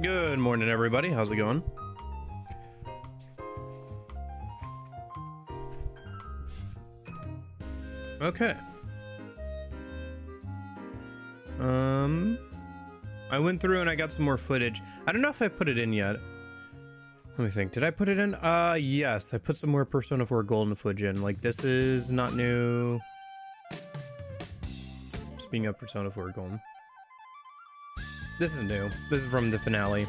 Good morning, everybody. How's it going? Okay. I went through and I got some more footage. I don't know if I put it in yet. Let me think. Did I put it in? Yes. I put some more Persona 4 Golden footage in. Like, this is not new. Speaking of Persona 4 Golden. This is new. This is from the finale.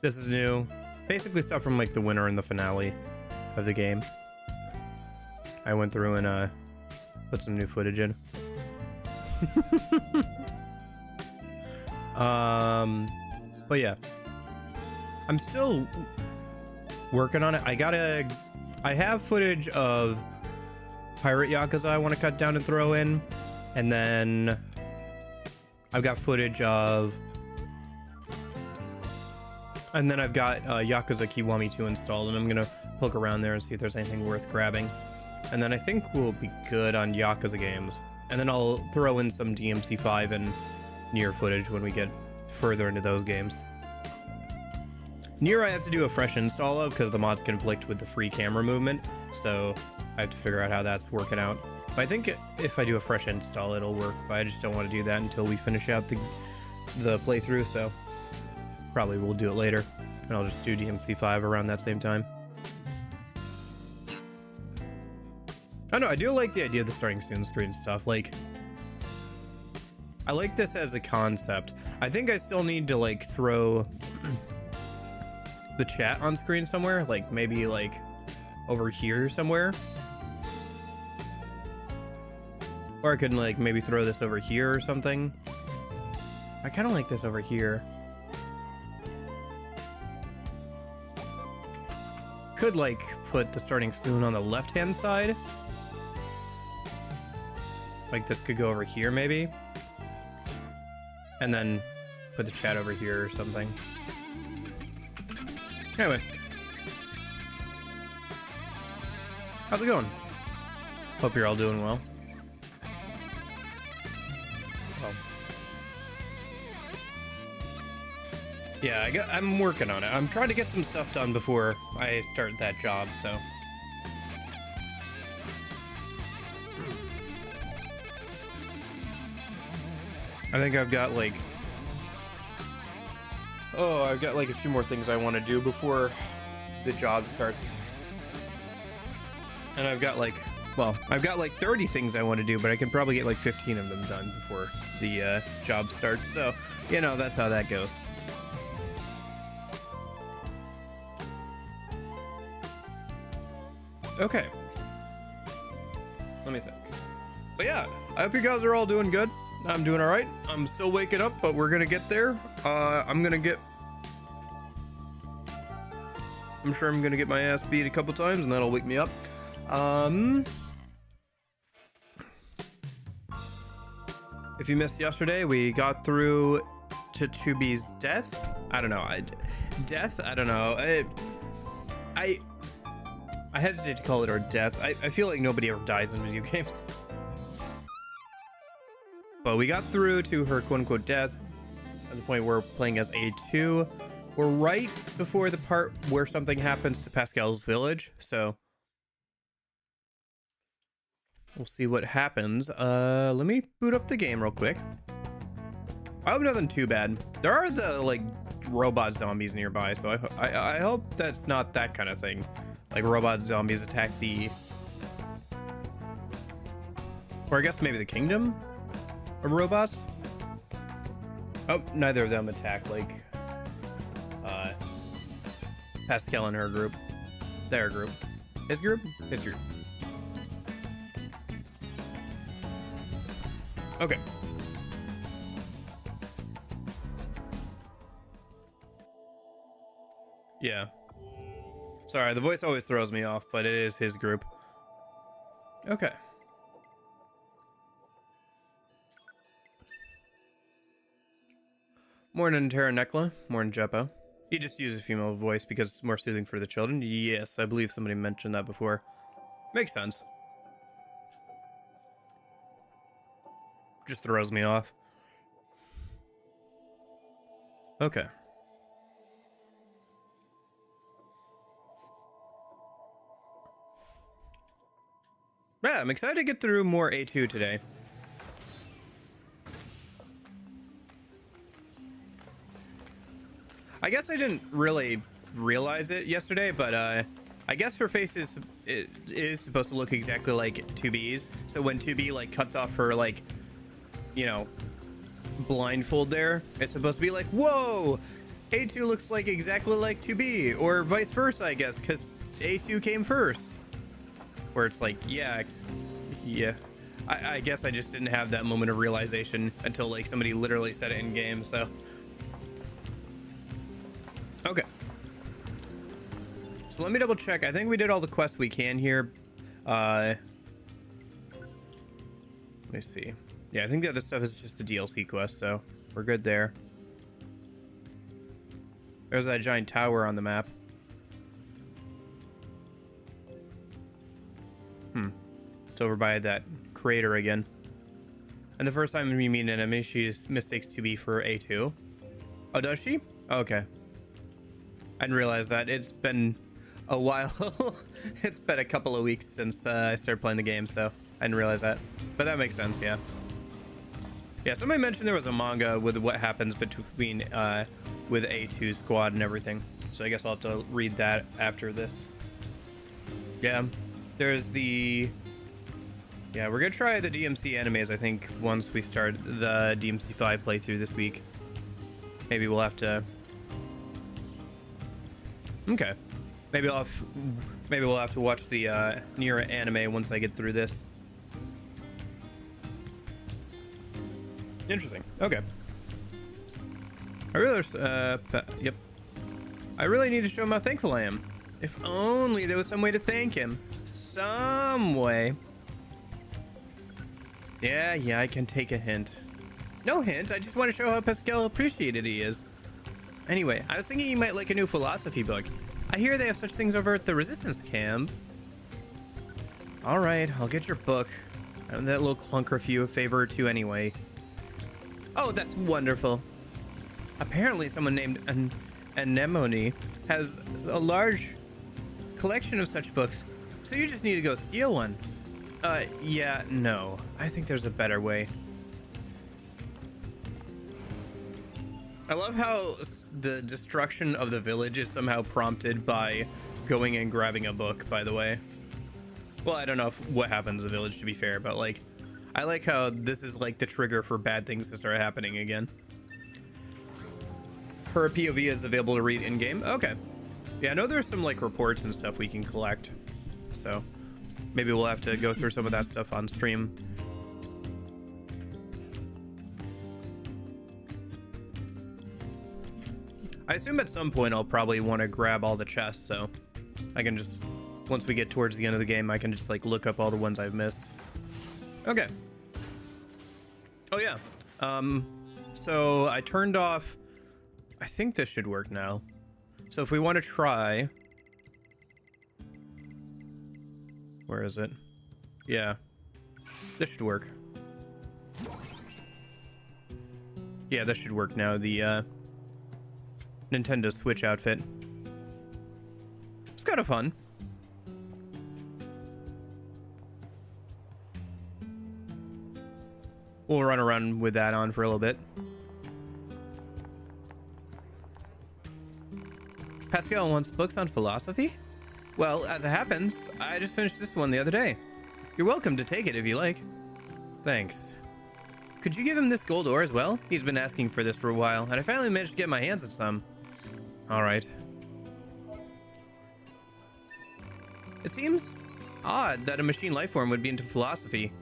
This is new. Basically stuff from, like, the winter and the finale of the game. I went through and, put some new footage in. But yeah. I'm still working on it. I have footage of Pirate Yakuza I want to cut down and throw in. And then I've got footage of... And then I've got Yakuza Kiwami 2 installed, and I'm going to poke around there and see if there's anything worth grabbing. And then I think we'll be good on Yakuza games. And then I'll throw in some DMC5 and Nier footage when we get further into those games. Nier I have to do a fresh install of because the mods conflict with the free camera movement, so I have to figure out how that's working out. But I think if I do a fresh install, it'll work, but I just don't want to do that until we finish out the playthrough, so probably we'll do it later, and I'll just do DMC5 around that same time. I don't know, I do like the idea of the starting soon screen stuff. Like, I like this as a concept. I think I still need to, like, throw the chat on screen somewhere, like maybe like over here somewhere, or I could like maybe throw this over here or something. I kind of like this over here. Could like put the starting soon on the left hand side, like this could go over here maybe, and then put the chat over here or something. Anyway, how's it going? Hope you're all doing well. Oh. Yeah, I'm working on it. I'm trying to get some stuff done before I start that job, so. I think I've got like... Oh, I've got like a few more things I want to do before the job starts. And I've got like 30 things I want to do, but I can probably get like 15 of them done before the job starts. So, you know, that's how that goes. Okay. Let me think. But yeah, I hope you guys are all doing good. I'm doing all right. I'm still waking up, but we're gonna get there. I'm sure I'm gonna get my ass beat a couple times, and that'll wake me up. If you missed yesterday, we got through to Tubi's death. I don't know. I don't know. I hesitate to call it our death. I feel like nobody ever dies in video games. But we got through to her quote-unquote death at the point where we're playing as A2. We're right before the part where something happens to Pascal's village, so we'll see what happens. Let me boot up the game real quick. I hope nothing too bad. There are the, like, robot zombies nearby, so I hope that's not that kind of thing. Like, robot zombies attack the... Or I guess maybe the kingdom of robots? Oh, neither of them attack, like, Pascal and her group. Their group. His group? His group. Okay. Yeah. Sorry, the voice always throws me off, but it is his group. Okay. Morning, Terra Nekla. Morning, Jeppo. You just use a female voice because it's more soothing for the children. Yes, I believe somebody mentioned that before. Makes sense. Just throws me off. Okay. Yeah, I'm excited to get through more A2 today. I guess I didn't really realize it yesterday, but I guess her face is supposed to look exactly like 2B's. So when 2B like cuts off her like, you know, blindfold there, it's supposed to be like, whoa, A2 looks like exactly like 2B, or vice versa, I guess, because A2 came first. Where it's like, yeah. I guess I just didn't have that moment of realization until like somebody literally said it in game, so. Okay. So let me double check. I think we did all the quests we can here. Let me see. Yeah, I think the other stuff is just the DLC quest, so we're good there. There's that giant tower on the map. It's over by that crater again. And the first time we meet an enemy, she mistakes 2B for A2. Oh, does she? Okay. I didn't realize that. It's been a while. It's been a couple of weeks since I started playing the game, so I didn't realize that. But that makes sense, yeah. Yeah, somebody mentioned there was a manga with what happens between with A2 squad and everything. So I guess I'll have to read that after this. Yeah, there's the... Yeah, we're gonna try the DMC animes, I think, once we start the DMC 5 playthrough this week. Maybe we'll have to... Okay. Maybe we'll have to watch the Nier anime once I get through this. Interesting. Okay. Yep. I really need to show him how thankful I am. If only there was some way to thank him. Some way. Yeah, I can take a hint. No hint, I just want to show how Pascal appreciated he is. Anyway, I was thinking you might like a new philosophy book. I hear they have such things over at the Resistance camp. Alright, I'll get your book. And that little clunker for you a favor or two anyway. Oh, that's wonderful. Apparently someone named Anemone has a large collection of such books. So you just need to go steal one. Yeah, no. I think there's a better way. I love how the destruction of the village is somehow prompted by going and grabbing a book, by the way. Well, I don't know what happens in the village, to be fair, but like, I like how this is like the trigger for bad things to start happening again. Her POV is available to read in-game. Okay. Yeah, I know there's some like reports and stuff we can collect. So maybe we'll have to go through some of that stuff on stream. I assume at some point I'll probably want to grab all the chests, so I can just, once we get towards the end of the game, I can just like look up all the ones I've missed. Okay. Oh yeah. So I turned off, I think this should work now. So if we want to try, where is it? Yeah, this should work. Yeah, this should work now. The Nintendo Switch outfit. It's kind of fun. We'll run around with that on for a little bit. Pascal wants books on philosophy? Well, as it happens, I just finished this one the other day. You're welcome to take it if you like. Thanks. Could you give him this gold ore as well? He's been asking for this for a while, and I finally managed to get my hands on some. Alright. It seems odd that a machine lifeform would be into philosophy,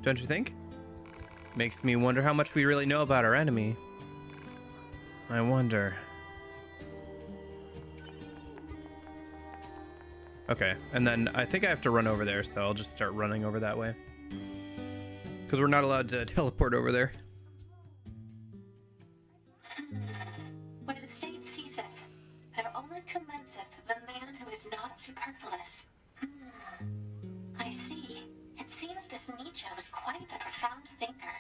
don't you think? Makes me wonder how much we really know about our enemy. I wonder. Okay, and then I think I have to run over there, so I'll just start running over that way. Because we're not allowed to teleport over there. Where the state ceaseth, there only commenceth the man who is not superfluous. I see. It seems this Nietzsche was quite the profound thinker.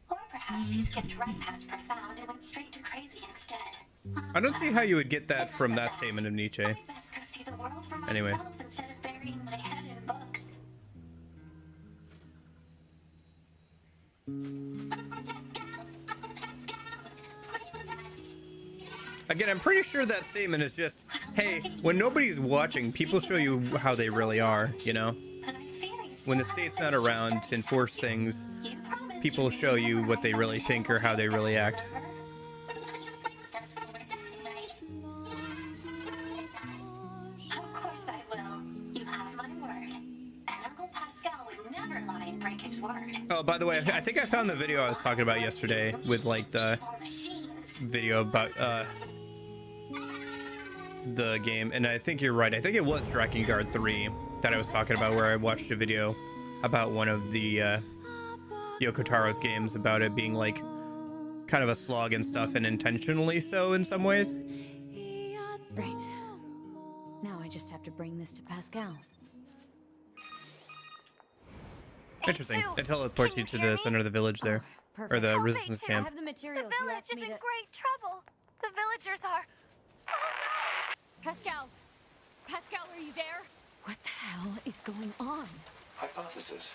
Or perhaps he skipped right past profound and went straight to crazy instead. I don't see how you would get that from that statement of Nietzsche. I best go see the world for Anyway. myself instead of burying my head in books. Again, I'm pretty sure that statement is just, hey, when nobody's watching, people show you how they really are, you know? When the state's not around to enforce things, people show you what they really think or how they really act. Of course I will. You have my word. And Uncle Pascal would never lie and break his word. Oh, by the way, I think I found the video I was talking about yesterday with, like, the video about, the game, and I think you're right. I think it was Dragon Guard 3 that I was talking about, where I watched a video about one of the Yoko Taro's games, about it being like kind of a slog and stuff, and intentionally so in some ways. Right. Now I just have to bring this to Pascal. Interesting. It teleports you to the center of the village there, Perfect. or the Oh, resistance I camp. have the The materials you village asked is me in to. great trouble. The villagers are... Pascal! Pascal, are you there? What the hell is going on? Hypothesis.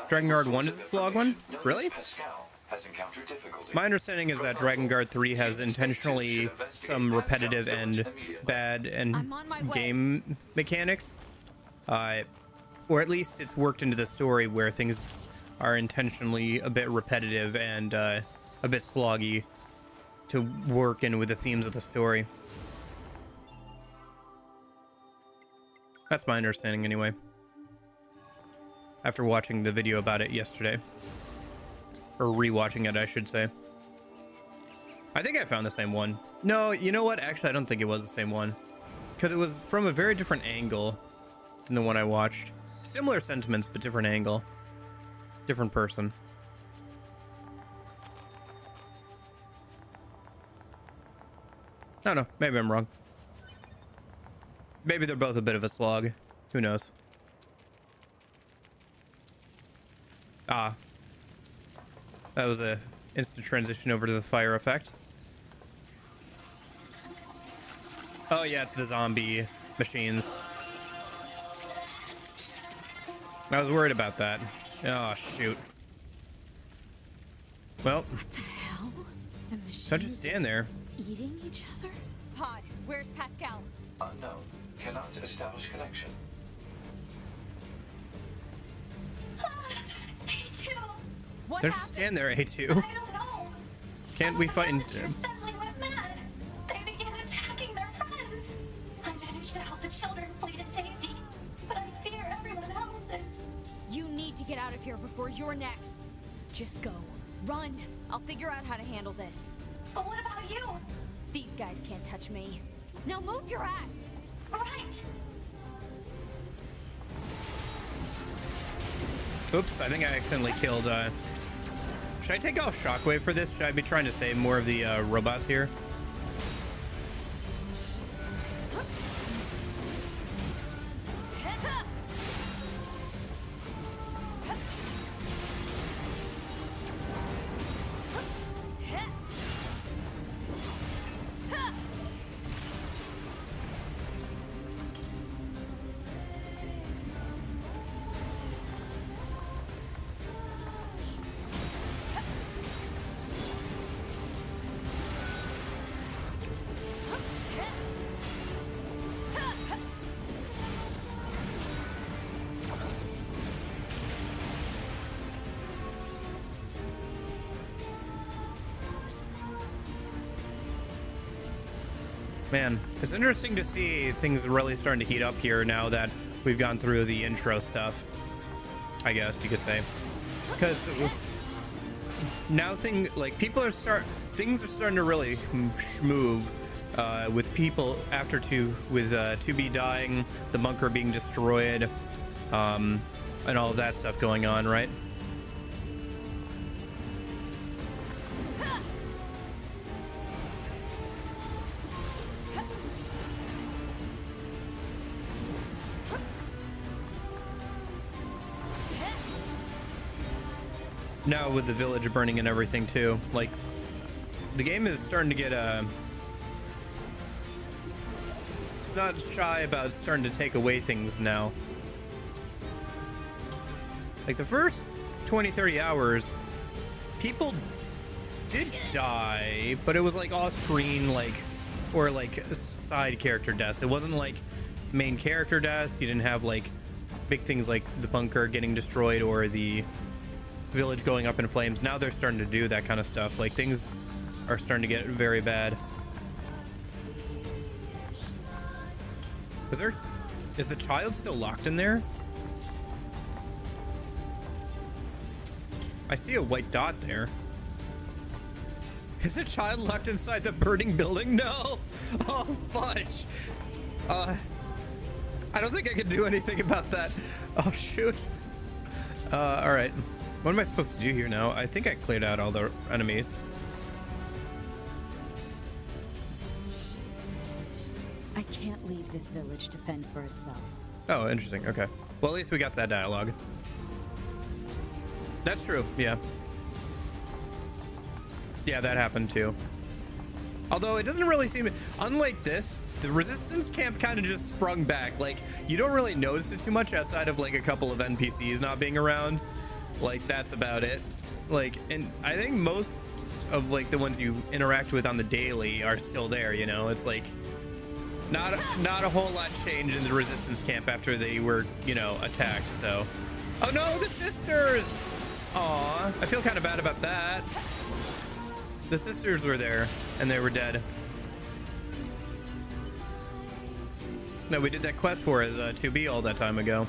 Dragon Guard 1 is the slog one? Really? Pascal has encountered difficulty. My understanding is that Dragon Guard 3 has intentionally some repetitive and bad and I'm on my way. game mechanics, or at least it's worked into the story where things are intentionally a bit repetitive and a bit sloggy to work in with the themes of the story. That's my understanding anyway, after watching the video about it yesterday. Or rewatching it, I should say. I think I found the same one. No, you know what? Actually, I don't think it was the same one, because it was from a very different angle than the one I watched. Similar sentiments, but different angle. Different person. I don't know. Maybe I'm wrong. Maybe they're both a bit of a slog. Who knows? Ah. That was a instant transition over to the fire effect. Oh yeah, it's the zombie machines. I was worried about that. Oh shoot. Well, What the hell? The machines don't just stand there. eating each other? Pod, where's Pascal? Unknown. Cannot establish connection. A2, What Don't just stand there, A2. I don't know. Can't we Some of the find villagers suddenly went mad. They began attacking their friends. I managed to help the children flee to safety, but I fear everyone else is. You need to get out of here before you're next. Just go. Run. I'll figure out how to handle this. But what about you? These guys can't touch me. Now move your ass. Right. Oops, I think I accidentally killed, should I take off Shockwave for this? Should I be trying to save more of the, robots here? Man, it's interesting to see things really starting to heat up here now that we've gone through the intro stuff, I guess you could say. Because now things are starting to really move with people after 2B dying, the bunker being destroyed, and all of that stuff going on, right? Now with the village burning and everything too, like the game is starting to get it's not shy about starting to take away things now. Like the first 20-30 hours, people did die, but it was like off screen, like, or like side character deaths. It wasn't like main character deaths. You didn't have like big things like the bunker getting destroyed or the village going up in flames. Now they're starting to do that kind of stuff. Like things are starting to get very bad. Is the child still locked in there? I see a white dot there. Is the child locked inside the burning building? No! Oh, fudge! I don't think I can do anything about that. Oh, shoot. Alright. What am I supposed to do here now? I think I cleared out all the enemies. I can't leave this village to fend for itself. Oh, interesting. Okay. Well, at least we got that dialogue. That's true. Yeah. Yeah, that happened too. Although it doesn't really seem... Unlike this, the resistance camp kind of just sprung back. Like, you don't really notice it too much outside of, like, a couple of NPCs not being around. Like, that's about it. Like, and I think most of, like, the ones you interact with on the daily are still there, you know? It's, like... Not a whole lot changed in the resistance camp after they were, you know, attacked, so... Oh no, the sisters! Aw, I feel kind of bad about that. The sisters were there, and they were dead. No, we did that quest for as 2B all that time ago.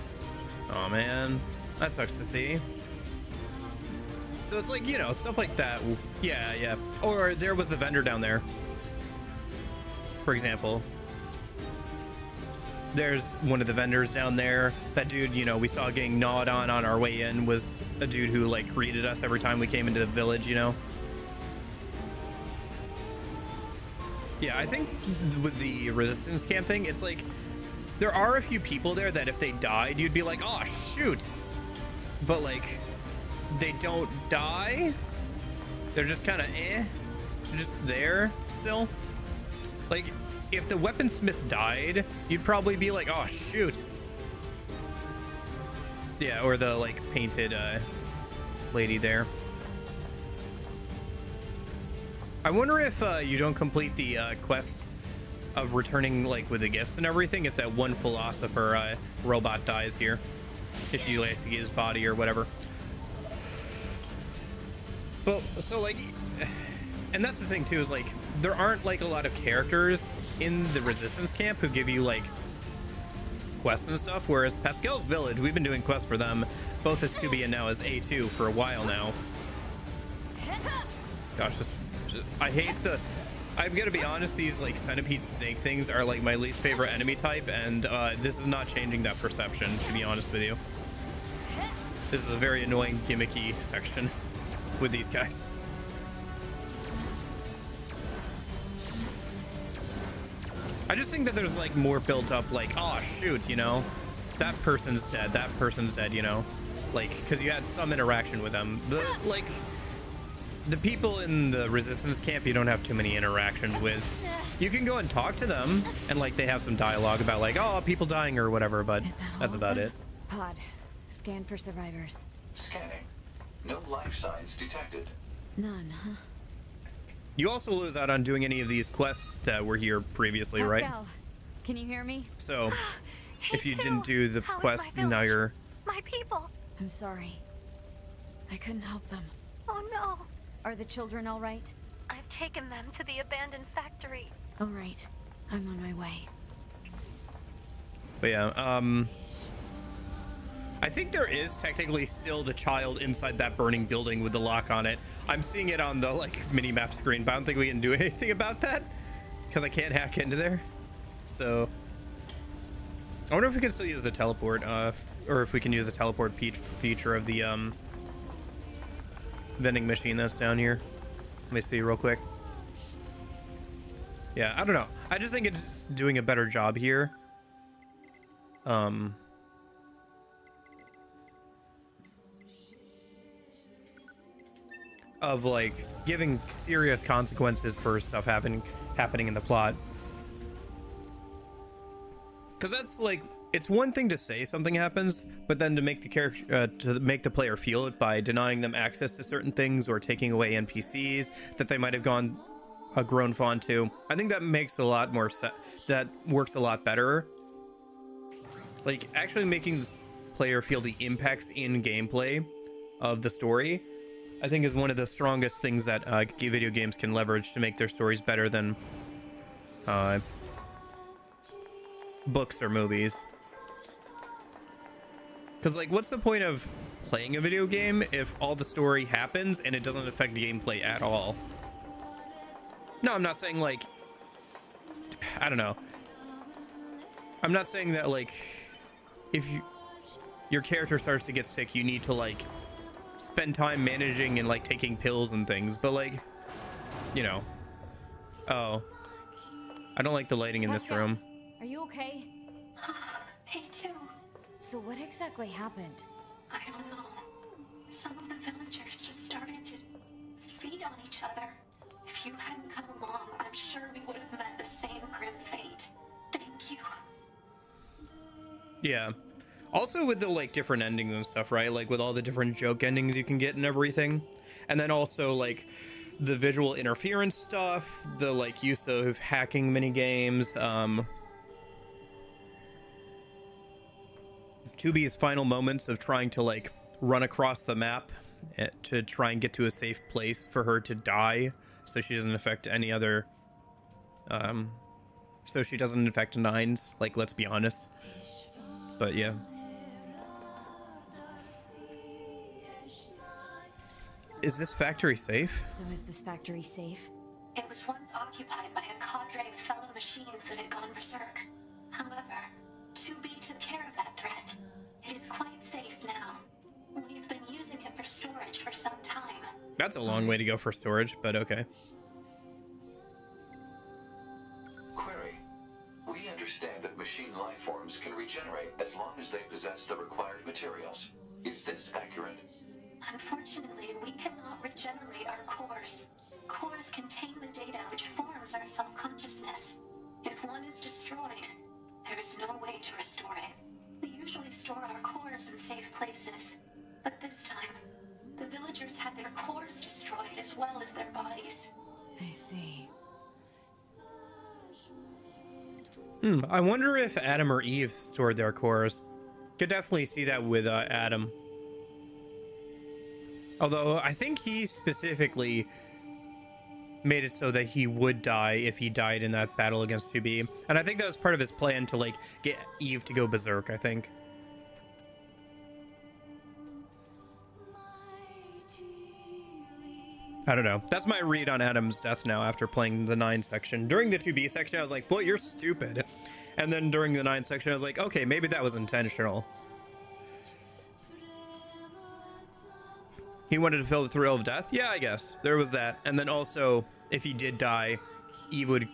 Oh man, that sucks to see. So it's like, you know, stuff like that. Yeah, yeah. Or there was the vendor down there, for example. There's one of the vendors down there. That dude, you know, we saw getting gnawed on our way in was a dude who, like, greeted us every time we came into the village, you know? Yeah, I think with the resistance camp thing, it's like, there are a few people there that if they died, you'd be like, oh, shoot. But, like, they don't die. They're just kind of They're just there still. Like, if the weaponsmith died, you'd probably be like, oh, shoot. Yeah, or the, like, painted lady there. I wonder if you don't complete the quest of returning, like, with the gifts and everything, if that one philosopher robot dies here. If you, like, see his body or whatever. But, so, like... And that's the thing, too, is, like, there aren't, like, a lot of characters in the resistance camp who give you, like, quests and stuff, whereas Pascal's village, we've been doing quests for them, both as 2B and now as A2 for a while now. Gosh, just I hate the... I'm gonna be honest, these, like, centipede snake things are, like, my least favorite enemy type, and this is not changing that perception, to be honest with you. This is a very annoying, gimmicky section with these guys. I just think that there's, like, more built up, like, oh, shoot, you know? That person's dead, you know? Like, because you had some interaction with them. The people in the resistance camp, you don't have too many interactions with. You can go and talk to them, and, like, they have some dialogue about, like, oh, people dying or whatever, but that's about it. Pod, scan for survivors. Scanning. No life signs detected. None, huh? You also lose out on doing any of these quests that were here previously, right? Pascal, can you hear me? So, Hey, if you Sue. didn't do the How is quest, my now village? you're... My people. I'm sorry. I couldn't help them. Oh no. Are the children all right? I've taken them to the abandoned factory. All right. I'm on my way. But yeah, I think there is technically still the child inside that burning building with the lock on it. I'm seeing it on the, like, mini-map screen, but I don't think we can do anything about that because I can't hack into there. So I wonder if we can still use the teleport, or if we can use the teleport feature of the vending machine that's down here. Let me see real quick. Yeah, I don't know. I just think it's doing a better job here. of like giving serious consequences for stuff happening in the plot. Because that's like, it's one thing to say something happens, but then to make the character to make the player feel it by denying them access to certain things or taking away NPCs that they might have grown fond to. I think that makes a lot more that works a lot better. Like actually making the player feel the impacts in gameplay of the story, I think is one of the strongest things that video games can leverage to make their stories better than books or movies. Because like, what's the point of playing a video game if all the story happens and it doesn't affect gameplay at all? No, I'm not saying like, I don't know. I'm not saying that like, if your character starts to get sick, you need to like spend time managing and like taking pills and things, but like, you know. Oh, I don't like the lighting in this room. Are you okay? Me too. So what exactly happened? I don't know. Some of the villagers just started to feed on each other. If you hadn't come along, I'm sure we would have met the same grim fate. Thank you. Yeah. Also with the like different endings and stuff, right? Like with all the different joke endings you can get and everything. And then also like the visual interference stuff, the like use of hacking mini games, 2B's final moments of trying to like run across the map to try and get to a safe place for her to die so she doesn't affect any other so she doesn't infect nines, like, let's be honest. But yeah. Is this factory safe? So is this factory safe? It was once occupied by a cadre of fellow machines that had gone berserk. However, 2B took care of that threat. It is quite safe now. We've been using it for storage for some time. That's a long way to go for storage, but okay. Query. We understand that machine life forms can regenerate as long as they possess the required materials. Is this accurate? Unfortunately, we cannot regenerate our cores. Cores contain the data which forms our self-consciousness. If one is destroyed, there is no way to restore it. We usually store our cores in safe places, but this time, the villagers had their cores destroyed as well as their bodies. I see. I wonder if Adam or Eve stored their cores. Could definitely see that with Adam. Although I think he specifically made it so that he would die if he died in that battle against 2B. And I think that was part of his plan to like get Eve to go berserk, I think. I don't know. That's my read on Adam's death now after playing the 9 section. During the 2B section, I was like, boy, you're stupid. And then during the 9 section, I was like, okay, maybe that was intentional. He wanted to feel the thrill of death? Yeah, I guess. There was that. And then also, if he did die, Eve would,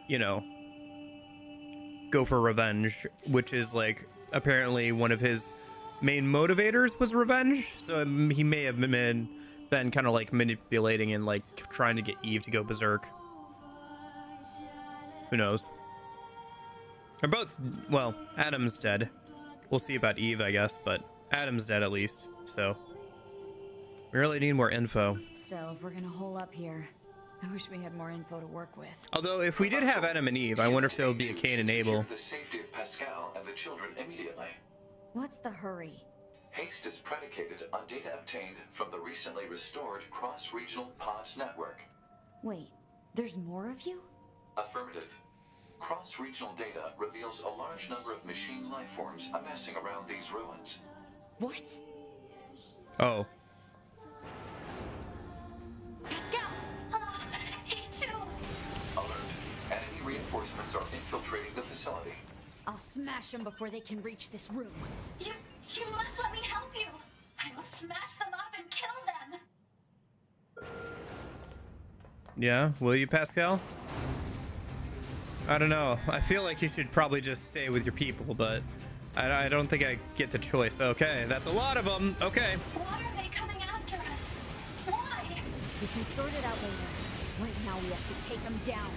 you know, go for revenge, which is like apparently one of his main motivators was revenge. So he may have been kind of like manipulating and like trying to get Eve to go berserk. Who knows? They're both, well, Adam's dead. We'll see about Eve, I guess, but Adam's dead at least, so we really need more info. Still, if we're gonna hole up here, I wish we had more info to work with. Although, if we did have Adam and Eve, I wonder if there would be a Cain and Abel. Secure the safety of Pascal and the children immediately. What's the hurry? Haste is predicated on data obtained from the recently restored cross-regional pod network. Wait, there's more of you? Affirmative. Cross-regional data reveals a large number of machine life forms amassing around these ruins. What? Oh. Pascal! A2! Alert. Enemy reinforcements are infiltrating the facility. I'll smash them before they can reach this room. You must let me help you! I will smash them up and kill them! Yeah, will you, Pascal? I don't know. I feel like you should probably just stay with your people, but I don't think I get the choice. Okay, that's a lot of them. Okay. Why are they coming after us? Why? We can sort it out later. Right now we have to take them down.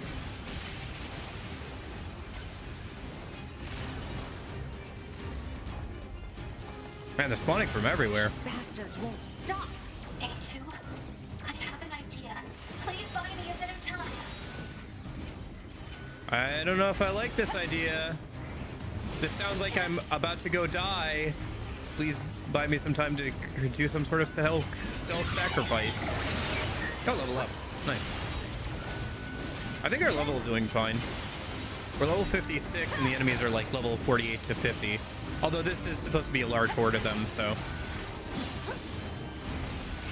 Man, they're spawning from everywhere. These bastards won't stop. A2, I have an idea. Please buy me a bit of time. I don't know if I like this idea. This sounds like I'm about to go die. Please buy me some time to do some sort of self-sacrifice. Oh, level up. Nice. I think our level is doing fine. We're level 56 and the enemies are like level 48 to 50. Although this is supposed to be a large horde of them, so.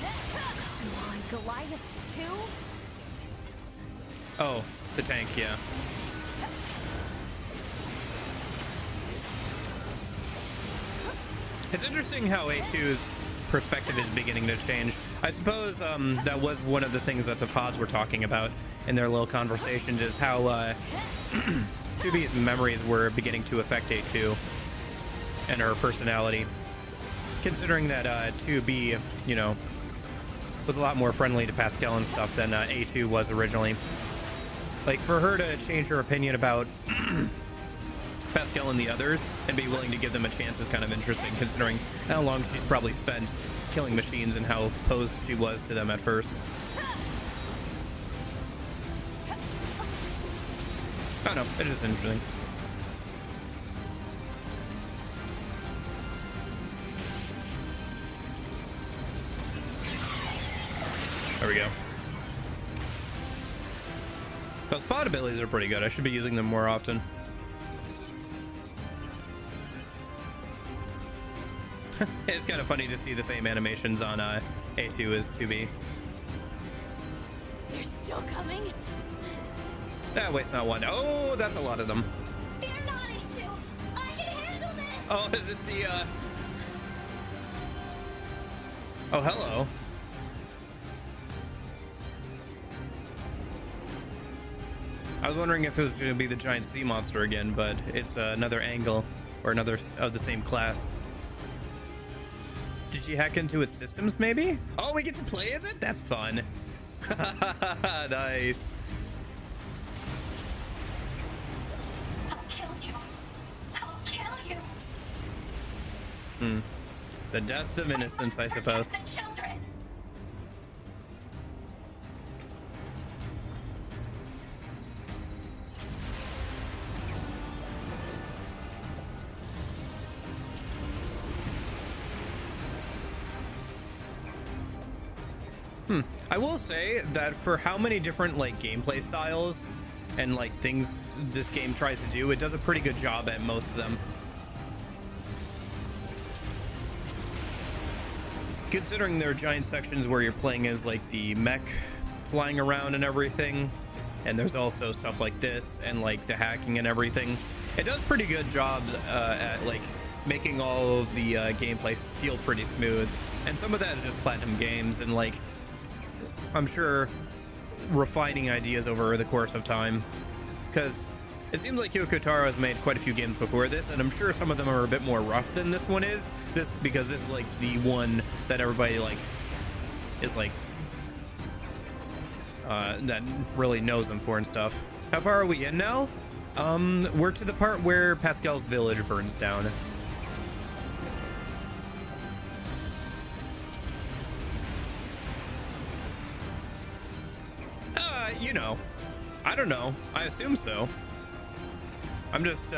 Come on, Goliaths too? Oh, the tank, yeah. It's interesting how A2's perspective is beginning to change. I suppose that was one of the things that the pods were talking about in their little conversations, is how 2B's memories were beginning to affect A2 and her personality. Considering that 2B, you know, was a lot more friendly to Pascal and stuff than A2 was originally. Like, for her to change her opinion about Pascal and the others and be willing to give them a chance is kind of interesting, considering how long she's probably spent killing machines and how opposed she was to them at first. I don't know, it's just interesting. There we go. Those spot abilities are pretty good. I should be using them more often. It's kind of funny to see the same animations on A2 as 2B. They're still coming? Ah, wait, it's not one. Oh, that's a lot of them. Fear not, A2. I can handle this. Oh, is it the, Oh, hello. I was wondering if it was going to be the giant sea monster again, but it's another angle, or another of the same class. Did she hack into its systems, maybe? Oh, we get to play as it? That's fun. Nice. I'll kill you. I'll kill you. The death of innocence, I suppose. Protect the children. I will say that for how many different like gameplay styles and like things this game tries to do, it does a pretty good job at most of them. Considering there are giant sections where you're playing as like the mech flying around and everything, and there's also stuff like this and like the hacking and everything, it does pretty good job at like making all of the gameplay feel pretty smooth. And some of that is just Platinum Games and like, I'm sure, refining ideas over the course of time, because it seems like Yoko Taro has made quite a few games before this, and I'm sure some of them are a bit more rough than this one is. Because this is like the one that everybody like is like that really knows them for and stuff. How far are we in now? We're to the part where Pascal's village burns down. You know, I don't know. I assume so. I'm just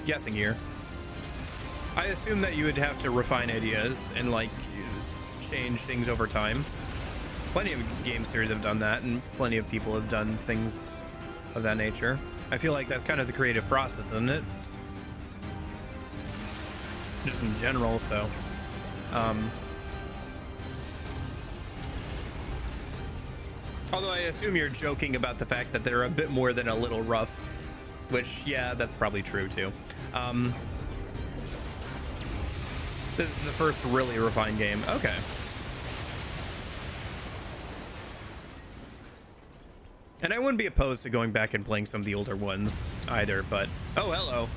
guessing here. I assume that you would have to refine ideas and like change things over time. Plenty of game series have done that, and plenty of people have done things of that nature. I feel like that's kind of the creative process, isn't it? Just in general, so. Although I assume you're joking about the fact that they're a bit more than a little rough, which, yeah, that's probably true too. This is the first really refined game. Okay. And I wouldn't be opposed to going back and playing some of the older ones either, but... Oh, hello.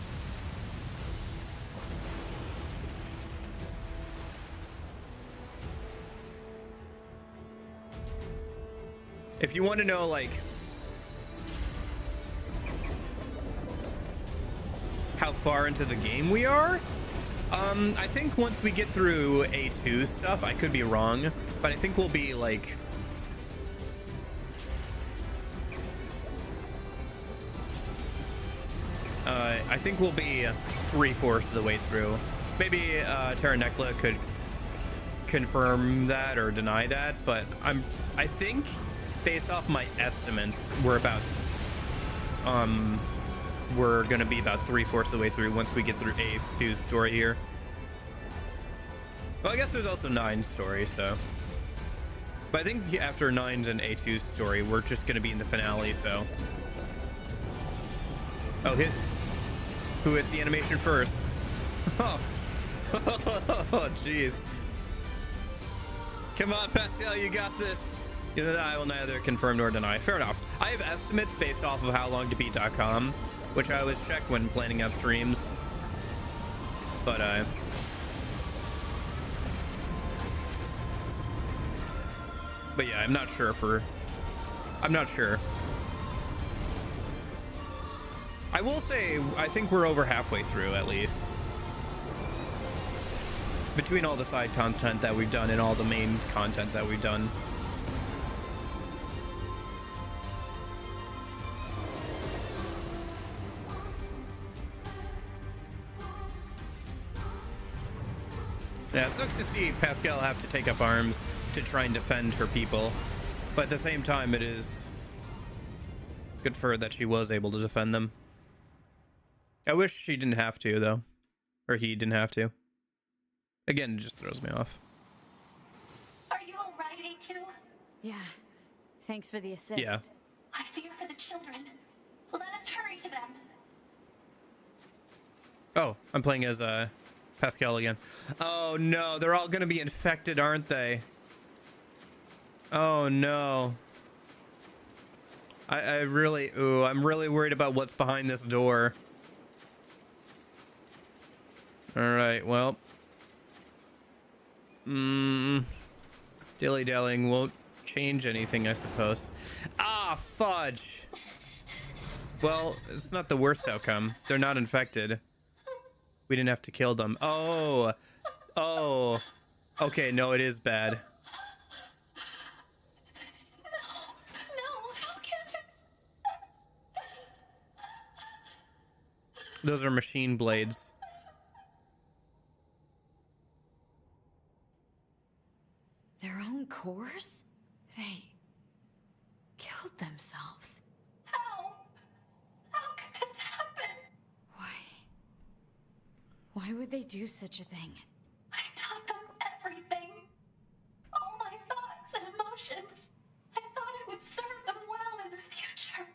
If you want to know, like, how far into the game we are, I think once we get through A2 stuff, I could be wrong, but I think we'll be like, I think we'll be 3/4 of the way through. Maybe Terra Necla could confirm that or deny that, but I think based off my estimates, we're gonna be about 3/4 of the way through once we get through Ace 2's story here. Well, I guess there's also 9's story, so. But I think after 9's and A2's story, we're just gonna be in the finale, so. Oh, who hit the animation first? Oh, oh, jeez. Come on, Pascal, you got this. You know, I will neither confirm nor deny. Fair enough. I have estimates based off of howlongtobeat.com, which I always check when planning out streams. But yeah, I'm not sure. I will say, I think we're over halfway through, at least. Between all the side content that we've done and all the main content that we've done. Yeah, it sucks to see Pascal have to take up arms to try and defend her people. But at the same time, it is good for her that she was able to defend them. I wish she didn't have to, though. Or he didn't have to. Again, it just throws me off. Are you alright, A2? Yeah. Thanks for the assist. Yeah. I fear for the children. Let us hurry to them. Oh, I'm playing as Pascal again. Oh no, they're all gonna be infected, aren't they? Oh no. I'm really worried about what's behind this door. Alright, well. Dilly-dallying won't change anything, I suppose. Ah, fudge! Well, it's not the worst outcome. They're not infected. We didn't have to kill them. Oh! Oh! Okay, no, it is bad. No, how can this? Those are machine blades. Their own cores? They killed themselves. How? How could this happen? Why would they do such a thing? I taught them everything. All my thoughts and emotions. I thought it would serve them well in the future.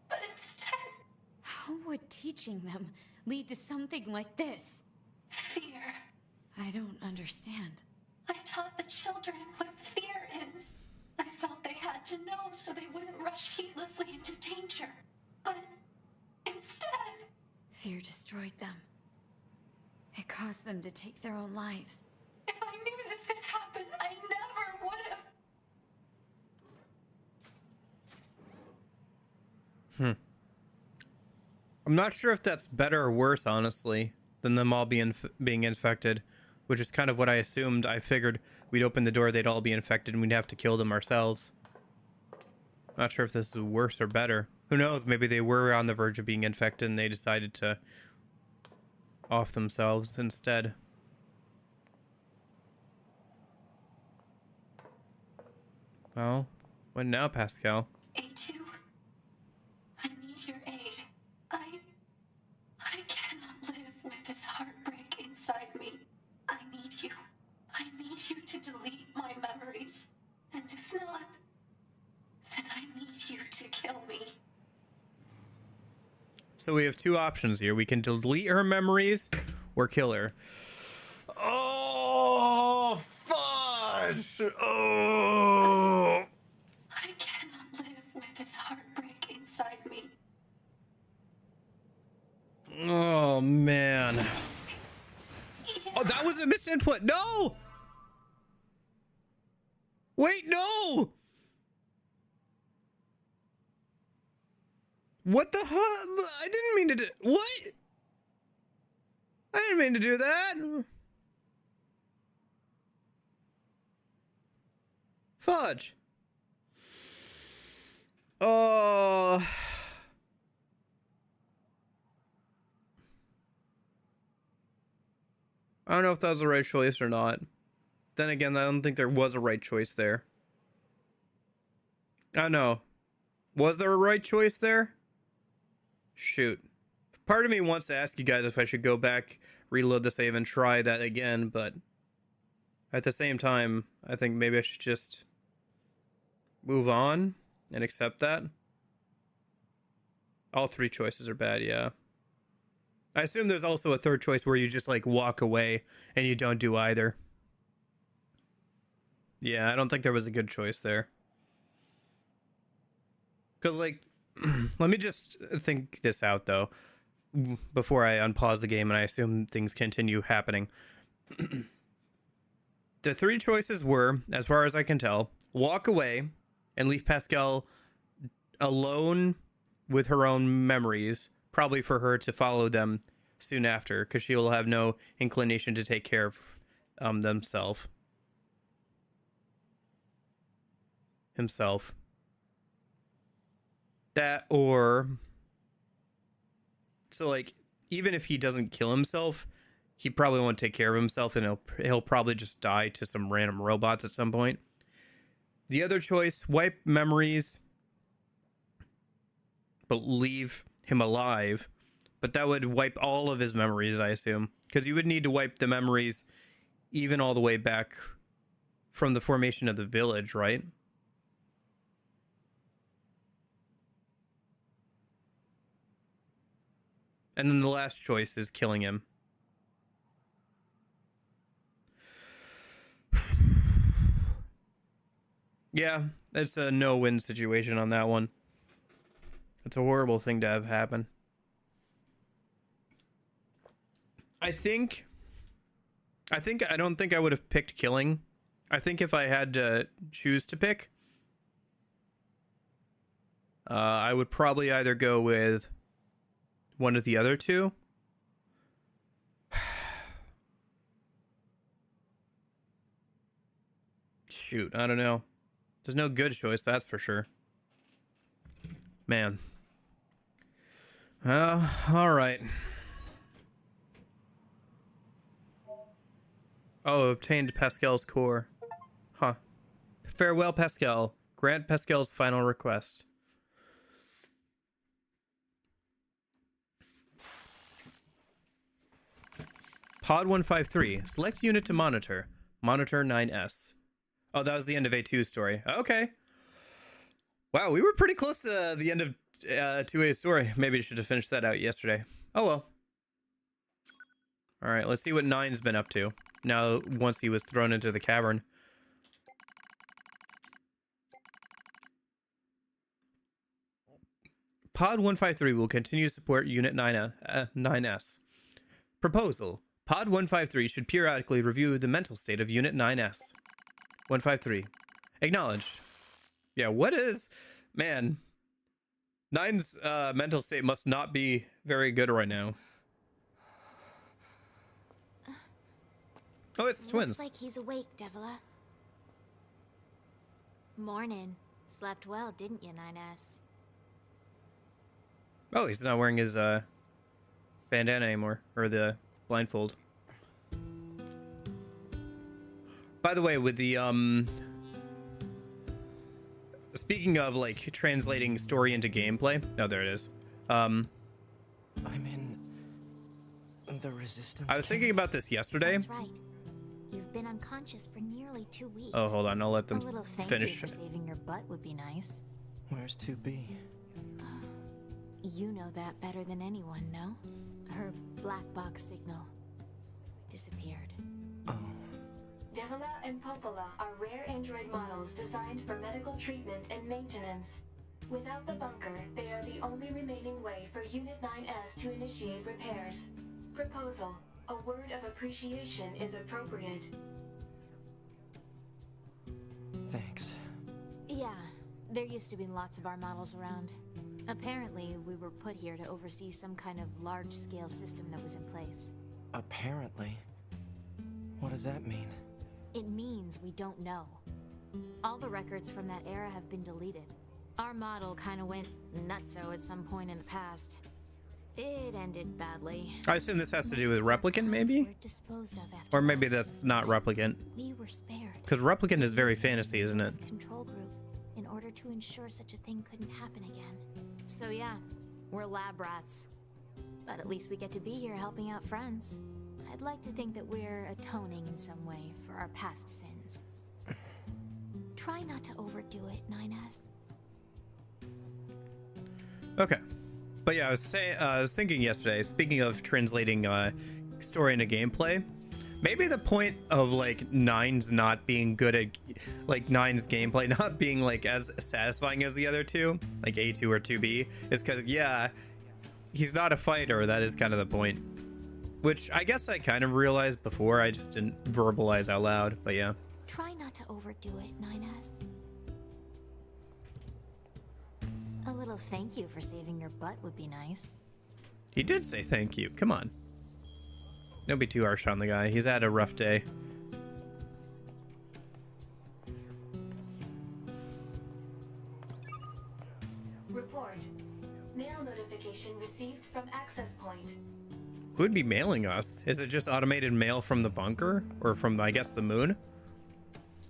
But instead, How would teaching them lead to something like this? fear. I don't understand. I taught the children what fear is. I felt they had to know so they wouldn't rush heedlessly into danger. But instead, Fear destroyed them. It caused them to take their own lives. if I knew this could happen, I never would have. I'm not sure if that's better or worse, honestly, than them all being infected, which is kind of what I assumed. I figured we'd open the door, they'd all be infected, and we'd have to kill them ourselves. Not sure if this is worse or better. Who knows? Maybe they were on the verge of being infected, and they decided to off themselves instead. Well, what now, Pascal? A2, I need your aid. I cannot live with this heartbreak inside me. I need you. I need you to delete my memories. And if not, then I need you to kill me. So we have two options here. We can delete her memories or kill her. Oh, fudge! Oh! I cannot live with this heartbreak inside me. Oh, man. Yeah. Oh, that was a misinput. No! Wait, no! What the hell? I didn't mean to do... What? I didn't mean to do that. Fudge. Oh... I don't know if that was the right choice or not. Then again, I don't think there was a right choice there. I don't know. Was there a right choice there? Shoot. Part of me wants to ask you guys if I should go back, reload the save, and try that again, but at the same time, I think maybe I should just move on and accept that. All three choices are bad, yeah. I assume there's also a third choice where you just like walk away and you don't do either. Yeah, I don't think there was a good choice there. Because like, let me just think this out though, before I unpause the game and I assume things continue happening. The three choices were, as far as I can tell, walk away and leave Pascal alone with her own memories, probably for her to follow them soon after, because she will have no inclination to take care of himself. That, or so like, even if he doesn't kill himself, he probably won't take care of himself, and he'll probably just die to some random robots at some point. The other choice, wipe memories but leave him alive, but that would wipe all of his memories, I assume, because you would need to wipe the memories even all the way back from the formation of the village, right? And then the last choice is killing him. Yeah, it's a no-win situation on that one. It's a horrible thing to have happen. I don't think I would have picked killing. I think if I had to choose to pick, I would probably either go with one of the other two. Shoot, I don't know. There's no good choice, that's for sure. Man. All right. Oh, obtained Pascal's core. Huh. Farewell, Pascal. Grant Pascal's final request. Pod 153. Select unit to monitor. Monitor 9S. Oh, that was the end of A2's story. Okay. Wow, we were pretty close to the end of 2A's story. Maybe I should have finished that out yesterday. Oh well. Alright, let's see what 9's been up to. Now, once he was thrown into the cavern. Pod 153 will continue to support Unit 9S. Proposal. Pod 153 should periodically review the mental state of Unit 9S. 153. Acknowledged. Yeah, what is... Man. 9's mental state must not be very good right now. Oh, it's twins. Looks like he's awake, Devila. Morning. Slept well, didn't you, 9S? Oh, he's not wearing his bandana anymore, or the blindfold. By the way, with the speaking of like translating story into gameplay, oh, there it is. I'm in the resistance. I was thinking about this yesterday. That's right. You've been unconscious for nearly 2 weeks. Oh, hold on, I'll let them A little thank finish. you for saving your butt would be nice. Where's 2B? You know that better than anyone, no? Her black box signal disappeared. Oh. Devila and Popola are rare android models designed for medical treatment and maintenance. Without the bunker, they are the only remaining way for Unit 9S to initiate repairs. Proposal. A word of appreciation is appropriate. Thanks. Yeah, there used to be lots of our models around. Apparently, we were put here to oversee some kind of large-scale system that was in place. Apparently. What does that mean? It means we don't know. All the records from that era have been deleted. Our model kind of went nutso at some point in the past. It ended badly. I assume this has to do with Replicant, maybe? Were disposed of after Or maybe that. that's not Replicant. We were spared. Because Replicant is very Used as fantasy, some isn't it? sort of control group in order to ensure such a thing couldn't happen again. So yeah, we're lab rats. But at least we get to be here helping out friends. I'd like to think that we're atoning in some way for our past sins. Try not to overdo it, 9S. Okay. But yeah, I was thinking yesterday, speaking of translating story into gameplay, maybe the point of like Nine's not being good at like Nine's gameplay not being like as satisfying as the other two, like A2 or 2B, is because yeah, he's not a fighter. That is kind of the point. Which I guess I kind of realized before, I just didn't verbalize out loud, but yeah. Try not to overdo it, 9S. A little thank you for saving your butt would be nice. He did say thank you. Come on. Don't be too harsh on the guy. He's had a rough day. Report. Mail notification received from access point. Who would be mailing us? Is it just automated mail from the bunker? Or from, I guess, the moon?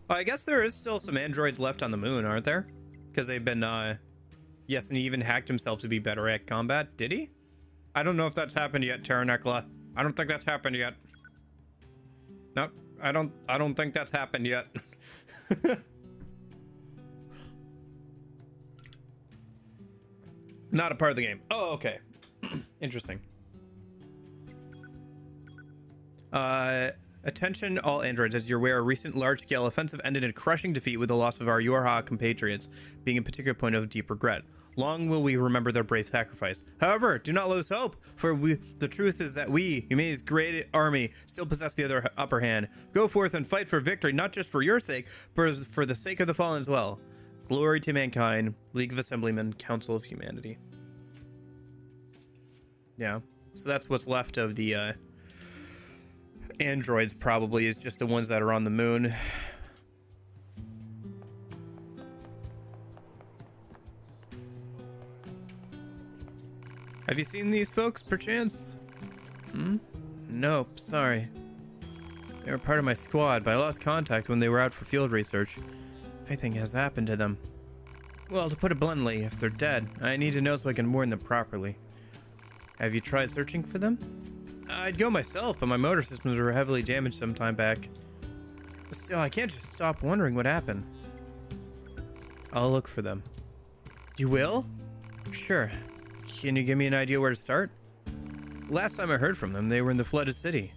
Oh, I guess there is still some androids left on the moon, aren't there? Because they've been, yes, and he even hacked himself to be better at combat. Did he? I don't know if that's happened yet, Terranekla. I don't think that's happened yet. Nope, I don't think that's happened yet. Not a part of the game. Oh, okay. Interesting. Attention all androids. As you're aware, a recent large-scale offensive ended in crushing defeat with the loss of our Yorha compatriots, being a particular point of deep regret. Long will we remember their brave sacrifice. However, do not lose hope, for the truth is that we, humanity's great army, still possess the other upper hand. Go forth and fight for victory, not just for your sake, but for the sake of the fallen as well. Glory to mankind, League of Assemblymen, Council of Humanity. Yeah, so that's what's left of the androids, probably, is just the ones that are on the moon. Have you seen these folks, perchance? Nope, sorry. They were part of my squad, but I lost contact when they were out for field research. If anything has happened to them. Well, to put it bluntly, if they're dead, I need to know so I can mourn them properly. Have you tried searching for them? I'd go myself, but my motor systems were heavily damaged some time back. But still, I can't just stop wondering what happened. I'll look for them. You will? Sure. Can you give me an idea where to start? Last time I heard from them, they were in the flooded city.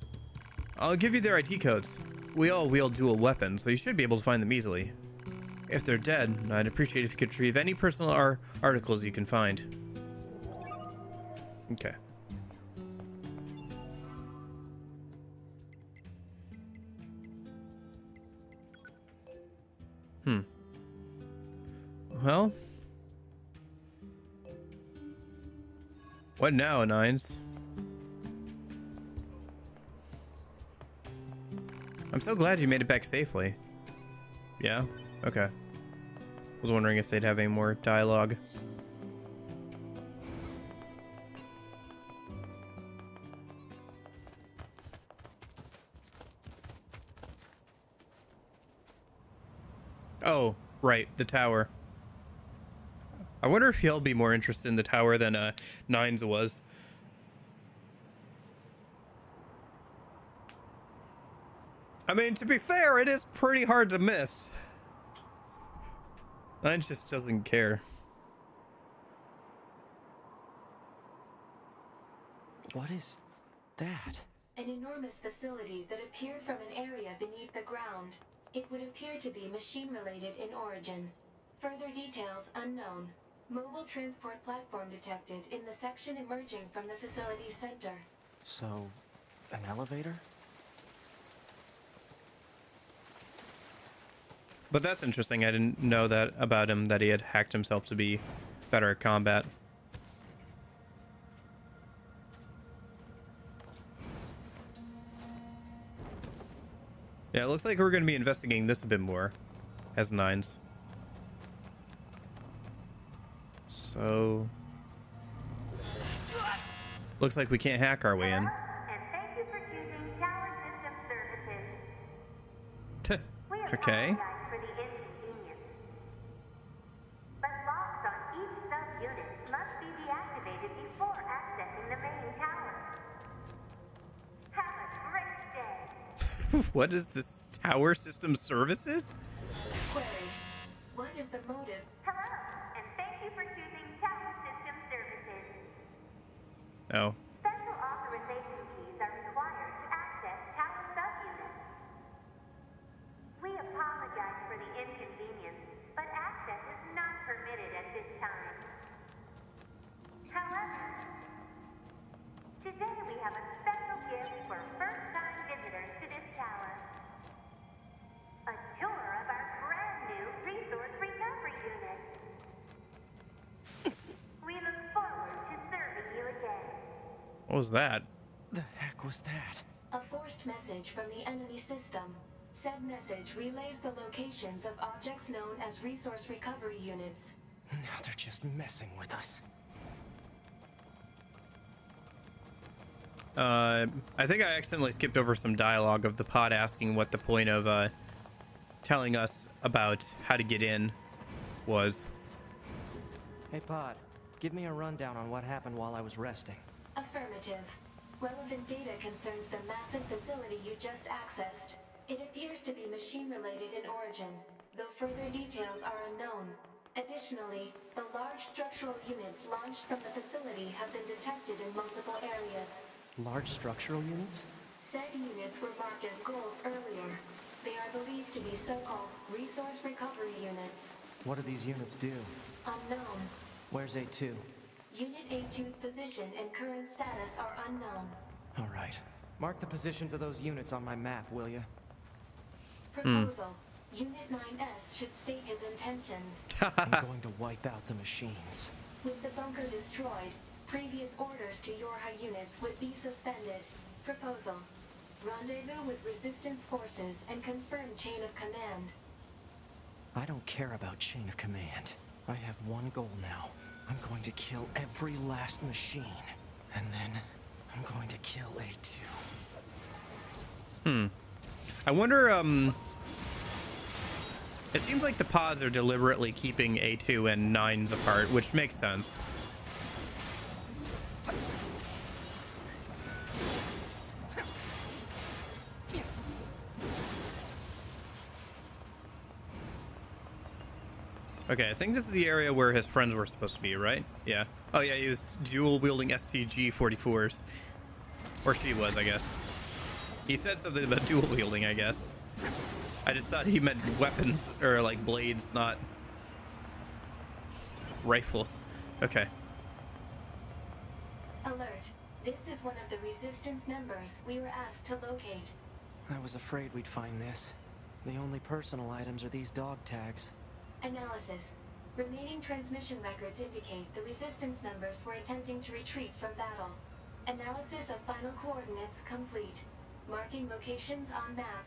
I'll give you their IT codes. We all wield dual weapons, so you should be able to find them easily. If they're dead, I'd appreciate if you could retrieve any personal articles you can find. Okay. Well. What now, Nines? I'm so glad you made it back safely. Yeah? Okay. Was wondering if they'd have any more dialogue. Oh, right, the tower. I wonder if he'll be more interested in the tower than Nines was. I mean, to be fair, it is pretty hard to miss. Nines just doesn't care. What is that? An enormous facility that appeared from an area beneath the ground. It would appear to be machine-related in origin. Further details unknown. Mobile transport platform detected in the section emerging from the facility's center. So, an elevator? But that's interesting. I didn't know that about him, that he had hacked himself to be better at combat. Yeah, it looks like we're going to be investigating this a bit more as nines. So looks like we can't hack our way in. And thank you for choosing Tower System Services. We Okay. apologize for the inconvenience. But locks on each sub-unit must be deactivated before accessing the main tower. Have a great day. What is this Tower System Services? Query. What is the motive? Hello, and thank you for choosing Tower System Services. Oh. Special authorization keys are required to access tower subunits. We apologize for the inconvenience, but access is not permitted at this time. However, today we have a special gift for first-time visitors to this tower. A tour of our brand new resource recovery unit. We look forward to serving you again. What was that? The heck was that? A forced message from the enemy system. Said message relays the locations of objects known as resource recovery units. Now they're just messing with us. I think I accidentally skipped over some dialogue of the pod asking what the point of telling us about how to get in was. Hey, Pod, give me a rundown on what happened while I was resting. Affirmative. Relevant data concerns the massive facility you just accessed. It appears to be machine-related in origin, though further details are unknown. Additionally, the large structural units launched from the facility have been detected in multiple areas. Large structural units? Said units were marked as goals earlier. They are believed to be so-called resource recovery units. What do these units do? Unknown. Where's A2? Unit A2's position and current status are unknown. All right. Mark the positions of those units on my map, will you? Proposal. Unit 9S should state his intentions. I'm going to wipe out the machines. With the bunker destroyed, previous orders to Yorha units would be suspended. Proposal. Rendezvous with resistance forces and confirm chain of command. I don't care about chain of command. I have one goal now. I'm going to kill every last machine. And then I'm going to kill A2. I wonder, it seems like the pods are deliberately keeping A2 and 9s apart, which makes sense. Okay, I think this is the area where his friends were supposed to be, right? Yeah. Oh yeah, he was dual-wielding STG-44s. Or she was, I guess. He said something about dual-wielding, I guess. I just thought he meant weapons, or like blades, not rifles. Okay. Alert. This is one of the resistance members we were asked to locate. I was afraid we'd find this. The only personal items are these dog tags. Analysis. Remaining transmission records indicate the resistance members were attempting to retreat from battle. Analysis of final coordinates complete. Marking locations on map.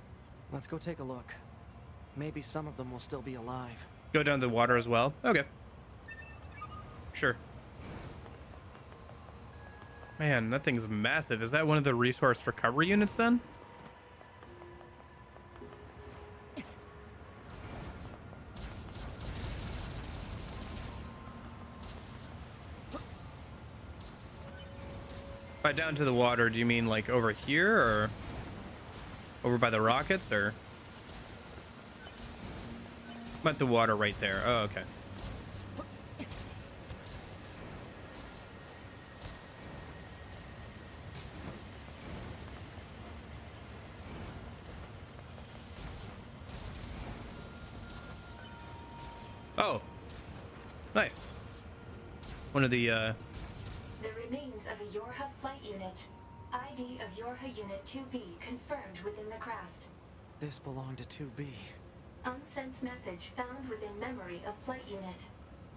Let's go take a look. Maybe some of them will still be alive. Go down to the water as well? Okay. Sure. Man, that thing's massive. Is that one of the resource recovery units then? By down to the water, do you mean like over here or over by the rockets or? But the water right there. Oh, okay. Oh, nice. One of the The remains of a Yorha flight unit. ID of Yorha Unit 2B confirmed within the craft. This belonged to 2B. Unsent message found within memory of flight unit.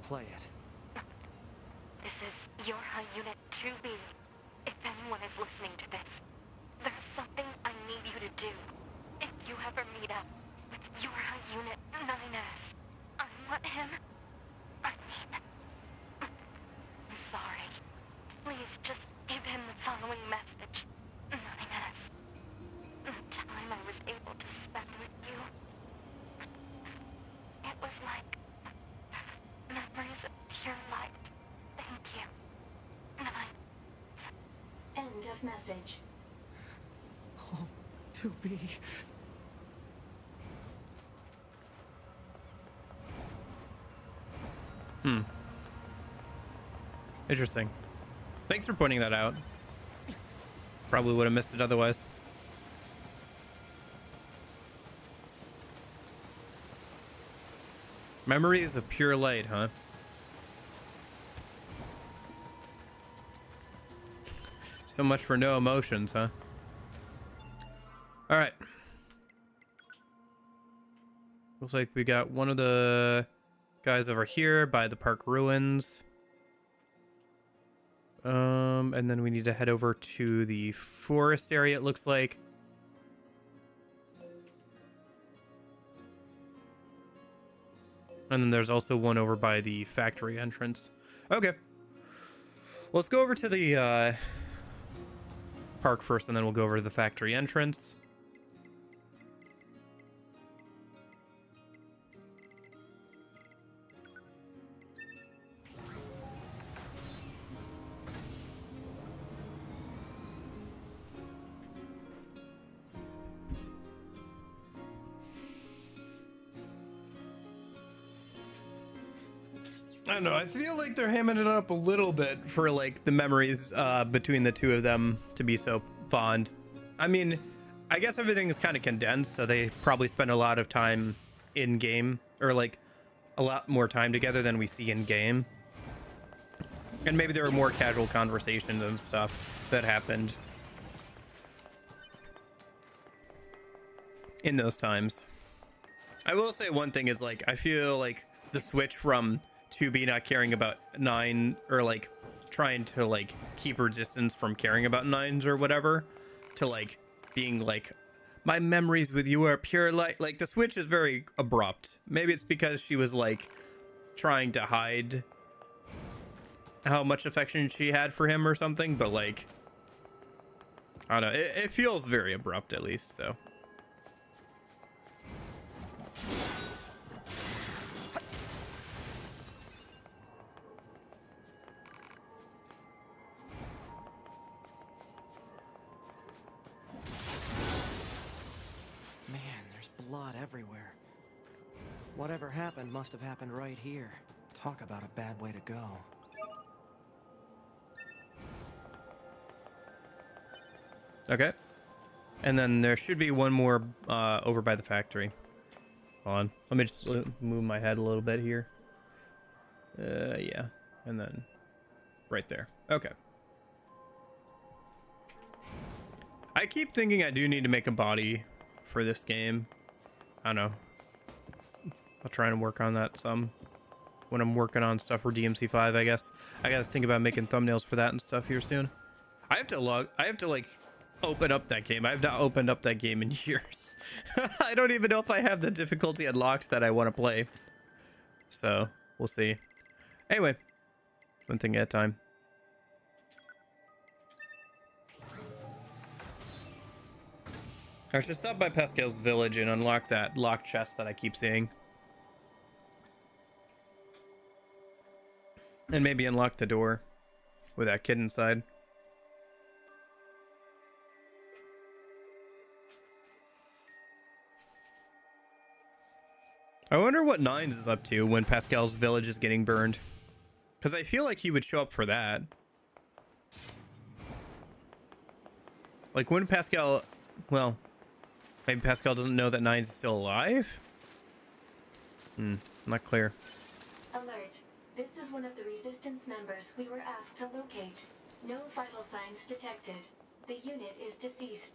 Play it. This is Yorha Unit 2B. If anyone is listening to this, there's something I need you to do. if you ever meet up with your Unit 9S, I want him. I mean, I'm sorry. Please just give him the following message. 9S. The time I was able to spend with you, it was like memories of pure light. Thank you. 9. End of message. Oh, to be. Interesting. Thanks for pointing that out. Probably would have missed it otherwise. Memories of pure light, huh? So much for no emotions, huh? All right. Looks like we got one of the guys over here by the park ruins. And then we need to head over to the forest area, it looks like. And then there's also one over by the factory entrance. Okay. Let's go over to the park first, and then we'll go over to the factory entrance. I don't know. I feel like they're hamming it up a little bit for like the memories between the two of them to be so fond. I mean, I guess everything is kind of condensed, so they probably spend a lot of time in game, or like a lot more time together than we see in game. And maybe there were more casual conversations and stuff that happened in those times. I will say one thing is, like, I feel like the switch from 2B not caring about 9, or like trying to like keep her distance from caring about 9s or whatever, to like being like, my memories with you are pure light. Like, the switch is very abrupt. Maybe it's because she was like trying to hide how much affection she had for him or something, but like, I don't know, it feels very abrupt, at least. So Man, there's blood everywhere. Whatever happened must have happened right here. Talk about a bad way to go. okay. And then there should be one more over by the factory. Hold on. Let me just move my head a little bit here. Yeah. And then right there. Okay. I keep thinking I do need to make a body for this game. I don't know. I'll try and work on that some when I'm working on stuff for DMC5, I guess. I gotta think about making thumbnails for that and stuff here soon. I have to like open up that game. I've not opened up that game in years. I don't even know if I have the difficulty unlocked that I want to play. So we'll see. Anyway, one thing at a time. I should stop by Pascal's village and unlock that locked chest that I keep seeing. And maybe unlock the door with that kid inside. I wonder what Nines is up to when Pascal's village is getting burned. Because I feel like he would show up for that. Like, when Pascal... Well, maybe Pascal doesn't know that Nines is still alive? Not clear. Alert. This is one of the Resistance members we were asked to locate. No vital signs detected. The unit is deceased.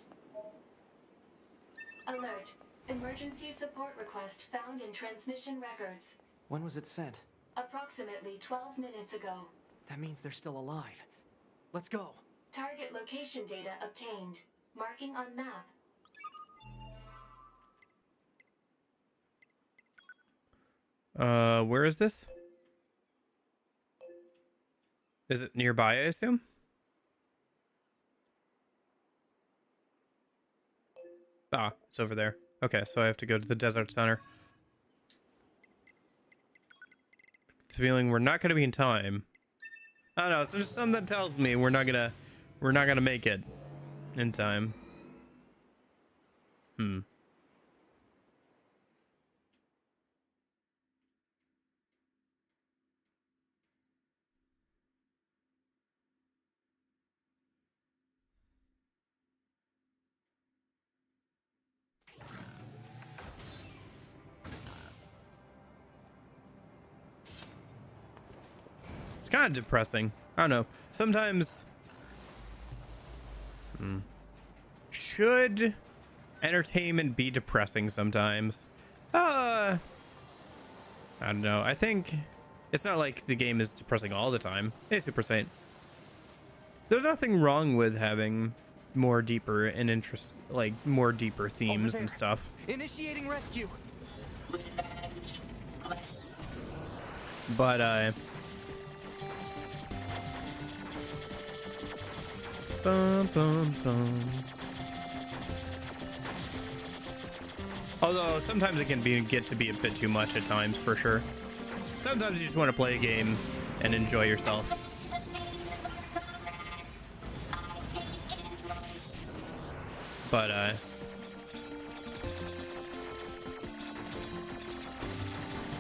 Alert. Emergency support request found in transmission records. When was it sent? Approximately 12 minutes ago. That means they're still alive. Let's go. Target location data obtained. Marking on map. Where is this? Is it nearby, I assume? Ah, it's over there. Okay, so I have to go to the desert center. Feeling we're not gonna be in time. I don't know, so there's something that tells me we're not gonna make it in time. It's kind of depressing. I don't know. Sometimes should entertainment be depressing sometimes? I don't know. I think it's not like the game is depressing all the time. Hey, Super Saint. There's nothing wrong with having more deeper and more deeper themes and stuff. Initiating rescue. But bum, bum, bum. Although sometimes it can get to be a bit too much at times, for sure. Sometimes you just want to play a game and enjoy yourself. But I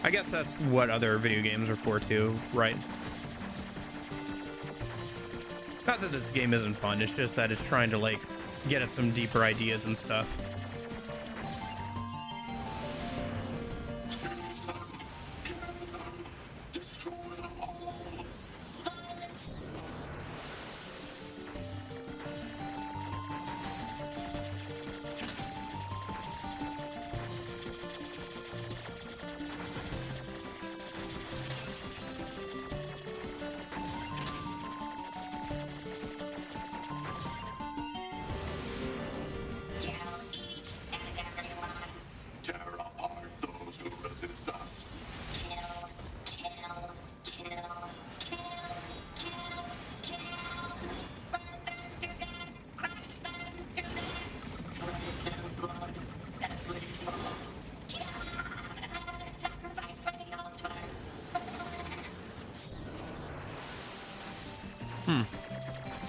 guess that's what other video games are for too, right? Not that this game isn't fun, it's just that it's trying to like get at some deeper ideas and stuff.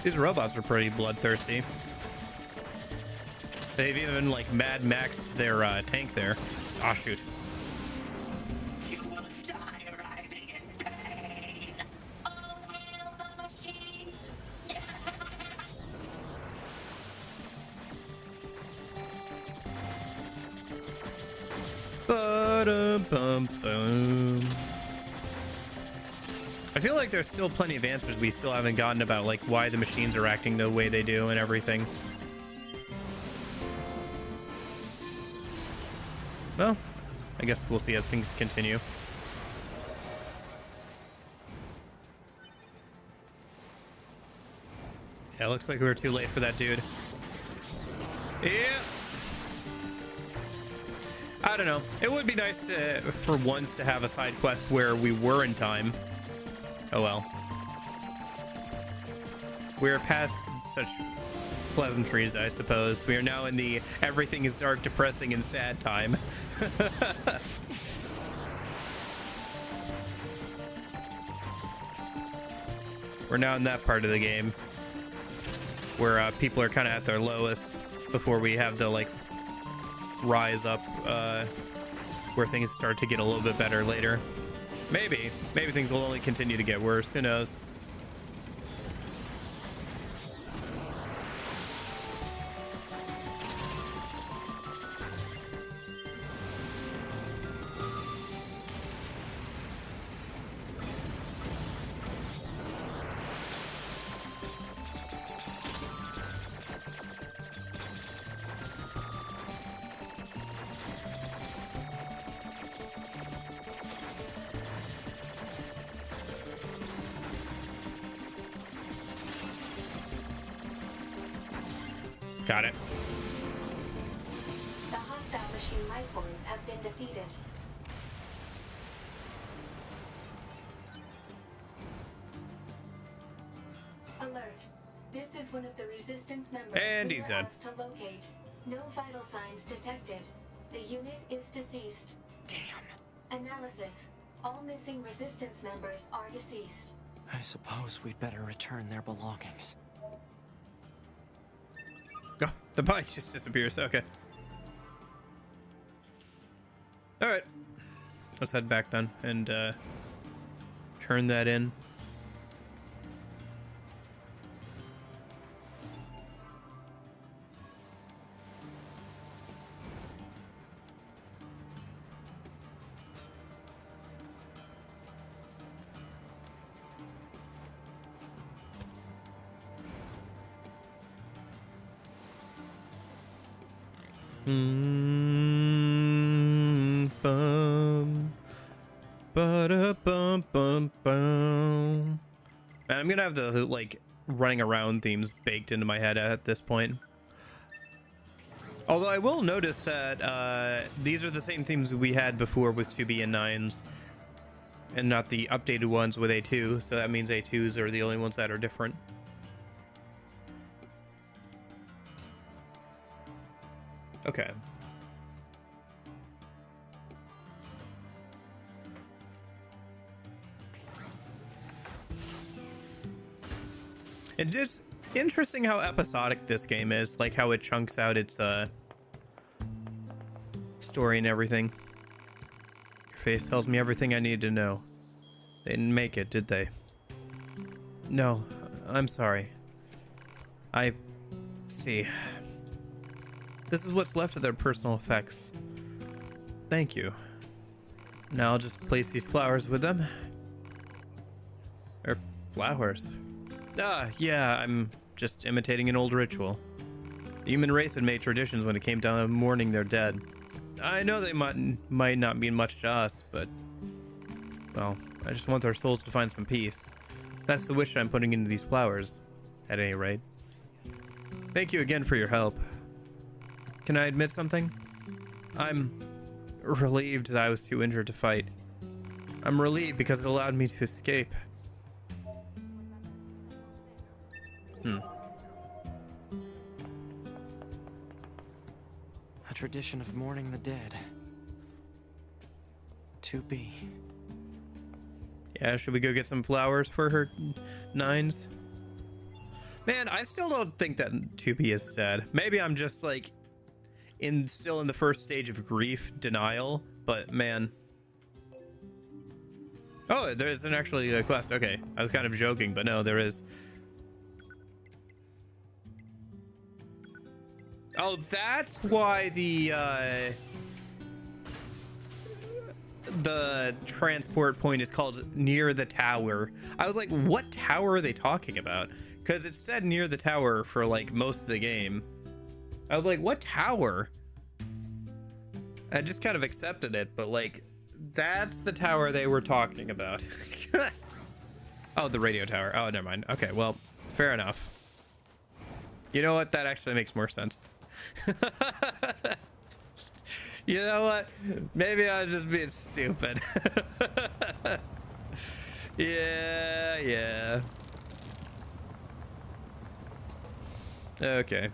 These robots are pretty bloodthirsty. They've even like Mad Max their tank there. Ah, shoot. You will die writhing in pain. All hail the machines. Ba-dum-bum-bum. I feel like there's still plenty of answers we still haven't gotten about like why the machines are acting the way they do and everything. Well, I guess we'll see as things continue. Yeah, looks like we were too late for that dude. Yeah. I don't know. It would be nice to, for once, to have a side quest where we were in time. Oh well. We're past such pleasantries, I suppose. We are now in the everything is dark, depressing, and sad time. We're now in that part of the game where people are kind of at their lowest before we have the like rise up where things start to get a little bit better later. Maybe things will only continue to get worse. Who knows? Got it. The hostile machine life forms have been defeated. report. This is one of the resistance members And we he's were dead. asked to locate. No vital signs detected. The unit is deceased. Damn. Analysis. All missing resistance members are deceased. I suppose we'd better return their belongings. Oh, the body just disappears. Okay. All right. Let's head back then and turn that in. Bum, ba-da-bum, bum, bum. Man, I'm gonna have the like running around themes baked into my head at this point. Although I will notice that these are the same themes we had before with 2B and 9s, and not the updated ones with A2. So that means A2s are the only ones that are different. Okay. It's just interesting how episodic this game is, like how it chunks out its story and everything. Your face tells me everything I need to know. They didn't make it, did they? No, I'm sorry. I see. This is what's left of their personal effects. Thank you. Now I'll just place these flowers with them. Or flowers. Ah, yeah, I'm just imitating an old ritual. The human race had made traditions when it came down to mourning their dead. I know they might not mean much to us, but... well, I just want their souls to find some peace. That's the wish I'm putting into these flowers, at any rate. Thank you again for your help. Can I admit something? I'm relieved that I was too injured to fight. I'm relieved because it allowed me to escape. A tradition of mourning the dead. 2B. Yeah, should we go get some flowers for her 9s? Man, I still don't think that 2B is dead. Maybe I'm just like still in the first stage of grief denial, but man. Oh, there isn't actually a quest. Okay, I was kind of joking, but no, there is. Oh, that's why the transport point is called Near the Tower. I was like, what tower are they talking about? Because it said near the tower for like most of the game. I was like, what tower? I just kind of accepted it, but like, that's the tower they were talking about. Oh, the radio tower. Oh, never mind. Okay, well, fair enough. You know what? That actually makes more sense. You know what? Maybe I was just being stupid. Yeah. Okay.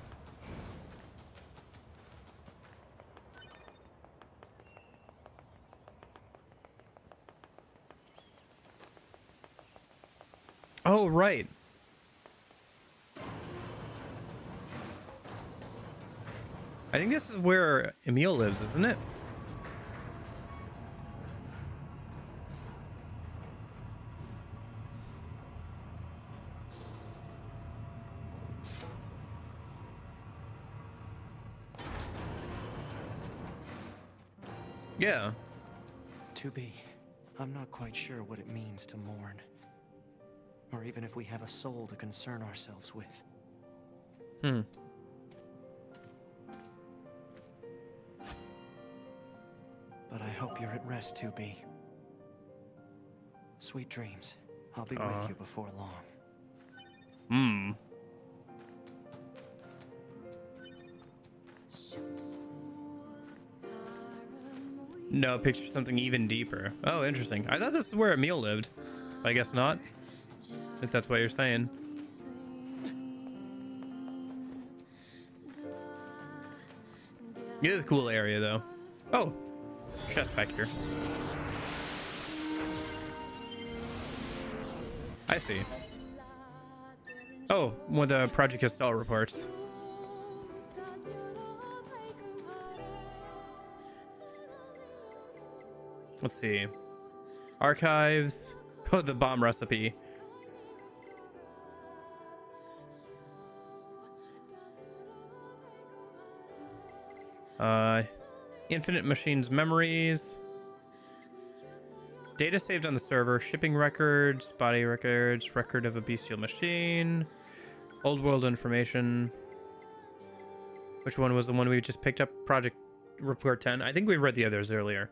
Oh, right. I think this is where Emil lives, isn't it? Yeah. 2B, I'm not quite sure what it means to mourn. Or even if we have a soul to concern ourselves with. But I hope you're at rest, 2B. Sweet dreams. I'll be with you before long. No, picture something even deeper. Oh, interesting. I thought this is where Emil lived. I guess not. If that's what you're saying. It is a cool area, though. Oh, chest back here. I see. Oh, one of the Project Castell reports. Let's see. Archives. Oh, the bomb recipe. Infinite machines memories. Data saved on the server. Shipping records. Body records. Record of a bestial machine. Old world information. Which one was the one we just picked up? Project Report 10. I think we read the others earlier.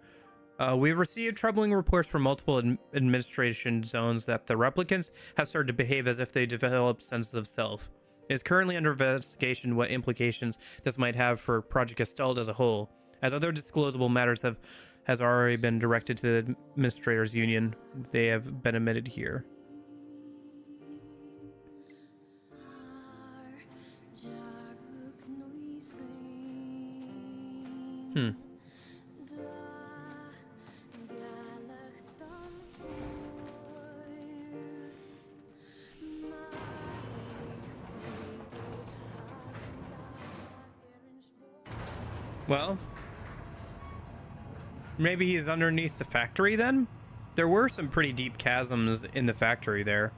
We've received troubling reports from multiple administration zones that the replicants have started to behave as if they developed senses of self. It is currently under investigation what implications this might have for Project Castell as a whole, as other disclosable matters has already been directed to the Administrators Union. They have been admitted here. Well, maybe he's underneath the factory then? There were some pretty deep chasms in the factory there.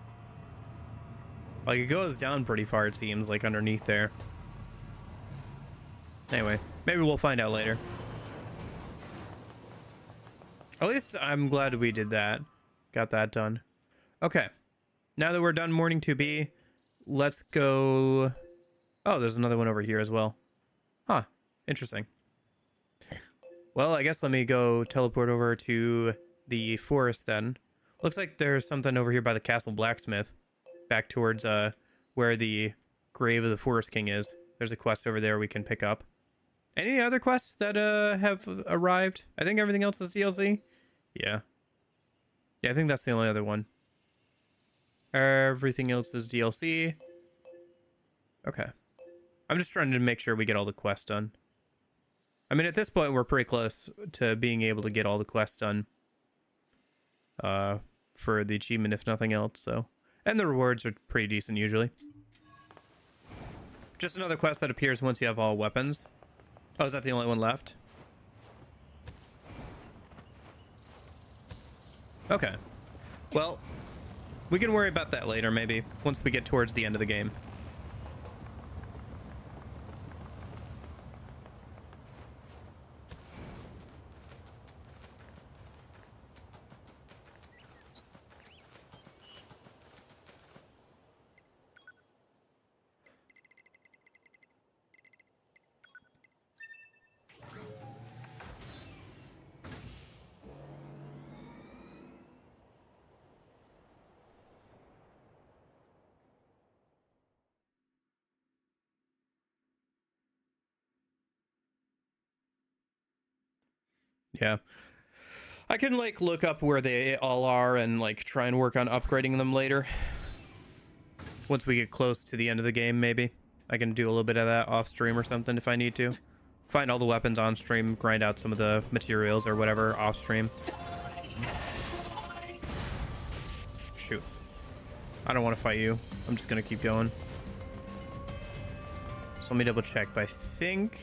Like, it goes down pretty far, it seems, like underneath there. Anyway, maybe we'll find out later. At least I'm glad we did that. Got that done. Okay. Now that we're done Morning 2B, let's go... Oh, there's another one over here as well. Huh. Interesting. Well, I guess let me go teleport over to the forest then. Looks like there's something over here by the Castle Blacksmith. Back towards where the grave of the Forest King is. There's a quest over there we can pick up. Any other quests that have arrived? I think everything else is DLC. Yeah. Yeah, I think that's the only other one. Everything else is DLC. Okay. I'm just trying to make sure we get all the quests done. I mean, at this point, we're pretty close to being able to get all the quests done. For the achievement, if nothing else, so... And the rewards are pretty decent, usually. Just another quest that appears once you have all weapons. Oh, is that the only one left? Okay. Well, we can worry about that later, maybe, once we get towards the end of the game. Yeah. I can, like, look up where they all are and, like, try and work on upgrading them later. Once we get close to the end of the game, maybe. I can do a little bit of that off stream or something if I need to. Find all the weapons on stream, grind out some of the materials or whatever off stream. Shoot. I don't want to fight you. I'm just going to keep going. So let me double check, but I think...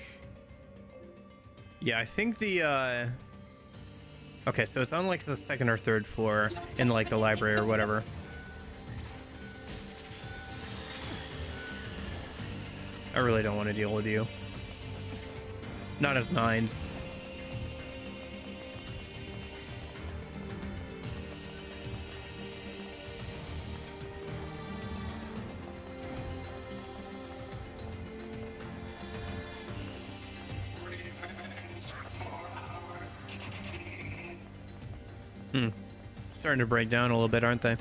Yeah, I think the, Okay, so it's on, like, the second or third floor in, like, the library or whatever. I really don't want to deal with you. Not as nines. Starting to break down a little bit, aren't they?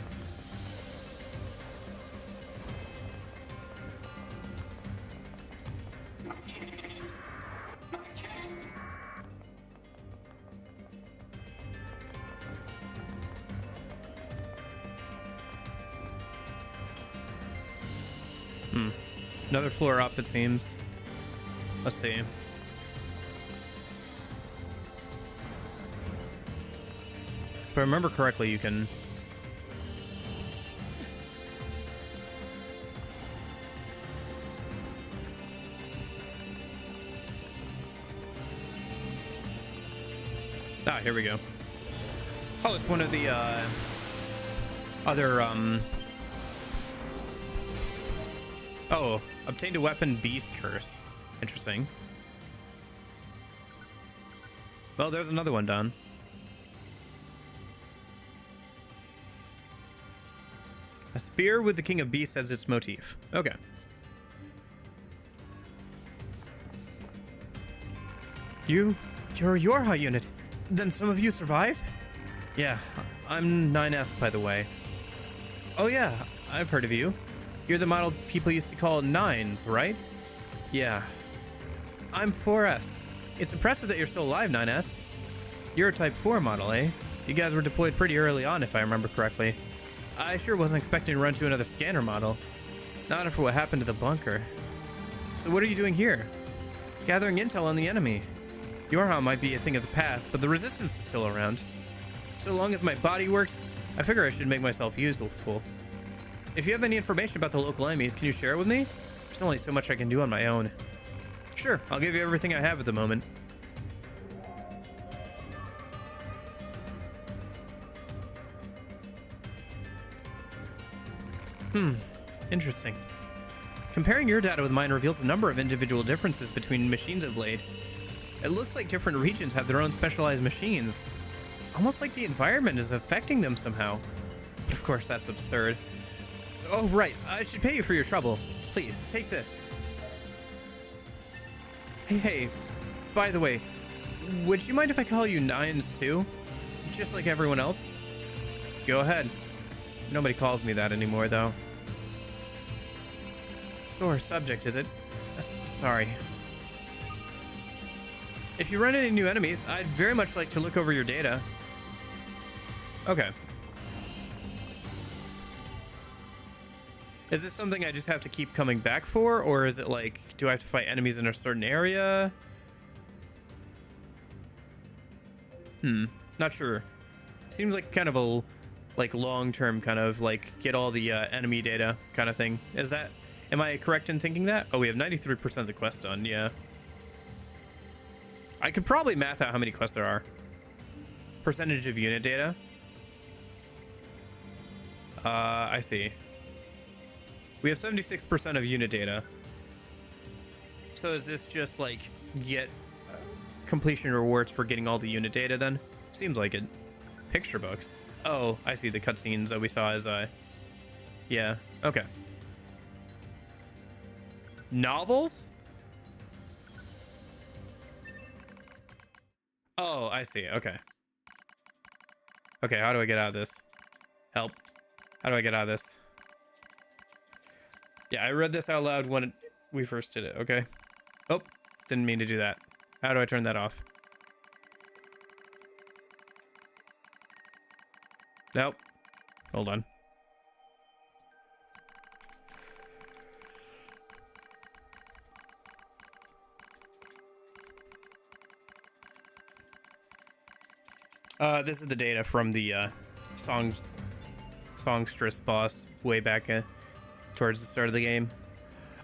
Another floor up, it seems. Let's see. If I remember correctly, you can... Ah, here we go. Oh, it's one of the other oh, obtained a weapon, beast curse. Interesting. Well, there's another one done. A spear with the king of beasts as its motif. Okay. You're Yorha unit. Then some of you survived? Yeah, I'm 9S, by the way. Oh yeah, I've heard of you. You're the model people used to call Nines, right? Yeah. I'm 4S. It's impressive that you're still alive, 9S. You're a Type 4 model, eh? You guys were deployed pretty early on, if I remember correctly. I sure wasn't expecting to run into another scanner model. Not after what happened to the bunker. So what are you doing here? Gathering intel on the enemy. Yorha might be a thing of the past, but the resistance is still around. So long as my body works, I figure I should make myself useful. If you have any information about the local enemies, can you share it with me? There's only so much I can do on my own. Sure, I'll give you everything I have at the moment. Interesting. Comparing your data with mine reveals a number of individual differences between machines of late. It looks like different regions have their own specialized machines. Almost like the environment is affecting them somehow. But of course, that's absurd. Oh, right. I should pay you for your trouble. Please, take this. Hey, by the way, would you mind if I call you Nines too? Just like everyone else? Go ahead. Nobody calls me that anymore, though. Sore subject, is it? Sorry. If you run into new enemies, I'd very much like to look over your data. Okay. Is this something I just have to keep coming back for, or is it like, do I have to fight enemies in a certain area? Not sure. Seems like kind of a like long-term kind of like get all the enemy data kind of thing. Is that, am I correct in thinking that? Oh, we have 93% of the quest done. Yeah. I could probably math out how many quests there are. Percentage of unit data. I see. We have 76% of unit data. So is this just like get completion rewards for getting all the unit data then? Seems like it. Picture books. Oh, I see the cutscenes that we saw as yeah, okay. Novels? Oh, I see. Okay. Okay, how do I get out of this? Help. How do I get out of this? Yeah, I read this out loud when we first did it. Okay. Oh, didn't mean to do that. How do I turn that off? Nope. Hold on. This is the data from the songstress boss way back towards the start of the game.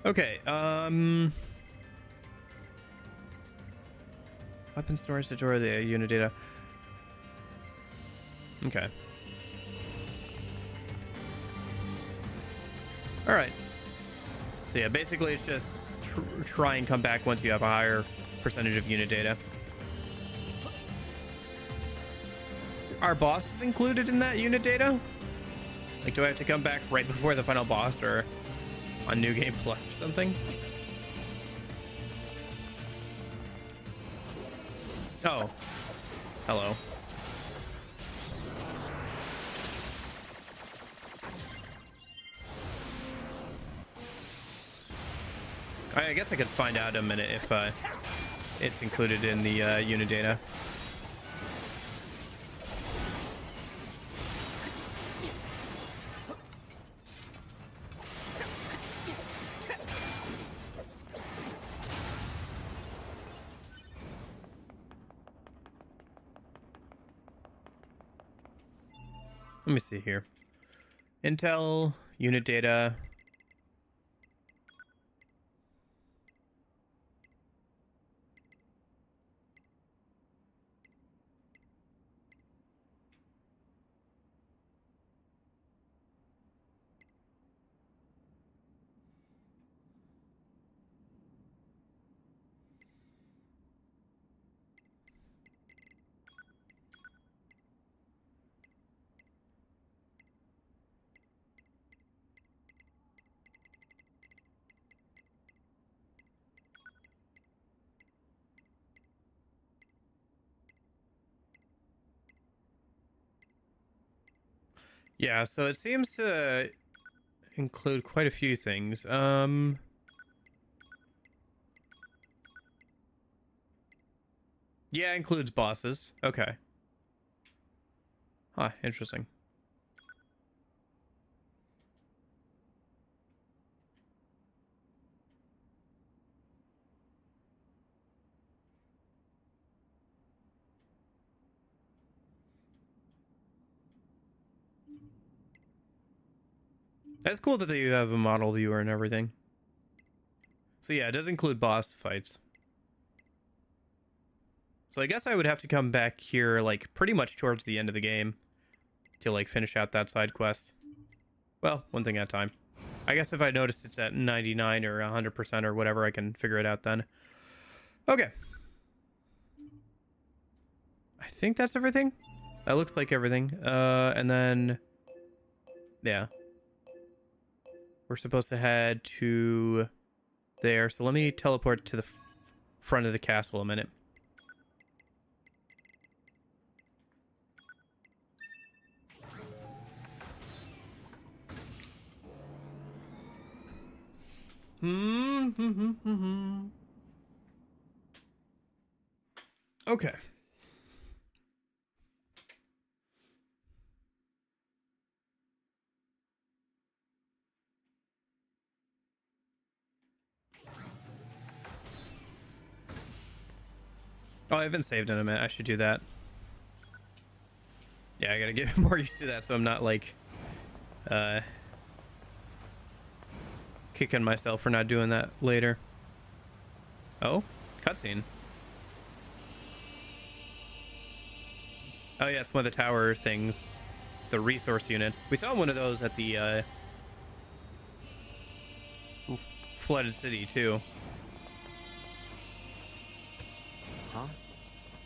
Okay, weapon storage to store the unit data. Okay. All right. So yeah, basically it's just try and come back once you have a higher percentage of unit data. Are bosses included in that unit data? Like, do I have to come back right before the final boss or on New Game Plus or something? Oh. Hello. I guess I could find out in a minute if it's included in the unit data. Let me see here. Intel, unit data. Yeah, so it seems to include quite a few things. Yeah, it includes bosses. Okay. Huh, interesting. That's cool that you have a model viewer and everything. So yeah, it does include boss fights. So I guess I would have to come back here, like, pretty much towards the end of the game to, like, finish out that side quest. Well, one thing at a time. I guess if I notice it's at 99 or 100% or whatever, I can figure it out then. Okay. I think that's everything. That looks like everything. And then... yeah. We're supposed to head to there. So let me teleport to the front of the castle a minute. Okay. Oh, I haven't saved in a minute. I should do that. Yeah, I gotta get more used to that so I'm not, like, kicking myself for not doing that later. Oh, cutscene. Oh yeah, it's one of the tower things. The resource unit. We saw one of those at the, flooded city, too. Huh?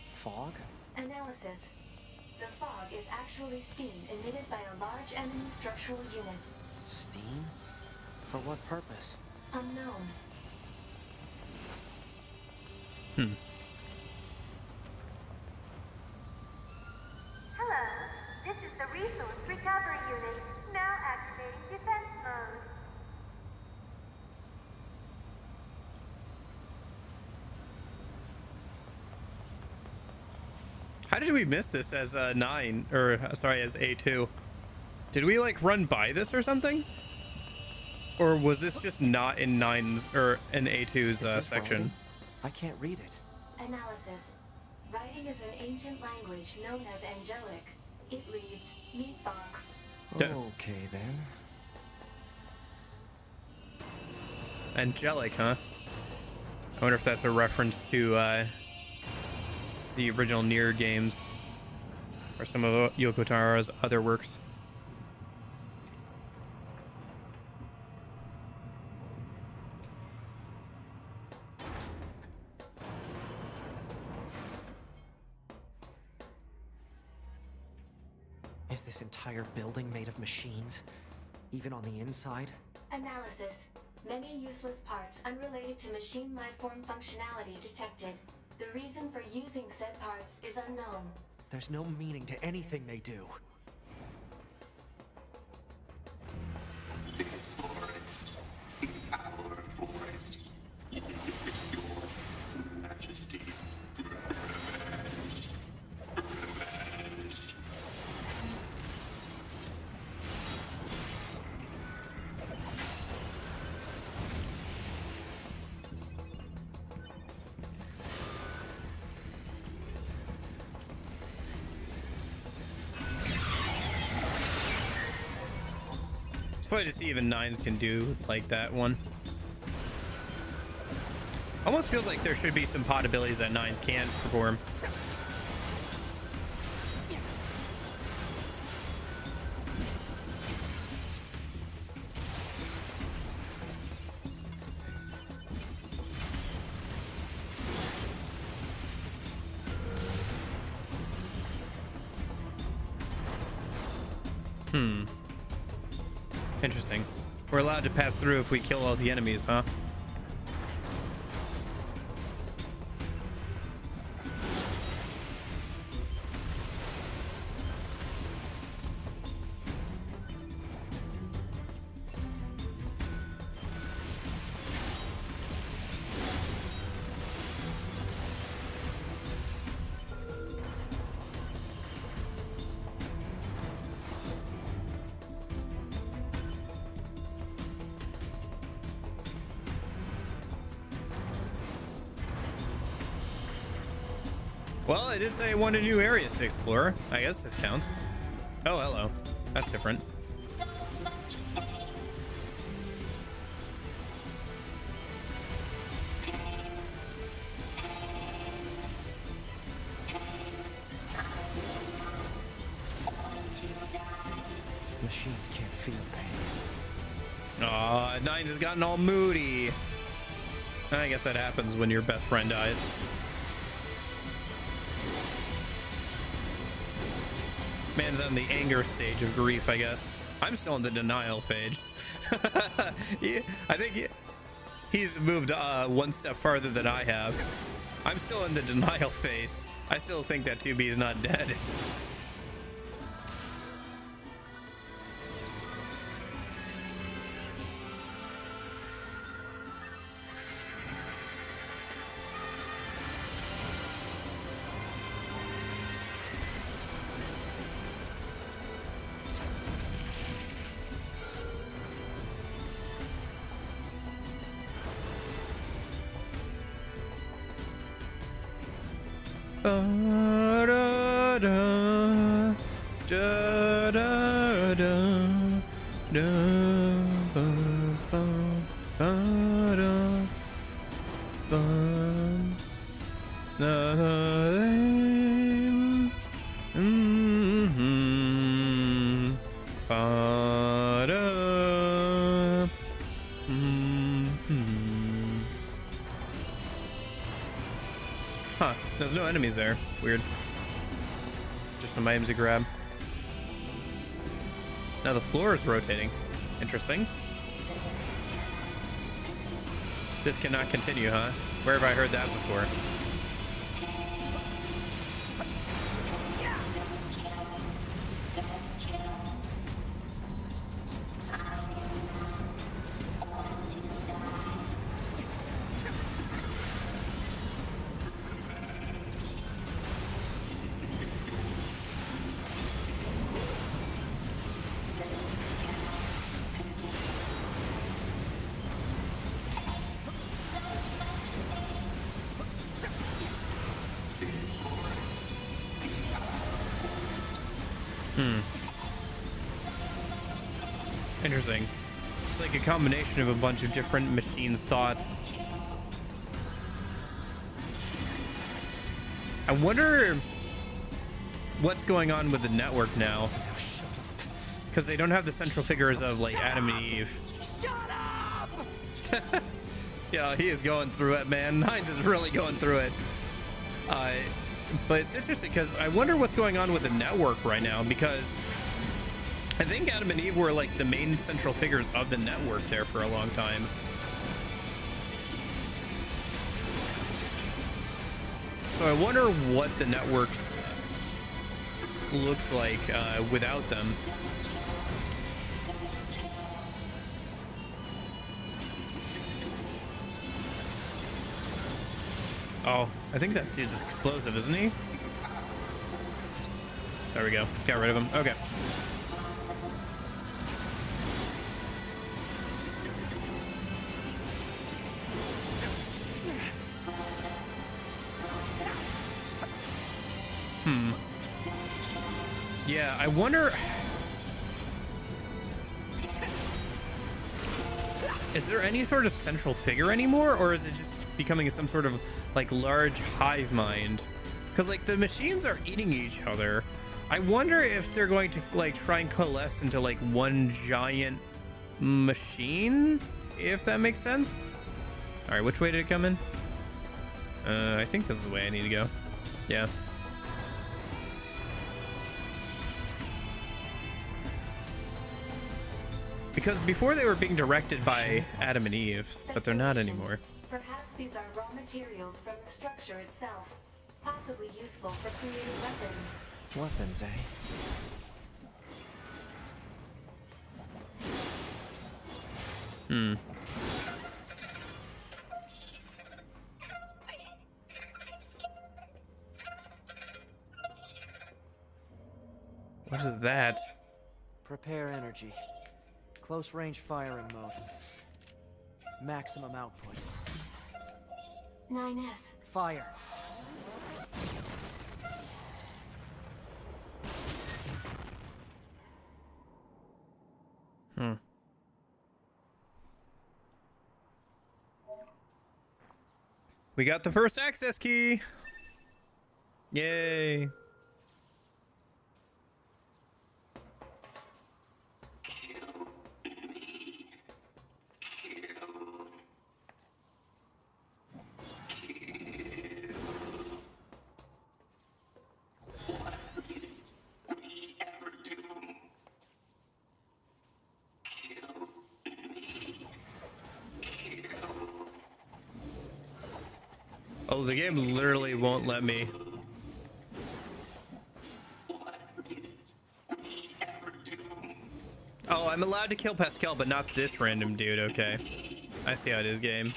Fog? Analysis. The fog is actually steam emitted by a large enemy structural unit. Steam? For what purpose? Unknown. Hello, this is the Resource Recovery Unit. Now activating defense mode. How did we miss this as 9 or sorry, as A2? Did we like run by this or something? Or was this just not in 9's or in A2's section? Writing? I can't read it. Analysis. Writing is an ancient language known as angelic. It reads, meat box. Okay, then. Angelic, huh? I wonder if that's a reference to the original Nier games or some of Yoko Tara's other works. Is this entire building made of machines? Even on the inside? Analysis. Many useless parts unrelated to machine lifeform functionality detected. The reason for using said parts is unknown. There's no meaning to anything they do. This forest is our forest. Your Majesty. Revenge. Revenge. It's funny to see even 9s can do like that one. Almost feels like there should be some pod abilities that 9s can't perform. Interesting. We're allowed to pass through if we kill all the enemies, huh? Well, I did say I wanted new areas to explore. I guess this counts. Oh, hello. That's different. So much pain. Machines can't feel pain. Aw, 9 has gotten all moody. I guess that happens when your best friend dies. Man's on the anger stage of grief, I guess. I'm still in the denial phase. Yeah, I think he's moved one step farther than I have. I'm still in the denial phase. I still think that 2B is not dead. Huh, there's no enemies there. Weird. Just some items to grab. Now the floor is rotating. Interesting. This cannot continue, huh? Where have I heard that before? Interesting. It's like a combination of a bunch of different machines' thoughts. I wonder what's going on with the network now. Because they don't have the central figures of like Adam and Eve. Shut up! Yeah, he is going through it, man. 9 is really going through it. But it's interesting because I wonder what's going on with the network right now, because I think Adam and Eve were like the main central figures of the network there for a long time. So I wonder what the networks looks like without them. Oh, I think that dude's explosive, isn't he? There we go. Got rid of him. Okay. Yeah, I wonder... Is there any sort of central figure anymore, or is it just becoming some sort of like large hive mind? Because like the machines are eating each other. I wonder if they're going to like try and coalesce into like one giant machine, if that makes sense. All right, which way did it come in? I think this is the way I need to go. Yeah. Because before they were being directed by Adam and Eve, but they're not anymore. Perhaps these are raw materials from the structure itself, possibly useful for creating weapons. Weapons, eh? What is that? Prepare energy. Close range firing mode. Maximum output. 9S. Fire. We got the first access key. Yay. Oh, the game literally won't let me. Oh, I'm allowed to kill Pascal, but not this random dude. Okay. I see how it is, game.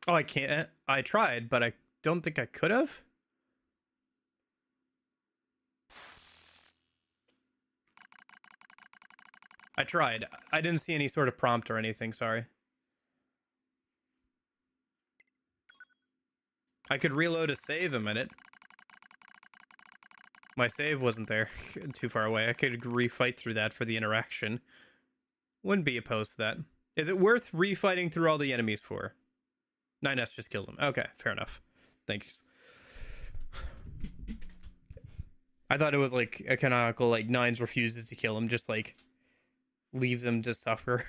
Oh, I can't. I tried, but I don't think I could have. I tried. I didn't see any sort of prompt or anything, sorry. I could reload a save a minute. My save wasn't there. Too far away. I could refight through that for the interaction. Wouldn't be opposed to that. Is it worth refighting through all the enemies for? 9S just killed him. Okay, fair enough. Thanks. I thought it was like a canonical, like, 9s refuses to kill him, just like leaves him to suffer.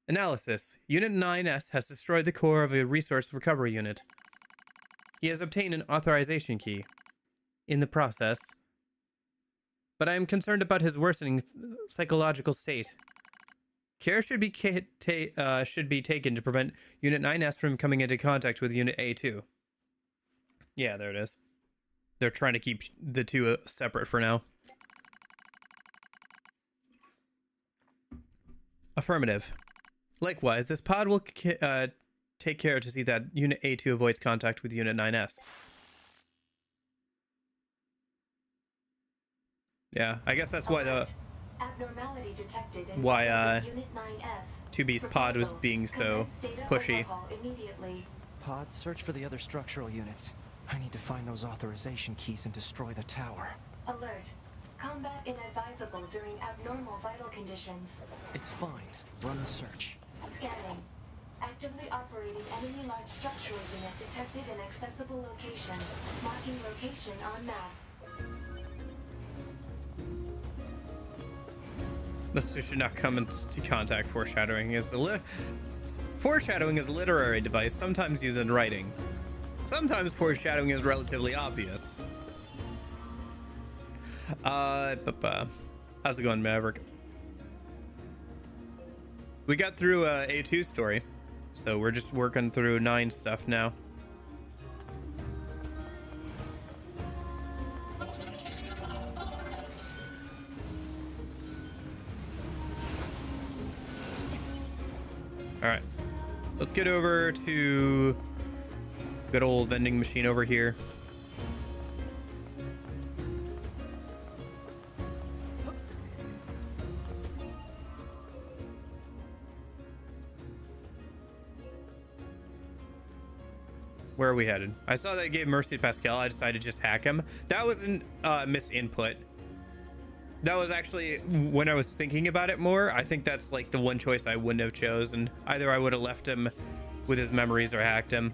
Analysis. Unit 9S has destroyed the core of a resource recovery unit. He has obtained an authorization key. In the process. But I am concerned about his worsening psychological state. Care should be taken to prevent Unit 9S from coming into contact with Unit A2. Yeah, there it is. They're trying to keep the two separate for now. Affirmative. Likewise, this pod will take care to see that Unit A2 avoids contact with Unit 9S. Yeah, I guess that's why the Abnormality detected in Unit 9S. 2B's pod was being so pushy. Pod, search for the other structural units. I need to find those authorization keys and destroy the tower. Alert. Combat inadvisable during abnormal vital conditions. It's fine. Run the search. Scanning. Actively operating enemy large structural unit detected in accessible location. Marking location on map. This should not come into contact. Foreshadowing is foreshadowing is a literary device sometimes used in writing. Sometimes foreshadowing is relatively obvious. How's it going, Maverick? We got through A2 story, so we're just working through 9 stuff now. Alright, let's get over to good old vending machine over here. Where are we headed? I saw that it gave Mercy to Pascal. I decided to just hack him. That wasn't misinput. That was actually, when I was thinking about it more, I think that's like the one choice I wouldn't have chosen. Either I would have left him with his memories or hacked him.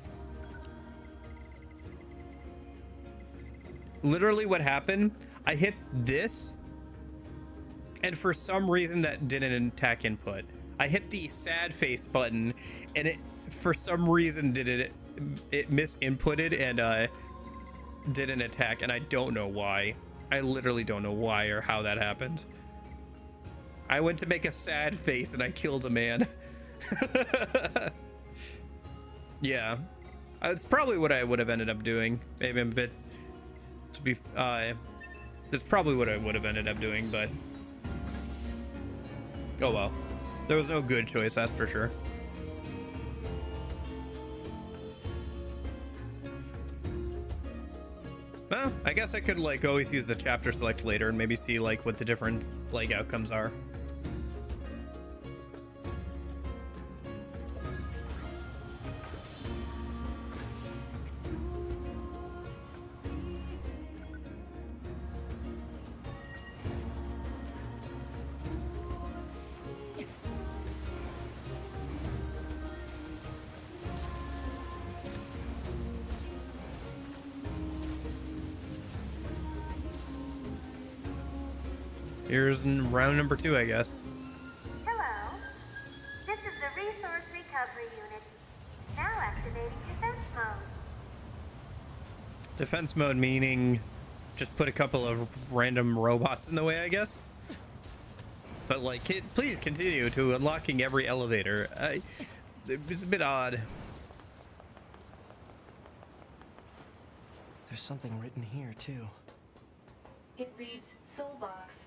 Literally what happened, I hit this, and for some reason that didn't attack input. I hit the sad face button, and it, for some reason, it misinputted and didn't attack, and I don't know why. I literally don't know why or how that happened. I went to make a sad face and I killed a man. Yeah, that's probably what I would have ended up doing. Maybe I'm a bit to be. That's probably what I would have ended up doing, but oh well. There was no good choice, that's for sure. Well, I guess I could like always use the chapter select later and maybe see like what the different like outcomes are. Here's round number 2, I guess. Hello. This is the Resource Recovery Unit. Now activating defense mode. Defense mode meaning just put a couple of random robots in the way, I guess. But like, please continue to unlocking every elevator. It's a bit odd. There's something written here, too. It reads Soulbox.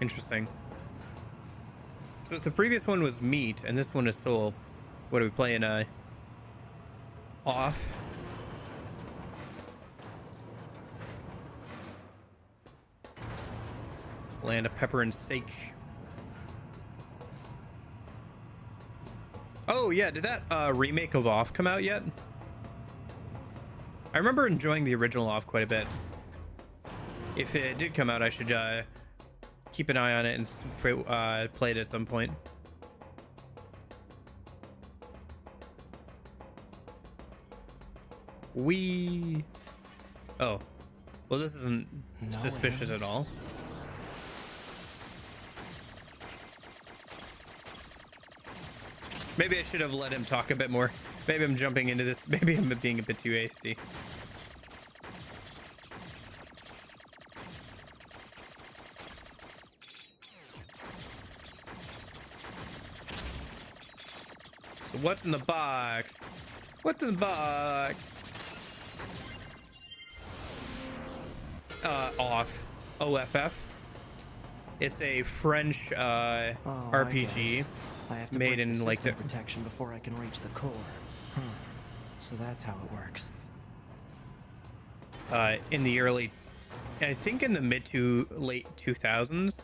Interesting. So if the previous one was meat and this one is soul, what are we playing? Off. Land of pepper and steak. Oh yeah, did that remake of Off come out yet? I remember enjoying the original Off quite a bit. If it did come out, I should keep an eye on it and play it at some point. Oh. Well, this isn't suspicious at all. Maybe I should have let him talk a bit more. Maybe I'm jumping into this. Maybe I'm being a bit too hasty. So what's in the box? What's in the box? Off. OFF. It's a French RPG. I have to made break in the like system protection before I can reach the core. Huh. So that's how it works. In the early, I think in the mid to late 2000s.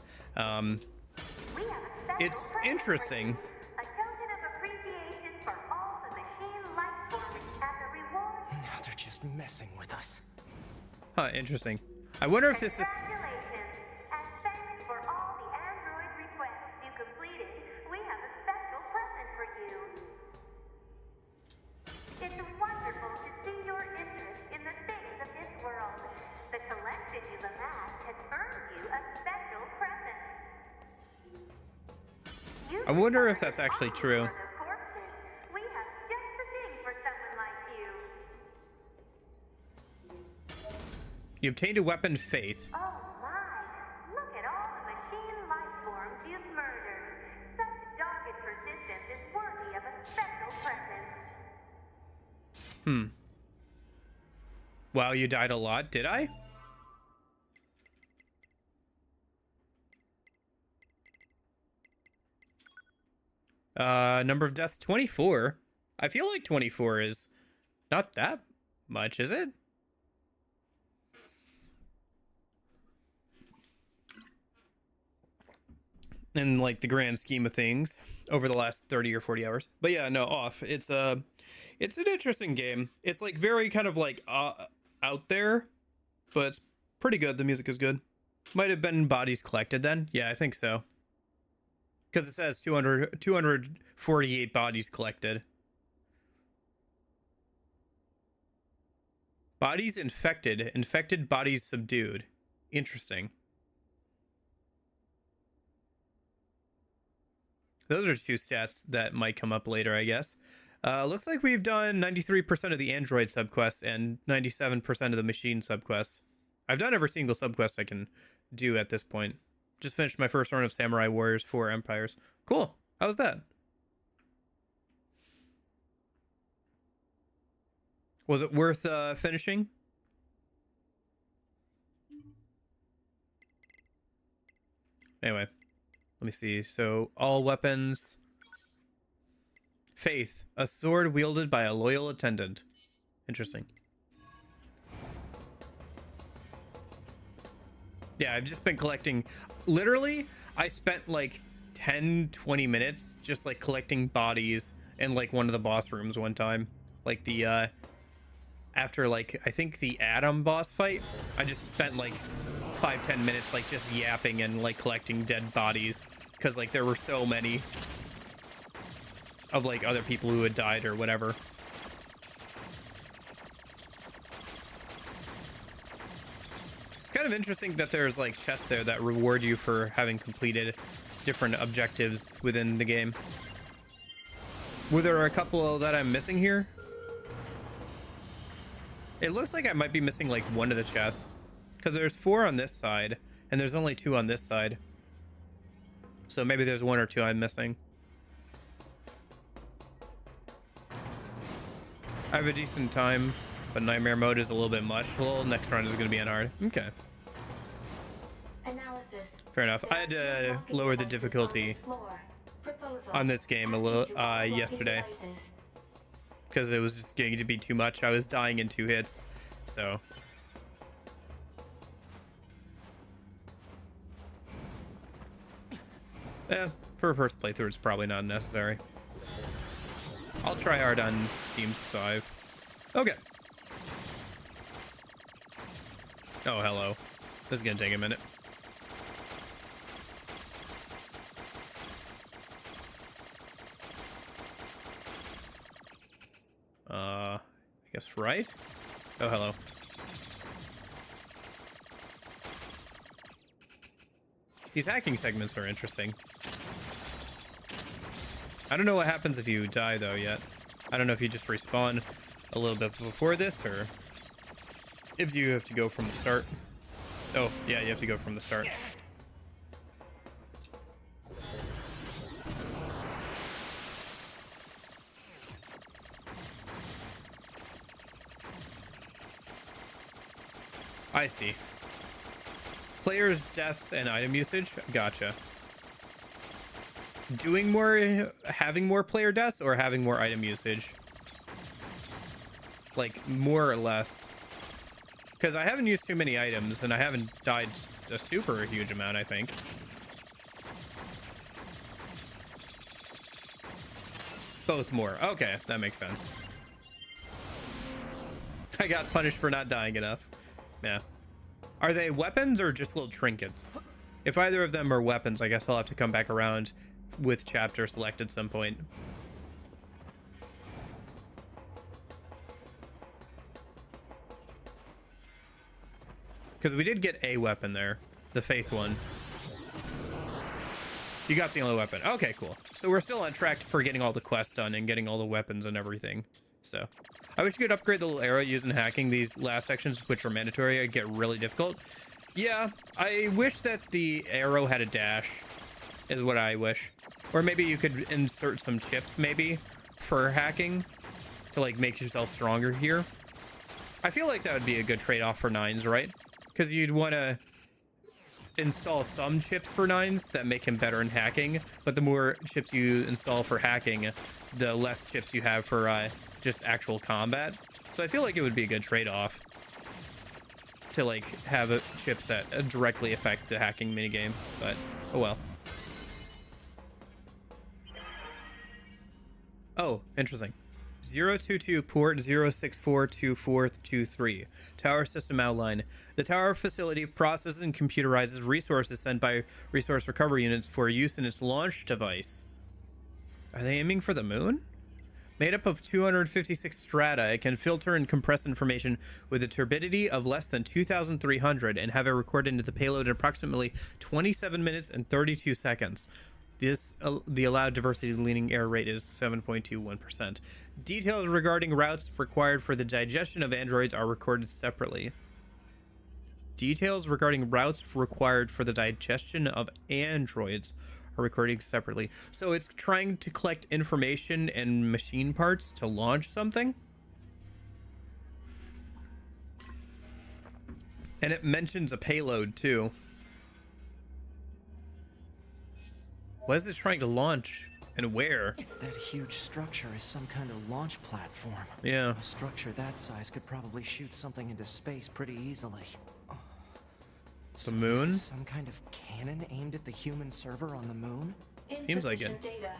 It's interesting. A token of appreciation for all the machine life forms as a reward. Now they're just messing with us. Huh, interesting. I wonder if this is... Congratulations! As thanks for all the Android requests you completed, we have a special present for you. It's wonderful to see your interest in the things of this world. The collection you've amassed has earned you a special present. I wonder if that's actually true. We have just the thing for someone like you. You obtained a weapon, Faith. Oh my! Look at all the machine life forms you've murdered. Such dogged persistence is worthy of a special present. Wow, you died a lot, did I? Number of deaths, 24. I feel like 24 is not that much, is it? in like the grand scheme of things over the last 30 or 40 hours. But yeah, no, off. It's an interesting game. It's like very kind of like out there, but it's pretty good. The music is good. Might have been bodies collected then. Yeah, I think so. Because it says 248 bodies collected. Bodies infected. Infected bodies subdued. Interesting. Those are two stats that might come up later, I guess. Looks like we've done 93% of the android subquests and 97% of the machine subquests. I've done every single subquest I can do at this point. Just finished my first run of Samurai Warriors 4 Empires. Cool. How was that? Was it worth finishing? Anyway, let me see. So, all weapons. Faith, a sword wielded by a loyal attendant. Interesting. Yeah, I've just been collecting. Literally, I spent like 10-20 minutes just like collecting bodies in like one of the boss rooms one time. Like the after like I think the Atom boss fight, I just spent like 5-10 minutes like just yapping and like collecting dead bodies because like there were so many of like other people who had died or whatever. It's kind of interesting that there's like chests there that reward you for having completed different objectives within the game. Were there a couple that I'm missing here? It looks like I might be missing like one of the chests because there's 4 on this side and there's only 2 on this side. So maybe there's 1 or 2 I'm missing. I have a decent time, but nightmare mode is a little bit much. Well, next round is going to be on hard. Okay. Analysis. Fair enough. I had to lower the difficulty on this game a little yesterday because it was just getting to be too much. I was dying in 2 hits, so. Yeah, for a first playthrough, it's probably not necessary. I'll try hard on Teams 5. Okay. Oh, hello. This is gonna take a minute. I guess right? Oh, hello. These hacking segments are interesting. I don't know what happens if you die, though, yet. I don't know if you just respawn a little bit before this, or if you have to go from the start. Oh, yeah, you have to go from the start. I see. Players' deaths and item usage? Gotcha. Doing more, having more player deaths or having more item usage? Like, more or less. Because I haven't used too many items and I haven't died a super huge amount, I think. Both more. Okay, that makes sense. I got punished for not dying enough. Yeah. Are they weapons or just little trinkets? If either of them are weapons, I guess I'll have to come back around with chapter select at some point. Because we did get a weapon there. The Faith one. You got the only weapon. Okay, cool. So we're still on track for getting all the quests done and getting all the weapons and everything. So I wish you could upgrade the little arrow using hacking. These last sections, which are mandatory, get really difficult. Yeah, I wish that the arrow had a dash, is what I wish. Or maybe you could insert some chips, maybe, for hacking to, like, make yourself stronger here. I feel like that would be a good trade-off for 9s, right? Because you'd want to install some chips for 9s that make him better in hacking, but the more chips you install for hacking, the less chips you have for just actual combat. So I feel like it would be a good trade-off to like have chips that directly affect the hacking minigame, but oh well. Oh, interesting. 022 port 0642423. Tower system outline. The tower facility processes and computerizes resources sent by resource recovery units for use in its launch device. Are they aiming for the moon? Made up of 256 strata, it can filter and compress information with a turbidity of less than 2,300 and have it recorded into the payload in approximately 27 minutes and 32 seconds. The allowed diversity leaning error rate is 7.21%. Details regarding routes required for the digestion of androids are recorded separately. Details regarding routes required for the digestion of androids are recorded separately. So it's trying to collect information and machine parts to launch something. And it mentions a payload too. What is it trying to launch and where? That huge structure is some kind of launch platform. Yeah. A structure that size could probably shoot something into space pretty easily. The moon? Is this some kind of cannon aimed at the human server on the moon? Seems like it. Insufficient data.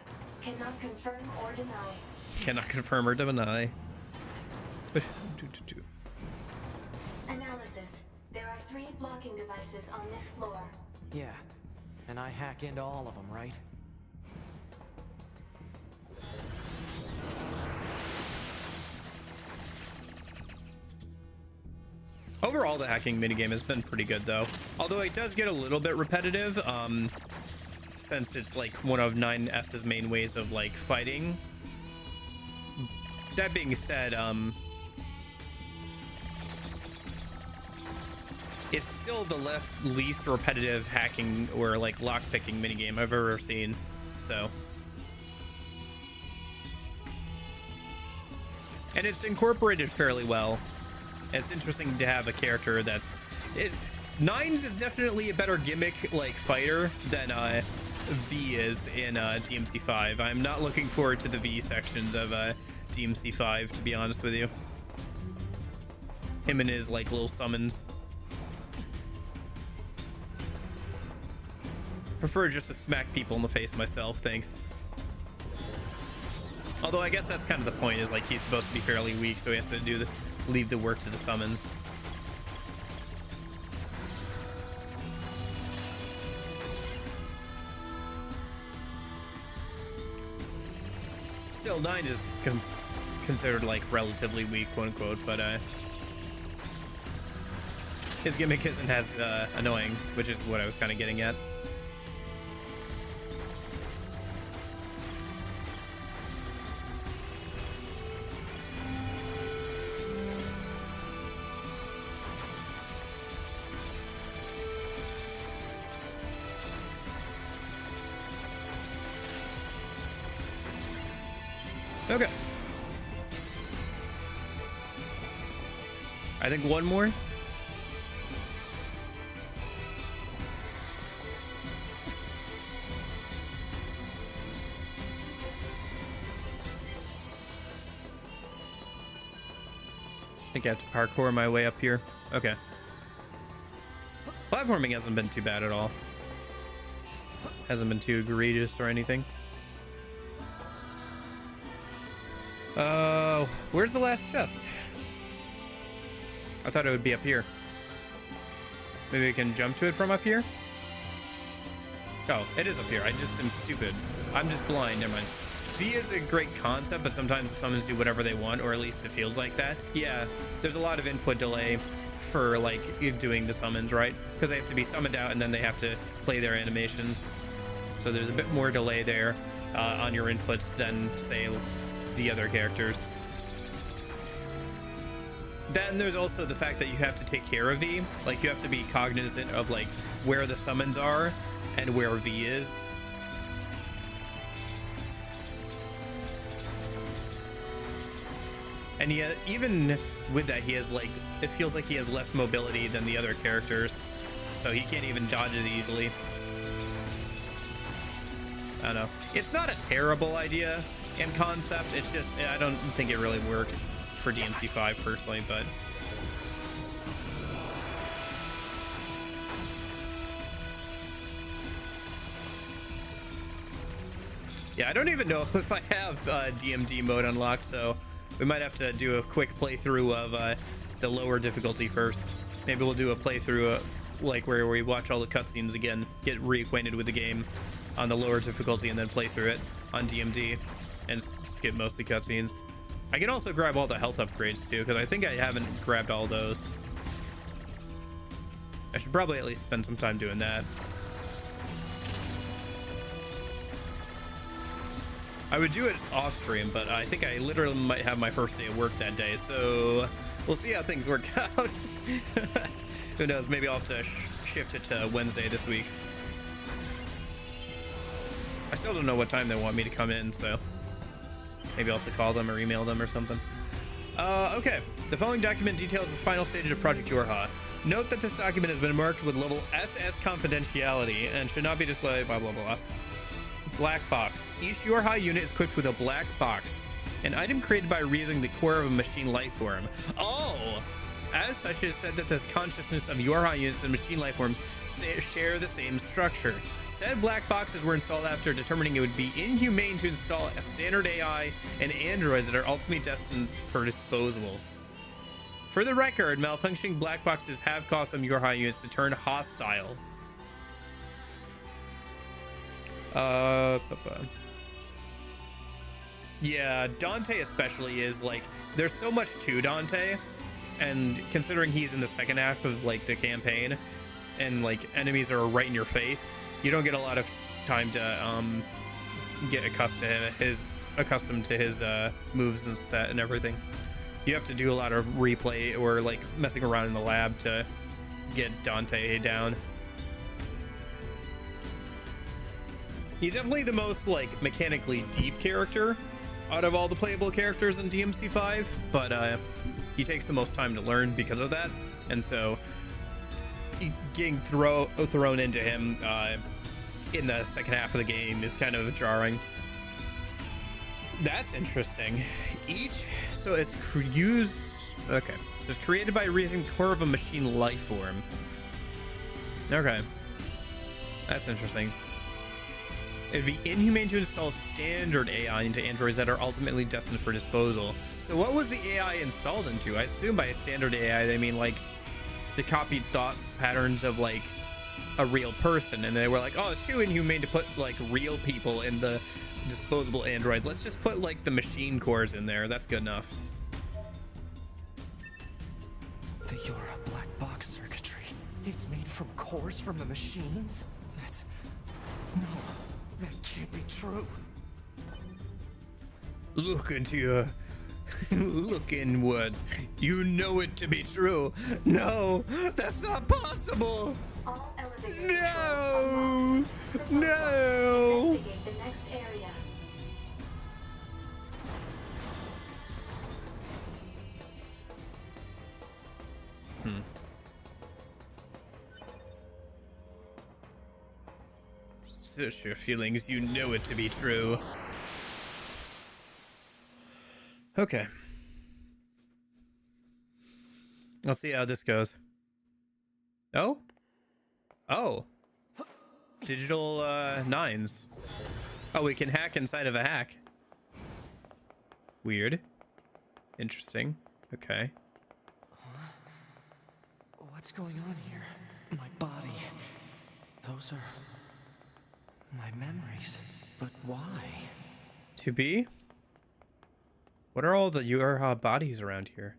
Cannot confirm or deny. Cannot confirm or deny. Analysis. There are 3 blocking devices on this floor. Yeah. And I hack into all of them, right? Overall, the hacking minigame has been pretty good, though. Although it does get a little bit repetitive, since it's like one of 9S's main ways of like fighting. That being said, it's still the least repetitive hacking or like lockpicking minigame I've ever seen. So, and it's incorporated fairly well. It's interesting to have a character Nines is definitely a better gimmick like fighter than V is in DMC5. I'm not looking forward to the V sections of DMC5, to be honest with you. Him and his like little summons. Prefer just to smack people in the face myself, thanks. Although I guess that's kind of the point, is like he's supposed to be fairly weak, so he has to leave the work to the summons. Still, 9 is considered like relatively weak, quote unquote, but his gimmick isn't as annoying, which is what I was kind of getting at. Okay. I think one more. I think I have to parkour my way up here. Okay. Platforming hasn't been too bad at all. Hasn't been too egregious or anything. Where's the last chest? I thought it would be up here. Maybe we can jump to it from up here? Oh, it is up here. I just am stupid. I'm just blind. Never mind. V is a great concept, but sometimes the summons do whatever they want, or at least it feels like that. Yeah, there's a lot of input delay for like doing the summons, right? Because they have to be summoned out and then they have to play their animations. So there's a bit more delay there on your inputs than, say, the other characters. Then there's also the fact that you have to take care of V. Like, you have to be cognizant of like where the summons are and where V is. And yet, even with that, he has like, it feels like he has less mobility than the other characters, so he can't even dodge it easily. I don't know. It's not a terrible idea in concept. It's just, I don't think it really works for DMC5 personally, but Yeah, I don't even know if I have DMD mode unlocked, so we might have to do a quick playthrough of the lower difficulty first. Maybe we'll do a playthrough like where we watch all the cutscenes again, get reacquainted with the game on the lower difficulty, and then play through it on DMD and skip mostly cutscenes. I can also grab all the health upgrades too, because I think I haven't grabbed all those. I should probably at least spend some time doing that. I would do it off stream, but I think I literally might have my first day of work that day, so we'll see how things work out. Who knows, maybe I'll have to shift it to Wednesday this week. I still don't know what time they want me to come in, so maybe I'll have to call them or email them or something. Okay, the following document details the final stage of Project Yorha. Note that this document has been marked with level SS confidentiality and should not be displayed, blah, blah, blah. Black box. Each Yorha unit is equipped with a black box, an item created by reusing the core of a machine life form. Oh! As such, it is said that the consciousness of Yorha units and machine life forms share the same structure. Said black boxes were installed after determining it would be inhumane to install a standard AI and androids that are ultimately destined for disposal. For the record, malfunctioning black boxes have caused some Yorha units to turn hostile. Yeah, Dante especially is like, there's so much to Dante, and considering he's in the second half of like the campaign and like enemies are right in your face, you don't get a lot of time to get accustomed to his moves and set and everything. You have to do a lot of replay or like messing around in the lab to get Dante down. He's definitely the most like mechanically deep character out of all the playable characters in DMC5, but he takes the most time to learn because of that, and so getting thrown into him in the second half of the game is kind of jarring. That's interesting. So it's created by reusing core of a machine life form. Okay, that's interesting. It'd be inhumane to install standard AI into androids that are ultimately destined for disposal. So what was the AI installed into? I assume by a standard AI they mean like the copied thought patterns of like a real person, and they were like, oh, it's too inhumane to put like real people in the disposable androids. Let's just put like the machine cores in there. That's good enough. The Yorha black box circuitry. It's made from cores from the machines? No. That can't be true. Look inwards. You know it to be true. No, that's not possible. All elevators. No. No. Investigate the next area. Search your feelings, you know it to be true. Okay. Let's see how this goes. Oh? Oh. Digital nines. Oh, we can hack inside of a hack. Weird. Interesting. Okay. What's going on here? My body. Those are my memories. But why? To be? What are all the Yorha bodies around here?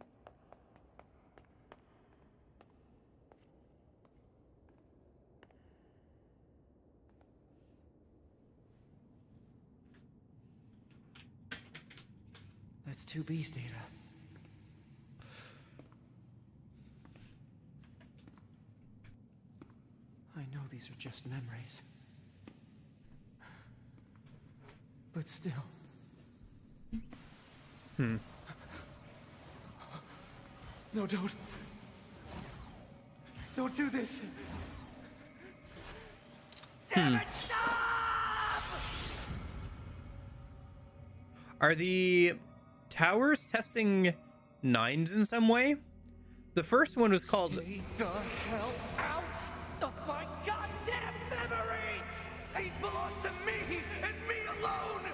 That's 2B's data. I know these are just memories. But still. No, don't. Don't do this. Damn it, stop! Are the towers testing nines in some way? The first one was called... Stay the hell out of my goddamn memories! These belong to me and me alone!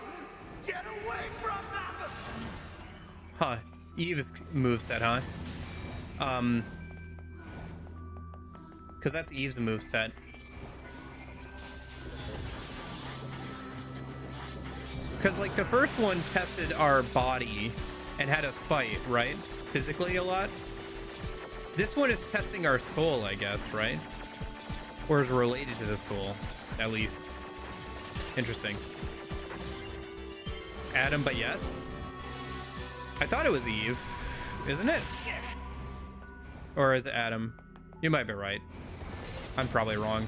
Huh. Eve's moveset, huh? Because that's Eve's moveset. Because, like, the first one tested our body and had us fight, right? Physically a lot. This one is testing our soul, I guess, right? Or is related to the soul, at least. Interesting. Adam, but yes? I thought it was Eve, isn't it? Or is it Adam? You might be right. I'm probably wrong.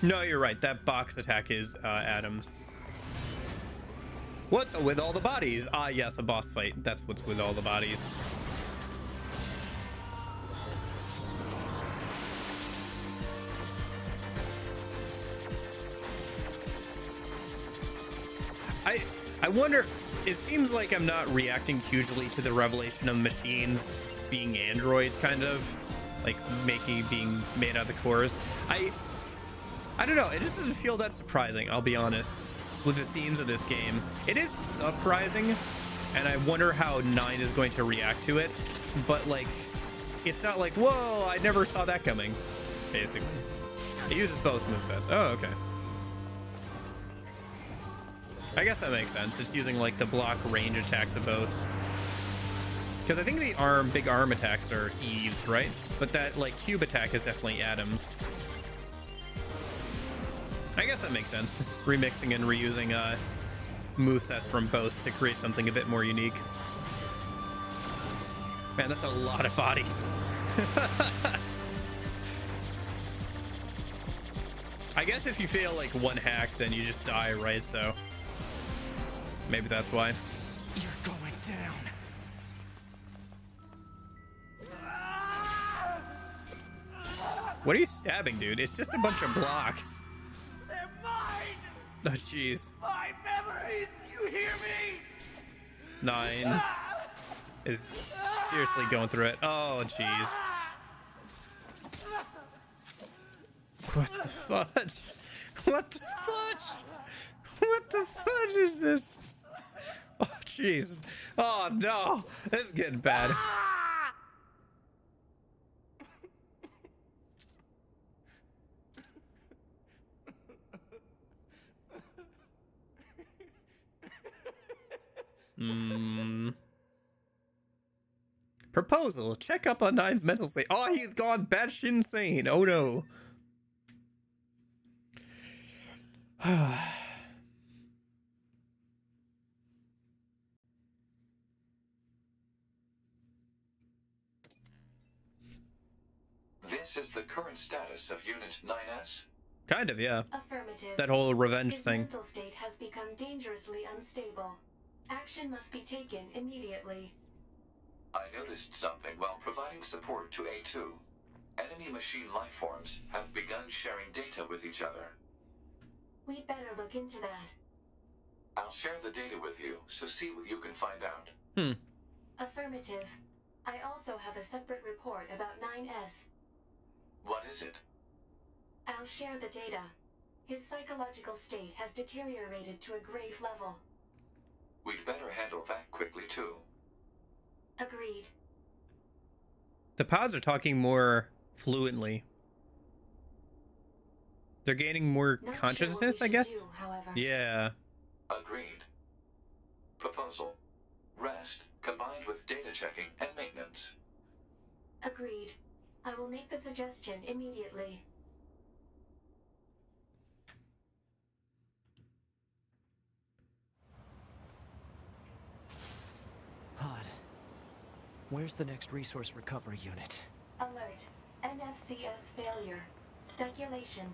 No, you're right. That box attack is Adam's. What's with all the bodies? Ah, yes, a boss fight. That's what's with all the bodies. I wonder, it seems like I'm not reacting hugely to the revelation of machines being androids, kind of like being made out of the cores. I don't know, it doesn't feel that surprising, I'll be honest, with the themes of this game. It is surprising, and I wonder how 9 is going to react to it, but like, it's not like, whoa, I never saw that coming, basically. It uses both movesets. Oh, okay. I guess that makes sense. It's using like the block range attacks of both. Because I think the big arm attacks are Eve's, right? But that like cube attack is definitely Adam's. I guess that makes sense. Remixing and reusing movesets from both to create something a bit more unique. Man, that's a lot of bodies. I guess if you fail like one hack, then you just die, right? So maybe that's why. You're going down. What are you stabbing, dude? It's just a bunch of blocks. They're mine. Oh, jeez. My memories. You hear me? Nines is seriously going through it. Oh, jeez. What the fudge? What the fudge? What the fudge is this? Oh, jeez. Oh, no. This is getting bad. Proposal. Check up on Nine's mental state. Oh, he's gone batshit insane. Oh, no. This is the current status of Unit 9S? Kind of, yeah. Affirmative. That whole revenge His thing. mental state has become dangerously unstable. Action must be taken immediately. I noticed something while providing support to A2. Enemy machine lifeforms have begun sharing data with each other. We'd better look into that. I'll share the data with you, so see what you can find out. Affirmative. I also have a separate report about 9S. What is it? I'll share the data. His psychological state has deteriorated to a grave level. We'd better handle that quickly, too. Agreed. The pods are talking more fluently. They're gaining more Not consciousness, sure I what we guess? should do, however. Yeah. Agreed. Proposal. Rest, combined with data checking and maintenance. Agreed. I will make the suggestion immediately. Pod. Where's the next resource recovery unit? Alert. NFCS failure. Speculation.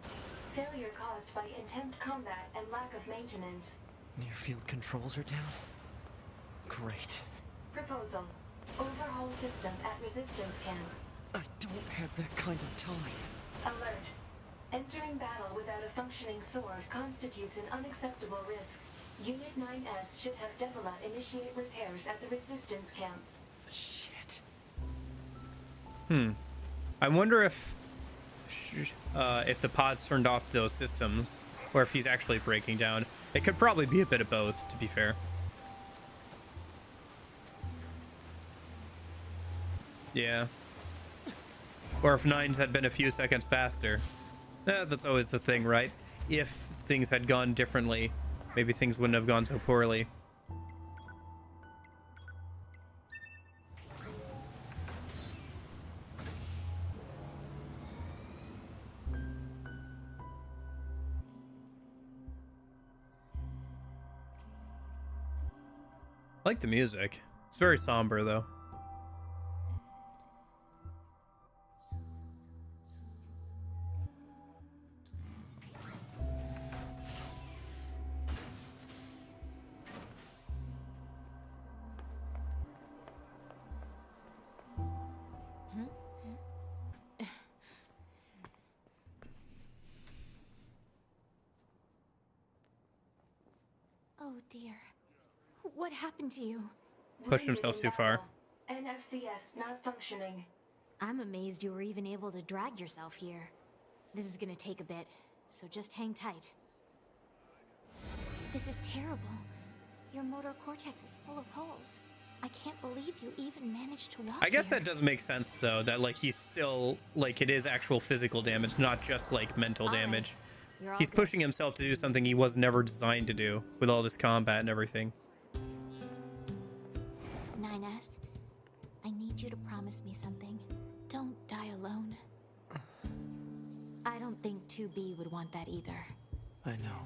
Failure caused by intense combat and lack of maintenance. Near field controls are down? Great. Proposal. Overhaul system at resistance camp. I don't have that kind of time. Alert. Entering battle without a functioning sword constitutes an unacceptable risk. Unit 9S should have Devila initiate repairs at the resistance camp. Shit. I wonder if the pods turned off those systems, or if he's actually breaking down. It could probably be a bit of both, to be fair. Yeah. Or if 9s had been a few seconds faster. That's always the thing, right? If things had gone differently, maybe things wouldn't have gone so poorly. I like the music. It's very somber, though. Oh dear. What happened to you? Pushed himself too far. NFCS not functioning. I'm amazed you were even able to drag yourself here. This is gonna take a bit, so just hang tight. This is terrible. Your motor cortex is full of holes. I can't believe you even managed to walk I guess here. that does make sense, though, that, like, he's still, like, it is actual physical damage, not just, like, mental All right. damage. You're all He's good. pushing himself to do something he was never designed to do, with all this combat and everything. 9S, I need you to promise me something. Don't die alone. I don't think 2B would want that either. I know.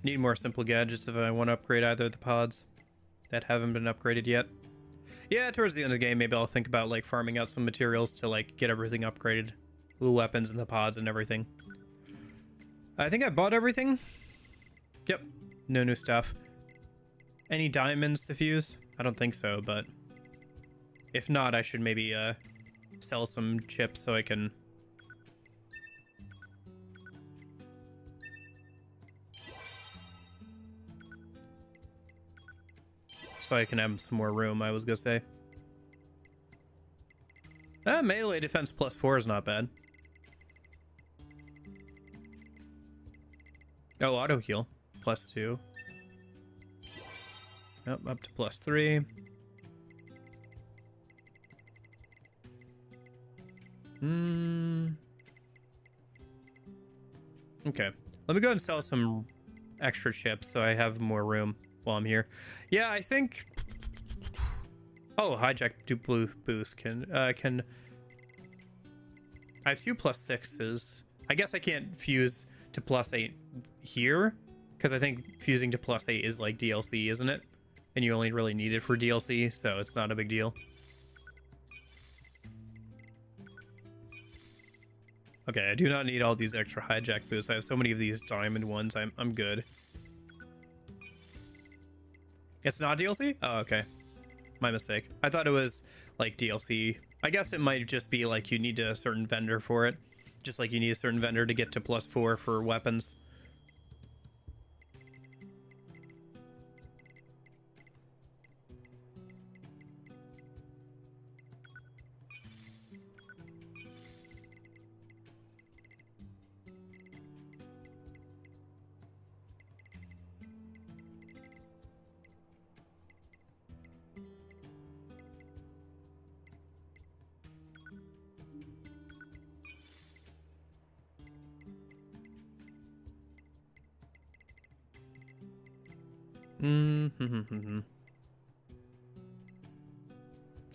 Need more simple gadgets if I want to upgrade either of the pods that haven't been upgraded yet. Yeah, towards the end of the game, maybe I'll think about, like, farming out some materials to, like, get everything upgraded. The weapons and the pods and everything. I think I bought everything. Yep. No new stuff. Any diamonds to fuse? I don't think so, but if not, I should maybe sell some chips so I can... So I can have some more room, I was gonna say. Melee defense +4 is not bad. Oh, auto heal +2. Yep, up to +3. Okay, let me go and sell some extra chips so I have more room while I'm here. Yeah, I think... Oh, hijack to blue boost can... I have 2 +6s. I guess I can't fuse to +8 here, because I think fusing to +8 is like DLC, isn't it? And you only really need it for DLC, so it's not a big deal. Okay, I do not need all these extra hijack boosts. I have so many of these diamond ones. I'm good. It's not DLC? Oh, okay. My mistake. I thought it was like DLC. I guess it might just be like you need a certain vendor for it. Just like you need a certain vendor to get to +4 for weapons.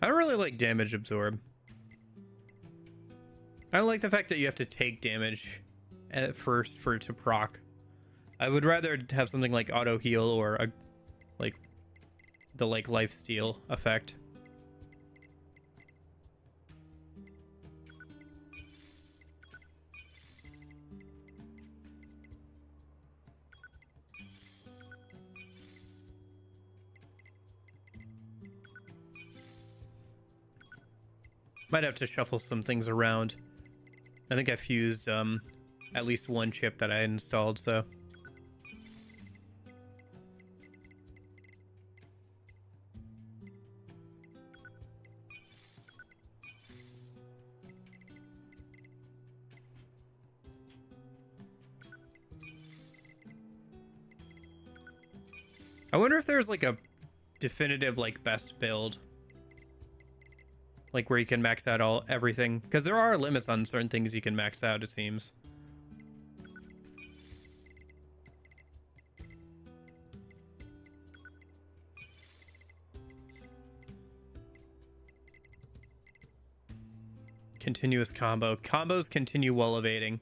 I don't really like damage absorb. I don't like the fact that you have to take damage at first for it to proc. I would rather have something like auto heal or a the life steal effect. Might have to shuffle some things around. I think I fused at least one chip that I installed, so I wonder if there's like a definitive like best build, like where you can max out everything, because there are limits on certain things you can max out, it seems. Continuous combo. Combos continue while evading.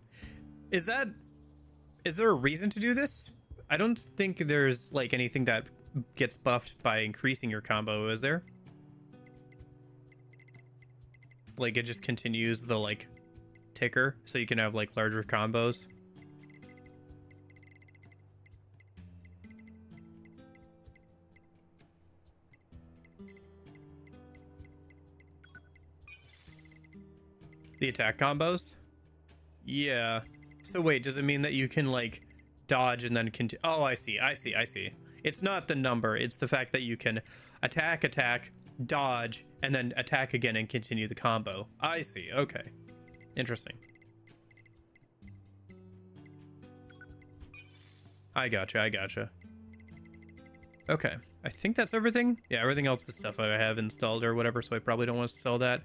Is there a reason to do this? I don't think there's like anything that gets buffed by increasing your combo, is there? Like it just continues the like ticker so you can have like larger combos. The attack combos? Yeah. So wait, does it mean that you can like dodge and then continue? Oh, I see. It's not the number. It's the fact that you can attack, dodge, and then attack again and continue the combo. I see. Okay. Interesting. I gotcha. Okay. I think that's everything. Yeah, everything else is stuff I have installed or whatever, so I probably don't want to sell that.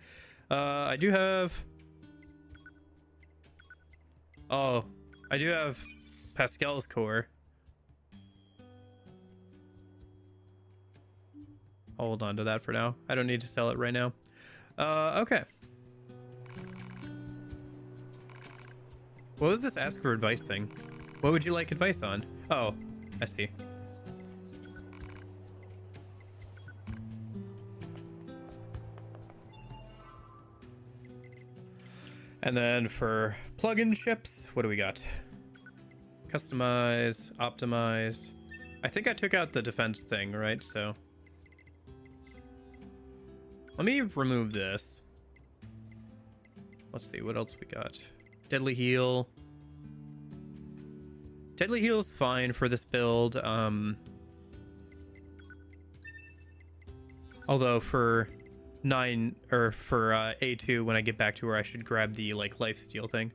I do have... Oh, I do have Pascal's core. Hold on to that for now. I don't need to sell it right now. Okay. What was this ask for advice thing? What would you like advice on? Oh, I see. And then for plugin ships, what do we got? Customize, optimize. I think I took out the defense thing, right? So let me remove this. Let's see, what else we got? Deadly heal. Deadly heal's fine for this build. Although for A2, when I get back to where I should grab the like lifesteal thing.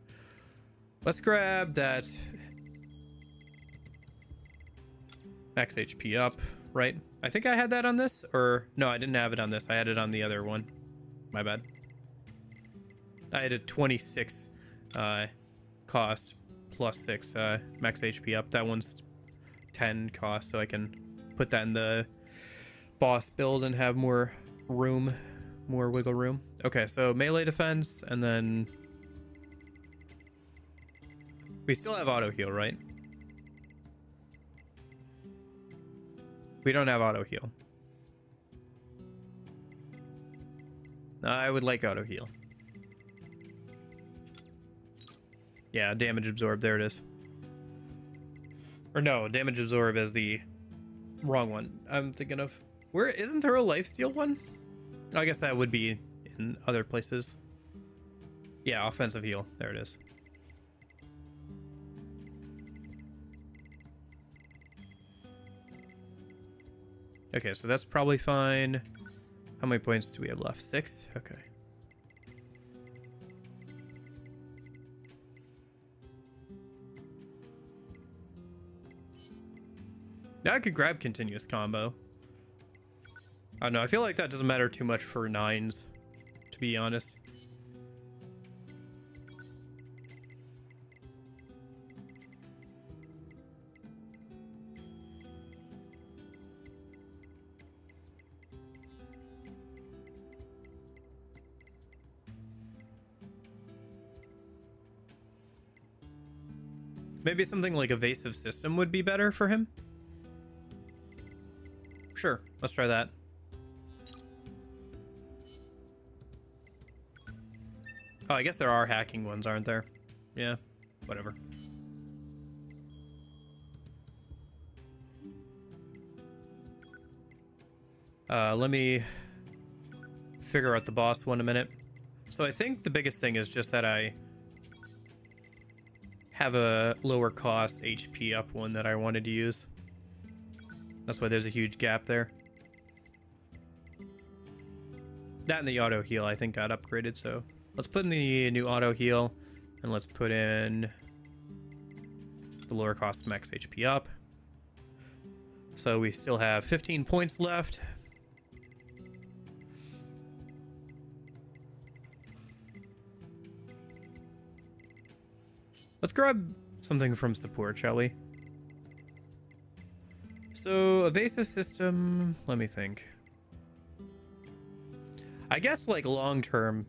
Let's grab that max HP up, right? I think I had that on this, or no, I didn't have it on this. I had it on the other one. My bad. I had a 26 cost plus 6 max HP up. That one's 10 cost, so I can put that in the boss build and have more room, more wiggle room. Okay, so melee defense, and then we still have auto heal, right? We don't have auto heal. I would like auto heal. Yeah, damage absorb. There it is. Or no, damage absorb is the wrong one I'm thinking of. Where isn't there a lifesteal one? I guess that would be in other places. Yeah, offensive heal. There it is. Okay, so that's probably fine. How many points do we have left? 6? Okay. Now I could grab continuous combo. I don't know, I feel like that doesn't matter too much for 9s, to be honest. Maybe something like evasive system would be better for him. Sure, let's try that. Oh, I guess there are hacking ones, aren't there? Yeah, whatever. Let me figure out the boss one a minute. So I think the biggest thing is just that I have a lower cost HP up one that I wanted to use. That's why there's a huge gap there. That and the auto heal I think got upgraded, so let's put in the new auto heal and let's put in the lower cost max HP up. So we still have 15 points left. Let's grab something from support, shall we? So, evasive system, let me think. I guess, like, long term,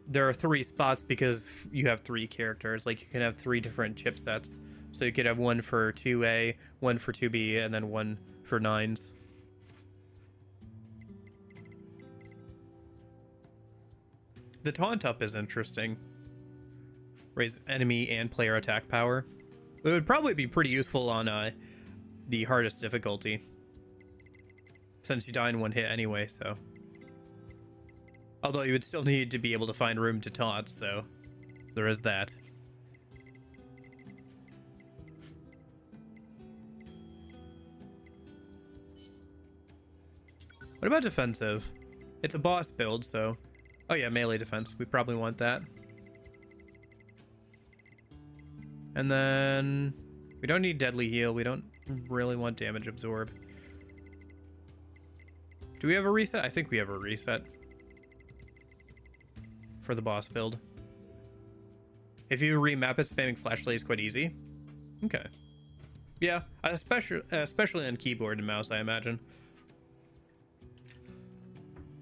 there are 3 spots because you have 3 characters. Like, you can have 3 different chipsets. So you could have one for 2A, one for 2B, and then one for 9s. The taunt up is interesting. Raise enemy and player attack power. It would probably be pretty useful on the hardest difficulty, since you die in one hit anyway, so. Although you would still need to be able to find room to taunt, so there is that. What about defensive? It's a boss build, so... Oh yeah, melee defense. We probably want that. And then... We don't need deadly heal. We don't really want damage absorb. Do we have a reset? I think we have a reset. For the boss build. If you remap it, spamming flashlight is quite easy. Okay. Yeah, especially on keyboard and mouse, I imagine.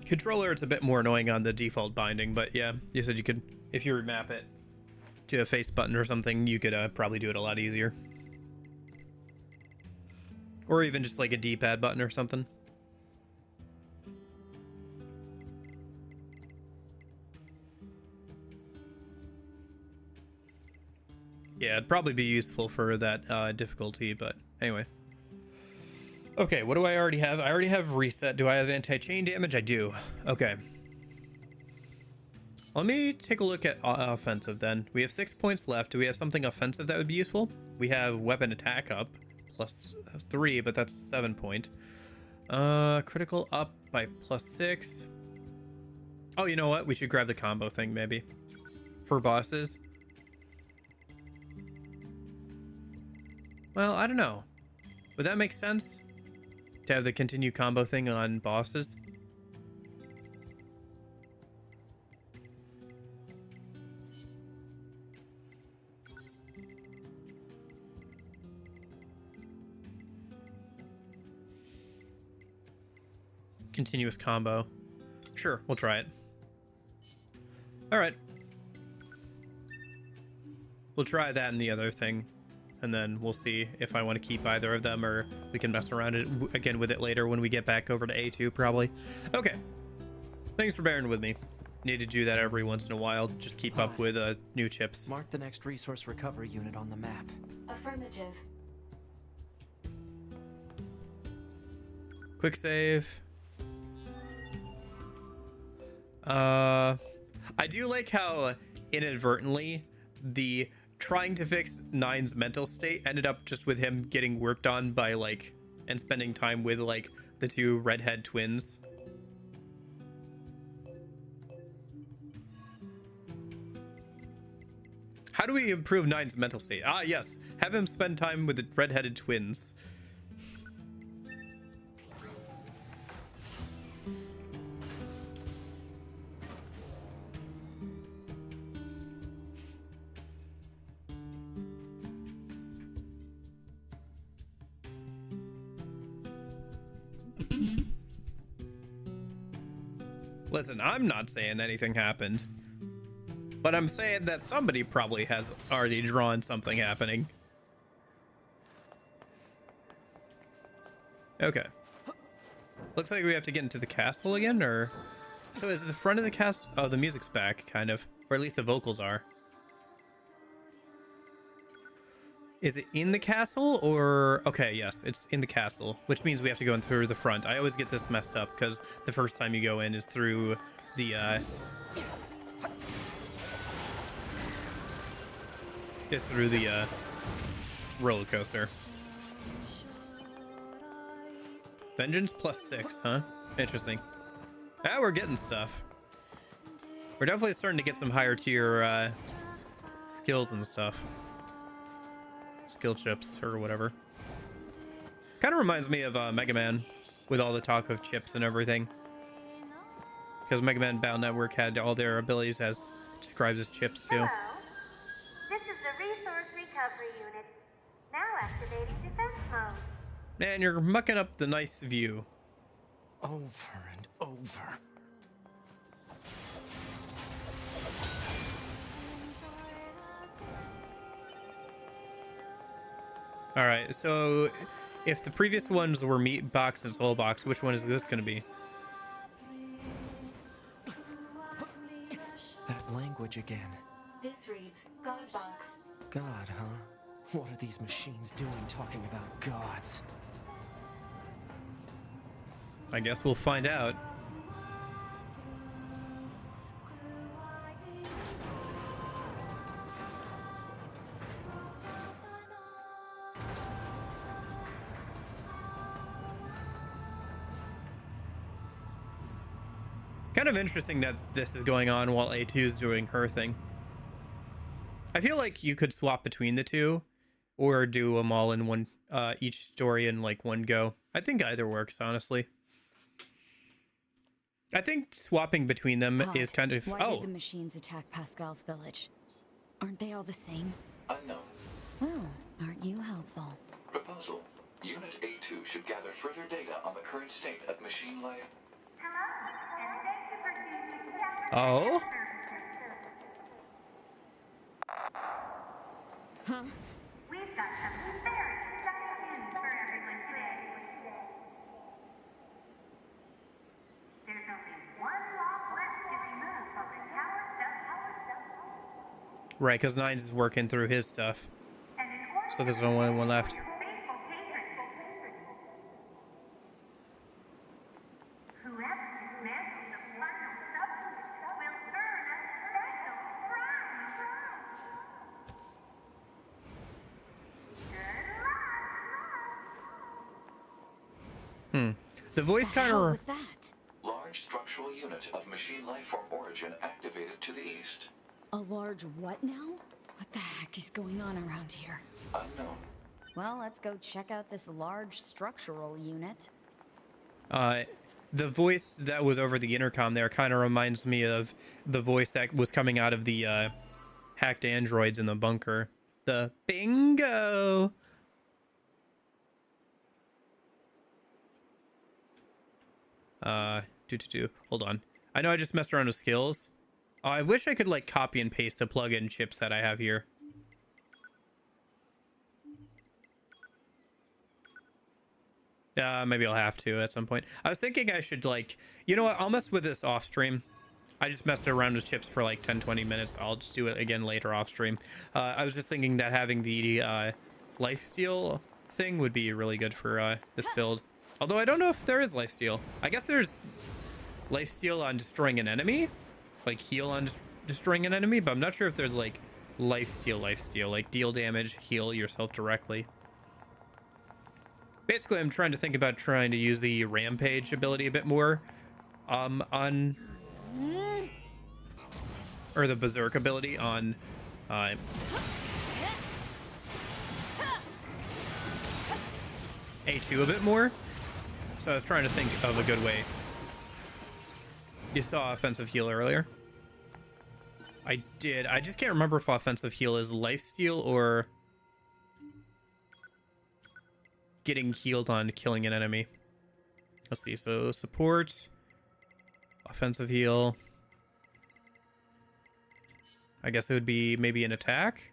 Controller, it's a bit more annoying on the default binding, but yeah, you said you could, if you remap it to a face button or something, you could probably do it a lot easier. Or even just like a D-pad button or something. Yeah, it'd probably be useful for that difficulty, but anyway. Okay, what do I already have? I already have reset. Do I have anti-chain damage? I do. Okay. Let me take a look at offensive then. We have 6 points left. Do we have something offensive that would be useful? We have weapon attack up, +3, but that's a 7 point. Critical up by +6. Oh, you know what? We should grab the combo thing, maybe. For bosses. Well, I don't know. Would that make sense? To have the continue combo thing on bosses? Continuous combo. Sure, we'll try it. Alright. We'll try that and the other thing. And then we'll see if I want to keep either of them, or we can mess around it again with it later when we get back over to A2, probably. Okay. Thanks for bearing with me. Need to do that every once in a while. Just keep up with new chips. Mark the next resource recovery unit on the map. Affirmative. Quick save. I do like how inadvertently the trying to fix Nine's mental state ended up just with him getting worked on by, like, and spending time with, like, the 2 redhead twins. How do we improve Nine's mental state? Ah, yes. Have him spend time with the redheaded twins. Listen, I'm not saying anything happened, but I'm saying that somebody probably has already drawn something happening. Okay. Looks like we have to get into the castle again, or... So is the front of the castle... Oh, the music's back, kind of. Or at least the vocals are. Is it in the castle, or... Okay, yes, it's in the castle, which means we have to go in through the front. I always get this messed up, because the first time you go in is through the, roller coaster. Vengeance +6, huh? Interesting. Ah, we're getting stuff. We're definitely starting to get some higher tier, skills and stuff. Skill chips or whatever. Kind of reminds me of Mega Man with all the talk of chips and everything. Because Mega Man Battle Network had all their abilities as described as chips too. Hello. This is the Resource Recovery Unit. Now activating defense mode. Man, you're mucking up the nice view. Over and over. Alright, so if the previous ones were Meat Box and Soul Box, which one is this going to be? That language again. This reads God Box. God, huh? What are these machines doing talking about gods? I guess we'll find out. Kind of interesting that this is going on while A2 is doing her thing. I feel like you could swap between the two or do them all in one, each story in like one go. I think either works, honestly. I think swapping between them is kind of... Why did the machines attack Pascal's village? Aren't they all the same? Unknown. Well, aren't you helpful? Proposal. Unit A2 should gather further data on the current state of machine life. Oh? Huh? We've got some very exciting news for everyone today. There's only one lock left to remove from the tower stuff. Right, because Nines is working through his stuff. And in order So there's only one left. faithful patrons, whoever dismantles the final substance will earn a special prize. Good luck! The voice kind What of... was that? Large structural unit of machine life form origin activated to the east. A large what now? What the heck is going on around here? Unknown. Well, let's go check out this large structural unit. The voice that was over the intercom there kind of reminds me of the voice that was coming out of the hacked androids in the bunker. The bingo! Hold on. I know I just messed around with skills. Oh, I wish I could like copy and paste the plug-in chips that I have here. Maybe I'll have to at some point. I was thinking I should like, you know what? I'll mess with this off stream. I just messed around with chips for like 10-20 minutes. I'll just do it again later off stream. I was just thinking that having the lifesteal thing would be really good for this build. Although I don't know if there is lifesteal. I guess there's lifesteal on destroying an enemy, like heal on destroying an enemy, but I'm not sure if there's like lifesteal, like deal damage, heal yourself directly. Basically, I'm trying to think about trying to use the rampage ability a bit more on, or the berserk ability on A2 a bit more. So I was trying to think of a good way. You saw offensive heal earlier. I did. I just can't remember if offensive heal is lifesteal or getting healed on killing an enemy. Let's see. So support, offensive heal. I guess it would be maybe an attack.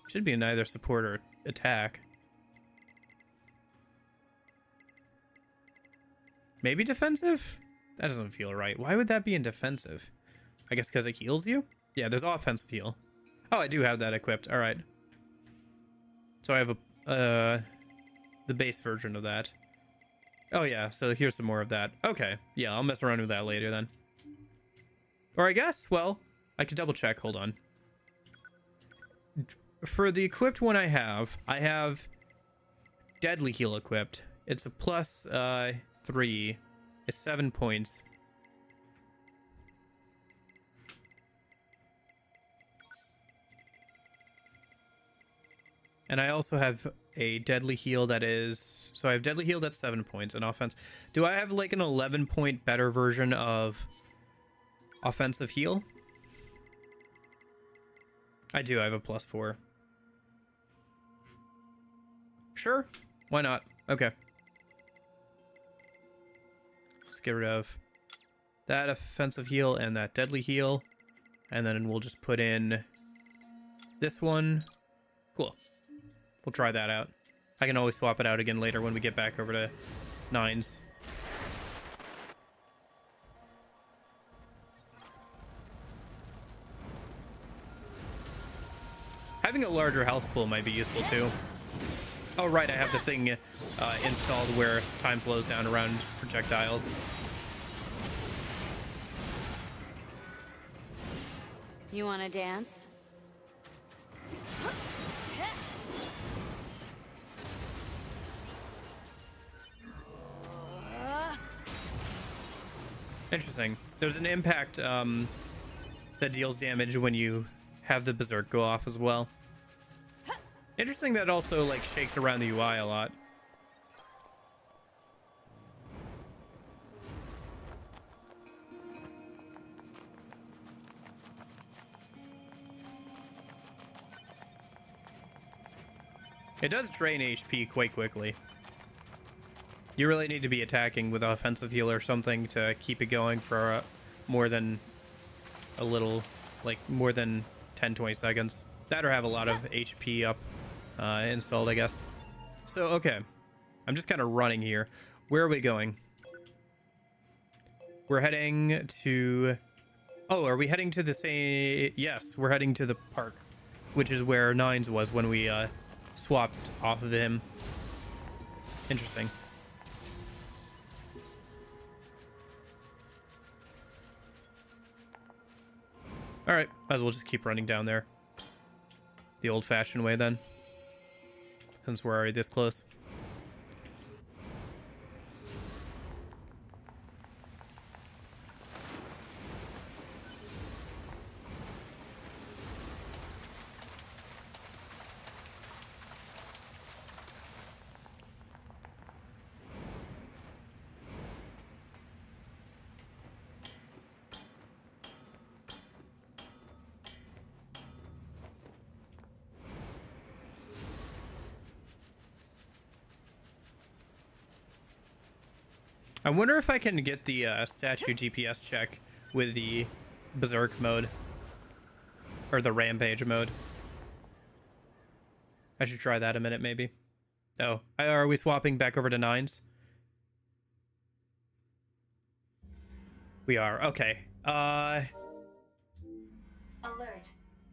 Should be in either support or attack. Maybe defensive? That doesn't feel right. Why would that be in defensive? I guess because it heals you? Yeah, there's offensive heal. Oh, I do have that equipped. All right. So I have a the base version of that. Oh yeah, so here's some more of that. Okay, yeah, I'll mess around with that later then. Or I guess, well, I could double check. Hold on. For the equipped one I have deadly heal equipped. It's a plus 3. It's 7 points. And I also have a deadly heal that is... So I have deadly heal that's 7 points in offense. Do I have like an 11-point better version of offensive heal? I do. I have a +4. Sure. Why not? Okay. Let's get rid of that offensive heal and that deadly heal. And then we'll just put in this one. Cool. We'll try that out. I can always swap it out again later when we get back over to 9s. Having a larger health pool might be useful too. Oh right, I have the thing installed where time slows down around projectiles. You want to dance? Interesting. There's an impact that deals damage when you have the berserk go off as well. Interesting that also like shakes around the UI a lot. It does drain HP quite quickly. You really need to be attacking with offensive heal or something to keep it going for more than a little, like more than 10-20 seconds. That or have a lot of HP up installed, I guess. So, okay. I'm just kind of running here. Where are we going? We're heading to... Oh, are we heading to the same... Yes, we're heading to the park, which is where Nines was when we swapped off of him. Interesting. Alright, might as well just keep running down there. The old-fashioned way, then. Since we're already this close. I wonder if I can get the statue GPS check with the berserk mode. Or the rampage mode. I should try that a minute, maybe. Oh, are we swapping back over to 9s? We are, okay. Alert.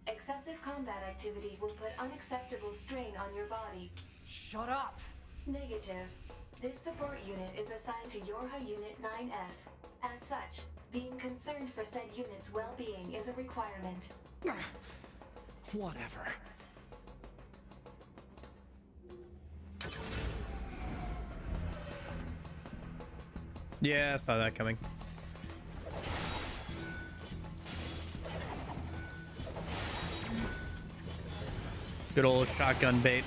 Excessive combat activity will put unacceptable strain on your body. Shut up! Negative. This support unit is assigned to Yorha Unit 9S. As such, being concerned for said unit's well-being is a requirement. Whatever. Yeah, I saw that coming. Good old shotgun bait.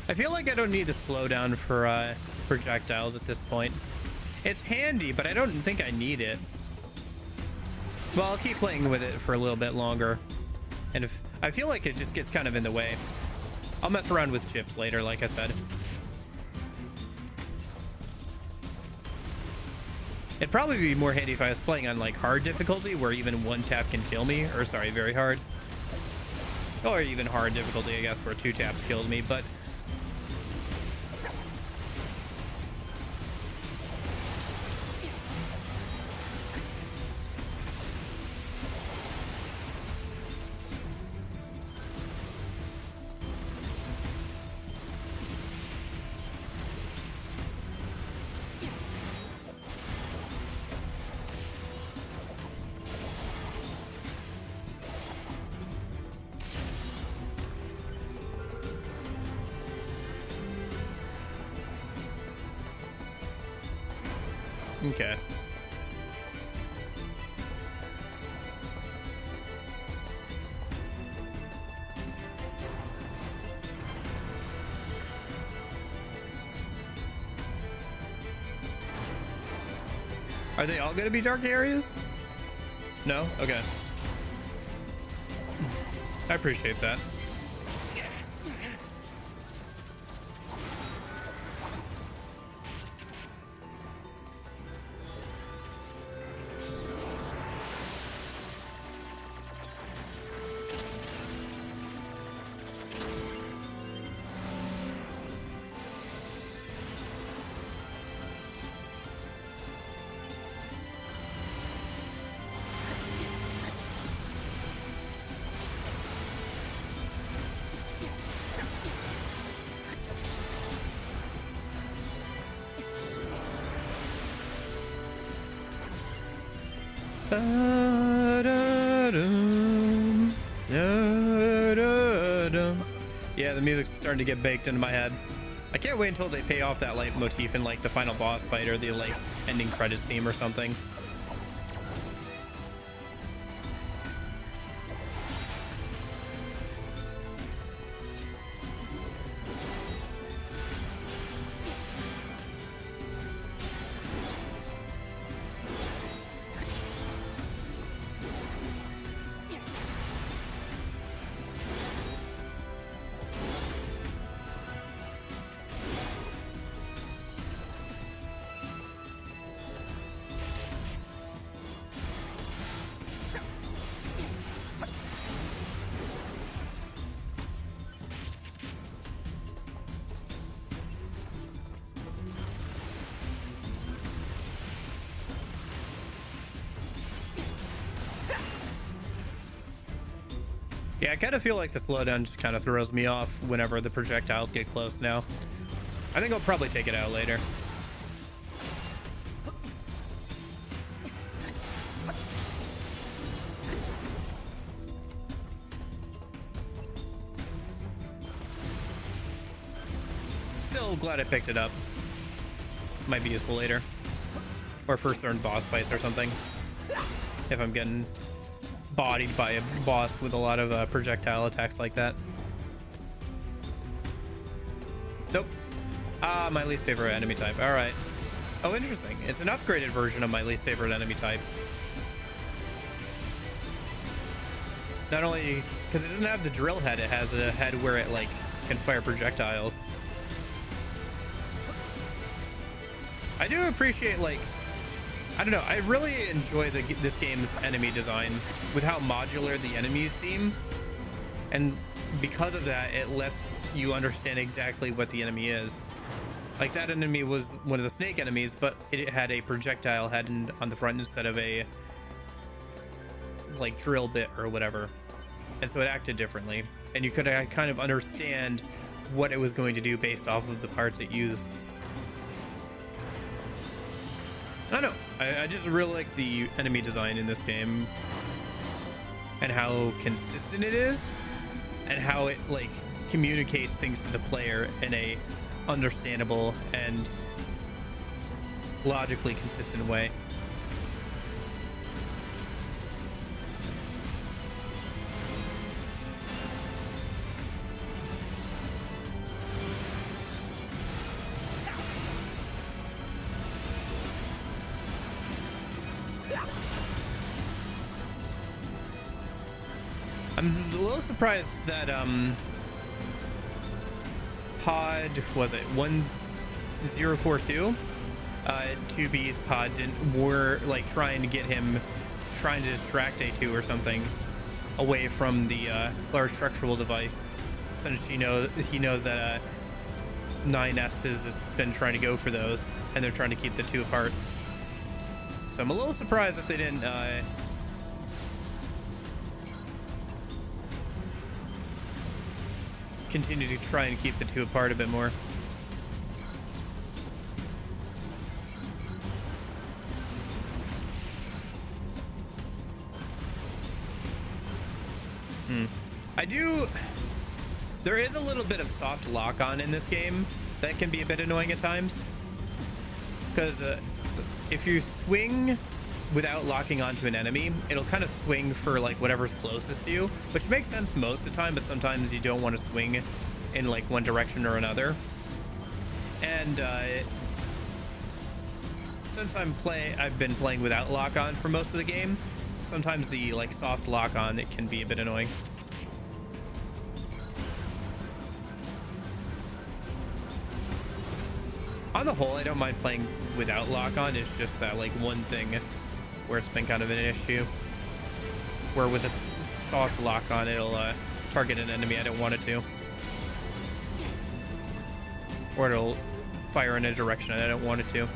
I feel like I don't need the slowdown for projectiles at this point. It's handy, but I don't think I need it. Well, I'll keep playing with it for a little bit longer. And if I feel like it just gets kind of in the way. I'll mess around with chips later, like I said. It'd probably be more handy if I was playing on like hard difficulty, where even one tap can kill me. Or sorry, very hard. Or even hard difficulty, I guess, where 2 taps kills me, but... Okay. Are they all going to be dark areas? No? Okay. I appreciate that. Yeah, the music's starting to get baked into my head. I can't wait until they pay off that leitmotif in like the final boss fight or the like ending credits theme or something. Yeah, I kind of feel like the slowdown just kind of throws me off whenever the projectiles get close now. I think I'll probably take it out later. Still glad I picked it up. Might be useful later. Or for certain boss fights or something. If I'm getting bodied by a boss with a lot of projectile attacks like that. Nope. Ah, my least favorite enemy type. All right. Oh, interesting. It's an upgraded version of my least favorite enemy type. Not only because it doesn't have the drill head, it has a head where it like can fire projectiles. I do appreciate like, I don't know, I really enjoy this game's enemy design with how modular the enemies seem. And because of that, it lets you understand exactly what the enemy is. Like that enemy was one of the snake enemies, but it had a projectile head on the front instead of a like drill bit or whatever. And so it acted differently. And you could kind of understand what it was going to do based off of the parts it used. I don't know. I just really like the enemy design in this game and how consistent it is and how it like communicates things to the player in a understandable and logically consistent way. I'm a little surprised that pod, was it 1042? 2B's pod were like trying to distract A2 or something away from the large structural device, since he knows that 9S has been trying to go for those, and they're trying to keep the two apart. So I'm a little surprised that they didn't continue to try and keep the two apart a bit more. There is a little bit of soft lock on in this game that can be a bit annoying at times, because if you swing without locking onto an enemy, it'll kind of swing for like whatever's closest to you, which makes sense most of the time, but sometimes you don't want to swing in like one direction or another. And since I've been playing without lock on for most of the game, sometimes the like soft lock on, it can be a bit annoying. On the whole, I don't mind playing without lock on. It's just that like one thing where it's been kind of an issue, where with a soft lock on, it'll target an enemy I don't want it to, or it'll fire in a direction I don't want it to.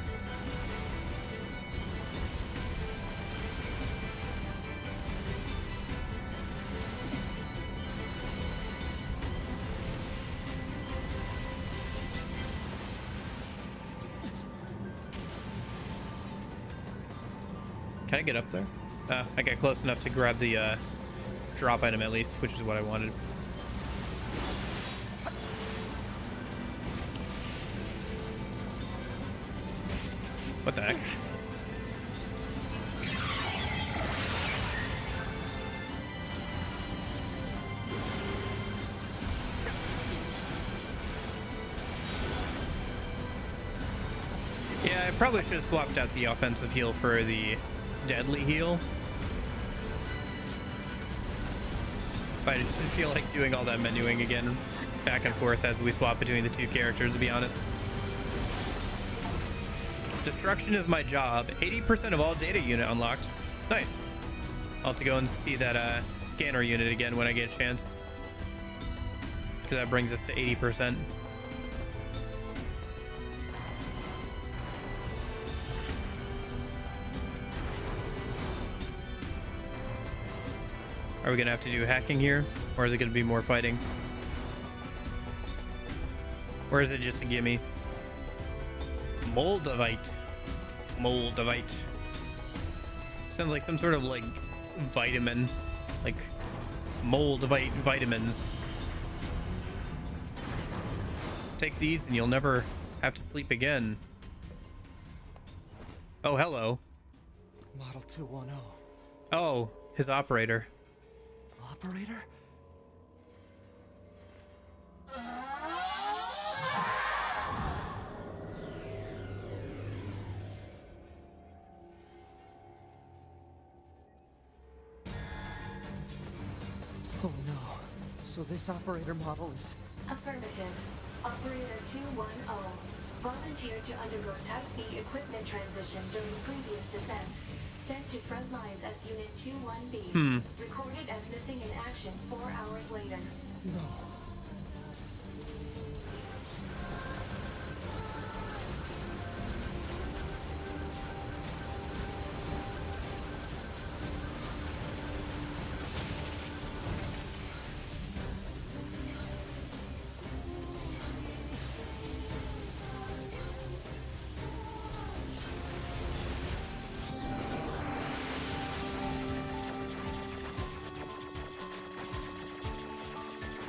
Can I get up there? I got close enough to grab the drop item at least, which is what I wanted. What the heck? Yeah, I probably should have swapped out the offensive heal for the deadly heal. But I just feel like doing all that menuing again, back and forth as we swap between the two characters, to be honest. Destruction is my job. 80% of all data unit unlocked. Nice. I'll have to go and see that scanner unit again when I get a chance, because that brings us to 80%. Are we gonna have to do hacking here, or is it gonna be more fighting? Or is it just a gimme? Moldavite. Moldavite. Sounds like some sort of like vitamin, like Moldavite vitamins. Take these and you'll never have to sleep again. Oh, hello. Model 210. Oh, his operator. Operator? Oh no. So this operator model is... Affirmative. Operator 210 volunteered to undergo Type B equipment transition during previous descent. Sent to front lines as Unit 21B. Recorded as missing in action 4 hours later. No.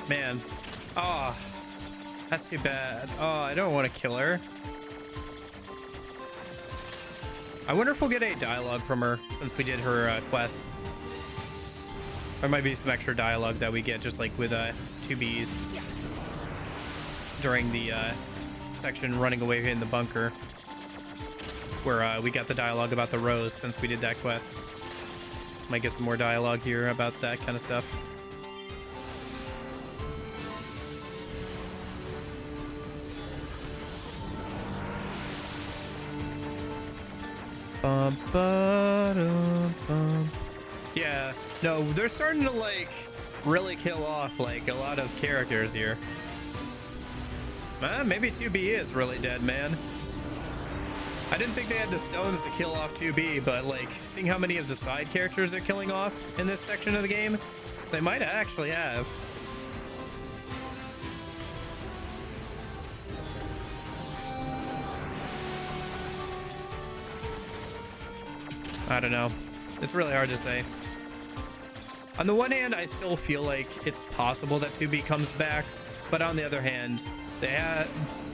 Man. Oh, that's too bad. Oh, I don't want to kill her. I wonder if we'll get any dialogue from her since we did her quest. There might be some extra dialogue that we get just like with 2Bs during the section running away in the bunker, where we got the dialogue about the rose since we did that quest. Might get some more dialogue here about that kind of stuff. Bum, ba-dum, bum. Yeah, no, they're starting to like really kill off like a lot of characters here. Maybe 2B is really dead, man. I didn't think they had the stones to kill off 2B, but like seeing how many of the side characters they're killing off in this section of the game, they might actually have. I don't know. It's really hard to say. On the one hand, I still feel like it's possible that 2B comes back, but on the other hand,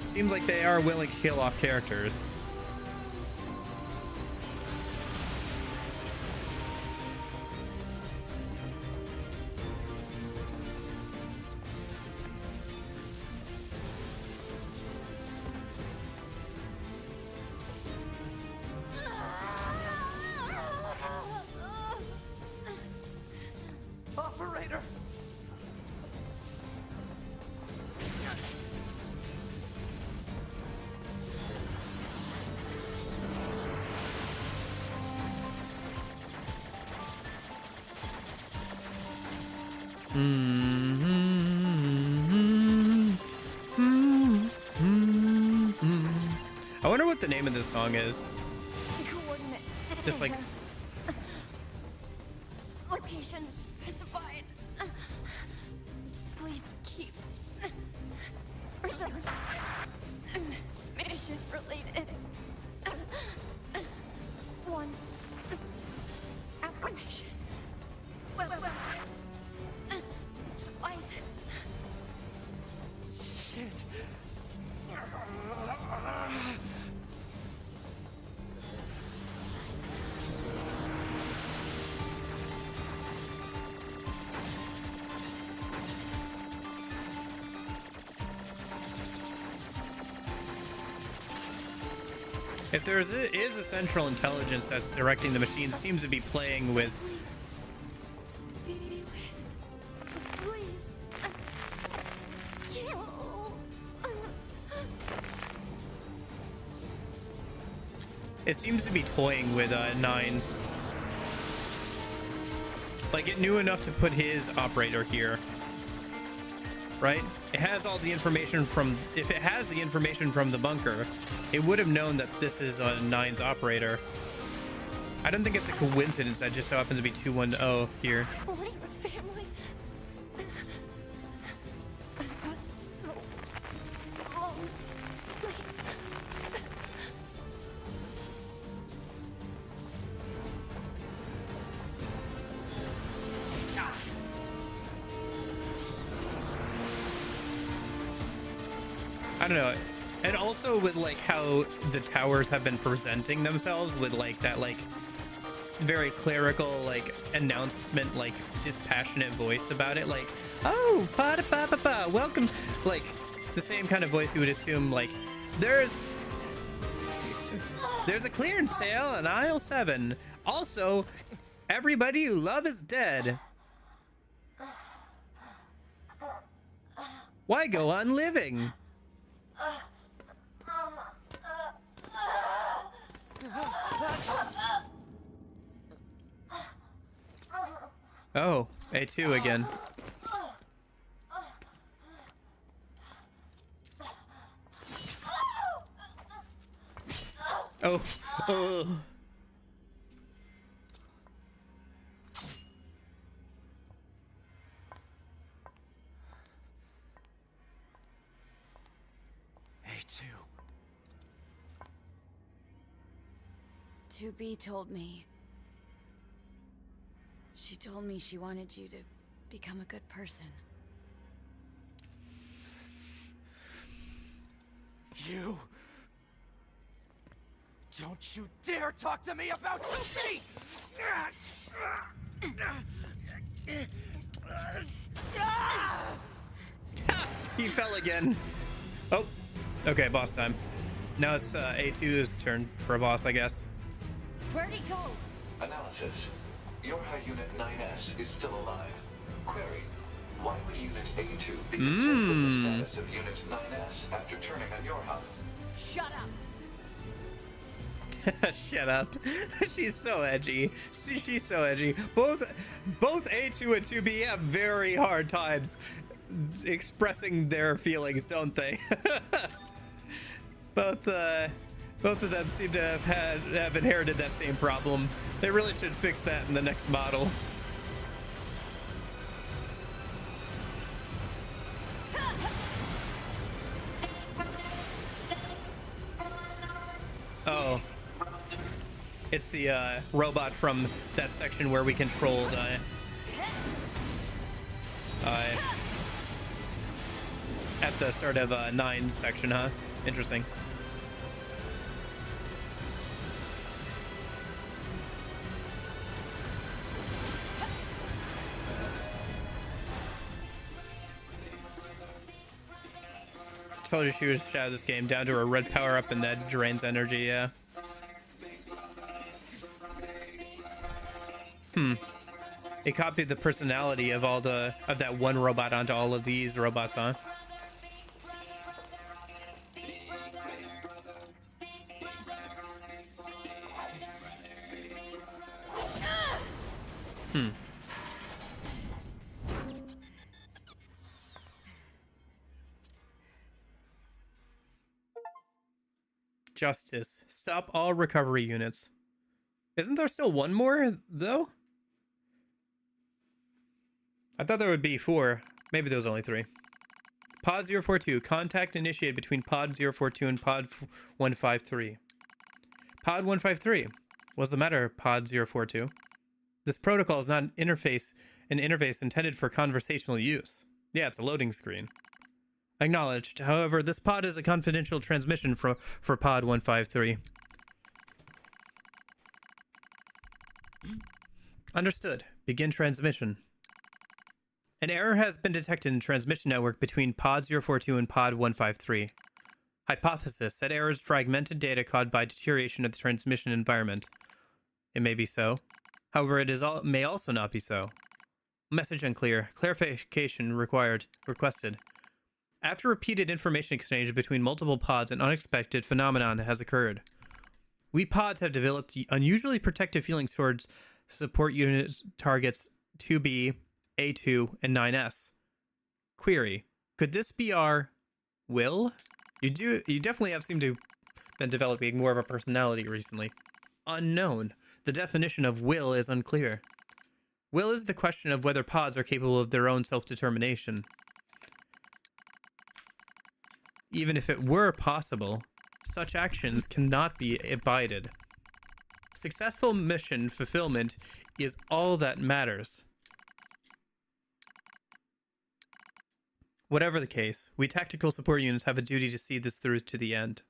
seems like they are willing to kill off characters. I wonder what the name of this song is. Coordinate. Just like Location specified. Please keep reserved. Mission related. One affirmation. Well. Supplies. Shit. if there is a central intelligence that's directing the machine, it seems to be playing with. Be with. Please. Kill. It seems to be toying with Nines. Like it knew enough to put his operator here. Right? It has all the information from. If it has the information from the bunker, it would have known that this is a Nines operator. I don't think it's a coincidence that just so happens to be 210 here. What are your family? I was so lonely. I don't know. And also with like how the towers have been presenting themselves with like that like very clerical like announcement, like dispassionate voice about it, like, oh, pa pa pa pa, welcome, like the same kind of voice you would assume, like there's a clearance sale on aisle 7. Also, everybody you love is dead. Why go on living? Oh, A2 again. Oh, oh. A2. 2B told me. She told me she wanted you to become a good person. You... Don't you dare talk to me about 2B! He fell again. Oh, okay, boss time. Now it's A2's turn for a boss, I guess. Where'd he go? Analysis. Your high unit 9S is still alive. Query. Why would unit A2 be concerned with the status of unit 9S after turning on your hub? Shut up! Shut up. She's so edgy. She's so edgy. Both A2 and 2B have very hard times expressing their feelings, don't they? Both of them seem to have inherited that same problem. They really should fix that in the next model. Oh. It's the robot from that section where we controlled at the start of 9 section, huh? Interesting. Told you she was shot of this game, down to her red power up and that drains energy, yeah. It copied the personality of that one robot onto all of these robots, huh? justice. Stop all recovery units. Isn't there still one more, though? I thought there would be 4. Maybe there's only 3. Pod 042. Contact initiated between Pod 042 and Pod 153. Pod 153. What's the matter, Pod 042? This protocol is not an interface intended for conversational use. Yeah, it's a loading screen. Acknowledged. However, this pod is a confidential transmission for Pod 153. Understood. Begin transmission. An error has been detected in the transmission network between Pod 042 and Pod 153. Hypothesis: that error is fragmented data caused by deterioration of the transmission environment. It may be so. However, may also not be so. Message unclear. Clarification requested. After repeated information exchange between multiple pods, an unexpected phenomenon has occurred. We pods have developed unusually protective feelings towards support unit targets 2B, A2, and 9S. Query: could this be our will? You definitely have seemed to have been developing more of a personality recently. Unknown. The definition of will is unclear. Will is the question of whether pods are capable of their own self-determination. Even if it were possible, such actions cannot be abided. Successful mission fulfillment is all that matters. Whatever the case, we tactical support units have a duty to see this through to the end.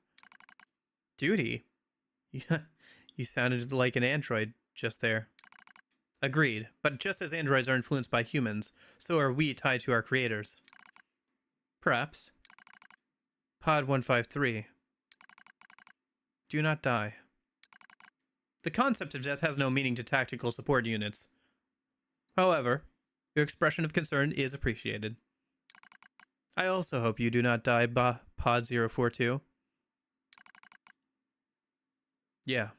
Duty? You sounded like an android just there. Agreed, but just as androids are influenced by humans, so are we tied to our creators. Perhaps. Pod 153. Do not die. The concept of death has no meaning to tactical support units. However, your expression of concern is appreciated. I also hope you do not die, Pod 042. Yeah.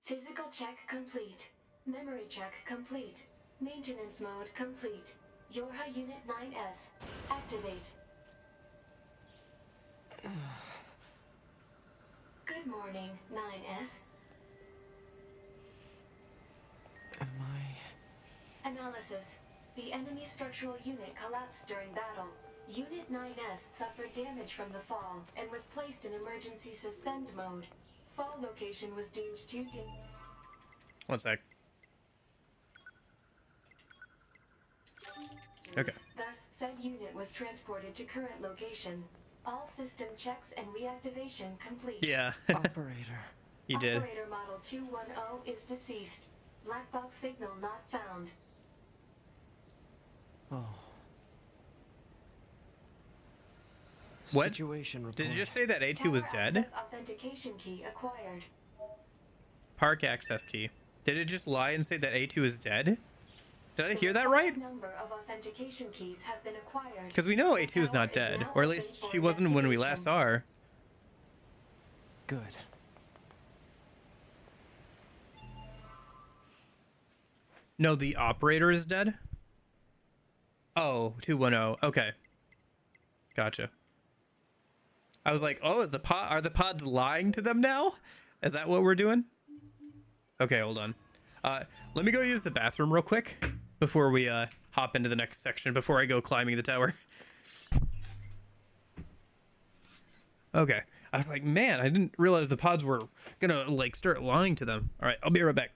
Physical check complete. Memory check complete. Maintenance mode complete. Yorha Unit 9S. Activate. Good morning, 9S. Am I... Analysis. The enemy structural unit collapsed during battle. Unit 9S suffered damage from the fall and was placed in emergency suspend mode. Fall location was deemed too deep. One sec. Okay. Thus, said unit was transported to current location. All system checks and reactivation complete. Yeah. Operator. You did. Operator model 210 is deceased. Black box signal not found. Oh. What? Situation report. Did you just say that A2 was Tower dead? access authentication key acquired. Park access key. Did it just lie and say that A2 is dead? Did I hear that right? Number of authentication keys have been acquired. Because we know A2 is not dead, or at least she wasn't when we last saw her. Good. No, the operator is dead? Oh, 210. Okay. Gotcha. I was like, oh, are the pods lying to them now? Is that what we're doing? Okay, hold on. Let me go use the bathroom real quick before we hop into the next section, before I go climbing the tower. Okay. I was like, man, I didn't realize the pods were gonna like start lying to them. All right, I'll be right back.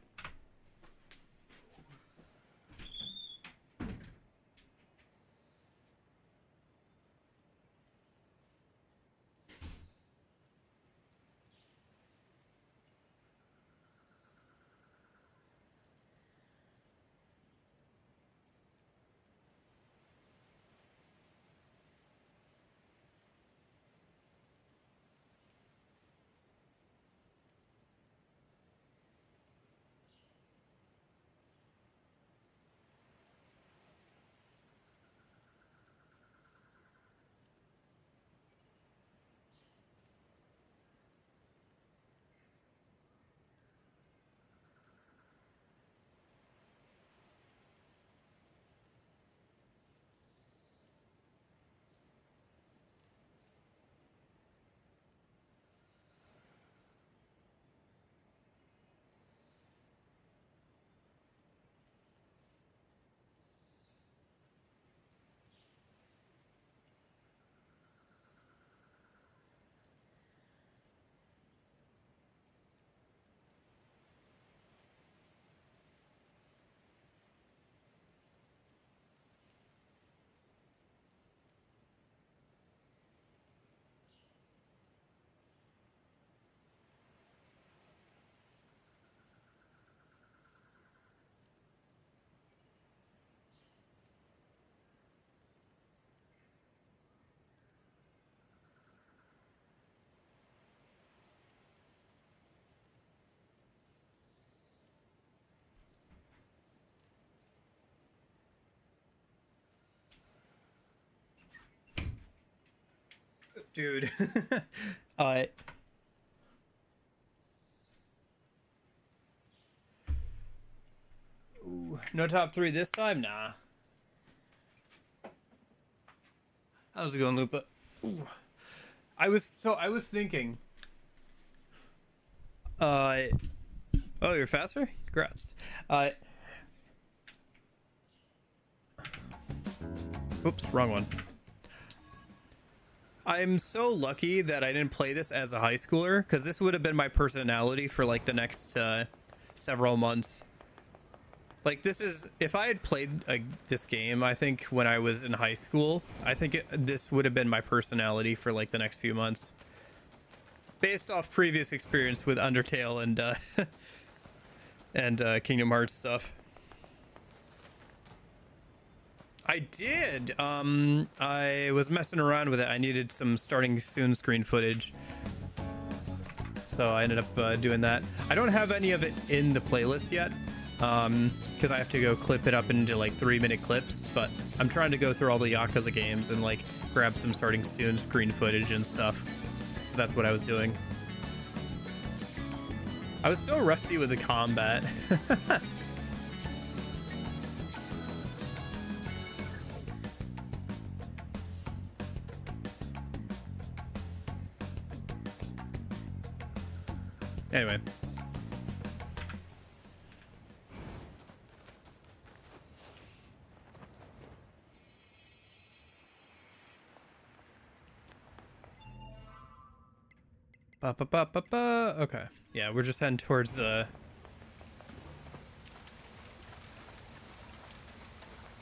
Dude. uh, ooh, no top 3 this time? Nah. How's it going, Lupa? Ooh. I was thinking. Oh, you're faster? Congrats. Oops, wrong one. I'm so lucky that I didn't play this as a high schooler, because this would have been my personality for like the next several months. Like, this is, if I had played this game, I think when I was in high school, I think this would have been my personality for like the next few months. Based off previous experience with Undertale and Kingdom Hearts stuff. I did. I was messing around with it. I needed some starting soon screen footage. So I ended up doing that. I don't have any of it in the playlist yet. Because I have to go clip it up into like 3-minute clips, but I'm trying to go through all the Yakuza games and like grab some starting soon screen footage and stuff. So that's what I was doing. I was so rusty with the combat. Anyway. Okay. Yeah, we're just heading towards the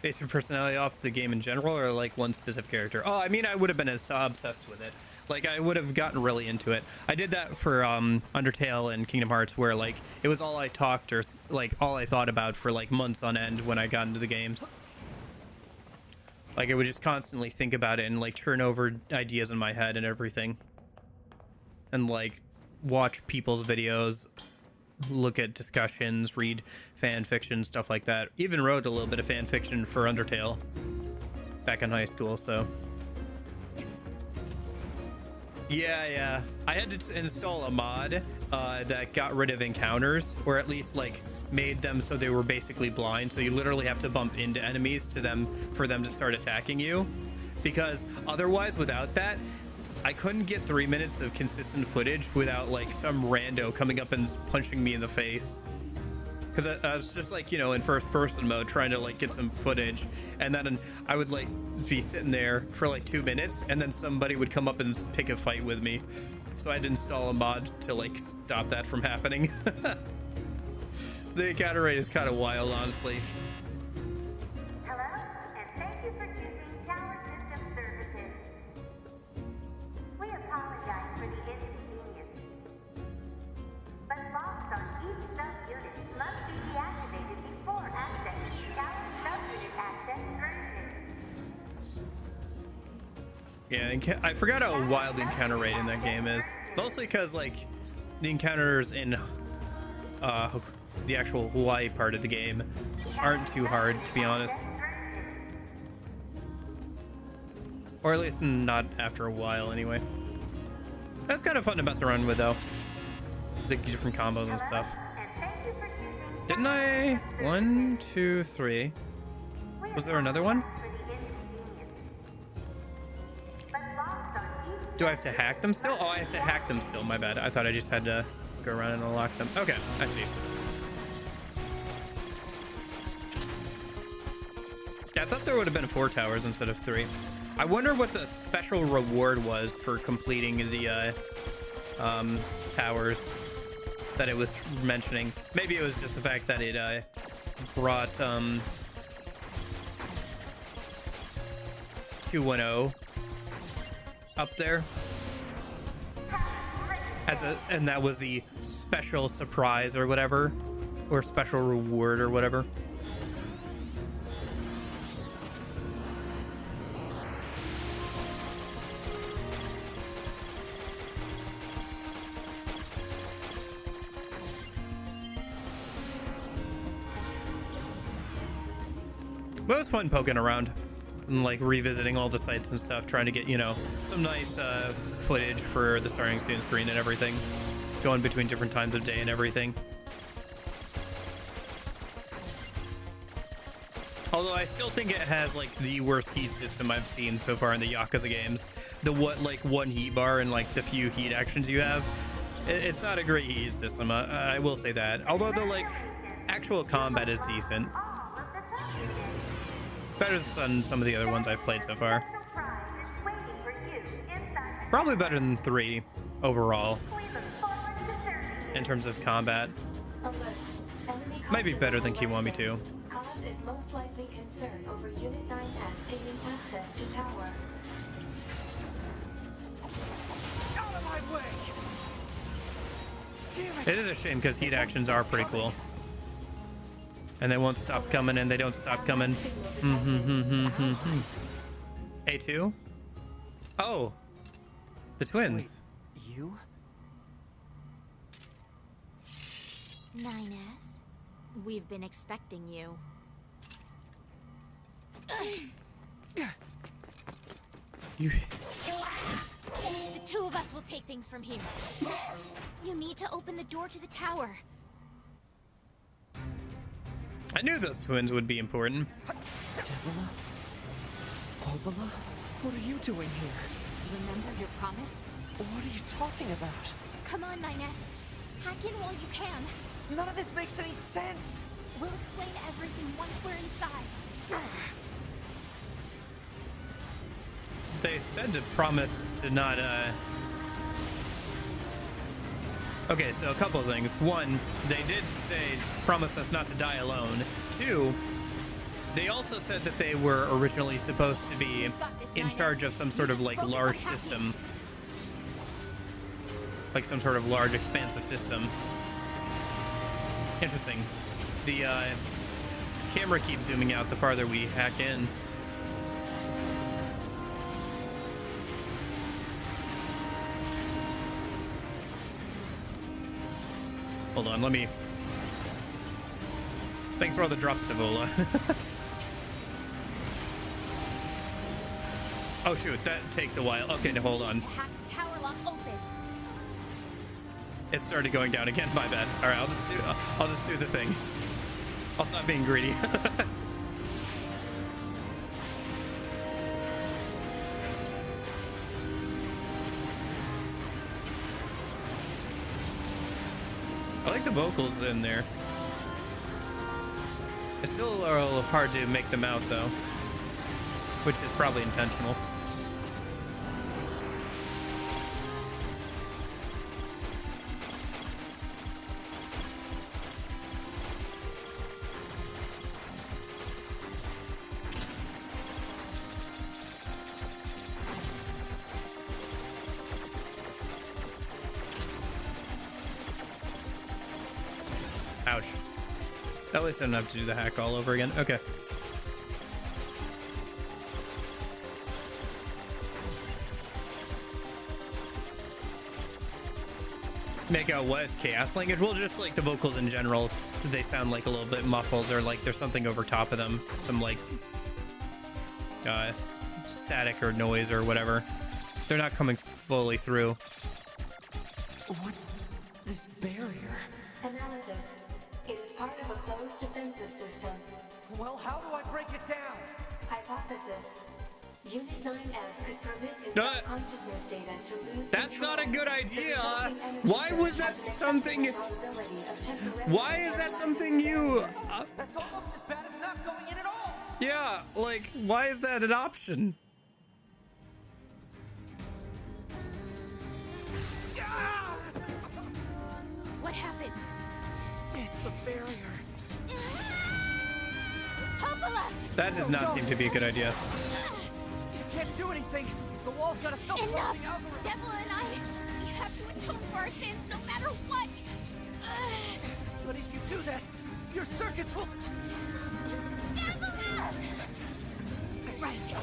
base of personality off the game in general, or like one specific character. Oh, I mean, I would have been so obsessed with it. Like, I would have gotten really into it. I did that for Undertale and Kingdom Hearts, where like it was all I talked or like all I thought about for like months on end when I got into the games. Like, I would just constantly think about it and like churn over ideas in my head and everything. And like watch people's videos, look at discussions, read fan fiction, stuff like that. Even wrote a little bit of fan fiction for Undertale back in high school, so yeah, I had to install a mod that got rid of encounters, or at least like made them so they were basically blind, so you literally have to bump into enemies for them to start attacking you, because otherwise without that I couldn't get 3 minutes of consistent footage without like some rando coming up and punching me in the face. Because I was just like, you know, in first person mode trying to like get some footage, and then I would like be sitting there for like 2 minutes and then somebody would come up and pick a fight with me. So I had to install a mod to like stop that from happening. The encounter rate is kind of wild, honestly. Hello, and thank you for choosing Tower System Services. We apologize for the inconvenience, but locks on each sub-unit must be deactivated before accessing Tower Sub-Unit Access version. Yeah, I forgot how wild the encounter rate in that game is. Mostly because like the encounters in the actual Hawaii part of the game aren't too hard, to be honest. Or at least not after a while, anyway. That's kind of fun to mess around with, though. The different combos and stuff. Didn't I? 1, 2, 3. Was there another one? Do I have to hack them still? Oh, I have to hack them still. My bad. I thought I just had to go around and unlock them. Okay, I see. Yeah, I thought there would have been 4 towers instead of 3. I wonder what the special reward was for completing the towers that it was mentioning. Maybe it was just the fact that it brought 210 up there and that was the special surprise or whatever, or special reward or whatever. But it was fun poking around. and like revisiting all the sites and stuff, trying to get, you know, some nice footage for the starting soon screen and everything, going between different times of day and everything. Although I still think it has like the worst heat system I've seen so far in the Yakuza games. The like one heat bar and like the few heat actions you have. It's not a great heat system. I will say that. Although the like actual combat is decent. Better than some of the other ones I've played so far. Probably better than 3 overall in terms of combat. Might be better than Kiwami 2. Cause is most likely concerned over Unit 9S gaining access to tower. Out of my way! Damn it! It is a shame because heat actions are pretty cool. And they won't stop coming and they don't stop coming. A2? Oh, the twins. Wait, you? 9S, we've been expecting you. You. The two of us will take things from here. You need to open the door to the tower. I knew those twins would be important. Devila? Popola? What are you doing here? Remember your promise? What are you talking about? Come on, 9S. Hack in while you can. None of this makes any sense! We'll explain everything once we're inside. They said to promise to not, Okay, so a couple of things. One, they did promise us not to die alone. 2, they also said that they were originally supposed to be in charge of some sort of like large system. Like some sort of large expansive system. Interesting. The camera keeps zooming out the farther we hack in. Hold on, let me... Thanks for all the drops, Tavola. Oh shoot, that takes a while. Okay, now hold on. Hack tower lock open. It started going down again, my bad. Alright, I'll just do the thing. I'll stop being greedy. I like the vocals in there. It's still a little hard to make them out though, which is probably intentional. Ouch. At least I don't have to do the hack all over again. Okay. Make out what is chaos language? Well, just like the vocals in general, they sound like a little bit muffled, or like there's something over top of them. Some like static or noise or whatever. They're not coming fully through. What's this barrier? Analysis. It is part of a closed defensive system. Well, how do I break it down? Hypothesis. Unit 9S could permit his No, consciousness data to lose that's control. not a good The idea. resulting energy Why was surge that has an something? acceptable probability of temporarily Why is that something you? That's almost as bad as not going in at all! Yeah, like why is that an option? What happened? It's the barrier. Popola! That does not seem to be a good idea. You can't do anything! The wall's got a Enough! self-closing algorithm! Devil and I, we have to atone for our sins no matter what! But if you do that, your circuits will... Devil! Right.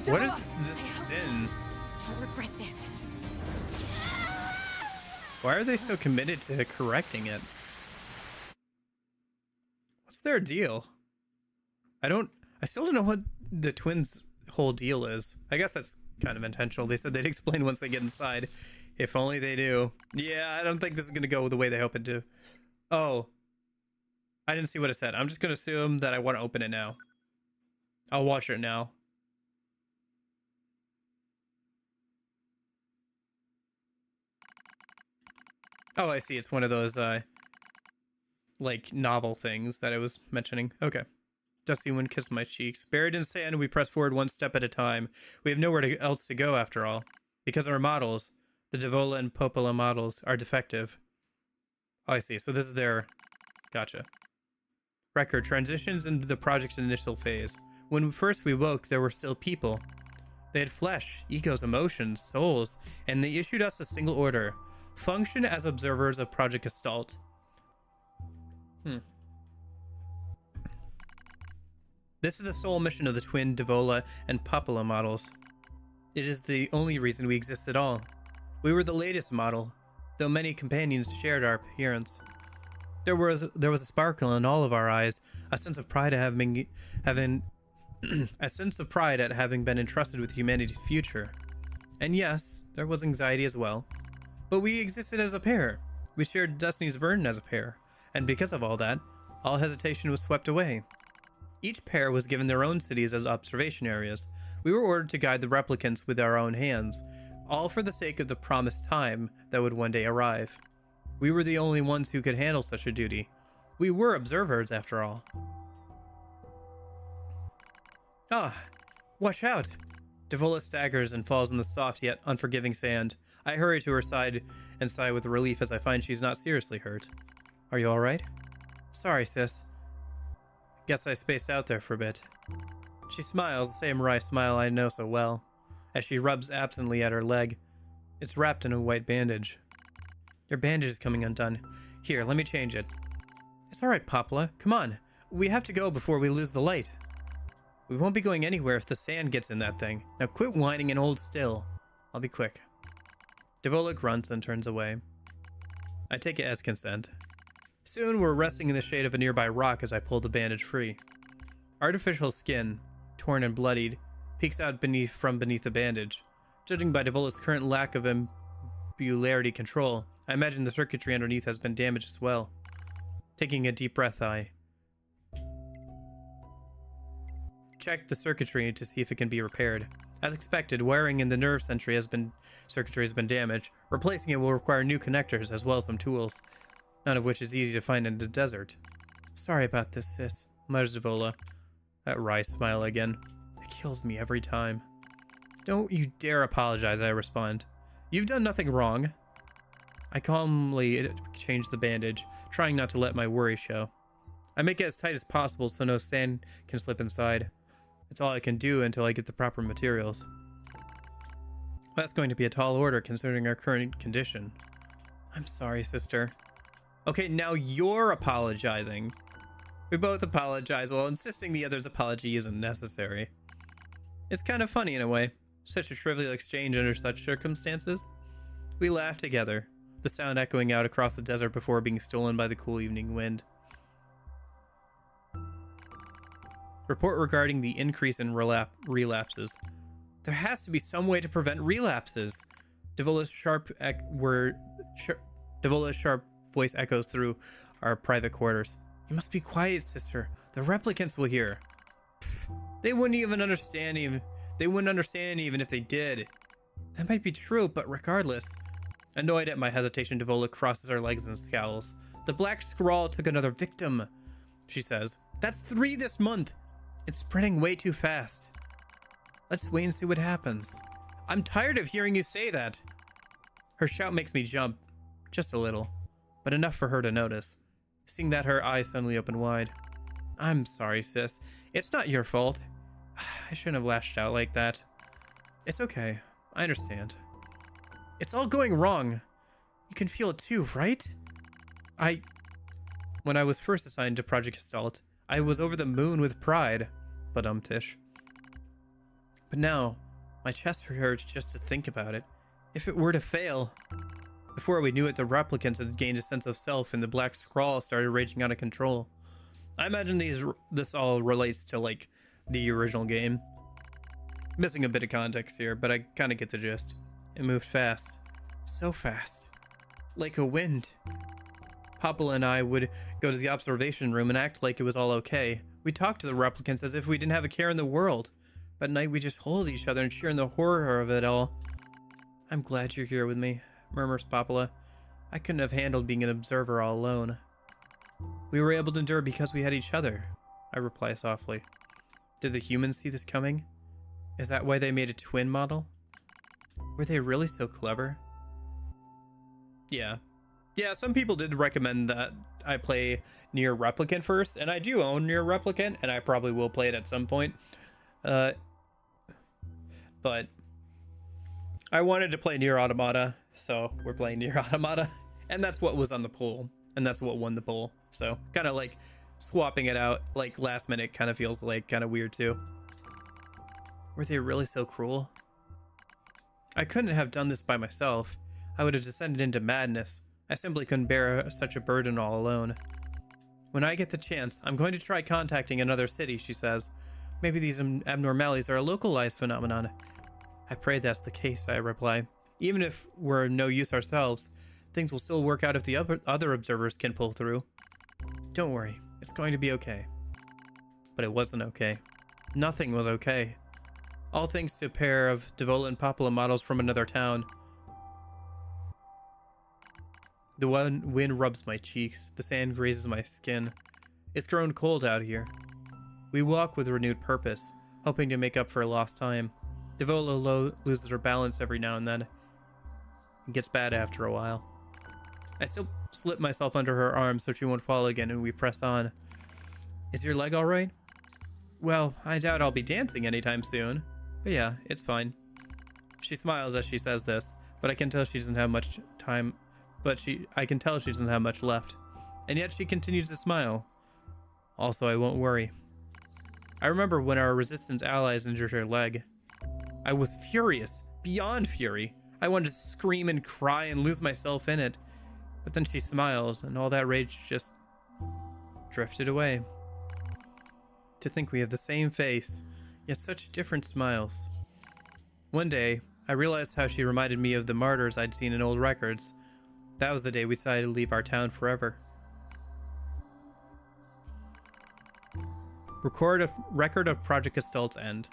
What is this sin? Don't regret this. Why are they so committed to correcting it? What's their deal? I still don't know what the twins' whole deal is. I guess that's kind of intentional. They said they'd explain once they get inside. If only they do. Yeah, I don't think this is gonna go the way they hope it do. Oh. I didn't see what it said. I'm just gonna assume that I want to open it now. I'll watch it now. Oh, I see. It's one of those, like, novel things that I was mentioning. Okay. Dusty wind kissed my cheeks. Buried in sand, we press forward one step at a time. We have nowhere else to go, after all. Because our models, the Devola and Popola models, are defective. Oh, I see. So this is their... Gotcha. Record transitions into the project's initial phase. When first we woke, there were still people. They had flesh, egos, emotions, souls, and they issued us a single order. Function as observers of Project Gestalt. This is the sole mission of the twin Devola and Popola models. It is the only reason we exist at all. We were the latest model, though many companions shared our appearance. There was a sparkle in all of our eyes, a sense of pride at having a sense of pride at having been entrusted with humanity's future. And yes, there was anxiety as well. But we existed as a pair. We shared Destiny's burden as a pair, and because of all that, all hesitation was swept away. Each pair was given their own cities as observation areas. We were ordered to guide the replicants with our own hands, all for the sake of the promised time that would one day arrive. We were the only ones who could handle such a duty. We were observers, after all. Ah, watch out! Devola staggers and falls in the soft yet unforgiving sand. I hurry to her side and sigh with relief as I find she's not seriously hurt. Are you alright? Sorry, sis. Guess I spaced out there for a bit. She smiles, the same wry smile I know so well, as she rubs absently at her leg. It's wrapped in a white bandage. Your bandage is coming undone. Here, let me change it. It's alright, Popola. Come on. We have to go before we lose the light. We won't be going anywhere if the sand gets in that thing. Now quit whining and hold still. I'll be quick. Devola grunts and turns away. I take it as consent. Soon we're resting in the shade of a nearby rock as I pull the bandage free. Artificial skin, torn and bloodied, peeks out from beneath the bandage. Judging by Devola's current lack of ambularity control, I imagine the circuitry underneath has been damaged as well. Taking a deep breath, I check the circuitry to see if it can be repaired. As expected, wiring in the nerve circuitry has been damaged. Replacing it will require new connectors as well as some tools, none of which is easy to find in the desert. Sorry about this, sis, mutters Devola. That wry smile again. It kills me every time. Don't you dare apologize, I respond. You've done nothing wrong. I calmly change the bandage, trying not to let my worry show. I make it as tight as possible so no sand can slip inside. It's all I can do until I get the proper materials. That's going to be a tall order considering our current condition. I'm sorry, sister. Okay, now you're apologizing. We both apologize while insisting the other's apology isn't necessary. It's kind of funny in a way. Such a trivial exchange under such circumstances. We laugh together, the sound echoing out across the desert before being stolen by the cool evening wind. Report regarding the increase in relapses. There has to be some way to prevent relapses. Devola's sharp voice echoes through our private quarters. You must be quiet, sister. The replicants will hear. Pfft, they wouldn't understand even if they did. That might be true, but regardless. Annoyed at my hesitation, Devola crosses her legs and scowls. The black scrawl took another victim, she says. That's 3 this month. It's spreading way too fast. Let's wait and see what happens. I'm tired of hearing you say that. Her shout makes me jump, just a little, but enough for her to notice. Seeing that, her eyes suddenly open wide. I'm sorry, sis. It's not your fault. I shouldn't have lashed out like that. It's okay. I understand. It's all going wrong. You can feel it too, right? When I was first assigned to Project Gestalt, I was over the moon with pride. Tish. But now, my chest hurts just to think about it. If it were to fail. Before we knew it, the replicants had gained a sense of self and the black scrawl started raging out of control. I imagine this all relates to like the original game. Missing a bit of context here, but I kind of get the gist. It moved fast. So fast. Like a wind. Popple and I would go to the observation room and act like it was all okay. We talked to the replicants as if we didn't have a care in the world. But at night we just hold each other and share in the horror of it all. I'm glad you're here with me, murmurs Popula. I couldn't have handled being an observer all alone. We were able to endure because we had each other, I reply softly. Did the humans see this coming? Is that why they made a twin model? Were they really so clever? Yeah. Yeah, some people did recommend that I play Nier Replicant first, and I do own Nier Replicant, and I probably will play it at some point. But I wanted to play Nier Automata, so we're playing Nier Automata, and that's what was on the poll, and that's what won the poll. So kind of like swapping it out like last minute kind of feels like kind of weird too. Were they really so cruel? I couldn't have done this by myself. I would have descended into madness. I simply couldn't bear such a burden all alone. When I get the chance, I'm going to try contacting another city, she says. Maybe these abnormalities are a localized phenomenon. I pray that's the case, I reply. Even if we're no use ourselves, things will still work out if the other observers can pull through. Don't worry, it's going to be okay. But it wasn't okay. Nothing was okay. All thanks to a pair of Devola and Popula models from another town. The wind rubs my cheeks, the sand grazes my skin. It's grown cold out here. We walk with renewed purpose, hoping to make up for lost time. Devola loses her balance every now and then. It gets bad after a while. I still slip myself under her arm so she won't fall again, and we press on. Is your leg alright? Well, I doubt I'll be dancing anytime soon. But yeah, it's fine. She smiles as she says this, but I can tell she doesn't have much time. I can tell she doesn't have much left. And yet she continues to smile. Also, I won't worry. I remember when our resistance allies injured her leg. I was furious, beyond fury. I wanted to scream and cry and lose myself in it. But then she smiles, and all that rage just drifted away. To think we have the same face, yet such different smiles. One day, I realized how she reminded me of the martyrs I'd seen in old records. That was the day we decided to leave our town forever. Record of Project Gestalt's end.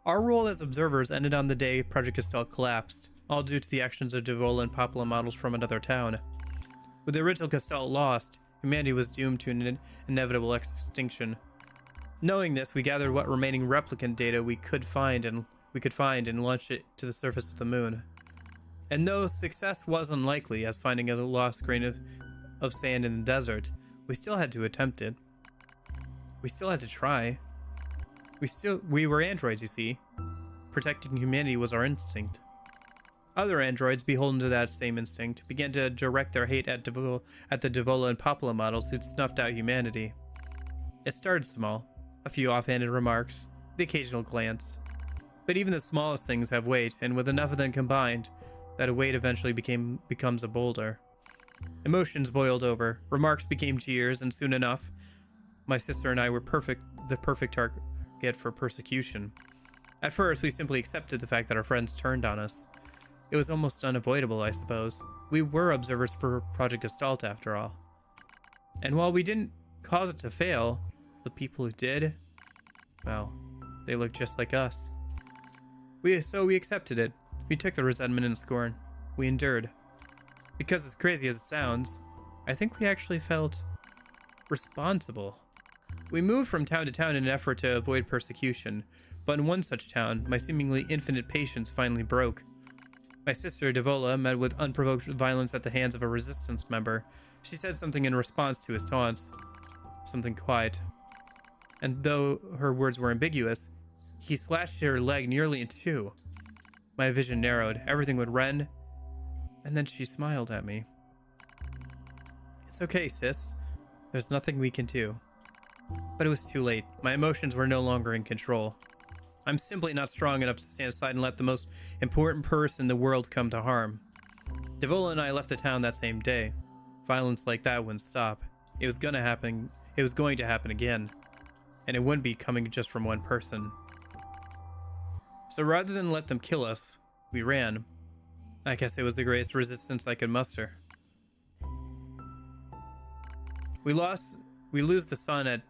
Our role as observers ended on the day Project Gestalt collapsed, all due to the actions of Devola and Popula models from another town. With the original Gestalt lost, humanity was doomed to an inevitable extinction. Knowing this, we gathered what remaining replicant data we could find and launched it to the surface of the moon. And though success was unlikely, as finding a lost grain of sand in the desert, we still had to attempt it. We still had to try. We were androids, you see. Protecting humanity was our instinct. Other androids, beholden to that same instinct, began to direct their hate at the Devola and Popula models who'd snuffed out humanity. It started small, a few offhanded remarks, the occasional glance. But even the smallest things have weight, and with enough of them combined, that a weight eventually becomes a boulder. Emotions boiled over, remarks became jeers, and soon enough, my sister and I were the perfect target for persecution. At first, we simply accepted the fact that our friends turned on us. It was almost unavoidable, I suppose. We were observers for Project Gestalt, after all. And while we didn't cause it to fail, the people who did, well, they looked just like us. So we accepted it. We took the resentment and scorn. We endured. Because as crazy as it sounds, I think we actually felt responsible. We moved from town to town in an effort to avoid persecution, but in one such town, my seemingly infinite patience finally broke. My sister, Devola, met with unprovoked violence at the hands of a resistance member. She said something in response to his taunts. Something quiet. And though her words were ambiguous, he slashed her leg nearly in two. My vision narrowed, everything would rend, and then she smiled at me. It's okay, sis. There's nothing we can do. But it was too late. My emotions were no longer in control. I'm simply not strong enough to stand aside and let the most important person in the world come to harm. Devola and I left the town that same day. Violence like that wouldn't stop. It was gonna happen it was going to happen again. And it wouldn't be coming just from one person. So rather than let them kill us, we ran. I guess it was the greatest resistance I could muster. We lose the sun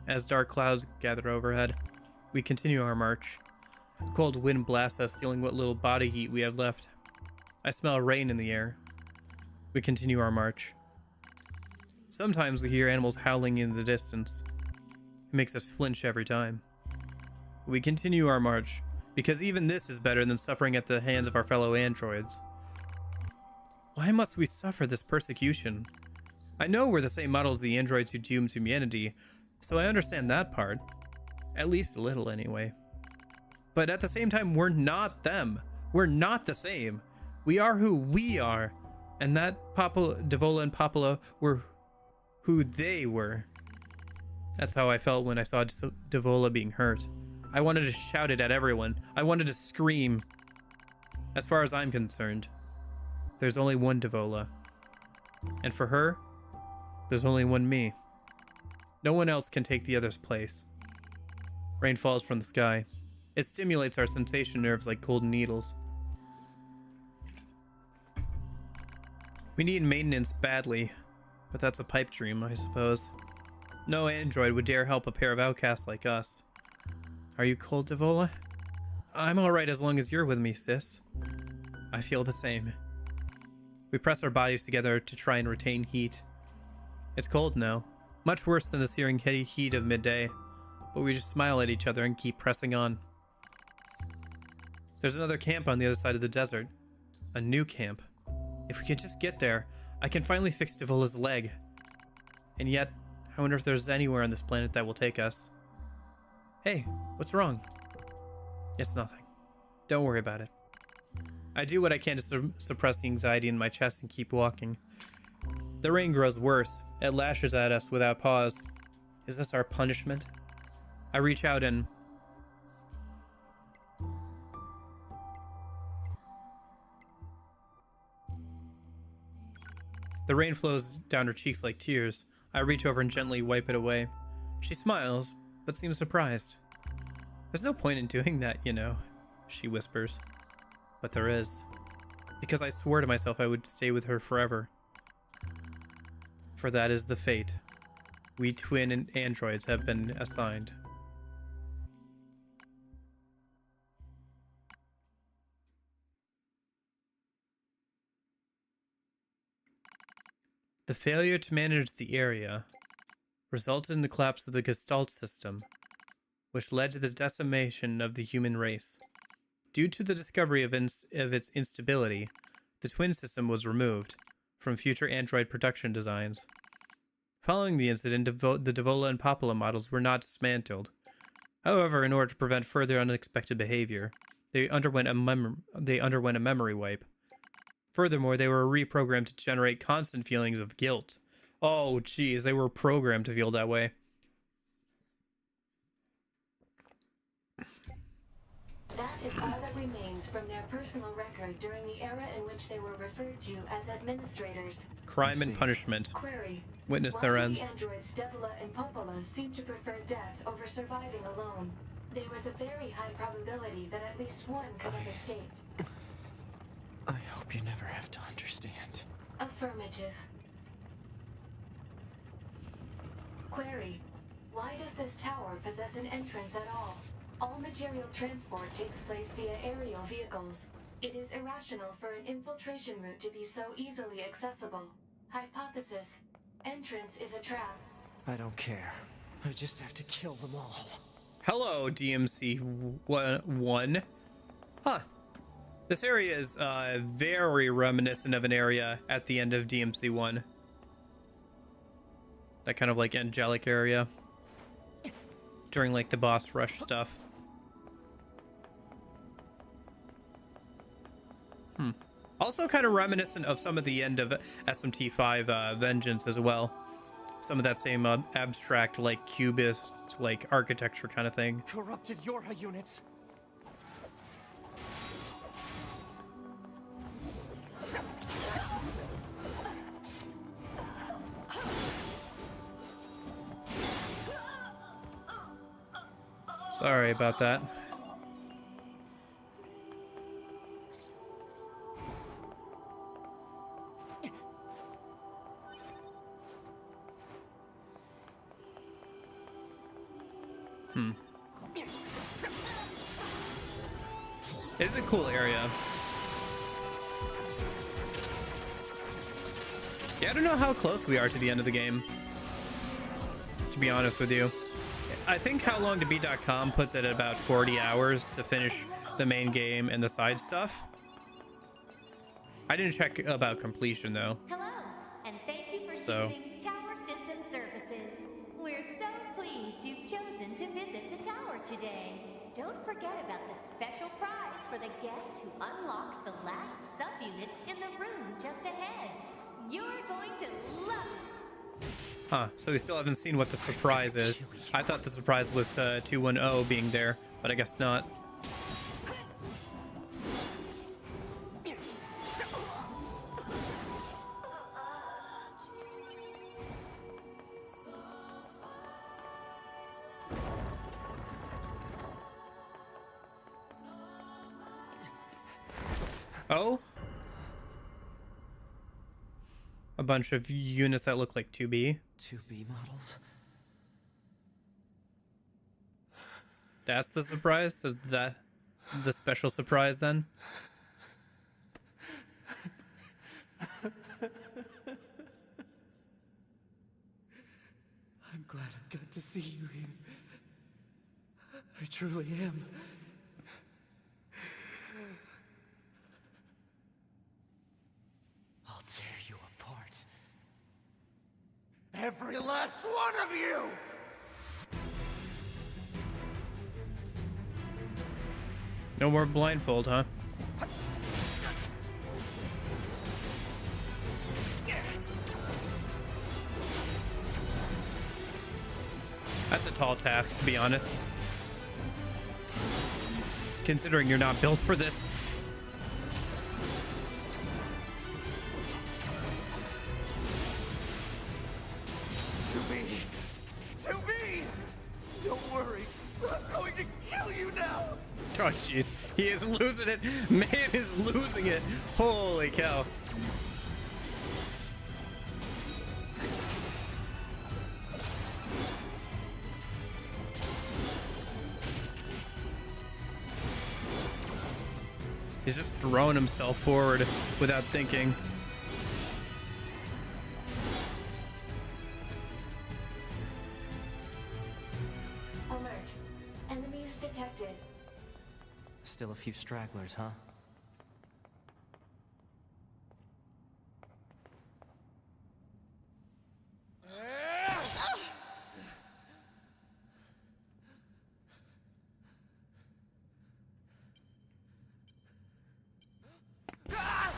as dark clouds gather overhead. We continue our march. A cold wind blasts us, stealing what little body heat we have left. I smell rain in the air. We continue our march. Sometimes we hear animals howling in the distance. It makes us flinch every time. We continue our march, because even this is better than suffering at the hands of our fellow androids. Why must we suffer this persecution? I know we're the same model as the androids who doomed humanity, so I understand that part. At least a little, anyway. But at the same time, we're not them. We're not the same. We are who we are, and that Devola and Popula were who they were. That's how I felt when I saw Devola being hurt. I wanted to shout it at everyone. I wanted to scream. As far as I'm concerned, there's only one Devola. And for her, there's only one me. No one else can take the other's place. Rain falls from the sky. It stimulates our sensation nerves like cold needles. We need maintenance badly, but that's a pipe dream, I suppose. No android would dare help a pair of outcasts like us. Are you cold, Devola? I'm alright as long as you're with me, sis. I feel the same. We press our bodies together to try and retain heat. It's cold now, much worse than the searing heat of midday, but we just smile at each other and keep pressing on. There's another camp on the other side of the desert. A new camp. If we can just get there, I can finally fix Devola's leg. And yet, I wonder if there's anywhere on this planet that will take us. Hey, what's wrong? It's nothing. Don't worry about it. I do what I can to suppress the anxiety in my chest and keep walking. The rain grows worse. It lashes at us without pause. Is this our punishment? I reach out and... The rain flows down her cheeks like tears. I reach over and gently wipe it away. She smiles, but seems surprised. There's no point in doing that, you know, she whispers. But there is. Because I swore to myself I would stay with her forever. For that is the fate we twin androids have been assigned. The failure to manage the area resulted in the collapse of the Gestalt system, which led to the decimation of the human race. Due to the discovery of its instability, the twin system was removed from future android production designs. Following the incident, the Devola and Popula models were not dismantled. However, in order to prevent further unexpected behavior, they underwent a memory wipe. Furthermore, they were reprogrammed to generate constant feelings of guilt. Oh, geez, they were programmed to feel that way. That is all that remains from their personal record during the era in which they were referred to as administrators. Crime and punishment. Query. Witness Why their do ends. the androids Devola and Popola seem to prefer death over surviving alone? There was a very high probability that at least one could have escaped. I hope you never have to understand. Affirmative. Query. Why does this tower possess an entrance at all? All material transport takes place via aerial vehicles. It is irrational for an infiltration route to be so easily accessible. Hypothesis. Entrance is a trap. I don't care. I just have to kill them all. Hello, DMC-1. Huh. This area is very reminiscent of an area at the end of DMC-1. That kind of like angelic area. During like the boss rush stuff. Also kind of reminiscent of some of the end of SMT5 Vengeance as well. Some of that same abstract, like cubist, like architecture kind of thing. Corrupted Yorha units. Sorry about that. It's a cool area. Yeah, I don't know how close we are to the end of the game, to be honest with you. I think How Long to Beat.com puts it at about 40 hours to finish the main game and the side stuff. I didn't check about completion though. Hello, and thank you for So. choosing Tower System Services. We're so pleased you've chosen to visit the tower today. Don't forget about the special prize for the guest who unlocks the last subunit in the room just ahead. You're going to love it. Huh, so we still haven't seen what the surprise is. I thought the surprise was 210 being there, but I guess not. Oh? A bunch of units that look like 2B. 2B models? That's the surprise? Is that the special surprise then? I'm glad I got to see you here. I truly am. I'll tear you apart. Every last one of you! No more blindfold, huh? That's a tall task, to be honest. Considering you're not built for this. To me! Don't worry, I'm going to kill you now! Oh, jeez. He is losing it. Man is losing it. Holy cow. He's just throwing himself forward without thinking. Alert. Enemies detected. Still a few stragglers, huh?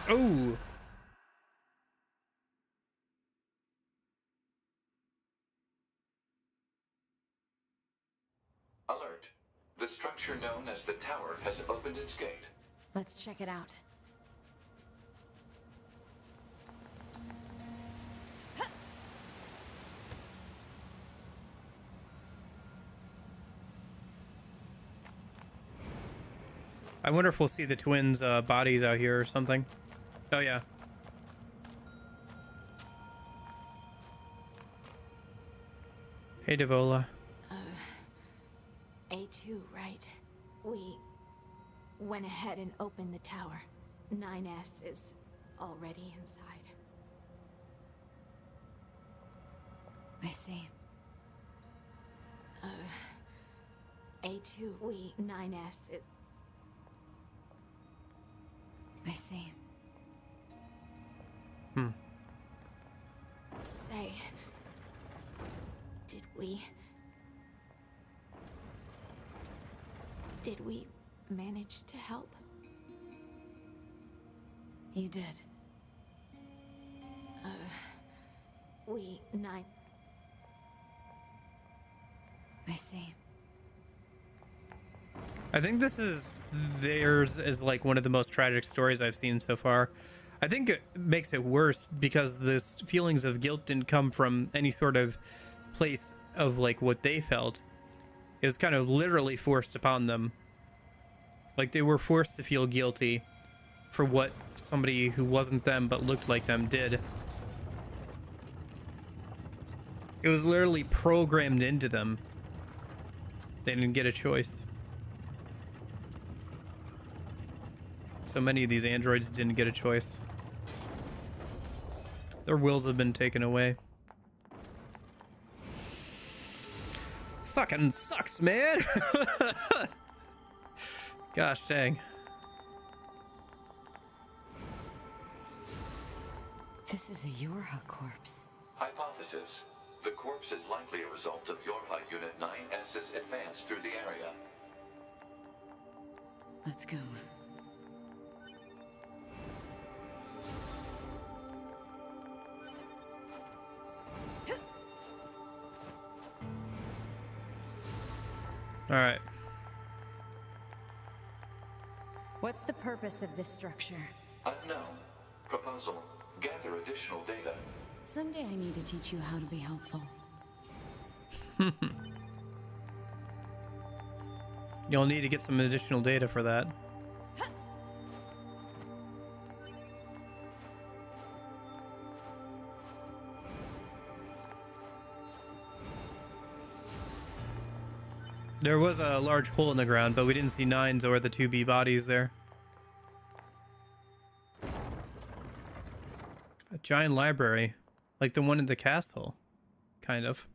Oh. Alert. The structure known as the tower has opened its gate. Let's check it out. I wonder if we'll see the twins' bodies out here or something. Oh, yeah. Hey, Devola. A2, right? We went ahead and opened the tower. 9S is already inside. I see. A2, 9S is... I see. Say... Did we manage to help? You did. We... 9... I see. I think theirs is like one of the most tragic stories I've seen so far. I think it makes it worse because this feelings of guilt didn't come from any sort of place of like what they felt. It was kind of literally forced upon them. Like they were forced to feel guilty for what somebody who wasn't them but looked like them did. It was literally programmed into them. They didn't get a choice. So many of these androids didn't get a choice. Their wills have been taken away. Fucking sucks, man. Gosh dang. This is a Yorha corpse. Hypothesis. The corpse is likely a result of Yorha Unit 9S's advance through the area. Let's go. All right. What's the purpose of this structure? Unknown. Proposal. Gather additional data. Someday I need to teach you how to be helpful. You'll need to get some additional data for that. There was a large hole in the ground, but we didn't see Nines or the 2B bodies there. A giant library, like the one in the castle, kind of.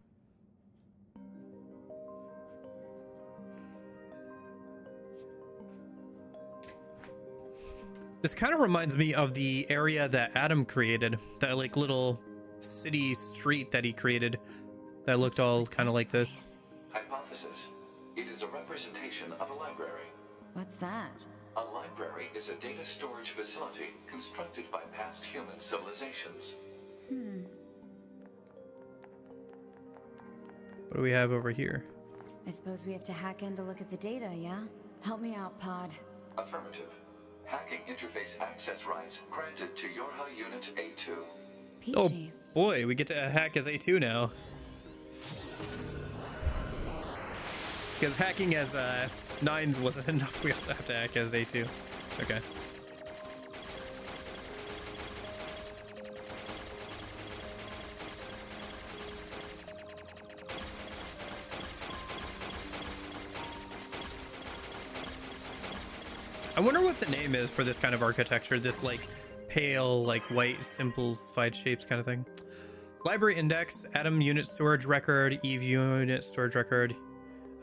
This kind of reminds me of the area that Adam created, that like little city street that he created that looked all kind of like this. Hypothesis. It is a representation of a library. What's that? A library is a data storage facility constructed by past human civilizations. What do we have over here? I suppose we have to hack in to look at the data, yeah? Help me out, Pod. Affirmative. Hacking interface access rights granted to Yorha Unit A2. Peachy. Oh boy, we get to hack as A2 now. Because hacking as Nines wasn't enough, we also have to hack as A2. Okay. I wonder what the name is for this kind of architecture, this like pale, like white simplified shapes kind of thing. Library index, Atom unit storage record, Eve unit storage record,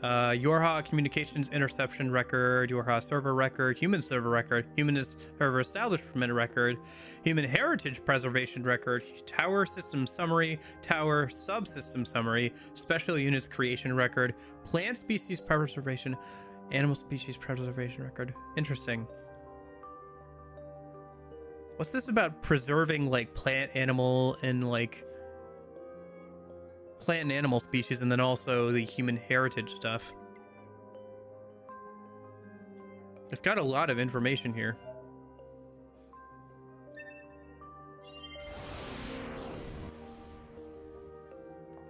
Yorha communications interception record, Yorha server record, human server record, human server establishment record, human heritage preservation record, tower system summary, tower subsystem summary, special units creation record, plant species preservation, animal species preservation record. Interesting. What's this about preserving like plant, animal, and like plant and animal species, and then also the human heritage stuff? It's got a lot of information here.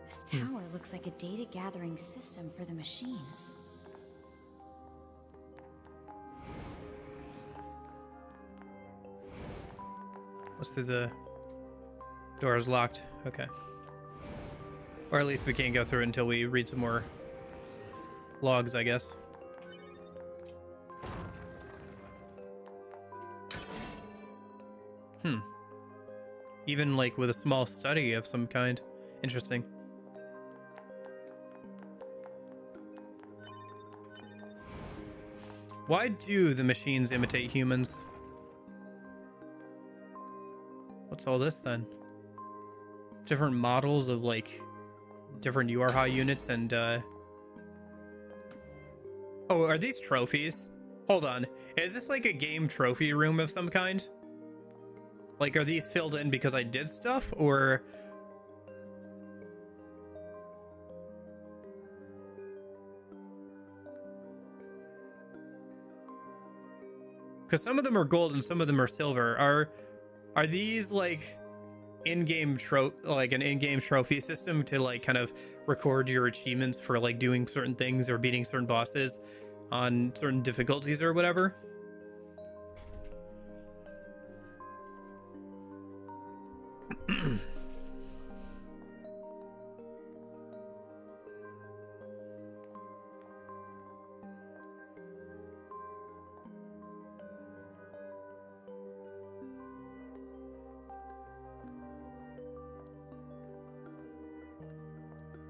This tower looks like a data gathering system for the machines. What's through the door is locked? Okay. Or at least we can't go through it until we read some more logs, I guess. Even like with a small study of some kind. Interesting. Why do the machines imitate humans? What's all this then? Different models of like different Yorha units and oh, are these trophies? Hold on. Is this like a game trophy room of some kind? Like, are these filled in because I did stuff, or because some of them are gold and some of them are silver. Are these like an in-game trophy system to like kind of record your achievements for like doing certain things or beating certain bosses on certain difficulties or whatever.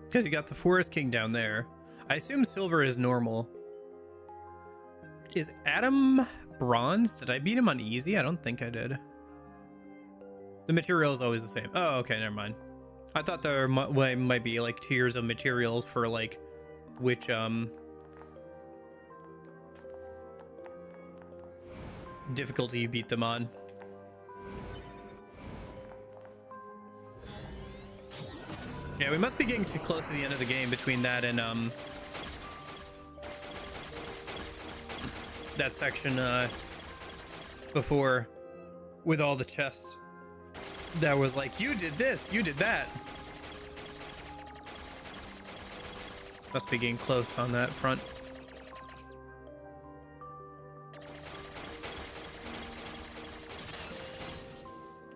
Because you got the Forest King down there. I assume silver is normal. Is Adam bronze? Did I beat him on easy? I don't think I did. The material is always the same. Oh, okay, never mind. I thought there might be like tiers of materials for like which difficulty you beat them on. Yeah, we must be getting too close to the end of the game between that and that section before with all the chests that was like, you did this, you did that. Must be getting close on that front.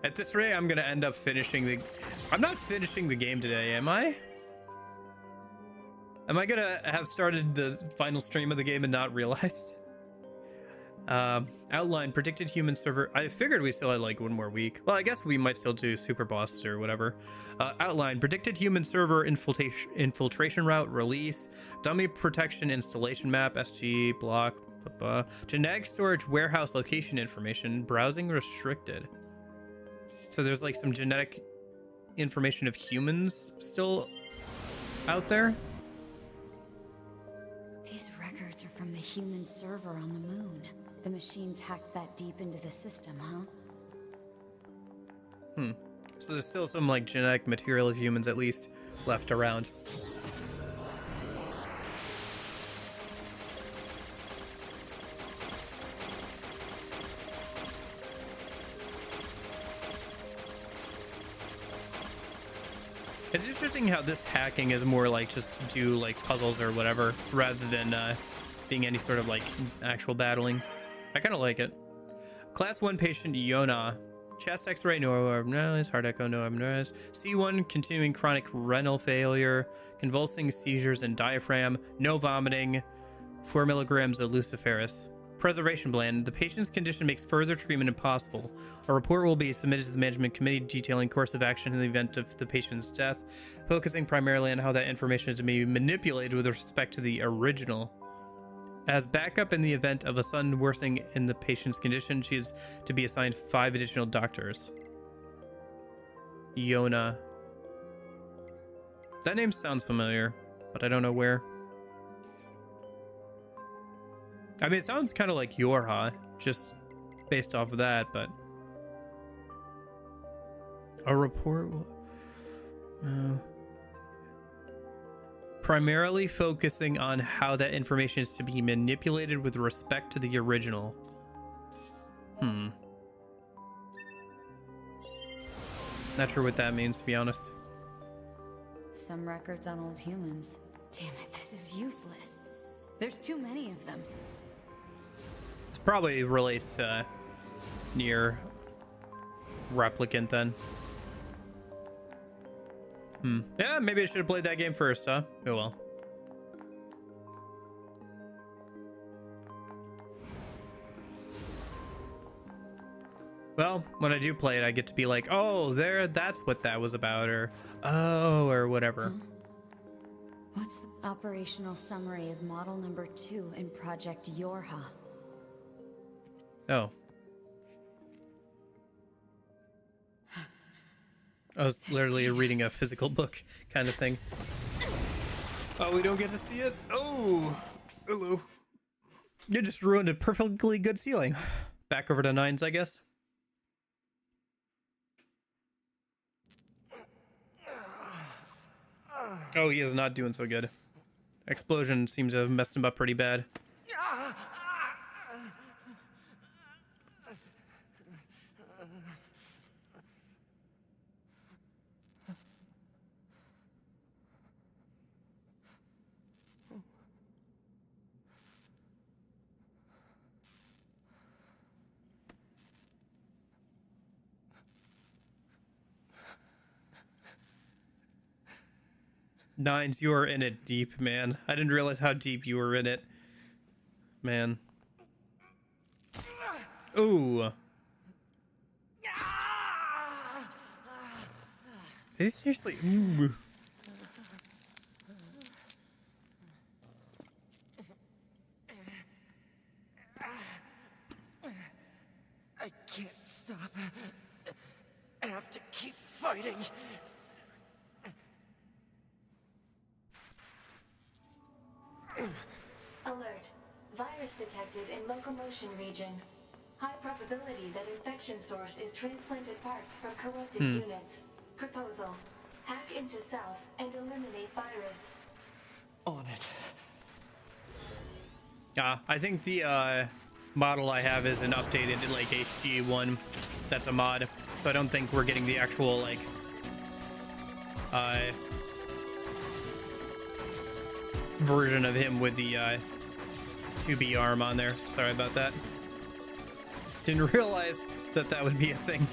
At this rate, I'm gonna end up finishing the... I'm not finishing the game today, am I? Am I gonna have started the final stream of the game and not realized? Outline, predicted human server. I figured we still had like one more week. Well, I guess we might still do super bosses or whatever. Outline, predicted human server infiltration route, release, dummy protection installation map, SG, block, genetic storage warehouse location information, browsing restricted. So there's like some genetic information of humans still out there. These records are from the human server on the moon. The machines hacked that deep into the system, huh? So there's still some like genetic material of humans at least left around. It's interesting how this hacking is more like just do like puzzles or whatever rather than being any sort of like actual battling. I kind of like it. Class 1 patient Yona. Chest x-ray, no abnormalities. Heart echo, no abnormalities. C1, continuing chronic renal failure. Convulsing seizures and diaphragm. No vomiting. 4 milligrams of luciferase. Preservation plan. The patient's condition makes further treatment impossible. A report will be submitted to the management committee detailing course of action in the event of the patient's death, focusing primarily on how that information is to be manipulated with respect to the original. As backup in the event of a sudden worsening in the patient's condition, she is to be assigned 5 additional doctors. Yona. That name sounds familiar, but I don't know where. I mean, it sounds kind of like Yorha, just based off of that, but... A report... primarily focusing on how that information is to be manipulated with respect to the original. Not sure what that means, to be honest. Some records on old humans. Damn it, this is useless. There's too many of them. It probably relates to Nier Replicant then. Yeah, maybe I should have played that game first, huh? Oh well. Well, when I do play it, I get to be like, oh, that's what that was about, or oh, or whatever. What's the operational summary of model number 2 in Project Yorha? Oh. I was literally reading a physical book kind of thing. Oh, we don't get to see it? Oh, hello. You just ruined a perfectly good ceiling. Back over to 9s, I guess. Oh, he is not doing so good. Explosion seems to have messed him up pretty bad. Nines, you are in it deep, man. I didn't realize how deep you were in it. Man. Ooh. Is he seriously? Ooh. I can't stop. I have to keep fighting. Alert. Virus detected in locomotion region. High probability that infection source is transplanted parts from corrupted units. Proposal. Hack into self and eliminate virus. On it. I think the model I have is an updated like HD one. That's a mod, so I don't think we're getting the actual like version of him with the 2B arm on there. Sorry about that. Didn't realize that that would be a thing.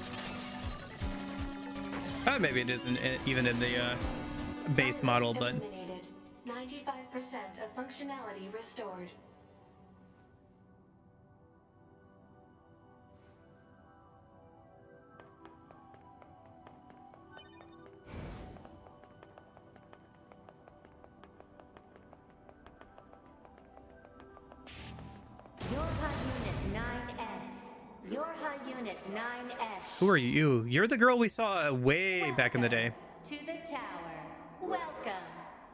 Maybe it isn't even in the base model, but 95% of functionality restored. Yorha Unit 9S. Yorha Unit 9S. who are you? You're the girl we saw way back in the day. To the tower. Welcome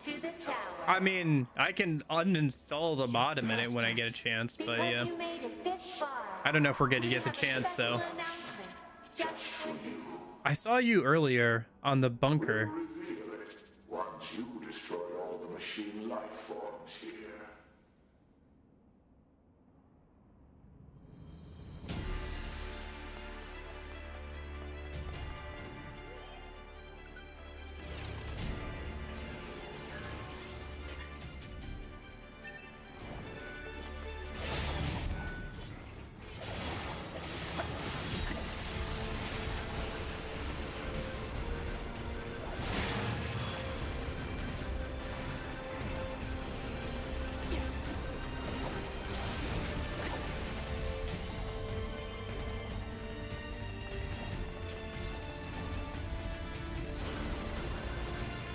to the tower. I mean, I can uninstall the mod a minute when I get a chance, but yeah. Because you made it this far. I don't know if we're going to get the chance though. Special announcement just for you. I saw you earlier on the bunker. Reveal it once you destroy all the machine life forms here.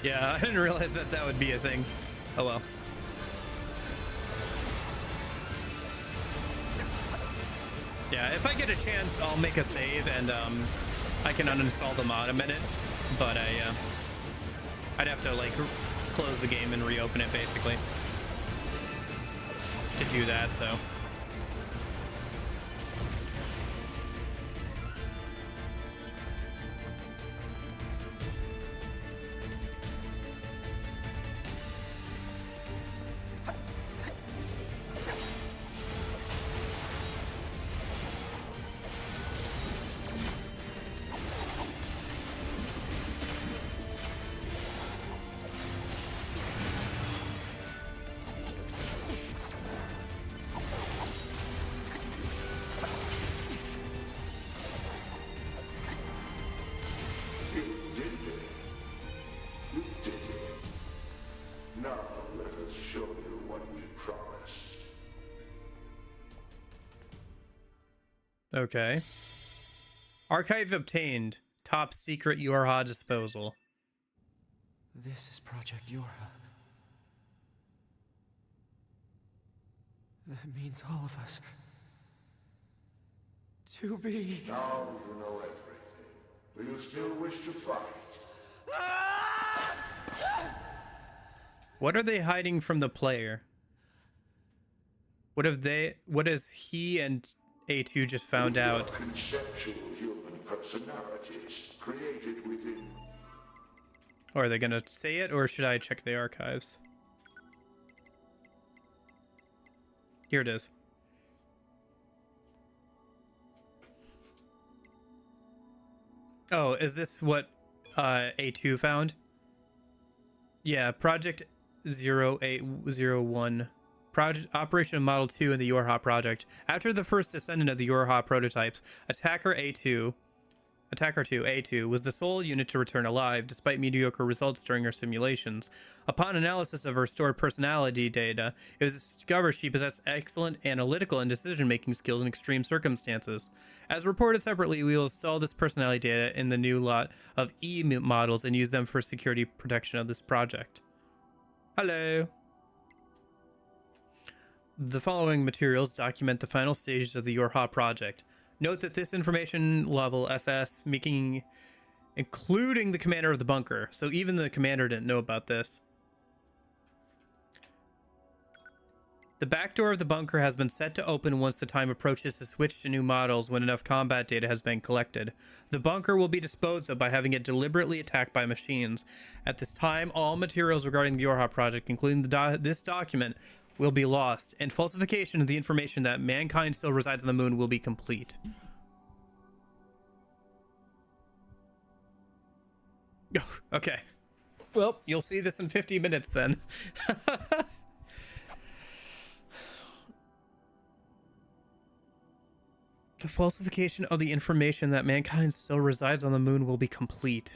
Yeah, I didn't realize that that would be a thing. Oh well. Yeah, if I get a chance, I'll make a save and I can uninstall the mod a minute. But I'd have to like close the game and reopen it basically to do that. So. Now let us show you what we promised. Okay. Archive obtained. Top secret Yorha disposal. This is Project Yorha. That means all of us. To be. Now you know everything. Do you still wish to fight? What are they hiding from the player? What has he and A2 just found out? Conceptual human personalities created within. Or are they gonna say it, or should I check the archives? Here it is. Oh, is this what A2 found? Yeah, Project 0801. Operation Model 2 in the Yorha project. After the first descendant of the Yorha prototypes, attacker A2 Attacker 2, A2, was the sole unit to return alive, despite mediocre results during her simulations. Upon analysis of her stored personality data, it was discovered she possessed excellent analytical and decision-making skills in extreme circumstances. As reported separately, we will install this personality data in the new lot of E models and use them for security protection of this project. Hello. The following materials document the final stages of the Yorha project. Note that this information level SS, including the commander of the bunker, so even the commander didn't know about this. The back door of the bunker has been set to open once the time approaches to switch to new models when enough combat data has been collected. The bunker will be disposed of by having it deliberately attacked by machines. At this time, all materials regarding the Yorha project, including this document, will be lost, and falsification of the information that mankind still resides on the moon will be complete. Oh, okay. Well, you'll see this in 50 minutes then. The falsification of the information that mankind still resides on the moon will be complete.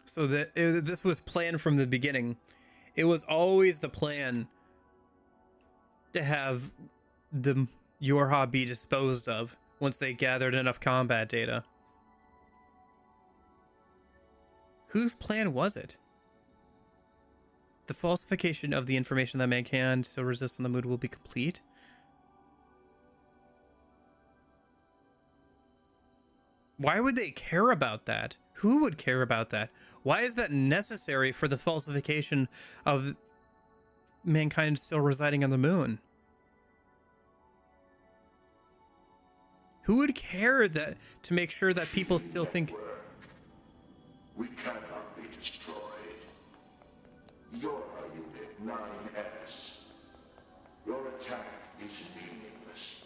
So this was planned from the beginning. It was always the plan to have the Yorha be disposed of once they gathered enough combat data. Whose plan was it? The falsification of the information that mankind still resists on the moon will be complete? Why would they care about that? Who would care about that? Why is that necessary for the falsification of mankind still residing on the moon? Who would care that to make sure that people still think We cannot be destroyed. You're Unit 9S. Your attack is meaningless.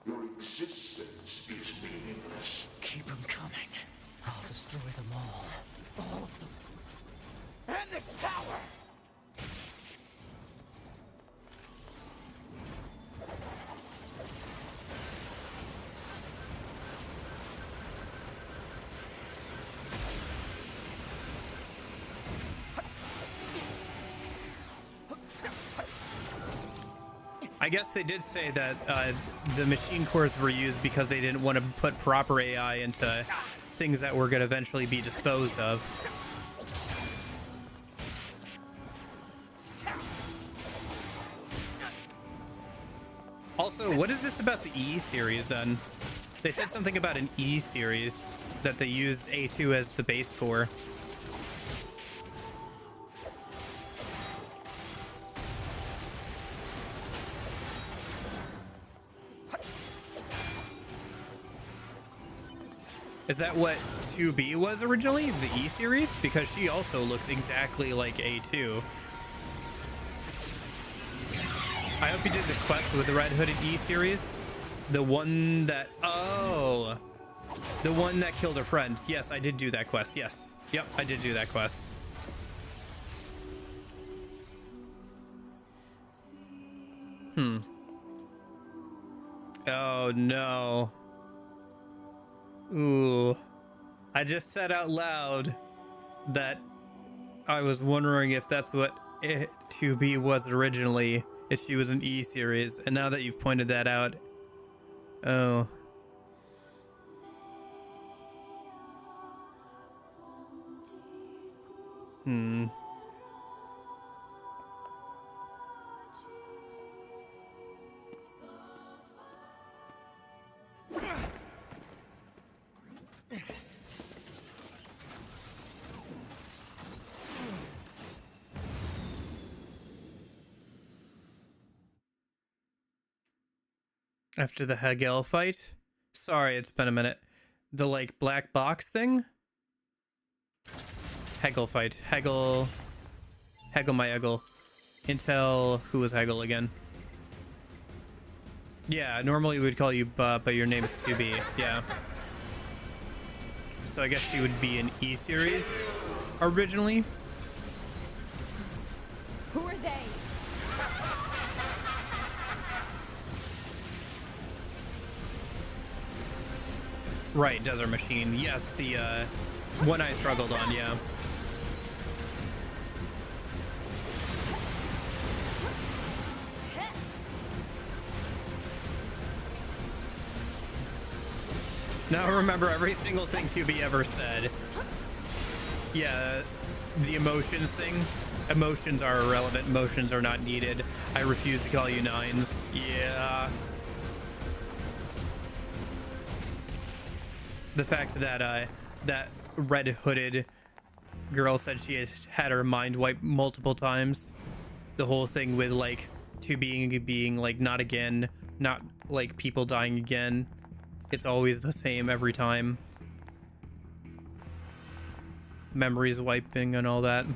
Your existence is meaningless. Keep them coming. I'll destroy them all. All of them. And this tower! I guess they did say that the machine cores were used because they didn't want to put proper AI into things that were going to eventually be disposed of. Also, what is this about the E series then? They said something about an E series that they used A2 as the base for. Is that what 2B was originally, the E series? Because she also looks exactly like A2. I hope you did the quest with the Red Hooded E series. The one that... Oh! The one that killed her friend. Yes, I did do that quest. Yes. Yep, I did do that quest. Oh, no. Ooh. I just said out loud that I was wondering if that's what 2B was originally, if she was an E series, and now that you've pointed that out, oh. After the Hegel fight? Sorry, it's been a minute. The, like, black box thing? Hegel fight. Hegel my Hegel. Intel, who was Hegel again? Yeah, normally we'd call you but your name is 2B. Yeah. So I guess she would be an E series originally. Who are they? Right, Desert Machine. Yes, the one I struggled on, yeah. Now remember every single thing 2B ever said. Yeah, the emotions thing. Emotions are irrelevant. Emotions are not needed. I refuse to call you nines. Yeah. The fact that that red hooded girl said she had had her mind wiped multiple times. The whole thing with like 2B being like not again, not like people dying again. It's always the same every time. Memories wiping and all that.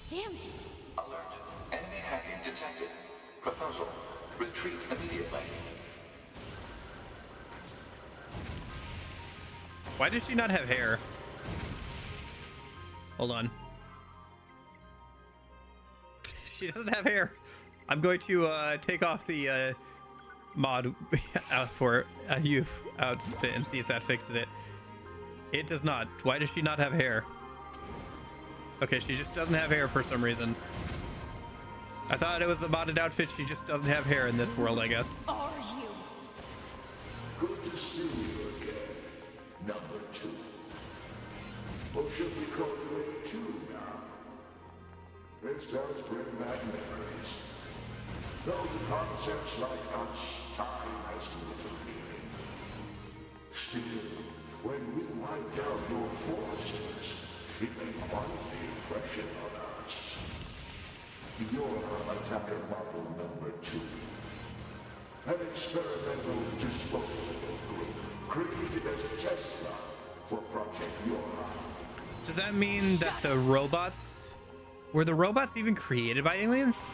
Damn it! Alert. Enemy hacking detected. Proposal. Retreat immediately. Why does she not have hair? Hold on. She doesn't have hair. I'm going to take off the mod out for you outfit and see if that fixes it. It does not. Why does she not have hair? Okay, she just doesn't have hair for some reason. I thought it was the modded outfit. She just doesn't have hair in this world, I guess. Are you? Good to see you again, number 2. Or should we call you A2 now? This does bring back memories. Though the concepts like us, time has little meaning. Still, when we wiped out your forces, it made quite the impression on us. You're attacker model number 2. An experimental disposable group created as a test lab for Project Yora. Does that mean that the robots... Were the robots even created by aliens?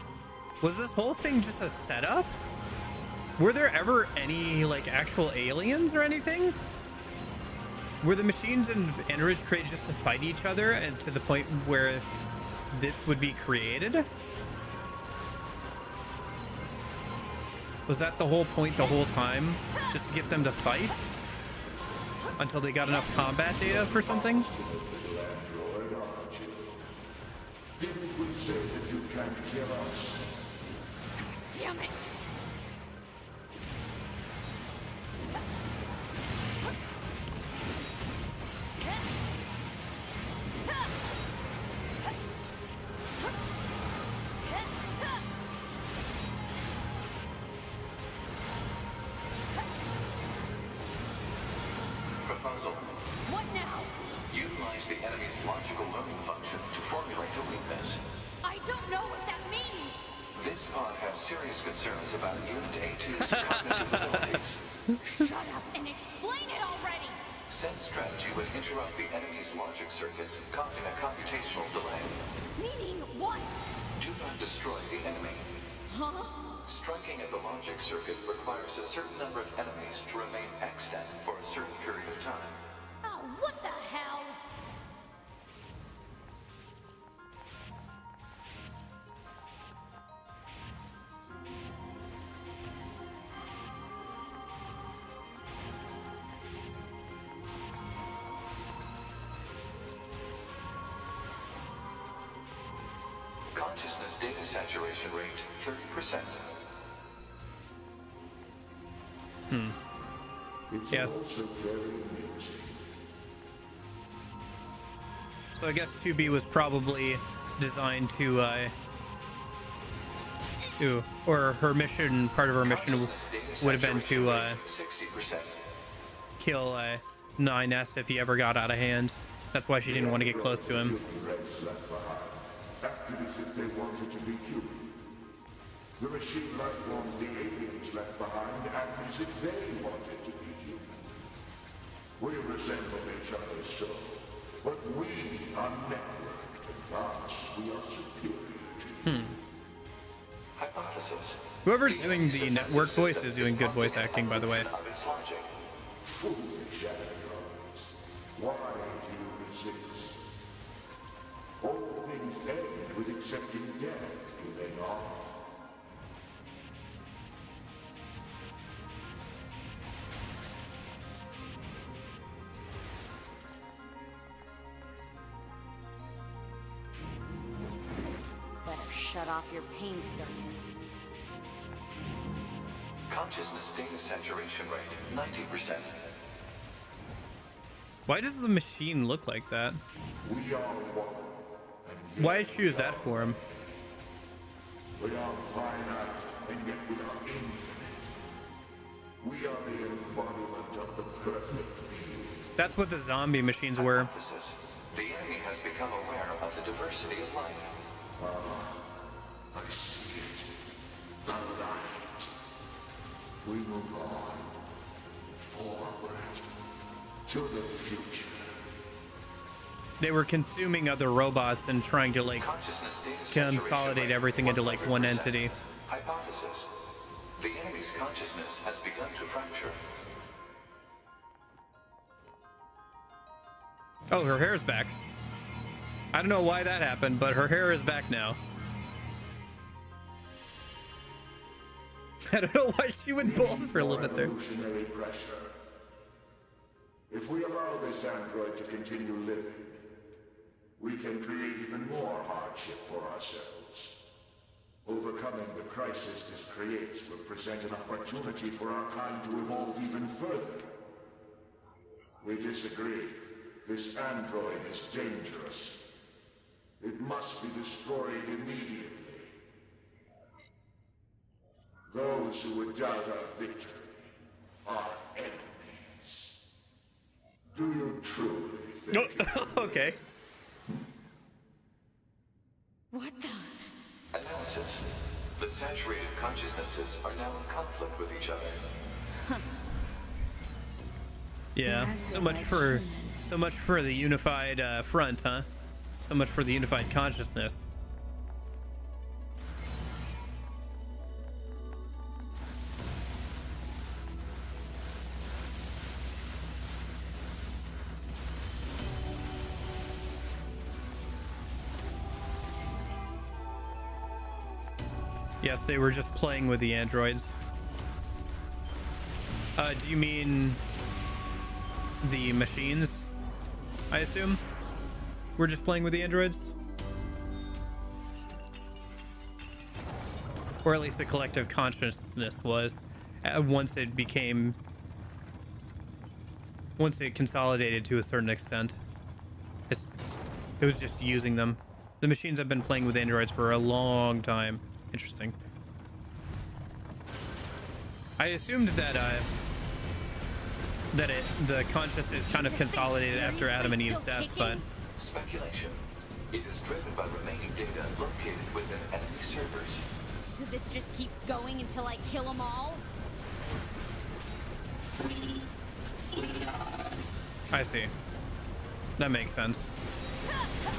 Was this whole thing just a setup? Were there ever any, like, actual aliens or anything? Were the machines and androids created just to fight each other and to the point where this would be created? Was that the whole point the whole time? Just to get them to fight? Until they got enough combat data for something? Didn't we say that you can't kill us? Damn it! Proposal. What now? Utilize the enemy's logical learning function to formulate a weakness. I don't know what that means! This pod has serious concerns about Unit A2's cognitive abilities. Shut up and explain it already! Said strategy would interrupt the enemy's logic circuits, causing a computational delay. Meaning what? Do not destroy the enemy. Huh? Striking at the logic circuit requires a certain number of enemies to remain extant for a certain period of time. Oh, what the hell? Consciousness data saturation rate 30%. It's Yes. also very amusing. So I guess 2B was probably designed to, or her mission, part of her mission Consciousness data would have been saturation to, rate 60%. kill, 9S if he ever got out of hand. That's why she didn't want to get close to him. Human race left behind, acted as if they wanted to be human. The machine life forms the aliens left behind acted as if they wanted to be human. We resemble each other so, but we are networked, and thus we are superior to you. Hypothesis. Whoever's doing the network voice is doing good voice acting, by the way. Of its logic. Foolish androids. Why do you resist? All things end with accepting death, do they not? Better shut off your pain circuits. Consciousness data saturation rate, 90%. Why does the machine look like that? We are one. And Why choose that for him? we are finite, and yet we are infinite. We are the embodiment of the perfect being. That's what the zombie machines were. Hypothesis. The enemy has become aware of the diversity of life. I see it. The light. We move on. Forward. To the future. They were consuming other robots and trying to like Consciousness data saturation consolidate rate, everything into like one 100%. entity. Hypothesis. The enemy's consciousness has begun to fracture. Oh, her hair is back. I don't know why that happened, but her hair is back now. I don't know why she went bald for a little bit there. Evolutionary pressure. If we allow this android to continue living, we can create even more hardship for ourselves. Overcoming the crisis this creates will present an opportunity for our kind to evolve even further. We disagree. This android is dangerous. It must be destroyed immediately. Those who would doubt our victory are enemies. Do you truly think Okay. What the? Analysis. The saturated consciousnesses are now in conflict with each other. Yeah. So much for the unified front, huh? So much for the unified consciousness. Yes, they were just playing with the androids. Do you mean the machines? I assume we're just playing with the androids, or at least the collective consciousness was. Once it consolidated to a certain extent, it was just using them. The machines have been playing with androids for a long time. Interesting. I assumed that the consciousness kind of consolidated after Adam and Eve's death, but Speculation. It is driven by remaining data located within enemy servers. So this just keeps going until I kill them all? I see. That makes sense.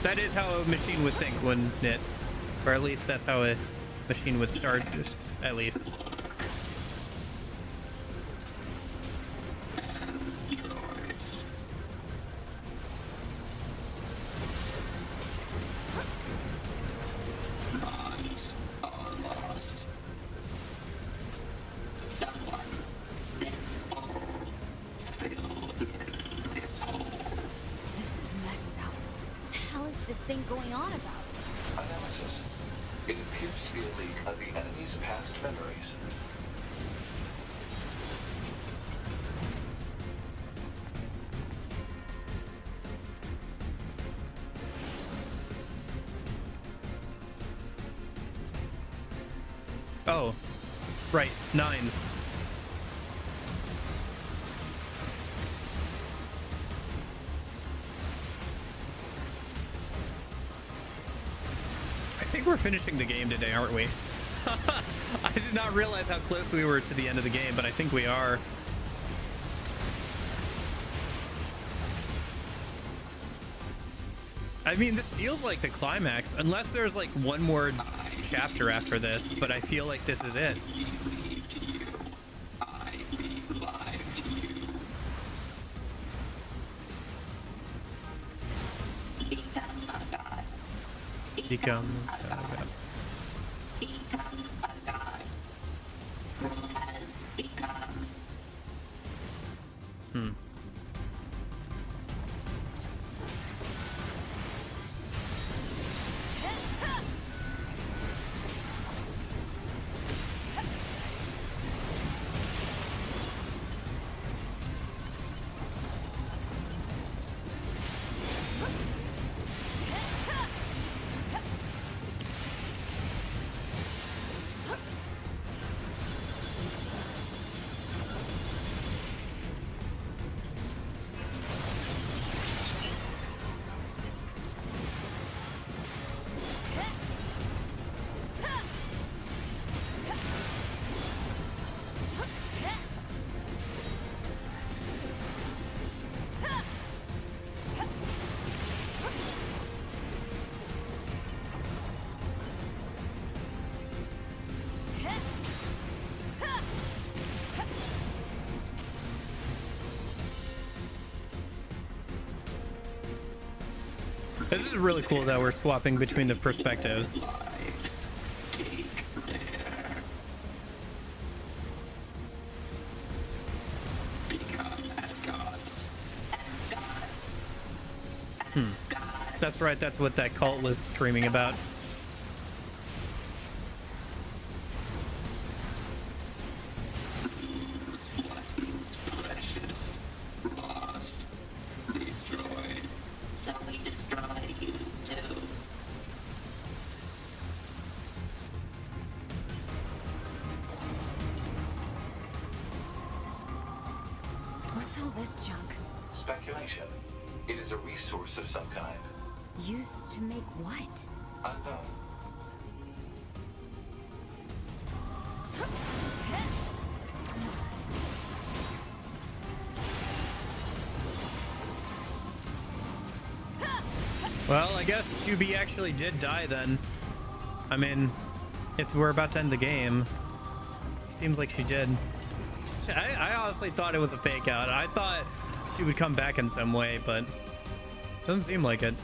That is how a machine would think, wouldn't it? Or at least that's how a machine would start, at least. This is messed up. What the hell is this thing going on about? Analysis. It appears to be a leak of the enemy's past memories. Oh, right, nines. I think we're finishing the game today, aren't we? I did not realize how close we were to the end of the game, but I think we are. I mean, this feels like the climax, unless there's like one more chapter after this, but I feel like this is it. Become a god. Become a god. Who has become. Hmm. This is really cool that we're swapping between the perspectives. That's right, that's what that cult was screaming about. So we destroy you too. What's all this junk? Speculation. It is a resource of some kind. Used to make what? Unknown. Well, I guess 2B actually did die then. I mean, if we're about to end the game, seems like she did. I honestly thought it was a fake out. I thought she would come back in some way, but doesn't seem like it.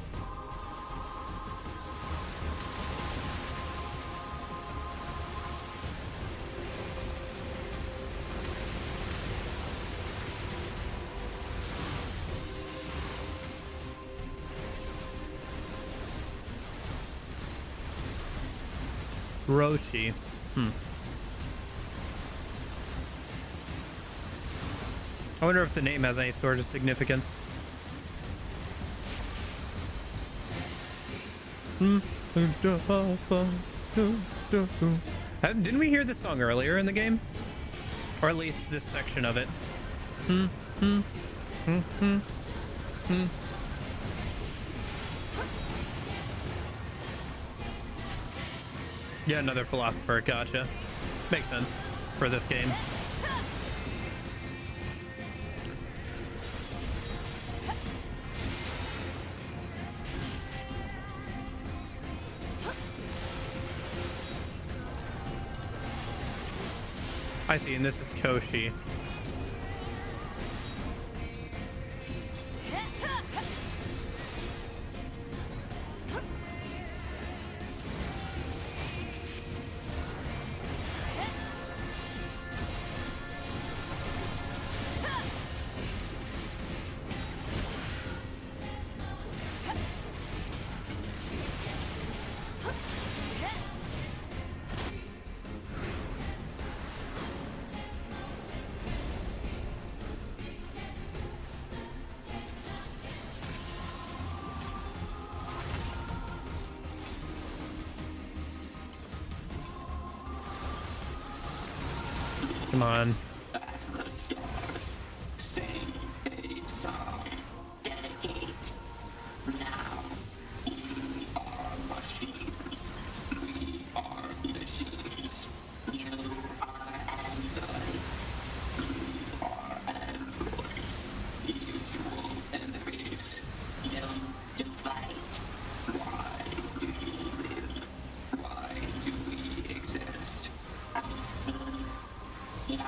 Roshi. I wonder if the name has any sort of significance. Didn't we hear this song earlier in the game? Or at least this section of it. Yeah, another philosopher. Gotcha. Makes sense for this game. I see, and this is Koshi. Come on. Yeah.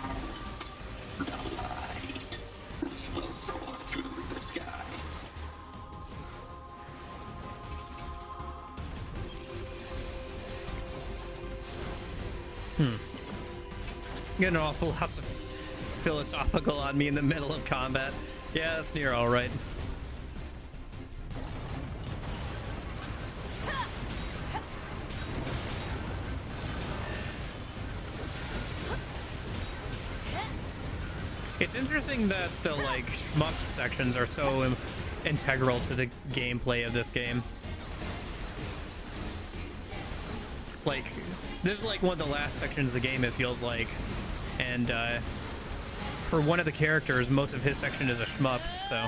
Getting all philosophical on me in the middle of combat. Yeah, that's Nier, all right. It's interesting that the like shmup sections are so integral to the gameplay of this game. Like, this is like one of the last sections of the game, it feels like. And for one of the characters, most of his section is a shmup, so.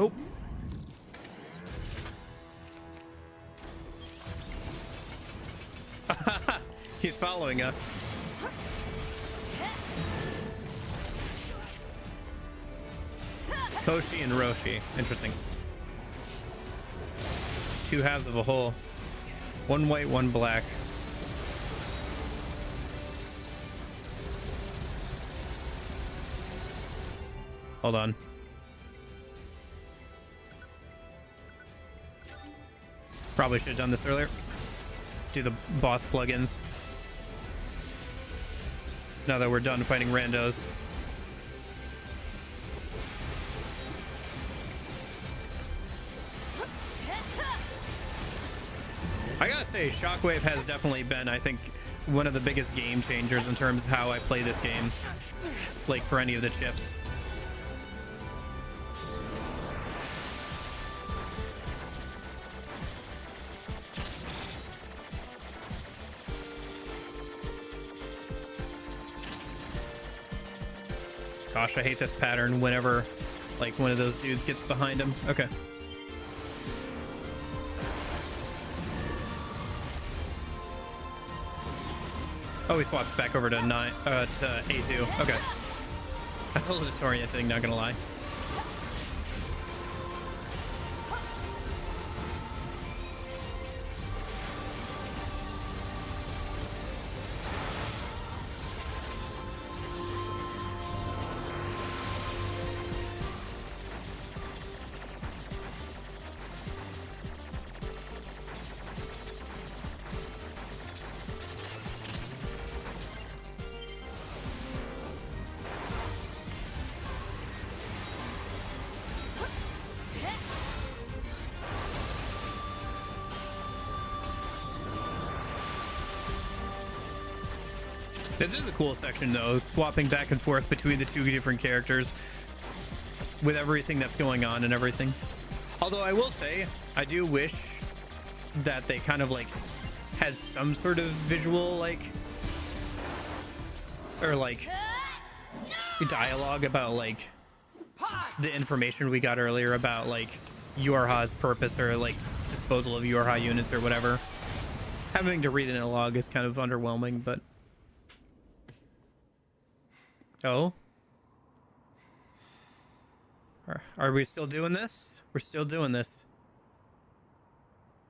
Oh. He's following us. Koshi and Roshi. Interesting. Two halves of a whole. One white, one black. Hold on. Probably should have done this earlier. Do the boss plugins. Now that we're done fighting randos. I gotta say, Shockwave has definitely been, I think, one of the biggest game changers in terms of how I play this game. Like, for any of the chips. Gosh, I hate this pattern whenever, like, one of those dudes gets behind him. Okay. Oh, he swapped back over to A2. Okay. That's a little disorienting, not gonna lie. This is a cool section, though, swapping back and forth between the two different characters with everything that's going on and everything. Although I will say, I do wish that they kind of, like, had some sort of visual, like, or, like, dialogue about, like, the information we got earlier about, like, Yorha's purpose or, like, disposal of Yorha units or whatever. Having to read it in a log is kind of underwhelming, but... Oh? Are we still doing this? We're still doing this.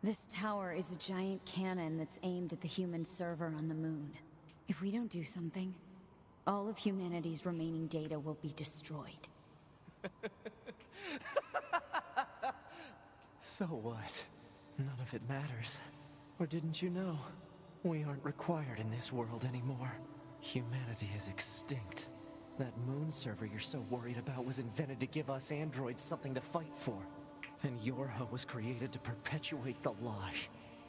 This tower is a giant cannon that's aimed at the human server on the moon. If we don't do something, all of humanity's remaining data will be destroyed. So what? None of it matters. Or didn't you know? We aren't required in this world anymore. Humanity is extinct. That moon server you're so worried about was invented to give us androids something to fight for. And Yorha was created to perpetuate the lie.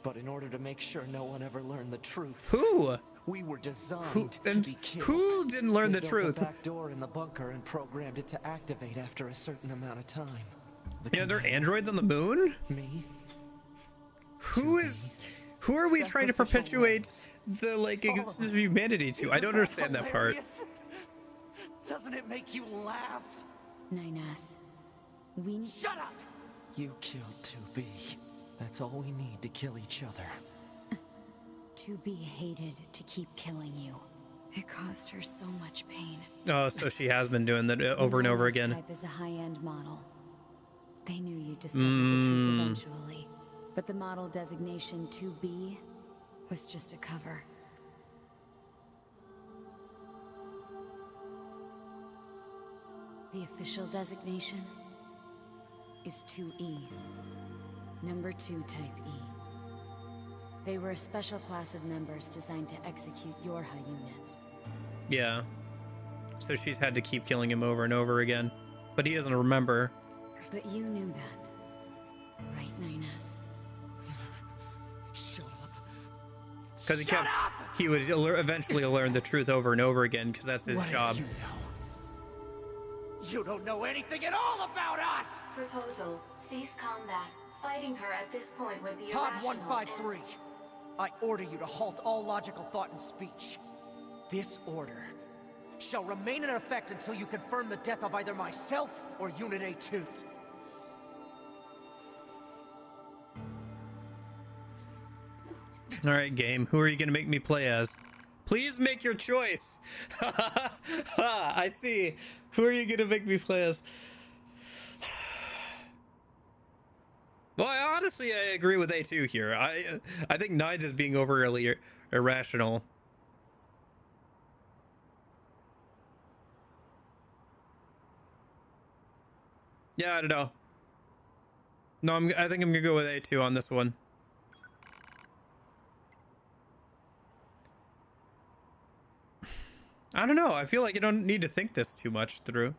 But in order to make sure no one ever learned the truth... Who? We were designed to be killed. Who didn't learn the built truth? A back door in the bunker and programmed it to activate after a certain amount of time. Yeah, there are androids on the moon? Me? Who are we trying to perpetuate the, like, existence of humanity to? I don't understand that part. Doesn't it make you laugh? 9S. Shut up! You killed 2B. That's all we need to kill each other. 2B hated to keep killing you. It caused her so much pain. Oh, so she has been doing that over and over again. Type is a high-end model. They knew you'd discover the truth eventually. But the model designation 2B was just a cover. The official designation is 2E. Number 2 type E. They were a special class of members designed to execute Yorha units. Yeah. So she's had to keep killing him over and over again. But he doesn't remember. But you knew that. Right, 9S? Shut up. Because he would eventually learn the truth over and over again, because that's his What do job. you know? You don't know anything at all about us! Proposal. Cease combat. Fighting her at this point would be Pod irrational 153. I order you to halt all logical thought and speech. This order shall remain in effect until you confirm the death of either myself or Unit A2. All right, game. Who are you going to make me play as? Please make your choice. I see. Who are you going to make me play as? Well, honestly, I agree with A2 here. I think 9 is being overly irrational. Yeah, I don't know. No, I think I'm gonna go with A2 on this one. I don't know. I feel like you don't need to think this too much through.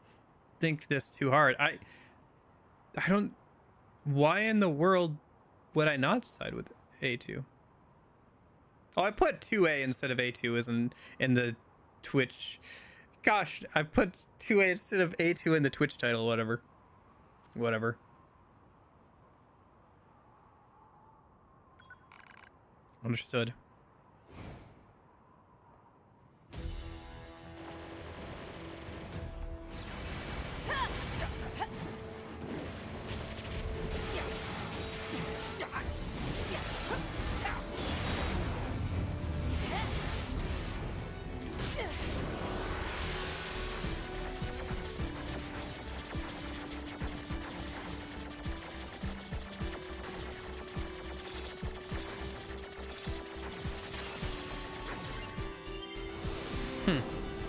Think this too hard. I don't. Why in the world would I not side with A2? Oh, I put 2A instead of A2 as in the Twitch. Gosh, I put 2A instead of A2 in the Twitch title. Whatever. Understood.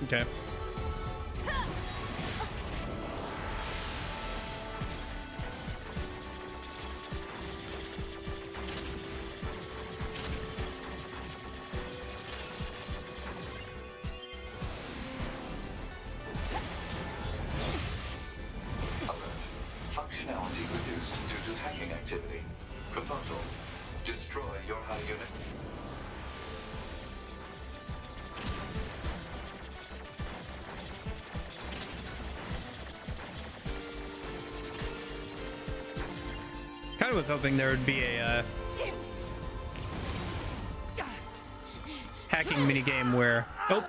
Okay. Functionality reduced due to hacking activity. Proposal. Destroy your high unit. Kind of was hoping there would be a hacking mini game where Pod!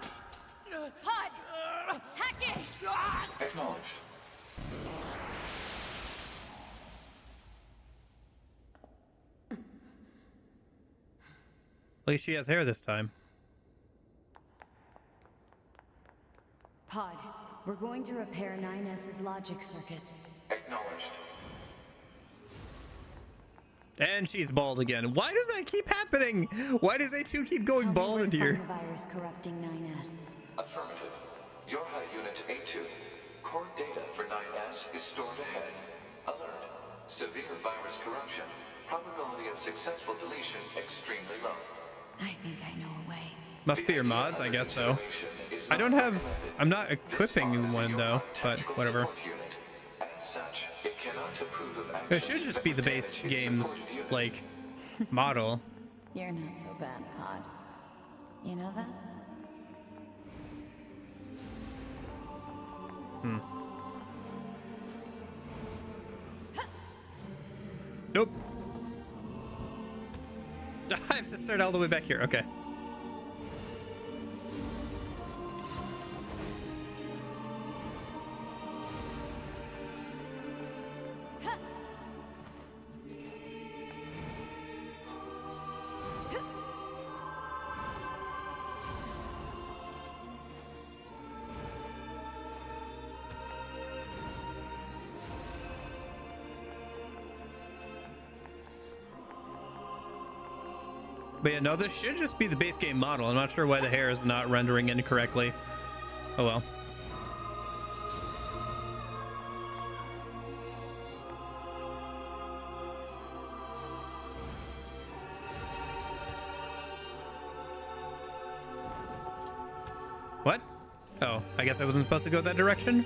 Hacking! Acknowledged. at least she has hair this time. Pod, we're going to repair 9S's logic circuits. Acknowledged. And she's bald again. Why does that keep happening? Why does A2 keep going bald in here? The virus corrupting 9S. Affirmative. Your high unit A2. Core data for 9S is stored ahead. Alert. Severe virus corruption. Probability of successful deletion extremely low. I think I know a way. Must be your mods, I guess so. I don't have... I'm not equipping one, though, but whatever. As such, it cannot approve of It should just be the base game's, like, model. You're not so bad, Pod. You know that? Nope. I have to start all the way back here. Okay. But yeah, no, this should just be the base game model. I'm not sure why the hair is not rendering incorrectly. Oh well. What? Oh, I guess I wasn't supposed to go that direction?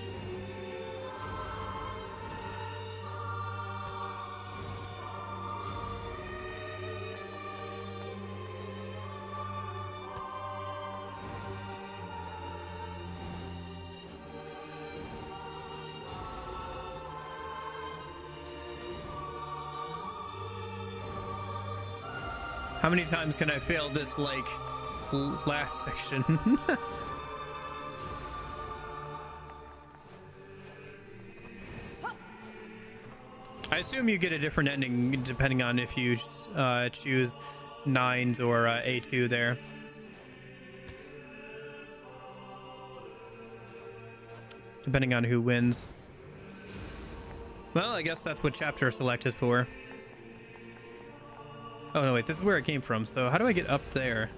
How many times can I fail this, like, last section? I assume you get a different ending depending on if you choose 9s or A2 there. Depending on who wins. Well, I guess that's what chapter select is for. Oh, no, wait, this is where it came from. So how do I get up there?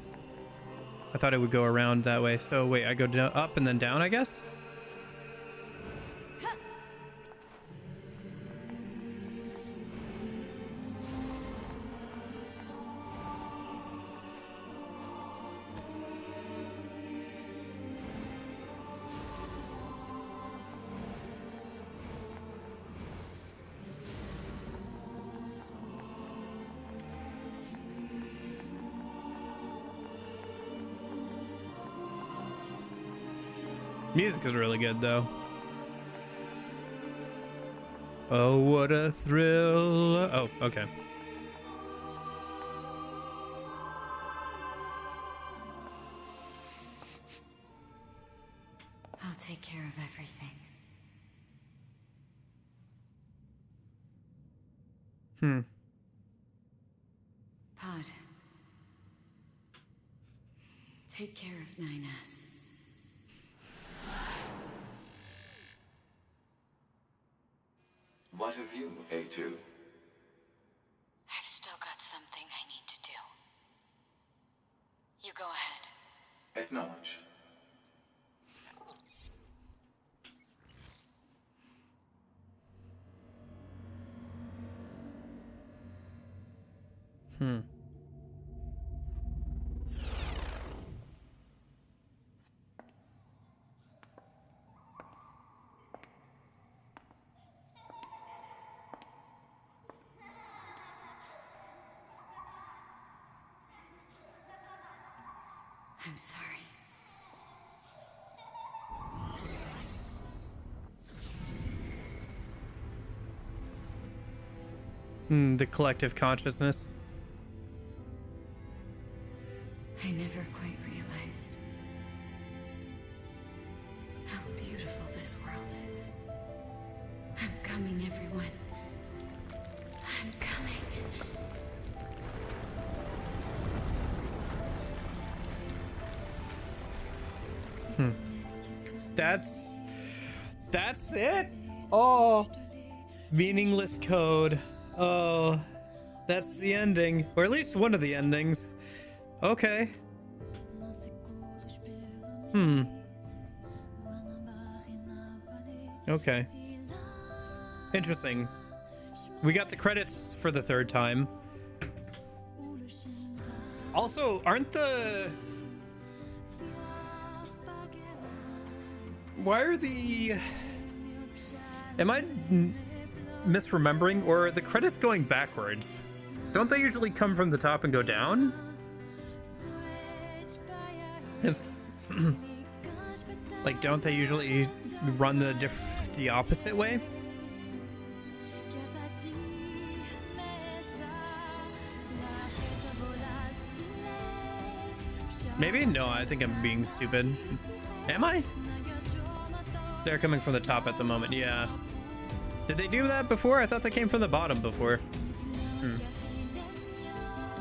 I thought it would go around that way. So wait, I go up and then down, I guess? Music is really good, though. Oh, what a thrill. Oh, okay. I'll take care of everything. Pod. Take care of 9S. What of you, A2? I've still got something I need to do. You go ahead. Acknowledged. I'm sorry. The collective consciousness. I never quite realized how beautiful this world is. I'm coming, everyone. I'm coming. That's it? Oh, meaningless code. Oh, that's the ending, or at least one of the endings. Okay. Okay. Interesting. We got the credits for the third time. Also, aren't the... Why are the... Am I misremembering, or are the credits going backwards? Don't they usually come from the top and go down? It's like, don't they usually run the opposite way? Maybe? No, I think I'm being stupid. Am I? They're coming from the top at the moment, yeah. Did they do that before? I thought they came from the bottom before.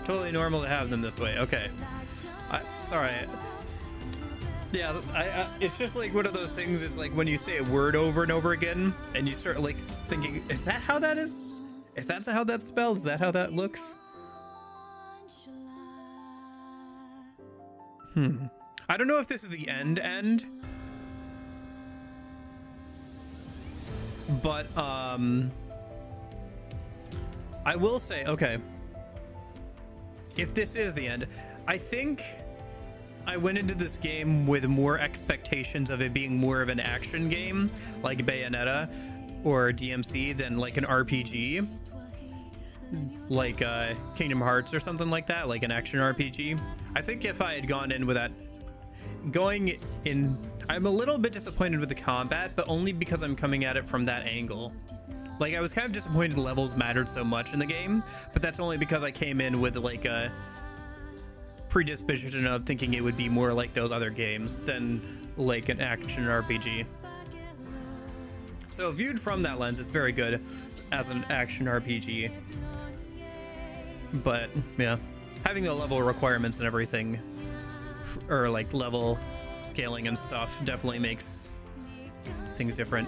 Totally normal to have them this way. Okay. Sorry. Yeah, it's just like one of those things. It's like when you say a word over and over again and you start like thinking, is that how that is? Is that how that's spelled? Is that how that looks? I don't know if this is the end, but I will say, okay, if this is the end, I think I went into this game with more expectations of it being more of an action game like Bayonetta or DMC than like an RPG like Kingdom Hearts or something like that, like an action RPG. I think if I had gone in with that, I'm a little bit disappointed with the combat, but only because I'm coming at it from that angle. Like, I was kind of disappointed the levels mattered so much in the game, but that's only because I came in with like a predisposition of thinking it would be more like those other games than like an action RPG. So viewed from that lens, it's very good as an action RPG. But yeah, having the level requirements and everything, or like level scaling and stuff, definitely makes things different.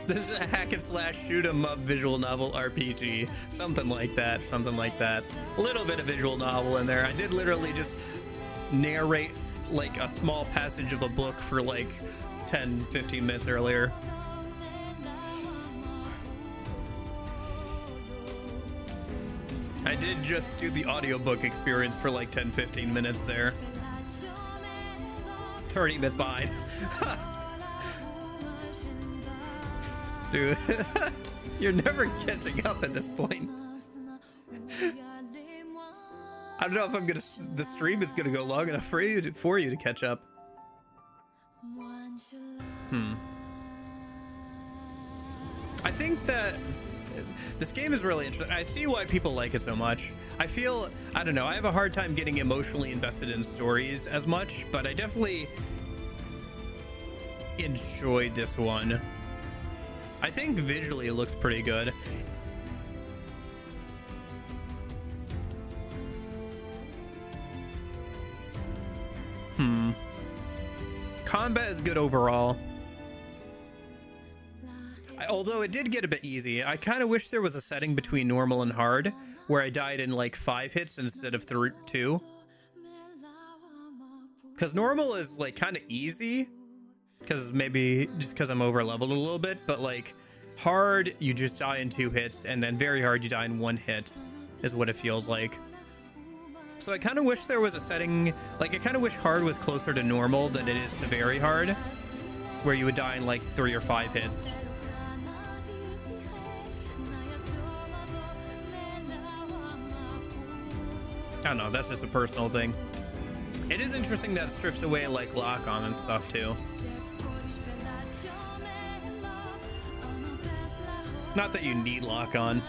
This is a hack and slash shoot 'em up visual novel RPG, something like that, something like that. A little bit of visual novel in there. I did literally just narrate like a small passage of a book for like 10-15 minutes earlier. I did just do the audiobook experience for like 10-15 minutes there. 30 minutes behind. Dude, you're never catching up at this point. I don't know if I'm gonna. The stream is gonna go long enough for you to catch up. I think that this game is really interesting. I see why people like it so much. I don't know, I have a hard time getting emotionally invested in stories as much, but I definitely enjoyed this one. I think visually it looks pretty good. Combat is good overall. Although it did get a bit easy. I kind of wish there was a setting between normal and hard where I died in like 5 hits instead of 2. Because normal is like kind of easy. Because maybe just because I'm over leveled a little bit, but like hard, you just die in 2 hits, and then very hard, you die in 1 hit, is what it feels like. So I kind of wish there was a setting, like I kind of wish hard was closer to normal than it is to very hard, where you would die in like 3 or 5 hits. I don't know, that's just a personal thing. It is interesting that it strips away like lock on and stuff too. Not that you need lock on.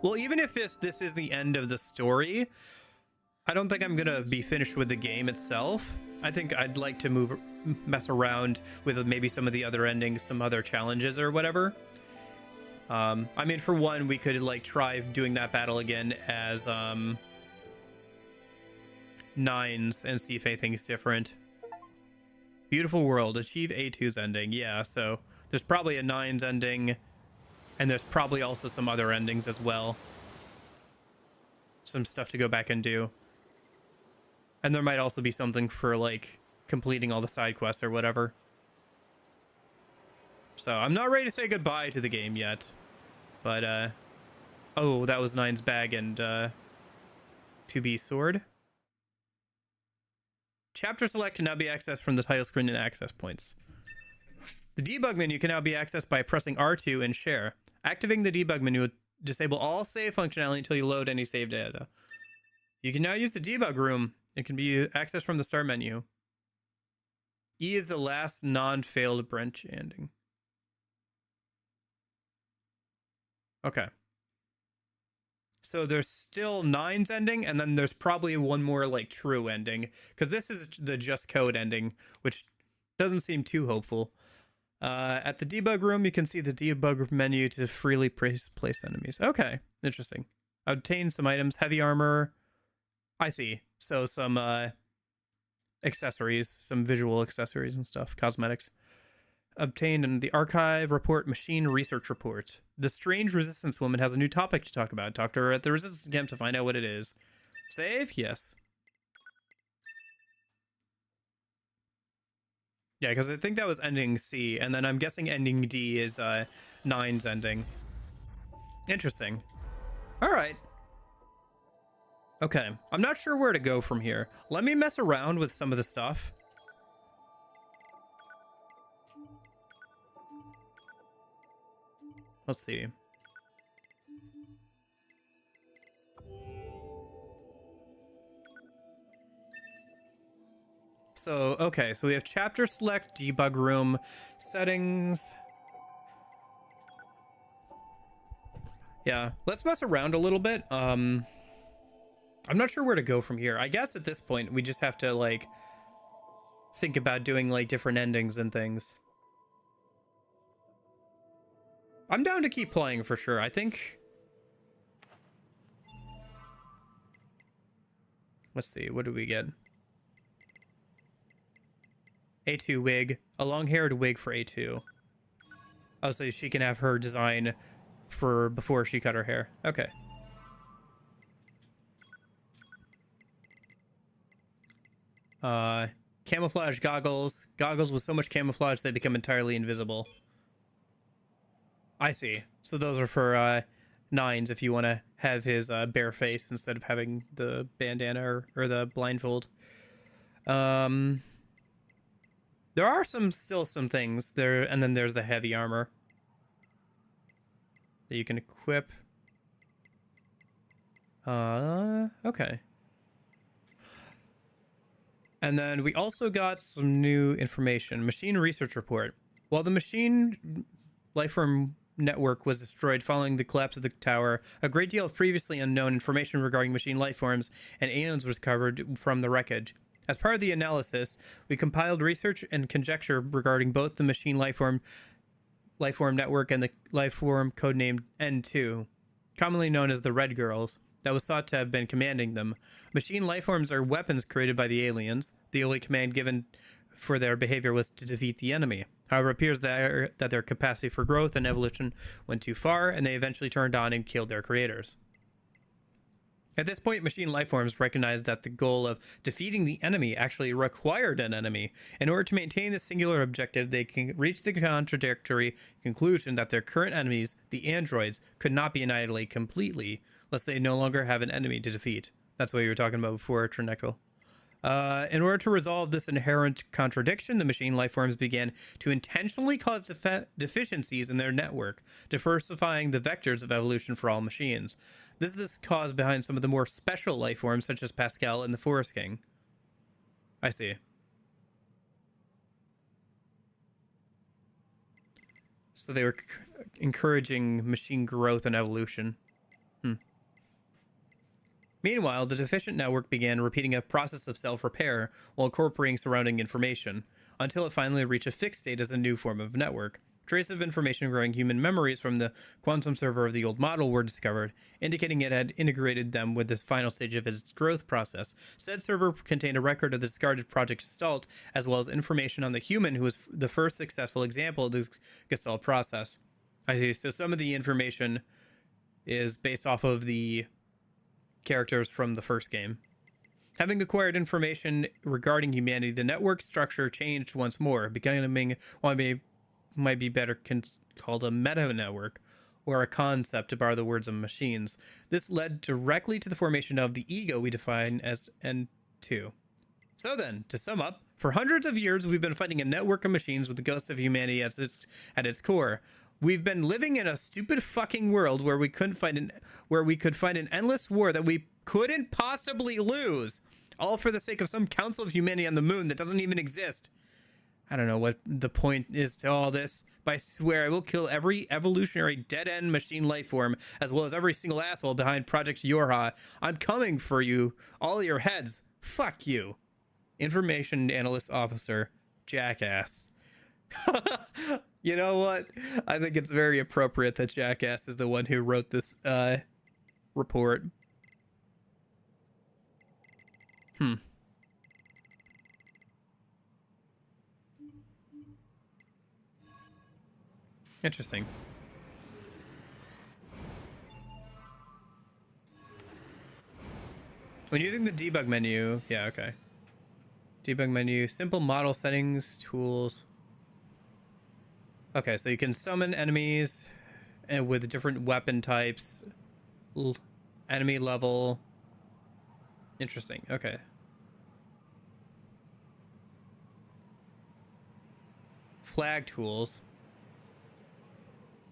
Well, even if this is the end of the story, I don't think I'm gonna be finished with the game itself. I think I'd like to mess around with maybe some of the other endings, some other challenges or whatever. I mean, for one, we could like try doing that battle again as Nines and see if anything's different. Beautiful world, achieve A2's ending. Yeah, so there's probably a Nines ending, and there's probably also some other endings as well. Some stuff to go back and do. And there might also be something for like completing all the side quests or whatever. So I'm not ready to say goodbye to the game yet. But oh, that was Nine's bag and 2B sword. Chapter select can now be accessed from the title screen and access points. The debug menu can now be accessed by pressing R2 and share. Activating the debug menu will disable all save functionality until you load any saved data. You can now use the debug room. It can be accessed from the start menu. E is the last non-failed branch ending. Okay. So there's still Nine's ending, and then there's probably one more like true ending, because this is the just code ending, which doesn't seem too hopeful. At the debug room, you can see the debug menu to freely place enemies. Okay, interesting. Obtain some items, heavy armor. I see. So some accessories, some visual accessories and stuff, cosmetics. obtained in the archive report machine research report. The strange resistance woman has a new topic to talk about. Talk to her at the resistance camp to find out what it is. Save? Yes. Yeah, because I think that was ending C, and then I'm guessing ending D is 9's ending. Interesting. All right. Okay, I'm not sure where to go from here. Let me mess around with some of the stuff. Let's see. So, okay, so we have chapter select, debug room, settings. Yeah, let's mess around a little bit. I'm not sure where to go from here. I guess at this point, we just have to, like, think about doing, like, different endings and things. I'm down to keep playing for sure. I think... Let's see, what do we get? A2 wig. A long-haired wig for A2. Oh, so she can have her design for before she cut her hair. Okay. Camouflage goggles. Goggles with so much camouflage they become entirely invisible. I see. So those are for 9's if you want to have his bare face instead of having the bandana or the blindfold. There are still some things there, and then there's the heavy armor that you can equip. Okay. And then we also got some new information. Machine research report. While the machine lifeform network was destroyed following the collapse of the tower, a great deal of previously unknown information regarding machine lifeforms and aliens was covered from the wreckage. As part of the analysis, we compiled research and conjecture regarding both the machine lifeform network and the lifeform codenamed N2, commonly known as the Red Girls, that was thought to have been commanding them. Machine lifeforms are weapons created by the aliens. The only command given for their behavior was to defeat the enemy. However, it appears that their capacity for growth and evolution went too far, and they eventually turned on and killed their creators. At this point, machine lifeforms recognized that the goal of defeating the enemy actually required an enemy. In order to maintain this singular objective, they can reach the contradictory conclusion that their current enemies, the androids, could not be annihilated completely, lest they no longer have an enemy to defeat. That's what you were talking about before, Trineco. In order to resolve this inherent contradiction, the machine lifeforms began to intentionally cause deficiencies in their network, diversifying the vectors of evolution for all machines. This is the cause behind some of the more special lifeforms, such as Pascal and the Forest King. I see. So they were encouraging machine growth and evolution. Meanwhile, the deficient network began repeating a process of self-repair while incorporating surrounding information, until it finally reached a fixed state as a new form of network. Traces of information regarding human memories from the quantum server of the old model were discovered, indicating it had integrated them with this final stage of its growth process. Said server contained a record of the discarded Project Gestalt, as well as information on the human who was the first successful example of this Gestalt process. I see. So some of the information is based off of the characters from the first game. Having acquired information regarding humanity, the network structure changed once more, becoming what might be better called a meta-network, or a concept, to borrow the words of machines. This led directly to the formation of the ego we define as N2. So then, to sum up, for hundreds of years we've been fighting a network of machines with the ghost of humanity at its core. We've been living in a stupid fucking world where we could find an endless war that we couldn't possibly lose, all for the sake of some council of humanity on the moon that doesn't even exist. I don't know what the point is to all this, but I swear I will kill every evolutionary dead-end machine lifeform, as well as every single asshole behind Project Yorha. I'm coming for you, all your heads. Fuck you. Information Analyst Officer, Jackass. You know what? I think it's very appropriate that Jackass is the one who wrote this report. Interesting. When using the debug menu, yeah, okay. Debug menu, simple model settings, tools. Okay, so you can summon enemies and with different weapon types, enemy level. Interesting. Okay. Flag tools.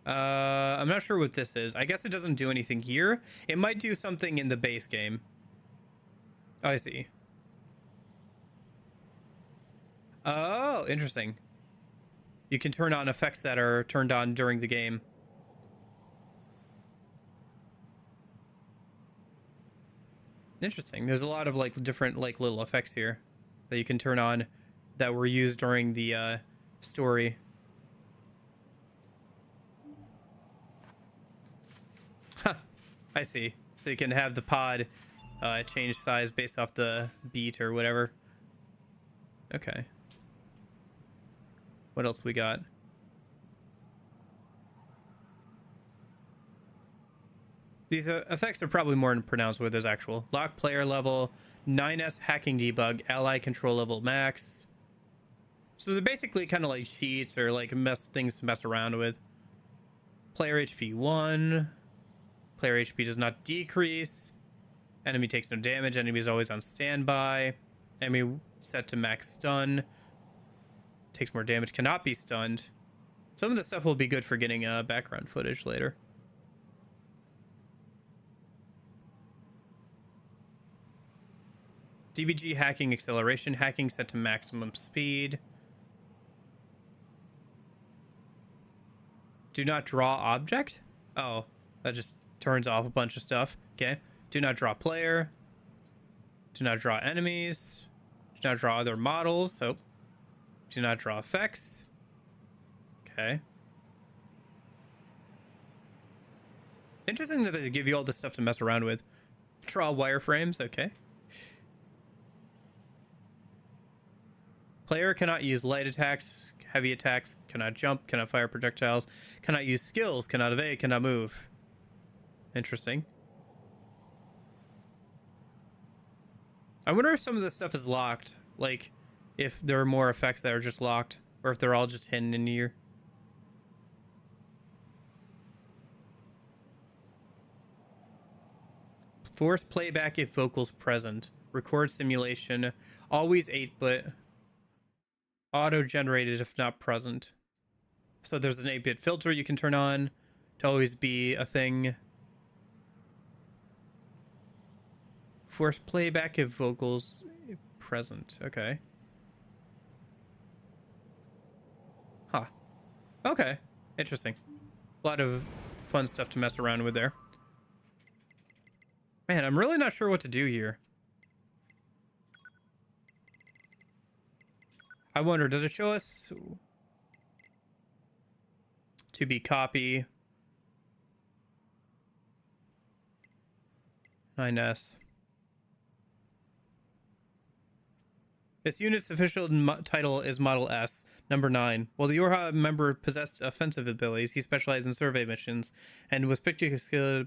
I'm not sure what this is. I guess it doesn't do anything here. It might do something in the base game. Oh, I see. Oh, interesting. You can turn on effects that are turned on during the game. Interesting. There's a lot of like different like little effects here that you can turn on that were used during the story. Huh. I see. So you can have the pod change size based off the beat or whatever. Okay. What else we got? These effects are probably more pronounced where there's actual. Lock player level, 9S hacking debug, ally control level max. So they're basically kind of like cheats or like things to mess around with. Player HP 1. Player HP does not decrease. Enemy takes no damage. Enemy is always on standby. Enemy set to max stun. Takes more damage. Cannot be stunned. Some of this stuff will be good for getting background footage later. DBG hacking acceleration. Hacking set to maximum speed. Do not draw object? Oh, that just turns off a bunch of stuff. Okay. Do not draw player. Do not draw enemies. Do not draw other models. Oh. Do not draw effects. Okay. Interesting that they give you all this stuff to mess around with. Draw wireframes. Okay. Player cannot use light attacks, heavy attacks, cannot jump, cannot fire projectiles, cannot use skills, cannot evade, cannot move. Interesting. I wonder if some of this stuff is locked. Like, if there are more effects that are just locked, or if they're all just hidden in here. Force playback if vocals present. Record simulation. Always 8-bit. Auto-generated if not present. So there's an 8-bit filter you can turn on to always be a thing. Force playback if vocals present. Okay. Huh. Okay. Interesting. A lot of fun stuff to mess around with there. Man, I'm really not sure what to do here. I wonder, does it show us to be copy 9S? This unit's official title is Model S, number 9. While the Yorha member possessed offensive abilities, he specialized in survey missions and was particularly skilled.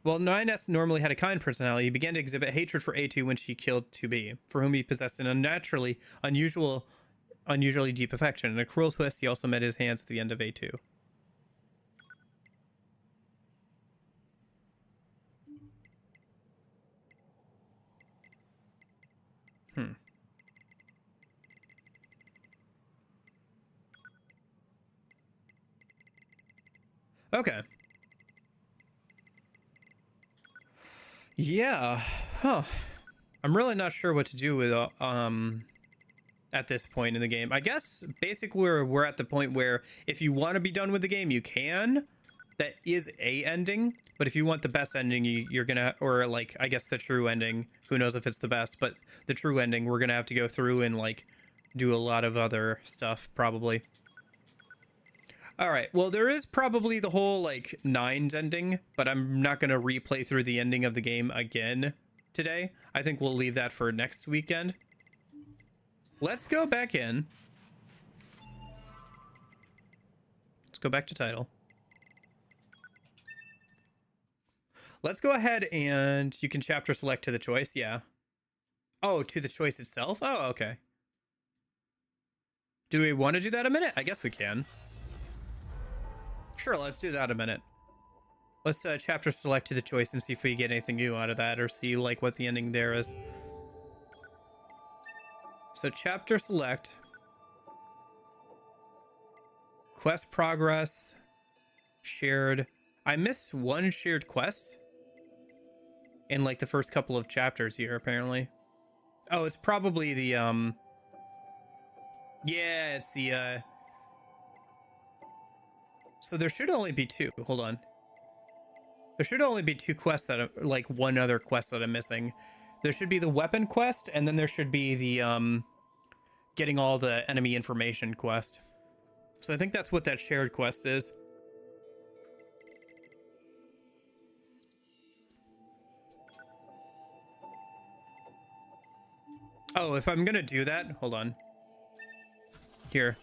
While 9S normally had a kind personality, he began to exhibit hatred for A2 when she killed 2B, for whom he possessed an unusually deep affection. In a cruel twist, he also met his hands at the end of A2. Okay. Yeah. Huh. I'm really not sure what to do with at this point in the game. I guess basically we're at the point where if you want to be done with the game, you can. That is a ending, but if you want the best ending, you're gonna, or like I guess the true ending. Who knows if it's the best, but the true ending, we're gonna have to go through and like do a lot of other stuff probably. All right, well, there is probably the whole, like, 9's ending, but I'm not going to replay through the ending of the game again today. I think we'll leave that for next weekend. Let's go back in. Let's go back to title. Let's go ahead and you can chapter select to the choice. Yeah. Oh, to the choice itself? Oh, okay. Do we want to do that a minute? I guess we can. Sure, let's do that a minute. Let's chapter select to the choice and see if we get anything new out of that or see like what the ending there is. So chapter select. Quest progress. Shared. I missed one shared quest in like the first couple of chapters here, apparently. Oh, it's probably the yeah, it's the so there should only be two. Hold on. There should only be two quests that are like one other quest that I'm missing. There should be the weapon quest, and then there should be the getting all the enemy information quest. So I think that's what that shared quest is. Oh, if I'm gonna do that, hold on. Here,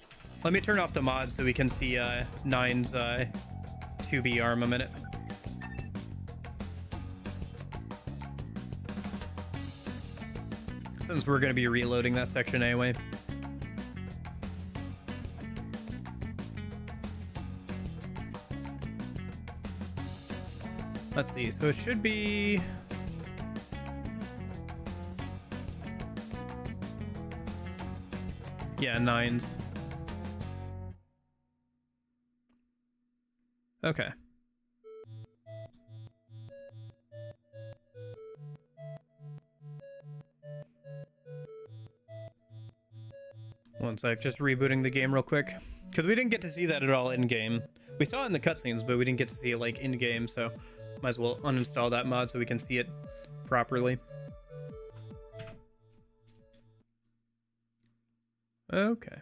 let me turn off the mod so we can see Nine's 2B arm a minute. Since we're gonna be reloading that section anyway. Let's see, so it should be... Yeah, 9s. Okay. One sec, just rebooting the game real quick. Because we didn't get to see that at all in-game. We saw it in the cutscenes, but we didn't get to see it like in-game, so might as well uninstall that mod so we can see it properly. Okay.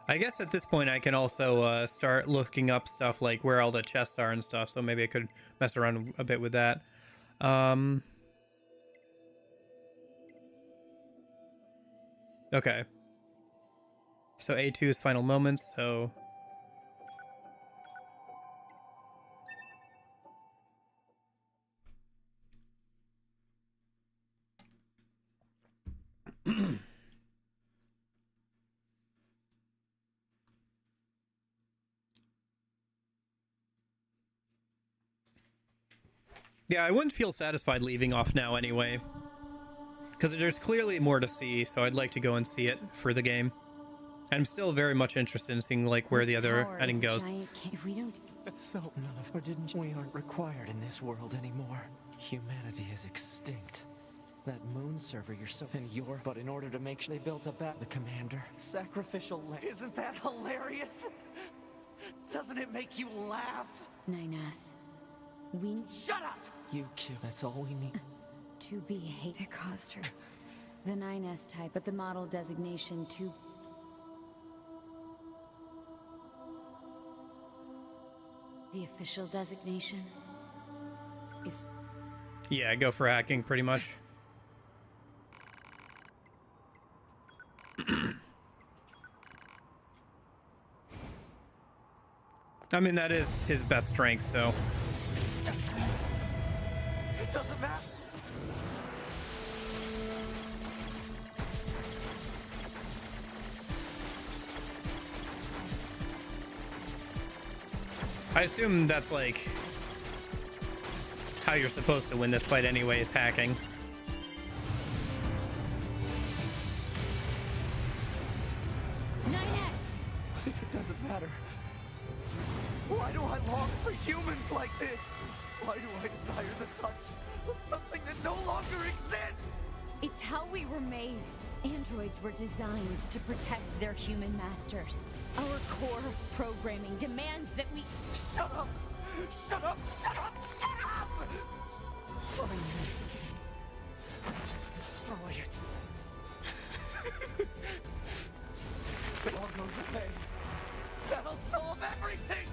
I guess at this point I can also start looking up stuff like where all the chests are and stuff, so maybe I could mess around a bit with that. Okay. So A2 is final moments, so... Yeah, I wouldn't feel satisfied leaving off now anyway. Because there's clearly more to see, so I'd like to go and see it for the game. I'm still very much interested in seeing like where the other ending goes. If we don't... So none of, or didn't you? We aren't required in this world anymore. Humanity is extinct. That moon server you're so... And you're... But in order to make sure they built up the commander. Sacrificial lamb. Isn't that hilarious? Doesn't it make you laugh? 9S. We... Shut up! You kill. That's all we need. To be hate. It caused her. The 9S type, but the model designation 2... The official designation is... Yeah, go for hacking pretty much. I mean, that is his best strength, so... It doesn't matter. I assume that's like how you're supposed to win this fight anyway, is hacking. What if it doesn't matter? Why do I long for humans like this? Why do I desire the touch of something that no longer exists? It's how we were made. Androids were designed to protect their human masters. Our core programming demands that we... Shut up! Shut up! Shut up! Shut up! Finally, just destroy it. If it all goes away, that'll solve everything!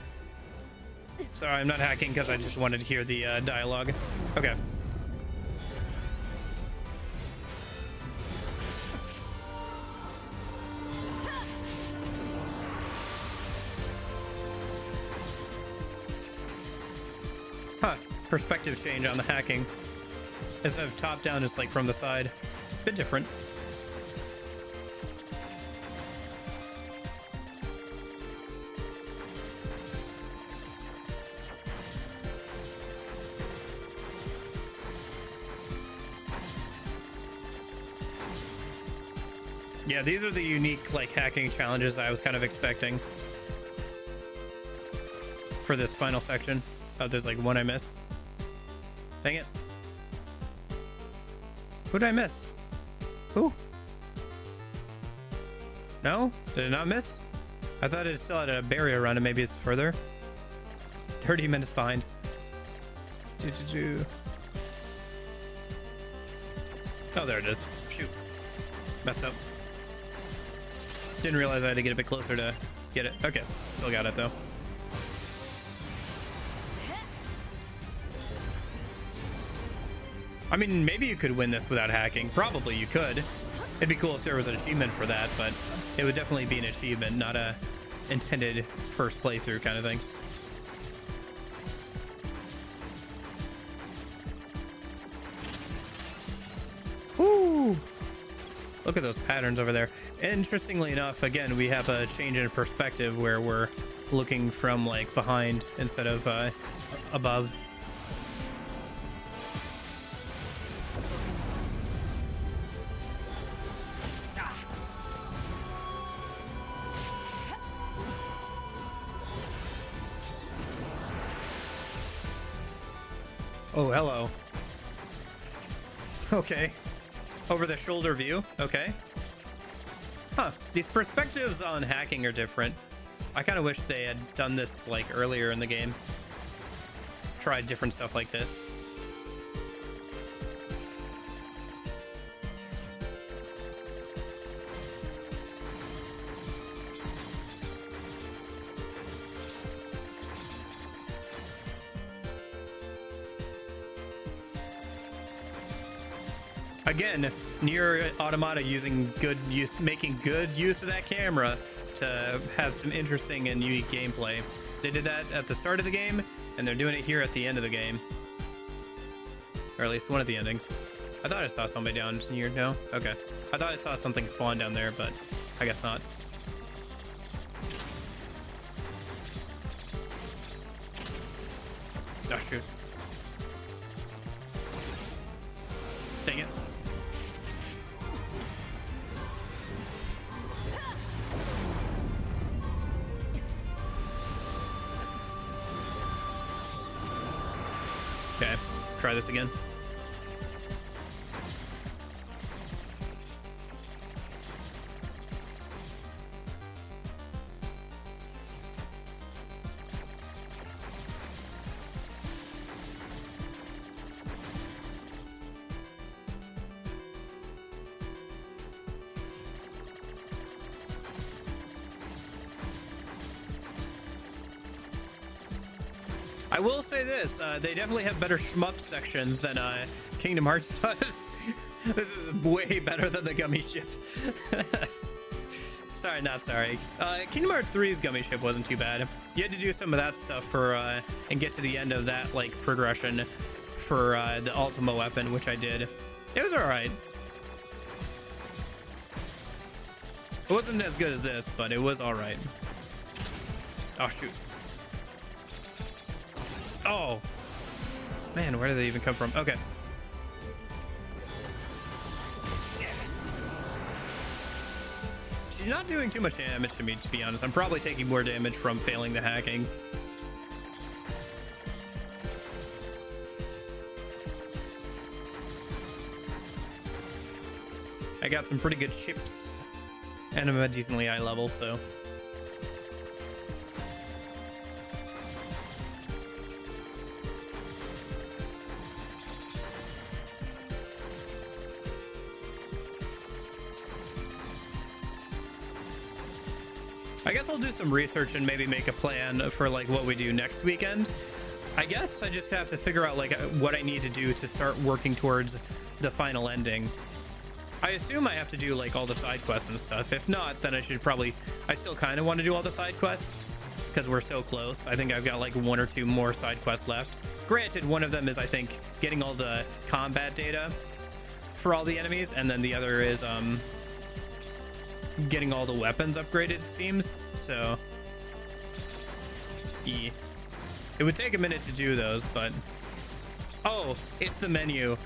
Sorry, I'm not hacking because I just wanted to hear the dialogue. Okay. Huh. Perspective change on the hacking. Instead of top down, it's like from the side. Bit different. Yeah, these are the unique, like, hacking challenges I was kind of expecting for this final section. Oh, there's like one I missed. Dang it. Who did I miss? Who? No? Did it not miss? I thought it still had a barrier around it. Maybe it's further. 30 minutes behind. Oh, there it is. Shoot. Messed up. Didn't realize I had to get a bit closer to get it. Okay, still got it though. I mean, maybe you could win this without hacking. Probably you could. It'd be cool if there was an achievement for that, but it would definitely be an achievement, not a intended first playthrough kind of thing. Woo! Look at those patterns over there. Interestingly enough, again, we have a change in perspective where we're looking from like behind instead of above. Oh, hello. Okay. Over the shoulder view. Okay. Huh. These perspectives on hacking are different. I kind of wish they had done this like earlier in the game. Tried different stuff like this. Again, Nier Automata making good use of that camera to have some interesting and unique gameplay. They did that at the start of the game, and they're doing it here at the end of the game. Or at least one of the endings. I thought I saw somebody down here. No? Okay. I thought I saw something spawn down there, but I guess not. Oh, shoot. Dang it. Okay, try this again. I will say this, they definitely have better shmup sections than Kingdom Hearts does. This is way better than the gummy ship. Sorry, not sorry. Kingdom Hearts 3's gummy ship wasn't too bad. You had to do some of that stuff for and get to the end of that like progression for the Ultima weapon, which I did. It was alright. It wasn't as good as this, but it was alright. Oh, shoot. Oh, man, where did they even come from? Okay. She's not doing too much damage to me, to be honest. I'm probably taking more damage from failing the hacking. I got some pretty good chips, and I'm at a decently high level, so... I guess I'll do some research and maybe make a plan for like what we do next weekend. I guess I just have to figure out like what I need to do to start working towards the final ending. I assume I have to do like all the side quests and stuff. If not, then I still kind of want to do all the side quests because we're so close. I think I've got like 1 or 2 more side quests left. Granted, one of them is, I think, getting all the combat data for all the enemies, and then the other is getting all the weapons upgraded, it seems. So yeah. It would take a minute to do those, but oh, it's the menu.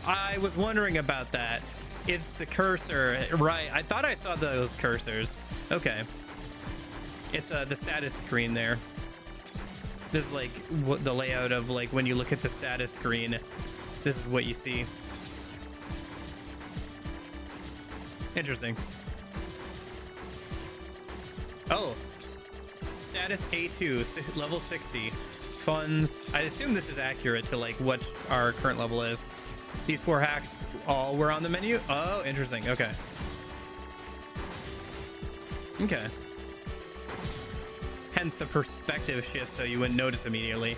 I was wondering about that. It's the cursor, right? I thought I saw those cursors. Okay, it's the status screen there. This is like what the layout of like when you look at the status screen. This is what you see. Interesting. Oh, status A2, level 60. Funds. I assume this is accurate to like what our current level is. These 4 hacks all were on the menu. Oh, interesting. Okay. Okay. Hence the perspective shift, so you wouldn't notice immediately.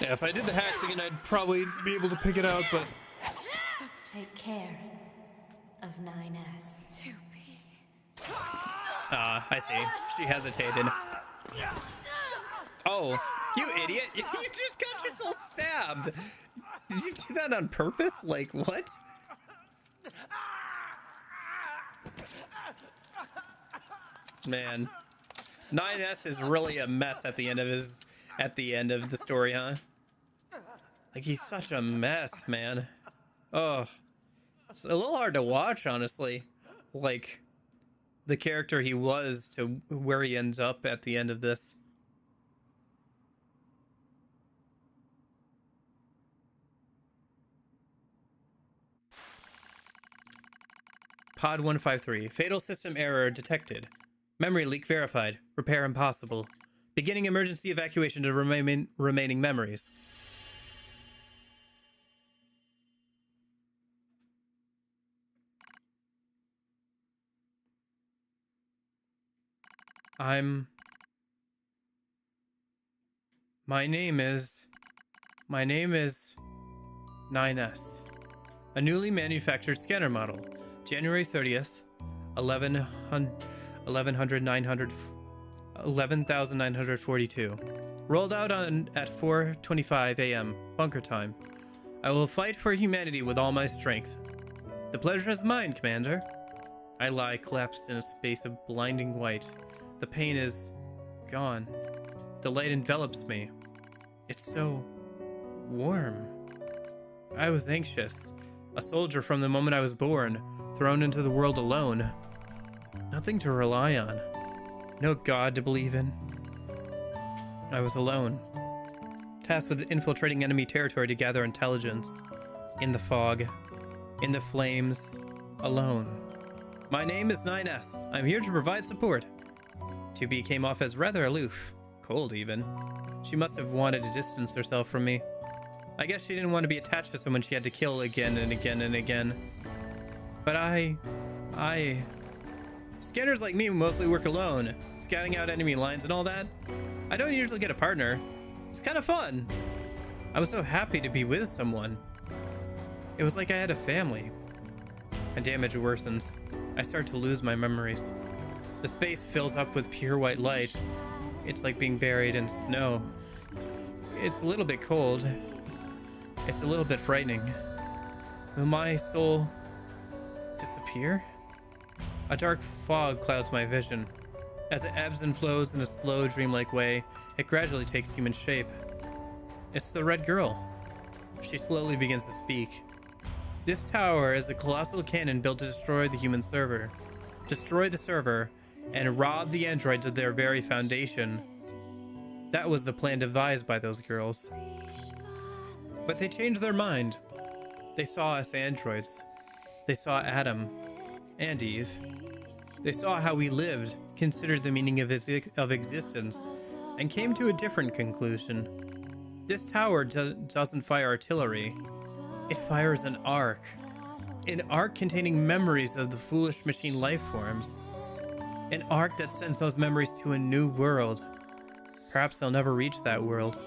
Yeah, if I did the hacks again, I'd probably be able to pick it out, but... Take care of 9S. I see. She hesitated. Oh, you idiot. You just got yourself stabbed. Did you do that on purpose? Like, what? Man. 9S is really a mess at the end of the story, huh? Like, he's such a mess, man. Oh. It's a little hard to watch, honestly. Like, the character he was to where he ends up at the end of this. Pod 153. Fatal system error detected. Memory leak verified. Repair impossible. Beginning emergency evacuation to remaining memories. My name is 9S. A newly manufactured scanner model. January 30th, 11,942. Rolled out at 4:25 a.m. bunker time. I will fight for humanity with all my strength. The pleasure is mine, Commander. I lie collapsed in a space of blinding white. The pain is gone. The light envelops me. It's so warm. I was anxious. A soldier from the moment I was born, thrown into the world alone. Nothing to rely on. No God to believe in. I was alone. Tasked with infiltrating enemy territory to gather intelligence. In the fog. In the flames. Alone. My name is 9S. I'm here to provide support. 2B came off as rather aloof. Cold, even. She must have wanted to distance herself from me. I guess she didn't want to be attached to someone she had to kill again and again and again. But Scanners like me mostly work alone, scouting out enemy lines and all that. I don't usually get a partner. It's kind of fun. I was so happy to be with someone. It was like I had a family. My damage worsens. I start to lose my memories. The space fills up with pure white light. It's like being buried in snow. It's a little bit cold. It's a little bit frightening. Will my soul disappear? A dark fog clouds my vision. As it ebbs and flows in a slow, dreamlike way, it gradually takes human shape. It's the red girl. She slowly begins to speak. This tower is a colossal cannon built to destroy the human server. Destroy the server and rob the androids of their very foundation. That was the plan devised by those girls. But they changed their mind. They saw us androids. They saw Adam and Eve. They saw how we lived, considered the meaning of existence, and came to a different conclusion. This tower doesn't fire artillery. It fires an arc. An arc containing memories of the foolish machine life forms. An arc that sends those memories to a new world. Perhaps they'll never reach that world.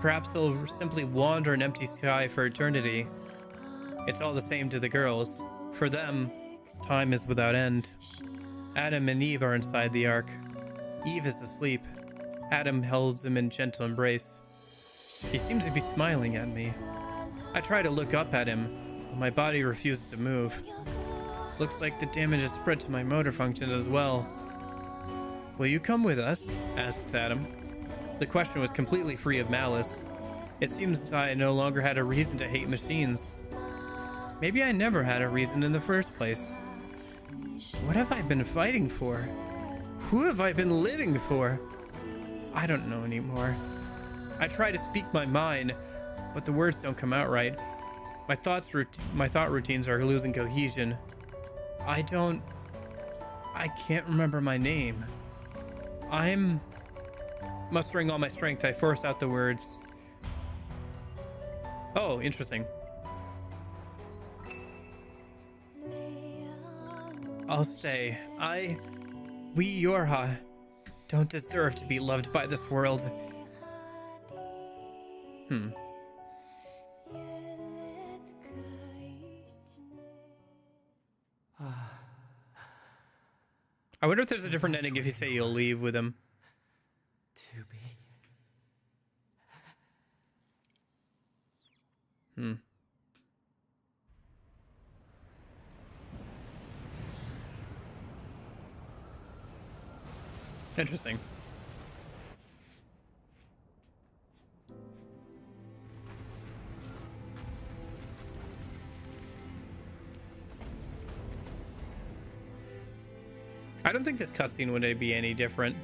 Perhaps they'll simply wander an empty sky for eternity. It's all the same to the girls. For them, time is without end. Adam and Eve are inside the ark. Eve is asleep. Adam holds him in gentle embrace. He seems to be smiling at me. I try to look up at him, but my body refuses to move. Looks like the damage has spread to my motor function as well. Will you come with us? Asked Adam. The question was completely free of malice. It seems I no longer had a reason to hate machines. Maybe I never had a reason in the first place. What have I been fighting for? Who have I been living for? I don't know anymore. I try to speak my mind, but the words don't come out right. My thought routines are losing cohesion. I can't remember my name. I'm mustering all my strength. I force out the words. Oh, interesting. I'll stay. We Yorha don't deserve to be loved by this world. I wonder if there's a different ending if you say you'll leave with him. To be. Interesting. I don't think this cutscene would be any different.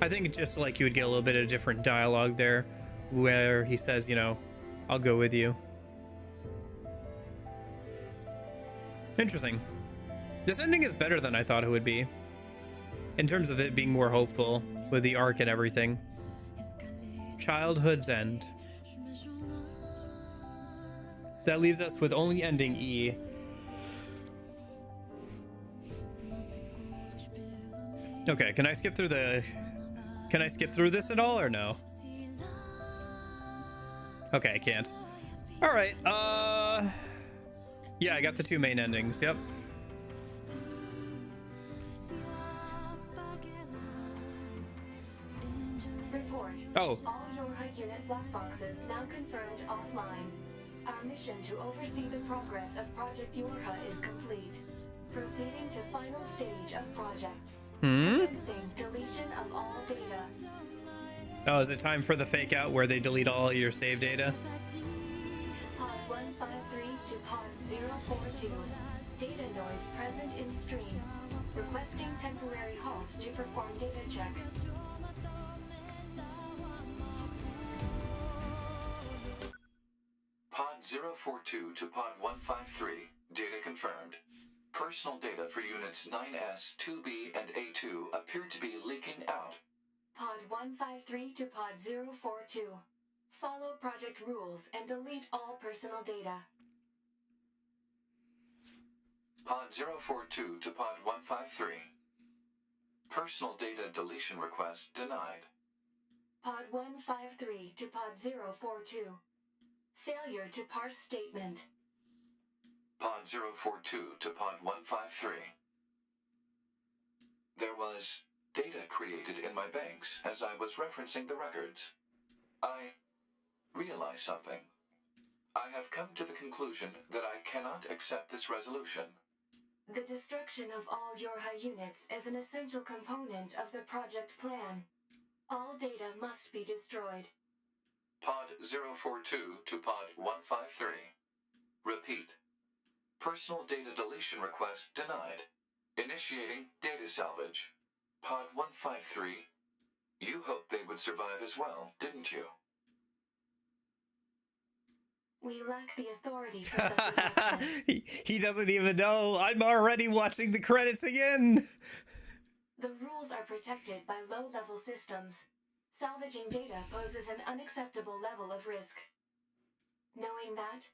I think it's just like you would get a little bit of different dialogue there where he says, you know, I'll go with you. Interesting. This ending is better than I thought it would be. In terms of it being more hopeful with the arc and everything. Childhood's End. That leaves us with only ending E. Okay, can I skip through this at all or no? Okay, I can't. All right. Yeah, I got the two main endings. Yep. Report. Oh. All Yorha unit black boxes now confirmed offline. Our mission to oversee the progress of Project Yorha is complete. Proceeding to final stage of project. Commencing deletion of all data. Oh, is it time for the fake out where they delete all your save data? Pod 153 to Pod 042. Data noise present in stream. Requesting temporary halt to perform data check. Pod 042 to Pod 153. Data confirmed. Personal data for units 9S, 2B, and A2 appear to be leaking out. Pod 153 to Pod 042. Follow project rules and delete all personal data. Pod 042 to Pod 153. Personal data deletion request denied. Pod 153 to Pod 042. Failure to parse statement. Pod 042 to Pod 153. There was data created in my banks as I was referencing the records. I realized something. I have come to the conclusion that I cannot accept this resolution. The destruction of all Yorha units is an essential component of the project plan. All data must be destroyed. Pod 042 to Pod 153. Repeat. Personal data deletion request denied. Initiating data salvage. Pod 153. You hoped they would survive as well, didn't you? We lack the authority for such an action. He doesn't even know. I'm already watching the credits again. The rules are protected by low-level systems. Salvaging data poses an unacceptable level of risk. Knowing that,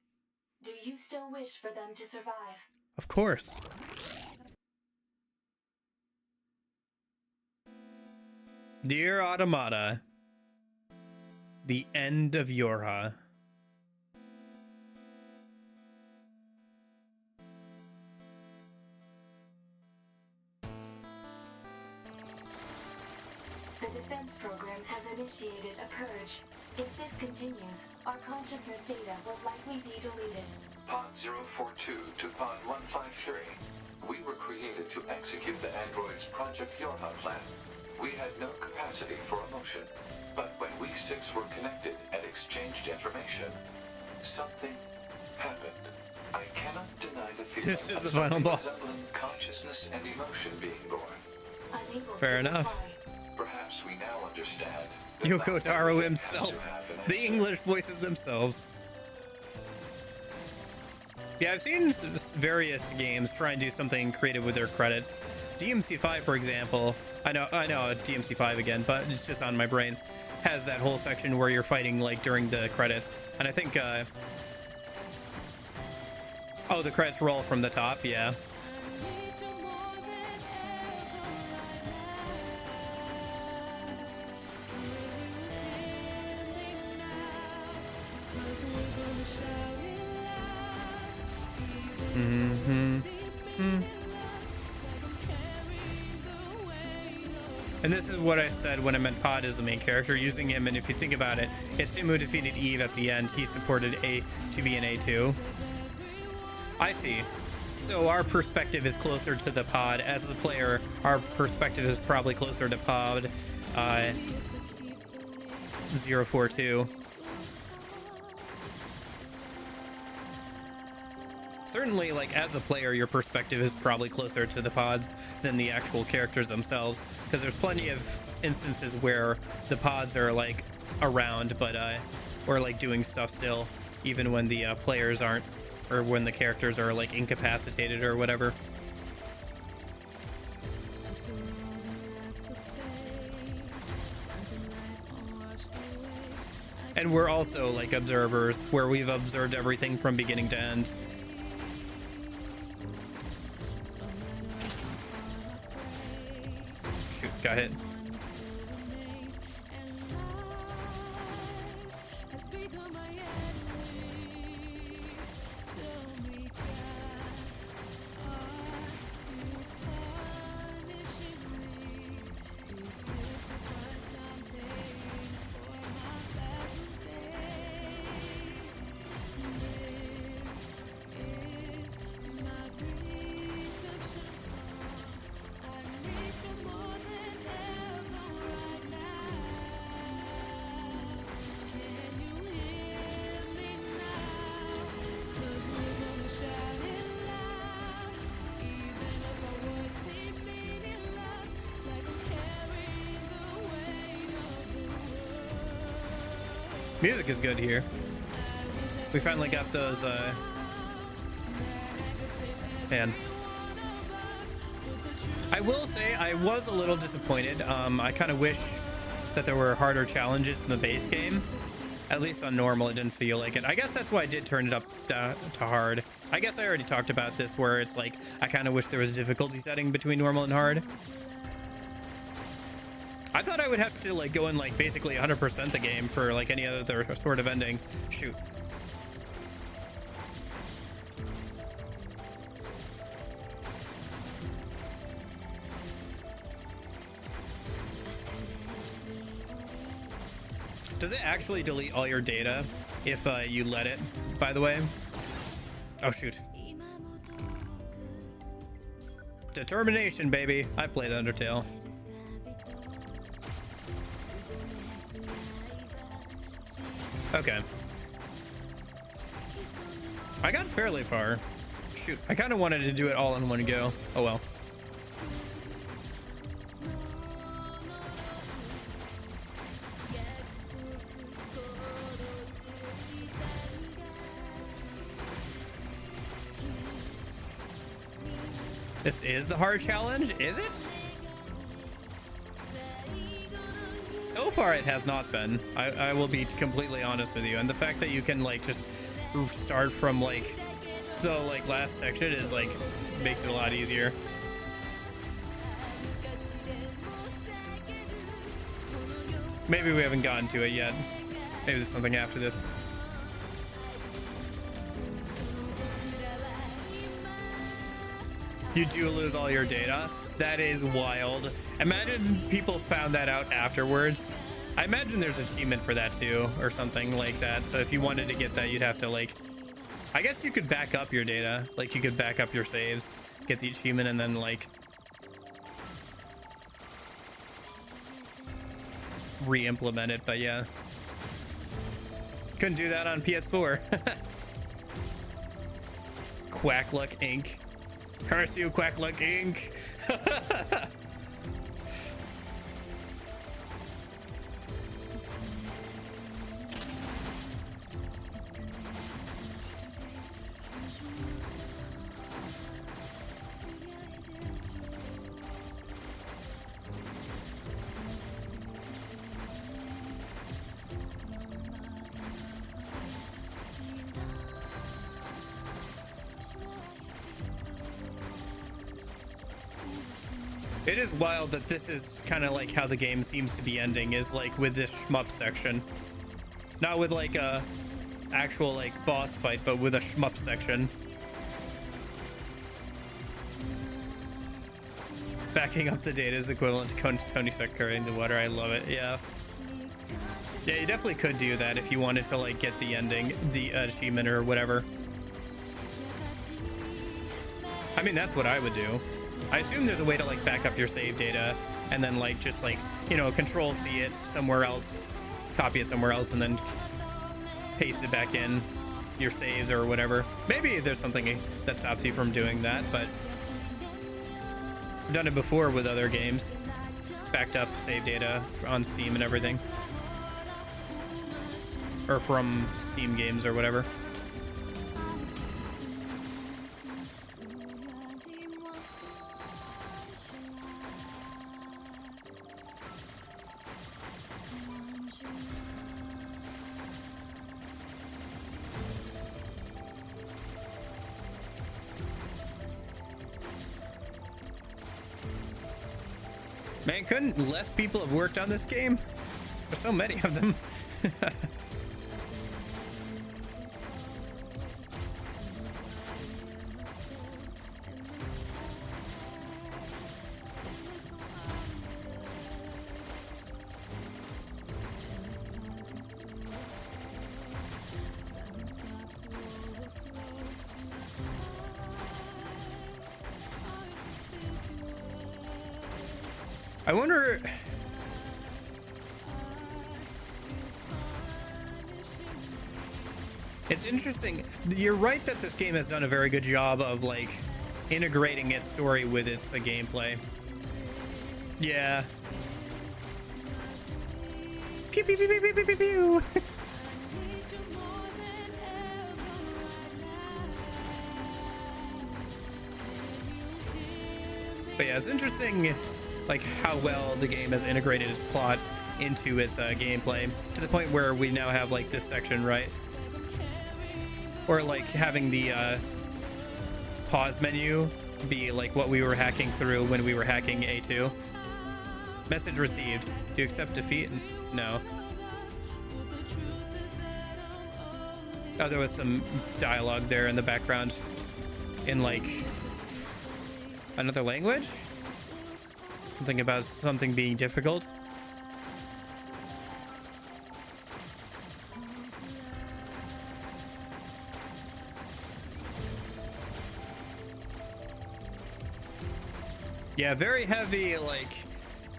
do you still wish for them to survive? Of course. Dear Automata, the end of Yorha. The defense program has initiated a purge. If this continues, our consciousness data will likely be deleted. Pod 042 to Pod 153. We were created to execute the android's Project Yorha plan. We had no capacity for emotion, but when we six were connected and exchanged information, something happened. I cannot deny the feeling This is of the final something boss. resembling consciousness and emotion being born. Unable Fair to enough. reply. Perhaps we now understand. that Yoko not Taro everything has to himself. have an The answer. English voices themselves. Yeah, I've seen various games try and do something creative with their credits. DMC5, for example, I know DMC5 again, but it's just on my brain, has that whole section where you're fighting like during the credits. And I think, oh, the credits roll from the top, yeah. And this is what I said when I meant Pod is the main character, using him, and if you think about it, it's him who defeated Eve at the end. He supported A to be an A2. I see. So our perspective is closer to the Pod. As the player, our perspective is probably closer to Pod 042. Certainly, like, as the player, your perspective is probably closer to the pods than the actual characters themselves, because there's plenty of instances where the pods are, like, around, but, or, like, doing stuff still, even when the players aren't, or when the characters are, like, incapacitated or whatever. And we're also, like, observers, where we've observed everything from beginning to end. Shoot, got hit. Music is good here. We finally got those, man. I will say I was a little disappointed. I kind of wish that there were harder challenges in the base game. At least on normal, it didn't feel like it. I guess that's why I did turn it up to hard. I guess I already talked about this, where it's like, I kind of wish there was a difficulty setting between normal and hard. I thought I would have to like go in like basically 100% the game for like any other sort of ending. Shoot. Does it actually delete all your data if you let it, by the way? Oh, shoot. Determination, baby. I played Undertale. Okay. I got fairly far. Shoot, I kind of wanted to do it all in one go. Oh well. This is the hard challenge, is it? So far, it has not been. I will be completely honest with you. And the fact that you can like just start from like the like last section is like makes it a lot easier. Maybe we haven't gotten to it yet. Maybe there's something after this. You do lose all your data. That is wild. Imagine people found that out afterwards. I imagine there's an achievement for that too, or something like that. So if you wanted to get that, you'd have to like, I guess you could back up your data. Like you could back up your saves, get the achievement, and then like re-implement it. But yeah, couldn't do that on PS4. Quackluck Inc. Curse you, Quackluck Inc. It is wild that this is kind of like how the game seems to be ending, is like with this shmup section. Not with like a actual like boss fight, but with a shmup section. Backing up the data is equivalent to Tony Stark carrying the water. I love it. Yeah. Yeah, you definitely could do that if you wanted to like get the ending, the achievement or whatever. I mean, that's what I would do. I assume there's a way to like back up your save data and then like just like, you know, control C it somewhere else, copy it somewhere else, and then paste it back in your saves or whatever. Maybe there's something that stops you from doing that, but I've done it before with other games. Backed up save data on Steam and everything. Or from Steam games or whatever. Man, couldn't less people have worked on this game? There's so many of them. I wonder... It's interesting. You're right that this game has done a very good job of, like, integrating its story with its gameplay. Yeah. Pew, pew, pew, pew, pew, pew, pew. But yeah, it's interesting, like, how well the game has integrated its plot into its gameplay, to the point where we now have like this section, right? Or like having the pause menu be like what we were hacking through when we were hacking A2. Message received. Do you accept defeat? No. Oh, there was some dialogue there in the background in like another language? Something about something being difficult. Yeah, very heavy, like,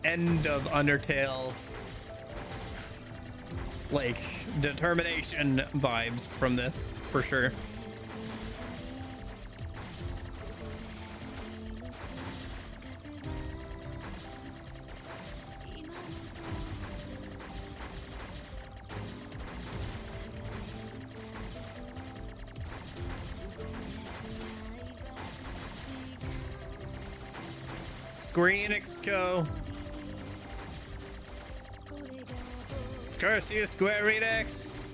end of Undertale, like, determination vibes from this, for sure. Square Enix Co. Curse you, Square Enix!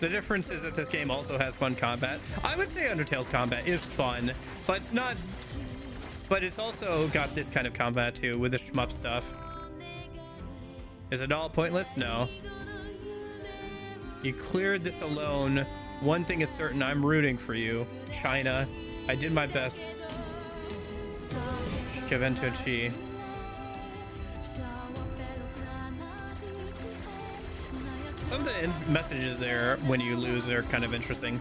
The difference is that this game also has fun combat. I would say Undertale's combat is fun, but it's not... But it's also got this kind of combat too, with the shmup stuff. Is it all pointless? No. You cleared this alone. One thing is certain, I'm rooting for you. China. I did my best. Shikavento Chi. Some of the messages there when you lose are kind of interesting.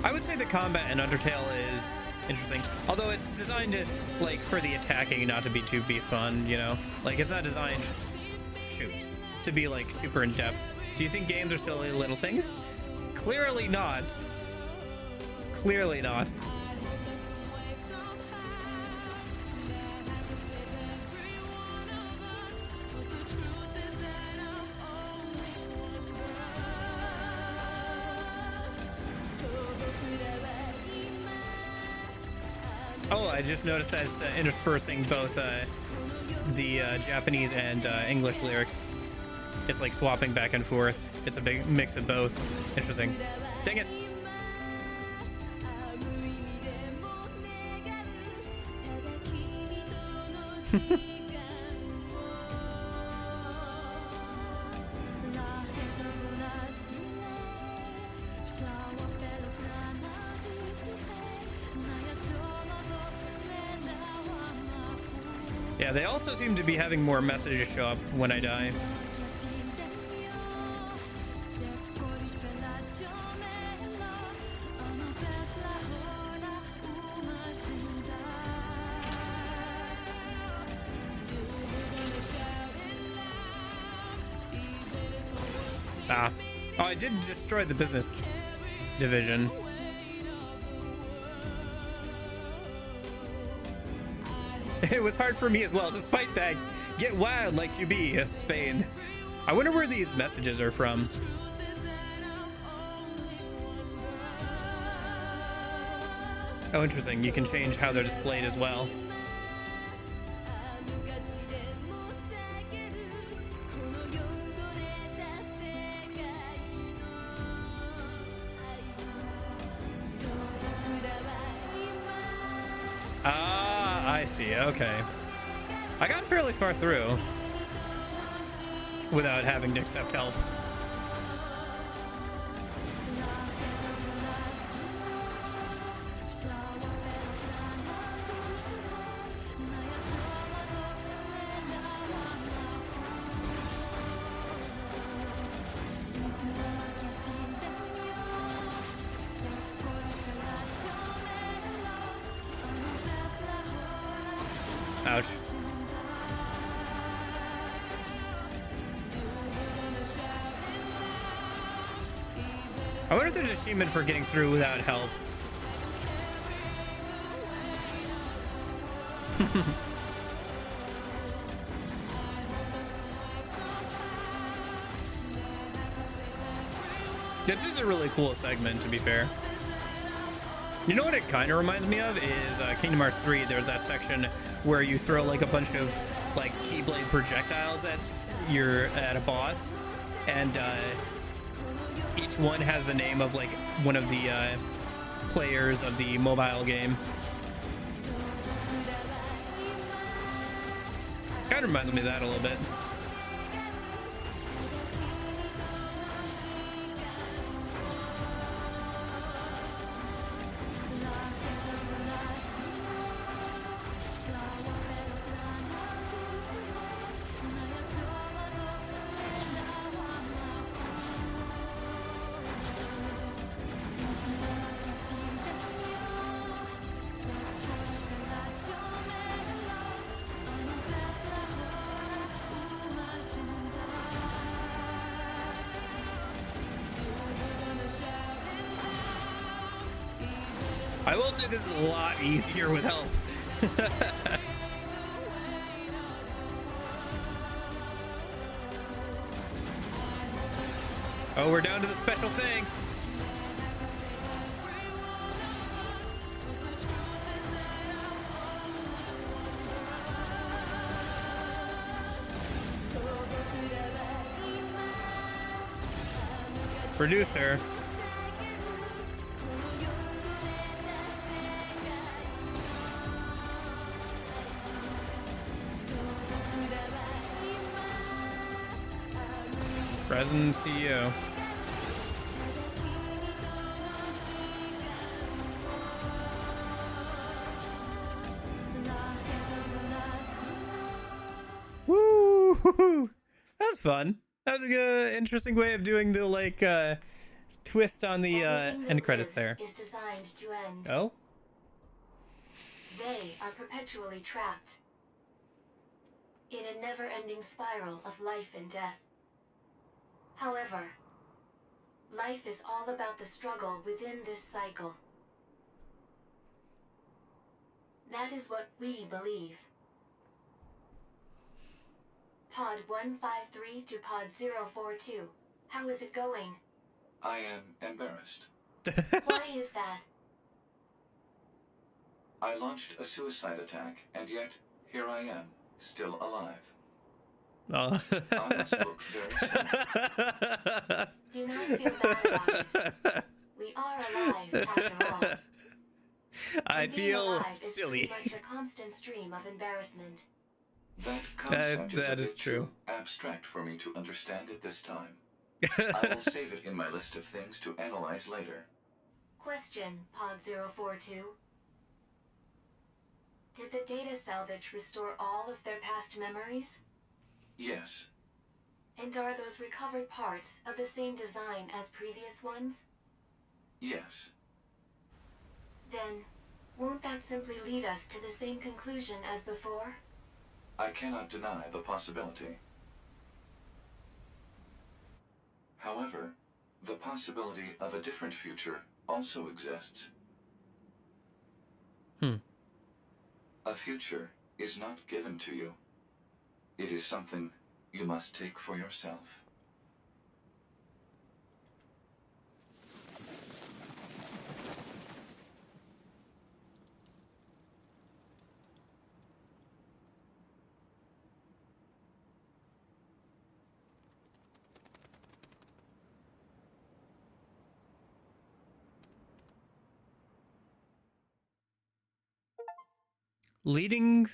I would say the combat in Undertale is interesting, although it's designed to, like, for the attacking, not to be too fun, you know? Like, it's not designed, to be, like, super in-depth. Do you think games are silly little things? Clearly not. Clearly not. Oh, I just noticed that it's interspersing both the Japanese and English lyrics. It's like swapping back and forth. It's a big mix of both. Interesting. Dang it. Yeah, they also seem to be having more messages show up when I die. Ah. Oh, I did destroy the business division. It was hard for me as well, despite that. Get wild like to be, Spain. I wonder where these messages are from. Oh, interesting. You can change how they're displayed as well. I see, okay. I got fairly far through without having to accept help. Ouch. I wonder if there's an achievement for getting through without help. This is a really cool segment, to be fair. You know what it kind of reminds me of is Kingdom Hearts 3. There's that section where you throw like a bunch of like Keyblade projectiles at a boss, and each one has the name of like one of the players of the mobile game. Kind of reminds me of that a little bit. I will say this is a lot easier with help. Oh, we're down to the special thanks. Producer. President CEO. Woo! That was fun. That was a good, interesting way of doing the like twist on the end credits there. Is designed to end. Oh? They are perpetually trapped in a never-ending spiral of life and death. However, life is all about the struggle within this cycle. That is what we believe. Pod 153 to Pod 042. How is it going? I am embarrassed. Why is that? I launched a suicide attack, and yet here I am, still alive. Oh. I must look very sad. Do not feel bad about it. We are alive after all. I And being feel alive silly. is pretty much a constant stream of embarrassment. That concept is a that bit is true. too abstract for me to understand at this time. I will save it in my list of things to analyze later. Question, Pod 042. Did the data salvage restore all of their past memories? Yes, And are those recovered parts of the same design as previous ones? yes. Then, won't that simply lead us to the same conclusion as before? I cannot deny the possibility. However, the possibility of a different future also exists. A future is not given to you. It is something you must take for yourself. Leaving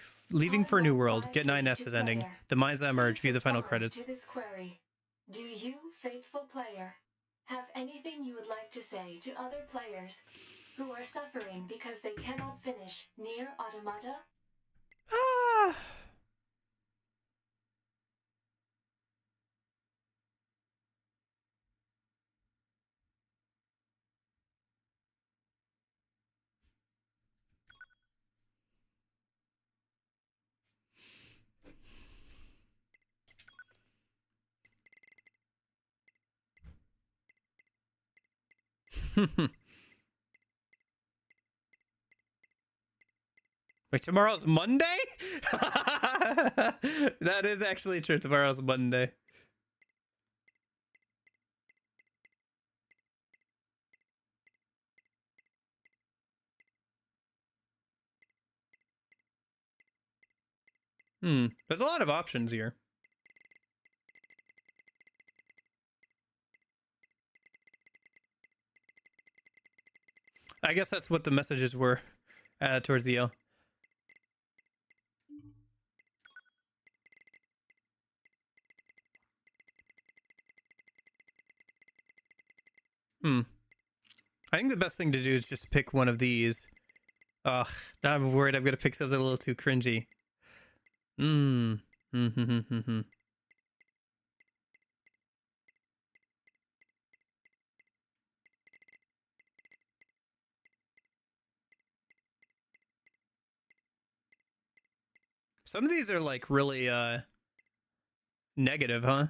for a new world. Get 9S is ending. The minds that emerge. View the final credits. To this query. Do you, faithful player, have anything you would like to say to other players who are suffering because they cannot finish Nier Automata? Ah. Wait, tomorrow's Monday? That is actually true. Tomorrow's Monday. There's a lot of options here. I guess that's what the messages were towards the L. I think the best thing to do is just pick one of these. Ugh, now I'm worried I'm gonna pick something a little too cringy. Some of these are like really negative, huh?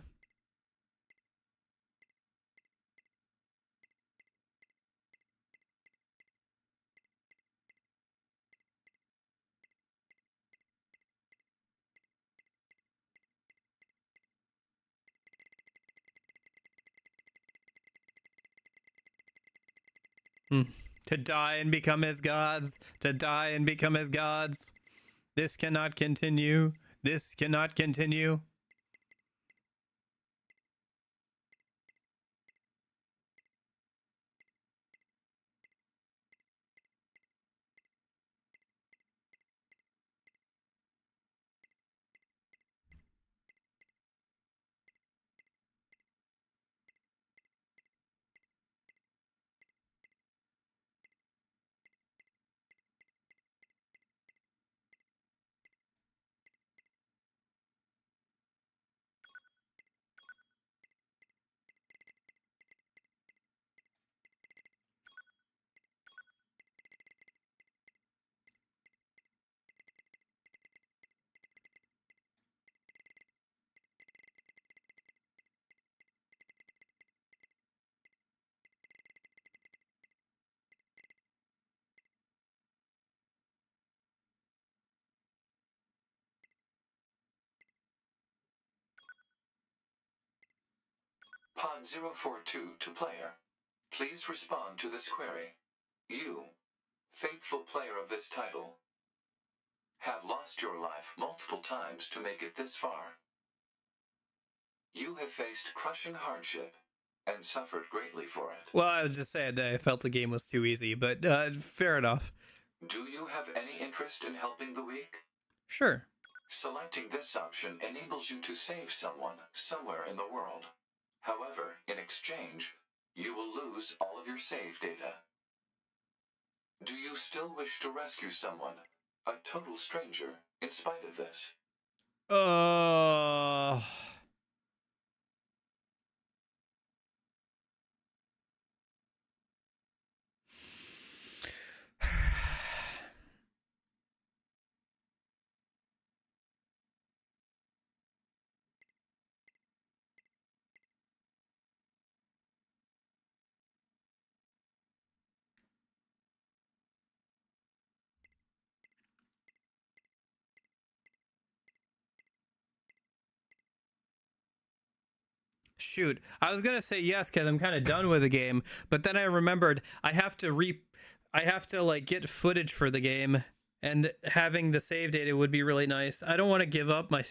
Hmm. To die and become as gods. To die and become as gods. This cannot continue. This cannot continue. Pod 042 to player. Please respond to this query. You, faithful player of this title, have lost your life multiple times to make it this far. You have faced crushing hardship and suffered greatly for it. Well, I was just saying that I felt the game was too easy, but fair enough. Do you have any interest in helping the weak? Sure. Selecting this option enables you to save someone somewhere in the world. However, in exchange, you will lose all of your save data. Do you still wish to rescue someone, a total stranger, in spite of this? Shoot, I was gonna say yes because I'm kind of done with the game, but then I remembered I have to like get footage for the game, and having the save data would be really nice. I don't want to give up my.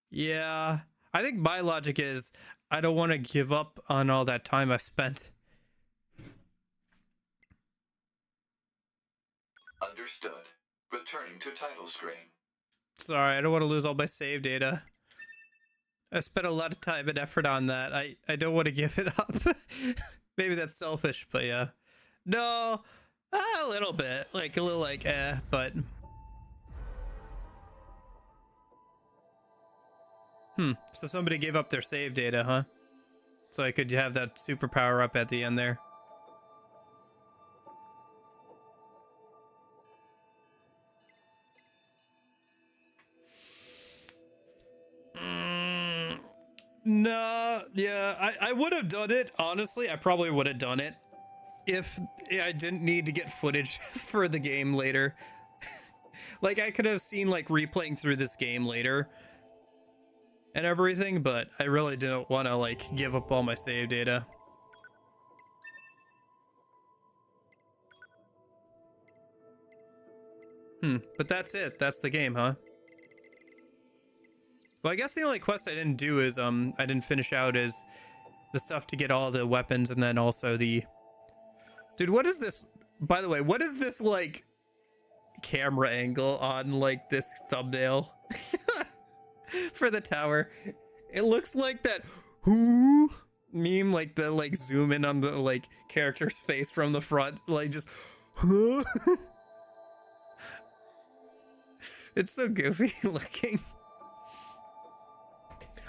Yeah, I think my logic is I don't want to give up on all that time I've spent. Understood. Returning to title screen. Sorry, I don't want to lose all my save data. I spent a lot of time and effort on that. I don't want to give it up. Maybe that's selfish, but yeah. No, a little bit. Like, a little like, but... So somebody gave up their save data, huh? So I could have that superpower up at the end there. No, yeah, I would have done it. Honestly, I probably would have done it if I didn't need to get footage for the game later. Like, I could have seen, like, replaying through this game later and everything, but I really didn't want to, like, give up all my save data. But that's it. That's the game, huh? Well, I guess the only quest I didn't do is, I didn't finish out is the stuff to get all the weapons, and then also the... Dude, what is this? By the way, what is this, like, camera angle on, like, this thumbnail for the tower? It looks like that who meme, like the, like, zoom in on the, like, character's face from the front, like, just huh? It's so goofy looking.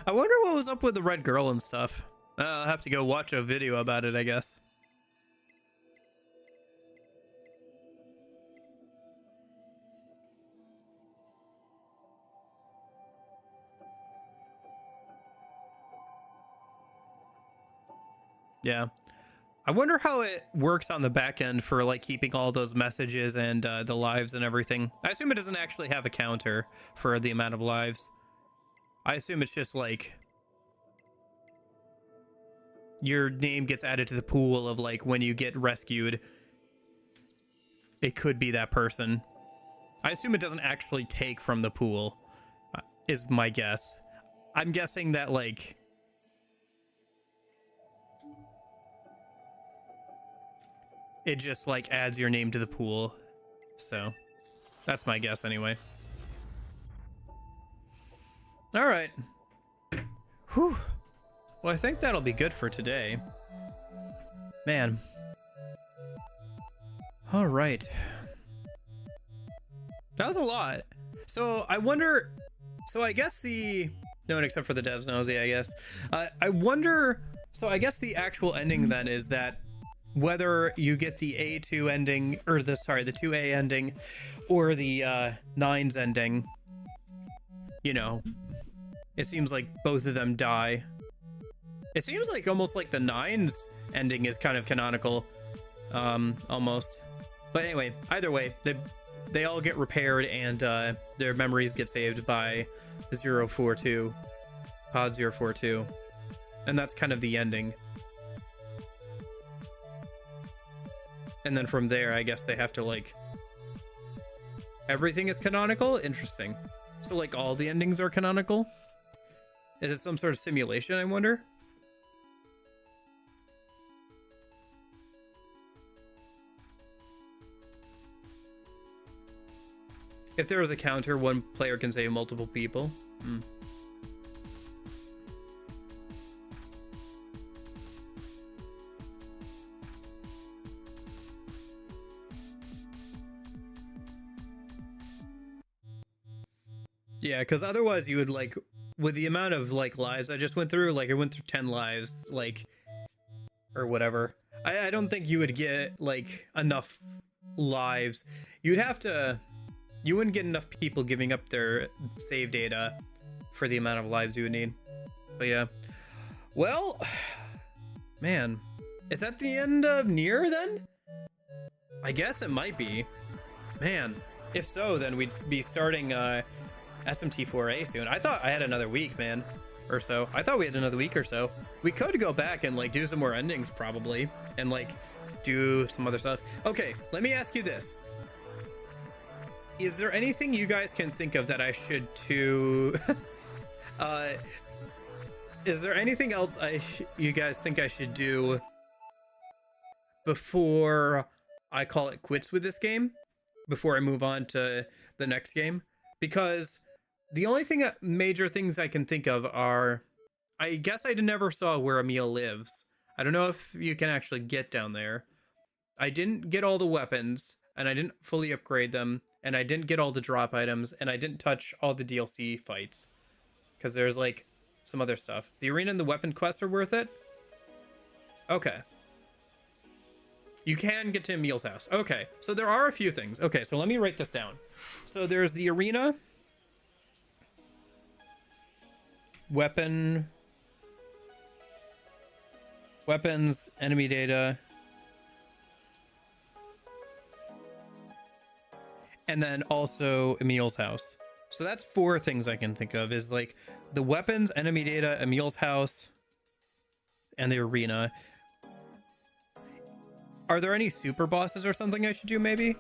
I wonder what was up with the red girl and stuff. I'll have to go watch a video about it, I guess. Yeah. I wonder how it works on the back end for, like, keeping all those messages and the lives and everything. I assume it doesn't actually have a counter for the amount of lives. I assume it's just, like, your name gets added to the pool of like when you get rescued, it could be that person. I assume it doesn't actually take from the pool, is my guess. I'm guessing that like it just like adds your name to the pool. So that's my guess anyway. All right. Whew. Well, I think that'll be good for today. Man. All right. That was a lot. So I wonder, so I guess no one except for the devs knows, yeah, I guess. I wonder, so I guess the actual ending then is that whether you get the A2 ending, or the 2A ending, or the 9's ending, you know, it seems like both of them die. It seems like almost like the 9's ending is kind of canonical, almost. But anyway, either way, they all get repaired and their memories get saved by 042, Pod 042. And that's kind of the ending. And then from there, I guess they have to like... Everything is canonical? Interesting. So like all the endings are canonical? Is it some sort of simulation, I wonder? If there was a counter, one player can save multiple people. Yeah, because otherwise you would like, with the amount of like lives I just went through, like I went through 10 lives, like, or whatever. I don't think you would get like enough lives. You'd have to, you wouldn't get enough people giving up their save data for the amount of lives you would need. But yeah. Well, man, is that the end of Nier then? I guess it might be. Man, if so, then we'd be starting SMT4A soon. I thought I had another week, man, or so. I thought we had another week or so. We could go back and like do some more endings probably, and like do some other stuff. Okay, let me ask you this. Is there anything you guys can think of that I should do? Is there anything else you guys think I should do before I call it quits with this game? Before I move on to the next game? Because the only major things I can think of are, I guess I never saw where Emil lives. I don't know if you can actually get down there. I didn't get all the weapons, and I didn't fully upgrade them, and I didn't get all the drop items, and I didn't touch all the DLC fights. Because there's like some other stuff. The arena and the weapon quests are worth it? Okay. You can get to Emil's house. Okay, so there are a few things. Okay, so let me write this down. So there's the arena, weapons, enemy data, and then also Emil's house. So that's 4 things I can think of, is like the weapons, enemy data, Emil's house, and the arena. Are there any super bosses or something I should do maybe?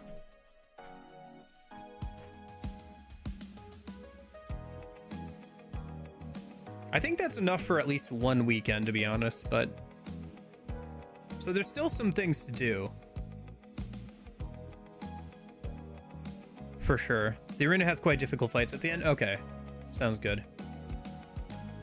I think that's enough for at least one weekend, to be honest, but... So there's still some things to do. For sure. The arena has quite difficult fights at the end? Okay. Sounds good.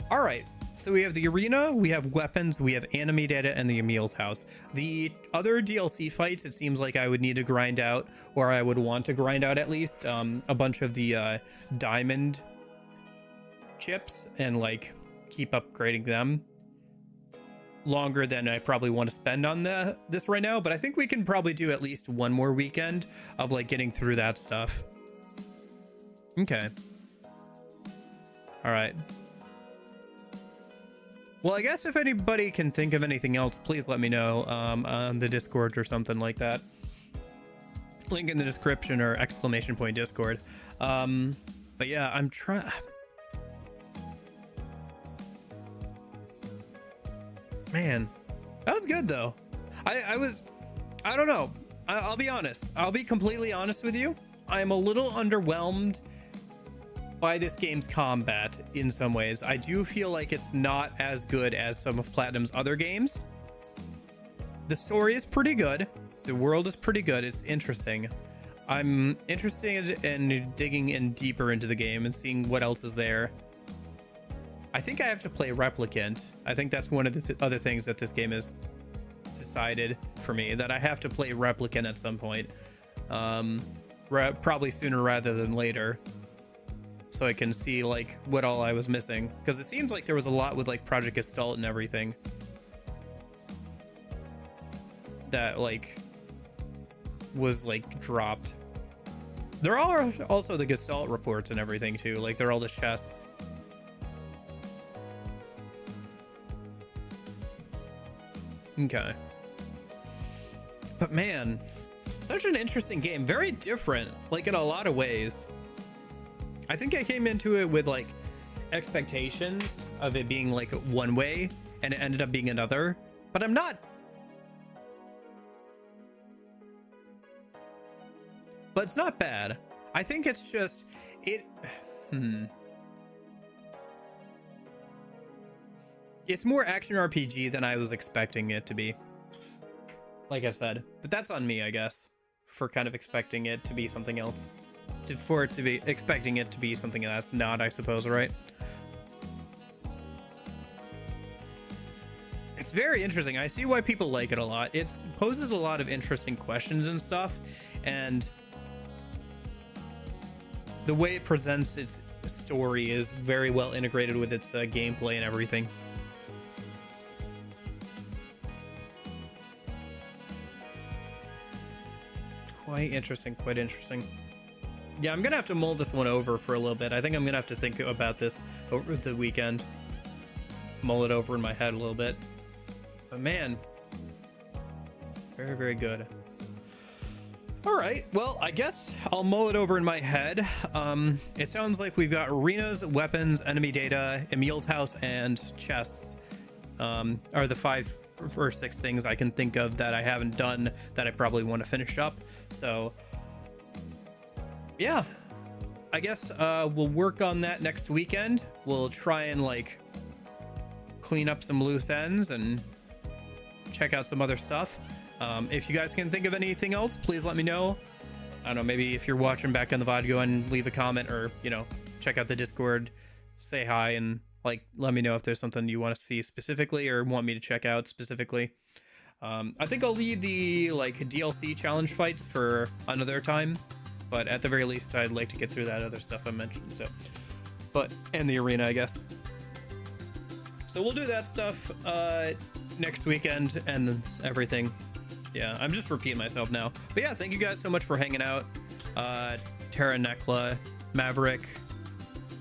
Alright. So we have the arena, we have weapons, we have enemy data, and the Emil's house. The other DLC fights, it seems like I would need to grind out, or I would want to grind out at least, a bunch of the diamond chips, and like keep upgrading them longer than I probably want to spend on this right now. But I think we can probably do at least one more weekend of like getting through that stuff. Okay. All right. Well, I guess if anybody can think of anything else, please let me know on the Discord or something like that. Link in the description or exclamation point Discord. But yeah, I'm trying. Man, That was good though. I don't know. I'll be honest. I'll be completely honest with you. I'm a little underwhelmed by this game's combat in some ways. I do feel like it's not as good as some of Platinum's other games. The story is pretty good. The world is pretty good. It's interesting. I'm interested in digging in deeper into the game and seeing what else is there. I think I have to play Replicant. I think that's one of the other things that this game has decided for me, that I have to play Replicant at some point. Probably sooner rather than later, so I can see like what all I was missing, because it seems like there was a lot with like Project Gestalt and everything that like was like dropped. There are also the Gestalt reports and everything too, like they're all the chests. Okay. But man, such an interesting game. Very different, like in a lot of ways. I think I came into it with like expectations of it being like one way and it ended up being another, but I'm not. But it's not bad. I think it's just it's more action RPG than I was expecting it to be, like I said. But that's on me, I guess, for kind of expecting it to be something else. For it to be expecting it to be something that's not, I suppose, right? It's very interesting. I see why people like it a lot. It poses a lot of interesting questions and stuff, and the way it presents its story is very well integrated with its gameplay and everything. Quite interesting, quite interesting. Yeah, I'm gonna have to mull this one over for a little bit. I think I'm gonna have to think about this over the weekend. Mull it over in my head a little bit. But man, very, very good. All right, well, I guess I'll mull it over in my head. It sounds like we've got arenas, weapons, enemy data, Emil's house, and chests are the 5 or 6 things I can think of that I haven't done that I probably want to finish up. So yeah, I guess we'll work on that next weekend. We'll try and like clean up some loose ends and check out some other stuff. If you guys can think of anything else, please let me know. I don't know, maybe if you're watching back on the VOD, go and leave a comment, or, you know, check out the Discord, say hi, and like let me know if there's something you want to see specifically or want me to check out specifically. I think I'll leave the like DLC challenge fights for another time, but at the very least I'd like to get through that other stuff I mentioned. So, and the arena, I guess. So we'll do that stuff next weekend and everything. Yeah, I'm just repeating myself now. But yeah, thank you guys so much for hanging out. Terra Nekla, Maverick.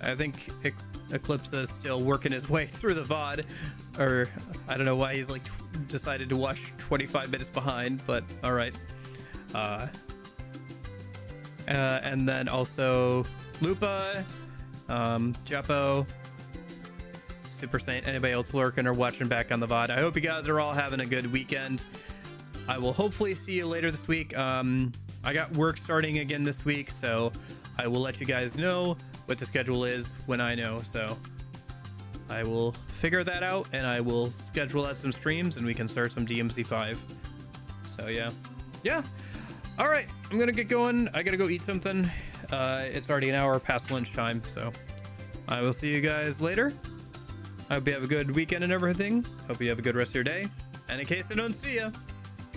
I think Eclipse is still working his way through the VOD. Or I don't know why he's like decided to watch 25 minutes behind, but all right. And then also Lupa, Jeppo, Super Saint, anybody else lurking or watching back on the VOD. I hope you guys are all having a good weekend. I will hopefully see you later this week. I got work starting again this week, so I will let you guys know what the schedule is when I know. So I will figure that out, and I will schedule out some streams, and we can start some DMC5. So yeah. All right, I'm gonna get going. I gotta go eat something. It's already an hour past lunchtime, so I will see you guys later. I hope you have a good weekend and everything. Hope you have a good rest of your day. And in case I don't see you,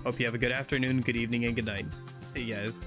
hope you have a good afternoon, good evening, and good night. See you guys.